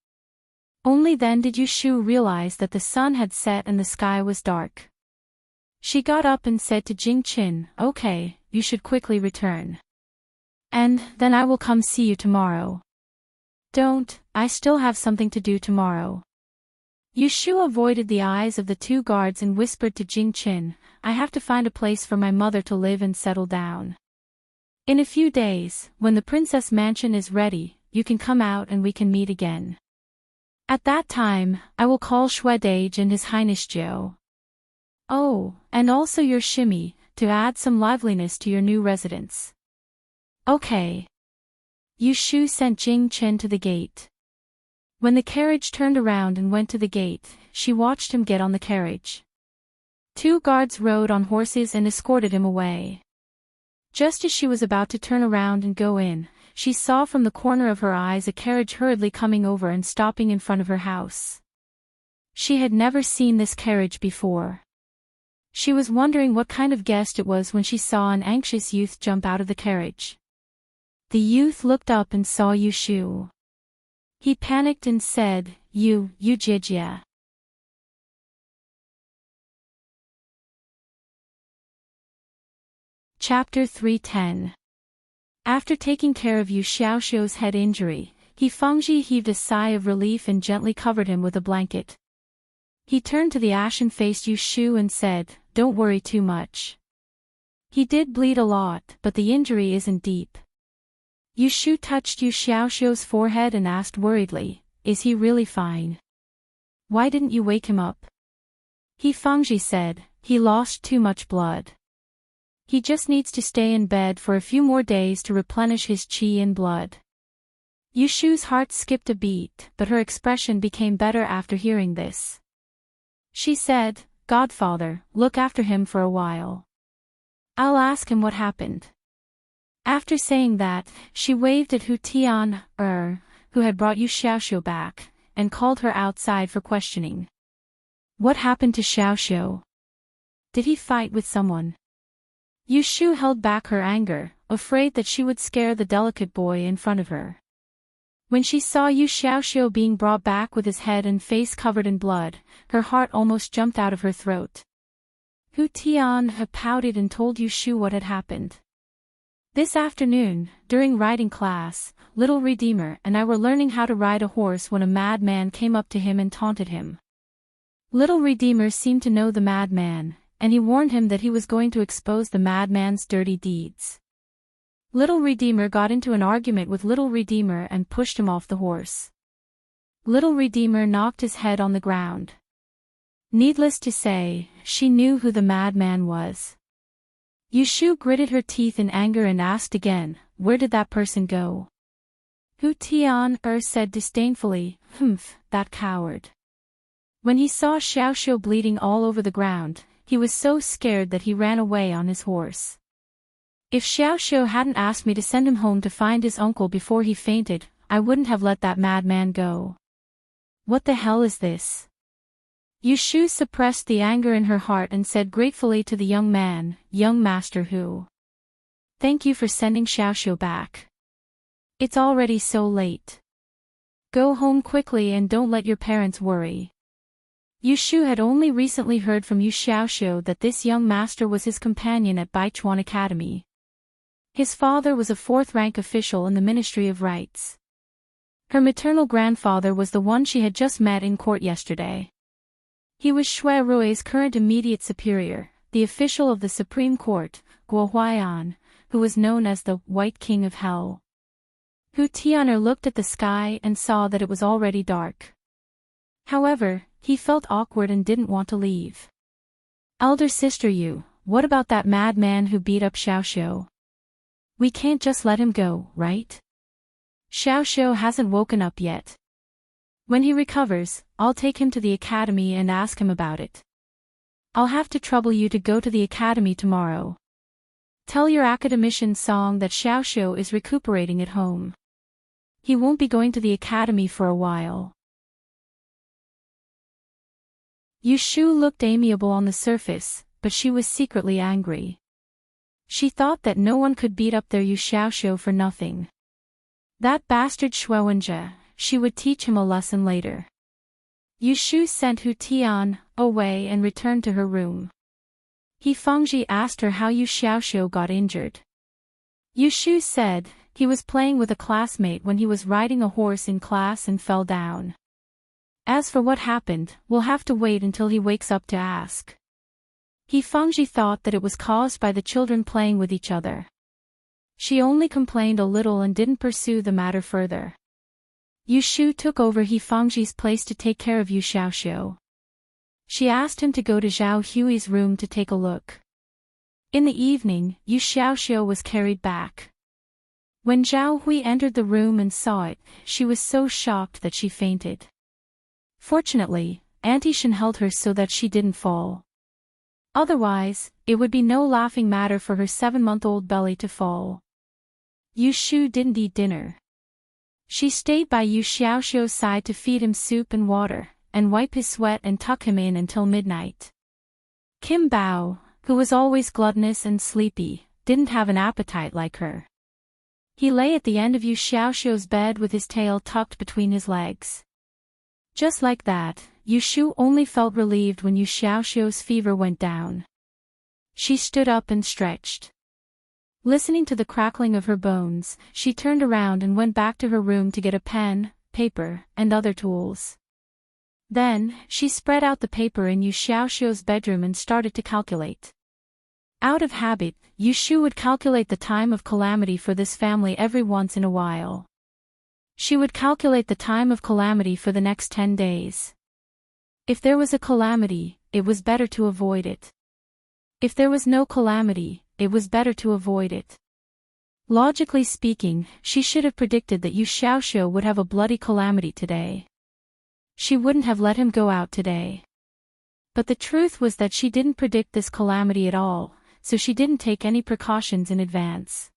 Only then did Yushu realize that the sun had set and the sky was dark. She got up and said to Jing Chen, "Okay, you should quickly return. And then I will come see you tomorrow." "Don't, I still have something to do tomorrow." Yushu avoided the eyes of the two guards and whispered to Jing Chen, "I have to find a place for my mother to live and settle down. In a few days, when the princess mansion is ready, you can come out and we can meet again. At that time, I will call Shuedage and His Highness Jiu. Oh, and also your shimmy, to add some liveliness to your new residence." "Okay." Yushu sent Jing Chen to the gate. When the carriage turned around and went to the gate, she watched him get on the carriage. Two guards rode on horses and escorted him away. Just as she was about to turn around and go in, she saw from the corner of her eyes a carriage hurriedly coming over and stopping in front of her house. She had never seen this carriage before. She was wondering what kind of guest it was when she saw an anxious youth jump out of the carriage. The youth looked up and saw Yushu. He panicked and said, You Jijia." Chapter 310. After taking care of Yu Xiaoxiu's head injury, He Fengji heaved a sigh of relief and gently covered him with a blanket. He turned to the ashen-faced Yushu and said, "Don't worry too much. He did bleed a lot, but the injury isn't deep." Yushu touched Yu Xiaoxiu's forehead and asked worriedly, "Is he really fine? Why didn't you wake him up?" He Fengji said, "He lost too much blood. He just needs to stay in bed for a few more days to replenish his qi and blood." Yushu's heart skipped a beat, but her expression became better after hearing this. She said, "Godfather, look after him for a while. I'll ask him what happened." After saying that, she waved at Hu Tian, who had brought Yu Xiaoxiu back, and called her outside for questioning. "What happened to Xiaoxiu? Did he fight with someone?" Yushu held back her anger, afraid that she would scare the delicate boy in front of her. When she saw Yu Xiaoxiu being brought back with his head and face covered in blood, her heart almost jumped out of her throat. Hu Tian pouted and told Yushu what had happened. "This afternoon, during riding class, Little Redeemer and I were learning how to ride a horse when a madman came up to him and taunted him. Little Redeemer seemed to know the madman, and he warned him that he was going to expose the madman's dirty deeds. Little Redeemer got into an argument with Little Redeemer and pushed him off the horse. Little Redeemer knocked his head on the ground. Needless to say, she knew who the madman was." Yushu gritted her teeth in anger and asked again, "Where did that person go?" Hu Tian said disdainfully, "That coward. When he saw Xiaoxiu bleeding all over the ground, he was so scared that he ran away on his horse. If Xiaoxiu hadn't asked me to send him home to find his uncle before he fainted, I wouldn't have let that madman go. What the hell is this?" Yushu suppressed the anger in her heart and said gratefully to the young man, "Young Master Hu. Thank you for sending Xiaoxiu back. It's already so late. Go home quickly and don't let your parents worry." Yushu had only recently heard from Yu Xiaoxiu that this young master was his companion at Baichuan Academy. His father was a fourth-rank official in the Ministry of Rights. Her maternal grandfather was the one she had just met in court yesterday. He was Shui Rui's current immediate superior, the official of the Supreme Court, Guo Huaiyan, who was known as the White King of Hell. Hu Tianer looked at the sky and saw that it was already dark. However, he felt awkward and didn't want to leave. "Elder sister Yu, what about that madman who beat up Xiaoxiu?" We can't just let him go, right? Xiao hasn't woken up yet. When he recovers, I'll take him to the academy and ask him about it. I'll have to trouble you to go to the academy tomorrow. Tell your academician Song that Xiao is recuperating at home. He won't be going to the academy for a while. Yushu looked amiable on the surface, but she was secretly angry. She thought that no one could beat up their Yu Xiaoxiu for nothing. That bastard Shuowenjia, she would teach him a lesson later. Yushu sent Hu Tian away and returned to her room. He Fengji asked her how Yu Xiaoxiu got injured. Yushu said, he was playing with a classmate when he was riding a horse in class and fell down. As for what happened, we'll have to wait until he wakes up to ask. He Fengji thought that it was caused by the children playing with each other. She only complained a little and didn't pursue the matter further. Yushu took over He Fengji's place to take care of Yu Xiaoxiu. She asked him to go to Zhao Hui's room to take a look. In the evening, Yu Xiaoxiu was carried back. When Zhao Hui entered the room and saw it, she was so shocked that she fainted. Fortunately, Auntie Shen held her so that she didn't fall. Otherwise, it would be no laughing matter for her 7-month-old belly to fall. Yushu didn't eat dinner. She stayed by Yu Xiaoxiu's side to feed him soup and water, and wipe his sweat and tuck him in until midnight. Kim Bao, who was always gluttonous and sleepy, didn't have an appetite like her. He lay at the end of Yu Xiaoxiu's bed with his tail tucked between his legs. Just like that, Yushu only felt relieved when Yu Xiaoxiu's fever went down. She stood up and stretched. Listening to the crackling of her bones, she turned around and went back to her room to get a pen, paper, and other tools. Then, she spread out the paper in Yu Xiaoxiu's bedroom and started to calculate. Out of habit, Yushu would calculate the time of calamity for this family every once in a while. She would calculate the time of calamity for the next 10 days. If there was a calamity, it was better to avoid it. If there was no calamity, it was better to avoid it. Logically speaking, she should have predicted that Yu Xiaoxiu would have a bloody calamity today. She wouldn't have let him go out today. But the truth was that she didn't predict this calamity at all, so she didn't take any precautions in advance.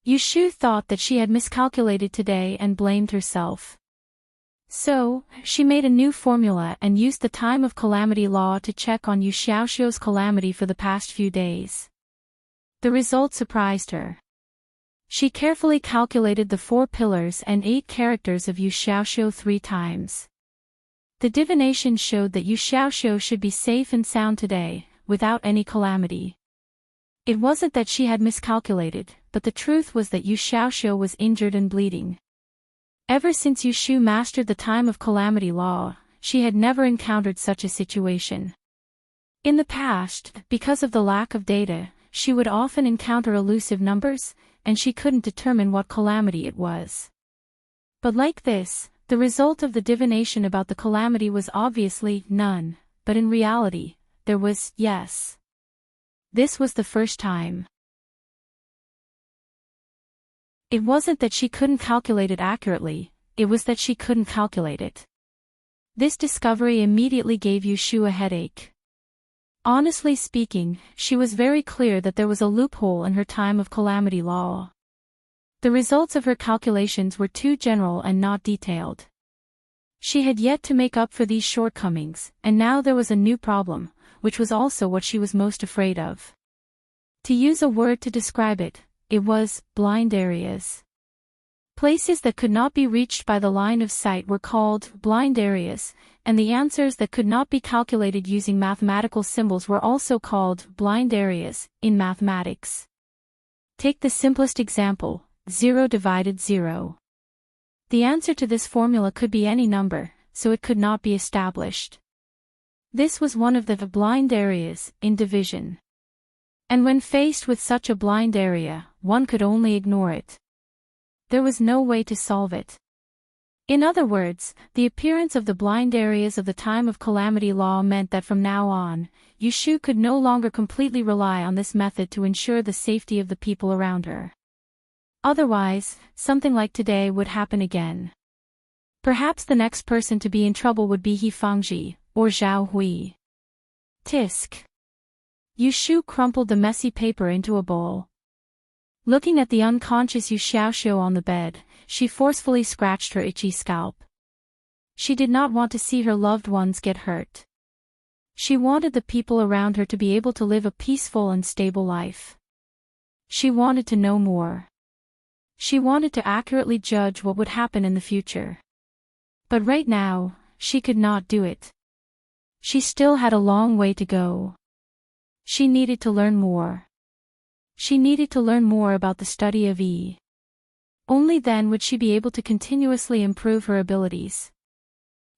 Yushu thought that she had miscalculated today and blamed herself. So, she made a new formula and used the time of calamity law to check on Yu Xiaoxiu's calamity for the past few days. The result surprised her. She carefully calculated the 4 pillars and 8 characters of Yu Xiaoxiu 3 times. The divination showed that Yu Xiaoxiu should be safe and sound today, without any calamity. It wasn't that she had miscalculated, but the truth was that Yu Xiaoxiu was injured and bleeding. Ever since Yushu mastered the time of calamity law, she had never encountered such a situation. In the past, because of the lack of data, she would often encounter elusive numbers, and she couldn't determine what calamity it was. But like this, the result of the divination about the calamity was obviously none, but in reality, there was yes. This was the first time. It wasn't that she couldn't calculate it accurately, it was that she couldn't calculate it. This discovery immediately gave Yushu a headache. Honestly speaking, she was very clear that there was a loophole in her time of calamity law. The results of her calculations were too general and not detailed. She had yet to make up for these shortcomings, and now there was a new problem, which was also what she was most afraid of. To use a word to describe it, it was blind areas. Places that could not be reached by the line of sight were called blind areas, and the answers that could not be calculated using mathematical symbols were also called blind areas in mathematics. Take the simplest example, 0 divided 0. The answer to this formula could be any number, so it could not be established. This was one of the blind areas in division. And when faced with such a blind area, one could only ignore it. There was no way to solve it. In other words, the appearance of the blind areas of the time of calamity law meant that from now on, Yushu could no longer completely rely on this method to ensure the safety of the people around her. Otherwise, something like today would happen again. Perhaps the next person to be in trouble would be He Fangji, or Zhao Hui. Tisk. Yu Shu crumpled the messy paper into a bowl. Looking at the unconscious Yu Xiaoxiu on the bed, she forcefully scratched her itchy scalp. She did not want to see her loved ones get hurt. She wanted the people around her to be able to live a peaceful and stable life. She wanted to know more. She wanted to accurately judge what would happen in the future. But right now, she could not do it. She still had a long way to go. She needed to learn more. She needed to learn more about the study of Yi. Only then would she be able to continuously improve her abilities.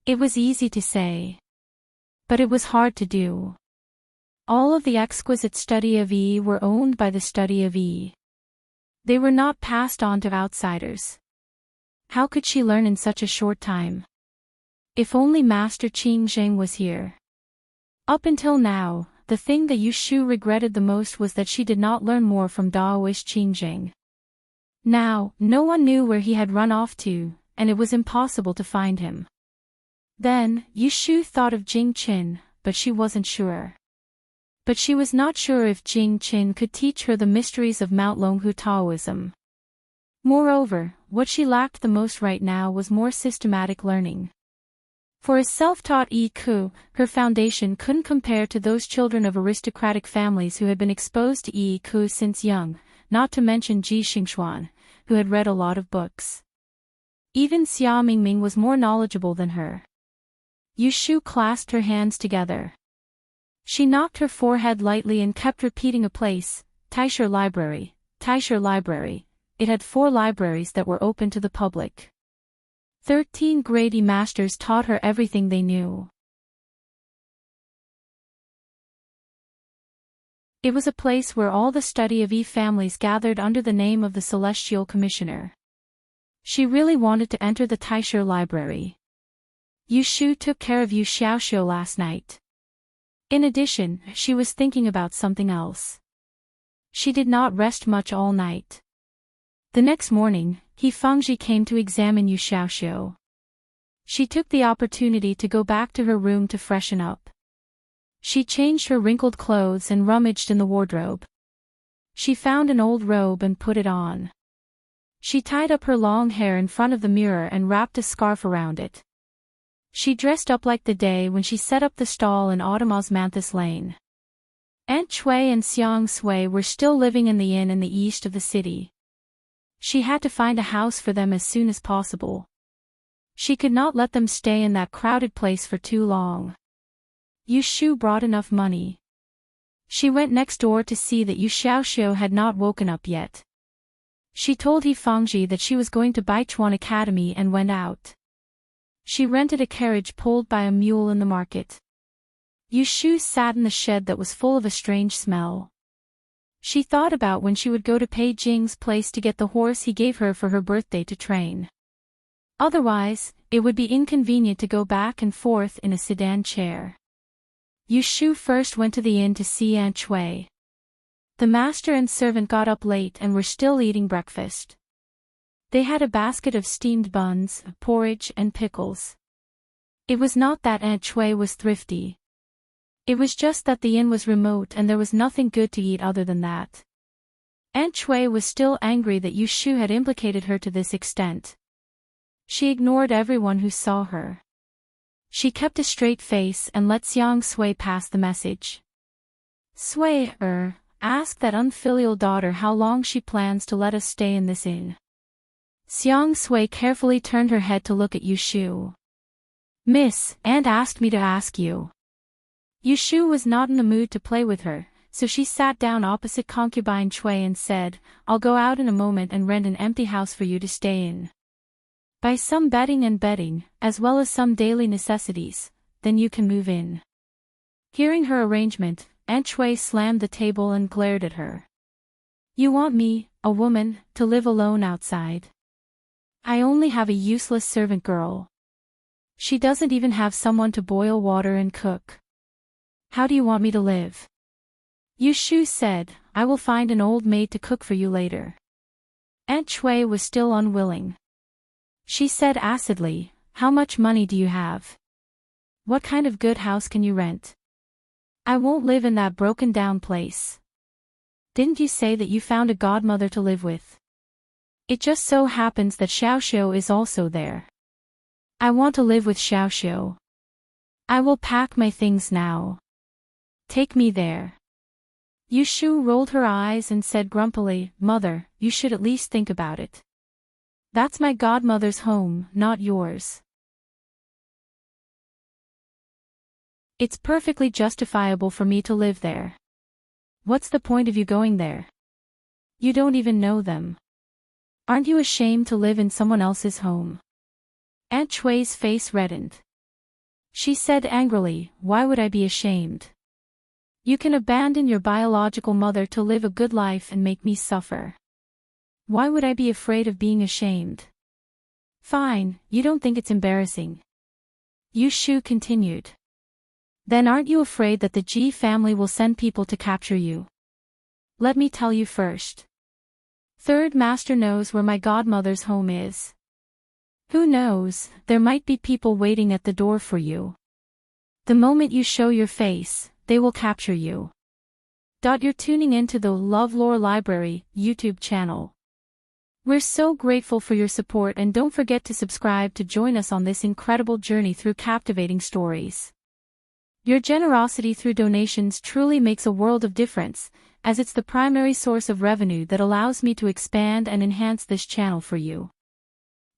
It was easy to say. But it was hard to do. All of the exquisite study of Yi were owned by the study of Yi. They were not passed on to outsiders. How could she learn in such a short time? If only Master Qing Zheng was here. Up until now, the thing that Yu Shu regretted the most was that she did not learn more from Daoist Qing Zheng. Now, no one knew where he had run off to, and it was impossible to find him. Then, Yu Shu thought of Jing Qin, but she wasn't sure. But she was not sure if Jing Qin could teach her the mysteries of Mount Longhu Taoism. Moreover, what she lacked the most right now was more systematic learning. For a self-taught Yi Ku, her foundation couldn't compare to those children of aristocratic families who had been exposed to Yi Ku since young, not to mention Ji Xingxuan, who had read a lot of books. Even Xia Mingming was more knowledgeable than her. Yu Shu clasped her hands together. She knocked her forehead lightly and kept repeating a place, Taisher Library, Taisher Library. It had 4 libraries that were open to the public. 13 grade masters taught her everything they knew. It was a place where all the study of Yi families gathered under the name of the Celestial Commissioner. She really wanted to enter the Taisher Library. Yu Shu took care of Yu Xiaoxiu last night. In addition, she was thinking about something else. She did not rest much all night. The next morning, He Fangji came to examine Yu Xiaoxiu. She took the opportunity to go back to her room to freshen up. She changed her wrinkled clothes and rummaged in the wardrobe. She found an old robe and put it on. She tied up her long hair in front of the mirror and wrapped a scarf around it. She dressed up like the day when she set up the stall in Autumn Osmanthus Lane. Aunt Chui and Xiang Sui were still living in the inn in the east of the city. She had to find a house for them as soon as possible. She could not let them stay in that crowded place for too long. Yu Shu brought enough money. She went next door to see that Yu Xiaoxiu had not woken up yet. She told He Fangji that she was going to Baichuan Academy and went out. She rented a carriage pulled by a mule in the market. Yu Shu sat in the shed that was full of a strange smell. She thought about when she would go to Pei Jing's place to get the horse he gave her for her birthday to train. Otherwise, it would be inconvenient to go back and forth in a sedan chair. Yu Shu first went to the inn to see Aunt Chui. The master and servant got up late and were still eating breakfast. They had a basket of steamed buns, porridge and pickles. It was not that Aunt Chui was thrifty. It was just that the inn was remote and there was nothing good to eat other than that. Aunt Chui was still angry that Yu Shu had implicated her to this extent. She ignored everyone who saw her. She kept a straight face and let Xiang Sui pass the message. Sui, ask that unfilial daughter how long she plans to let us stay in this inn. Xiang Sui carefully turned her head to look at Yu Shu. Miss, Aunt asked me to ask you. Yu Shu was not in the mood to play with her, so she sat down opposite concubine Chui and said, I'll go out in a moment and rent an empty house for you to stay in. Buy some bedding, as well as some daily necessities, then you can move in. Hearing her arrangement, Aunt Chui slammed the table and glared at her. You want me, a woman, to live alone outside? I only have a useless servant girl. She doesn't even have someone to boil water and cook. How do you want me to live? Yu Shu said, I will find an old maid to cook for you later. Aunt Shui was still unwilling. She said acidly, "How much money do you have? What kind of good house can you rent? I won't live in that broken-down place. Didn't you say that you found a godmother to live with? It just so happens that Xiaoxiu is also there. I want to live with Xiaoxiu. I will pack my things now. Take me there." Yushu rolled her eyes and said grumpily, "Mother, you should at least think about it. That's my godmother's home, not yours. It's perfectly justifiable for me to live there. What's the point of you going there? You don't even know them. Aren't you ashamed to live in someone else's home?" Aunt Shui's face reddened. She said angrily, "Why would I be ashamed? You can abandon your biological mother to live a good life and make me suffer. Why would I be afraid of being ashamed? Fine, you don't think it's embarrassing." Yushu continued. "Then aren't you afraid that the Ji family will send people to capture you? Let me tell you first. Third Master knows where my godmother's home is. Who knows, there might be people waiting at the door for you. The moment you show your face, they will capture you." You're tuning into the LoveLore Library YouTube channel. We're so grateful for your support, and don't forget to subscribe to join us on this incredible journey through captivating stories. Your generosity through donations truly makes a world of difference, as it's the primary source of revenue that allows me to expand and enhance this channel for you.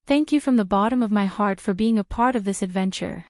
Thank you from the bottom of my heart for being a part of this adventure.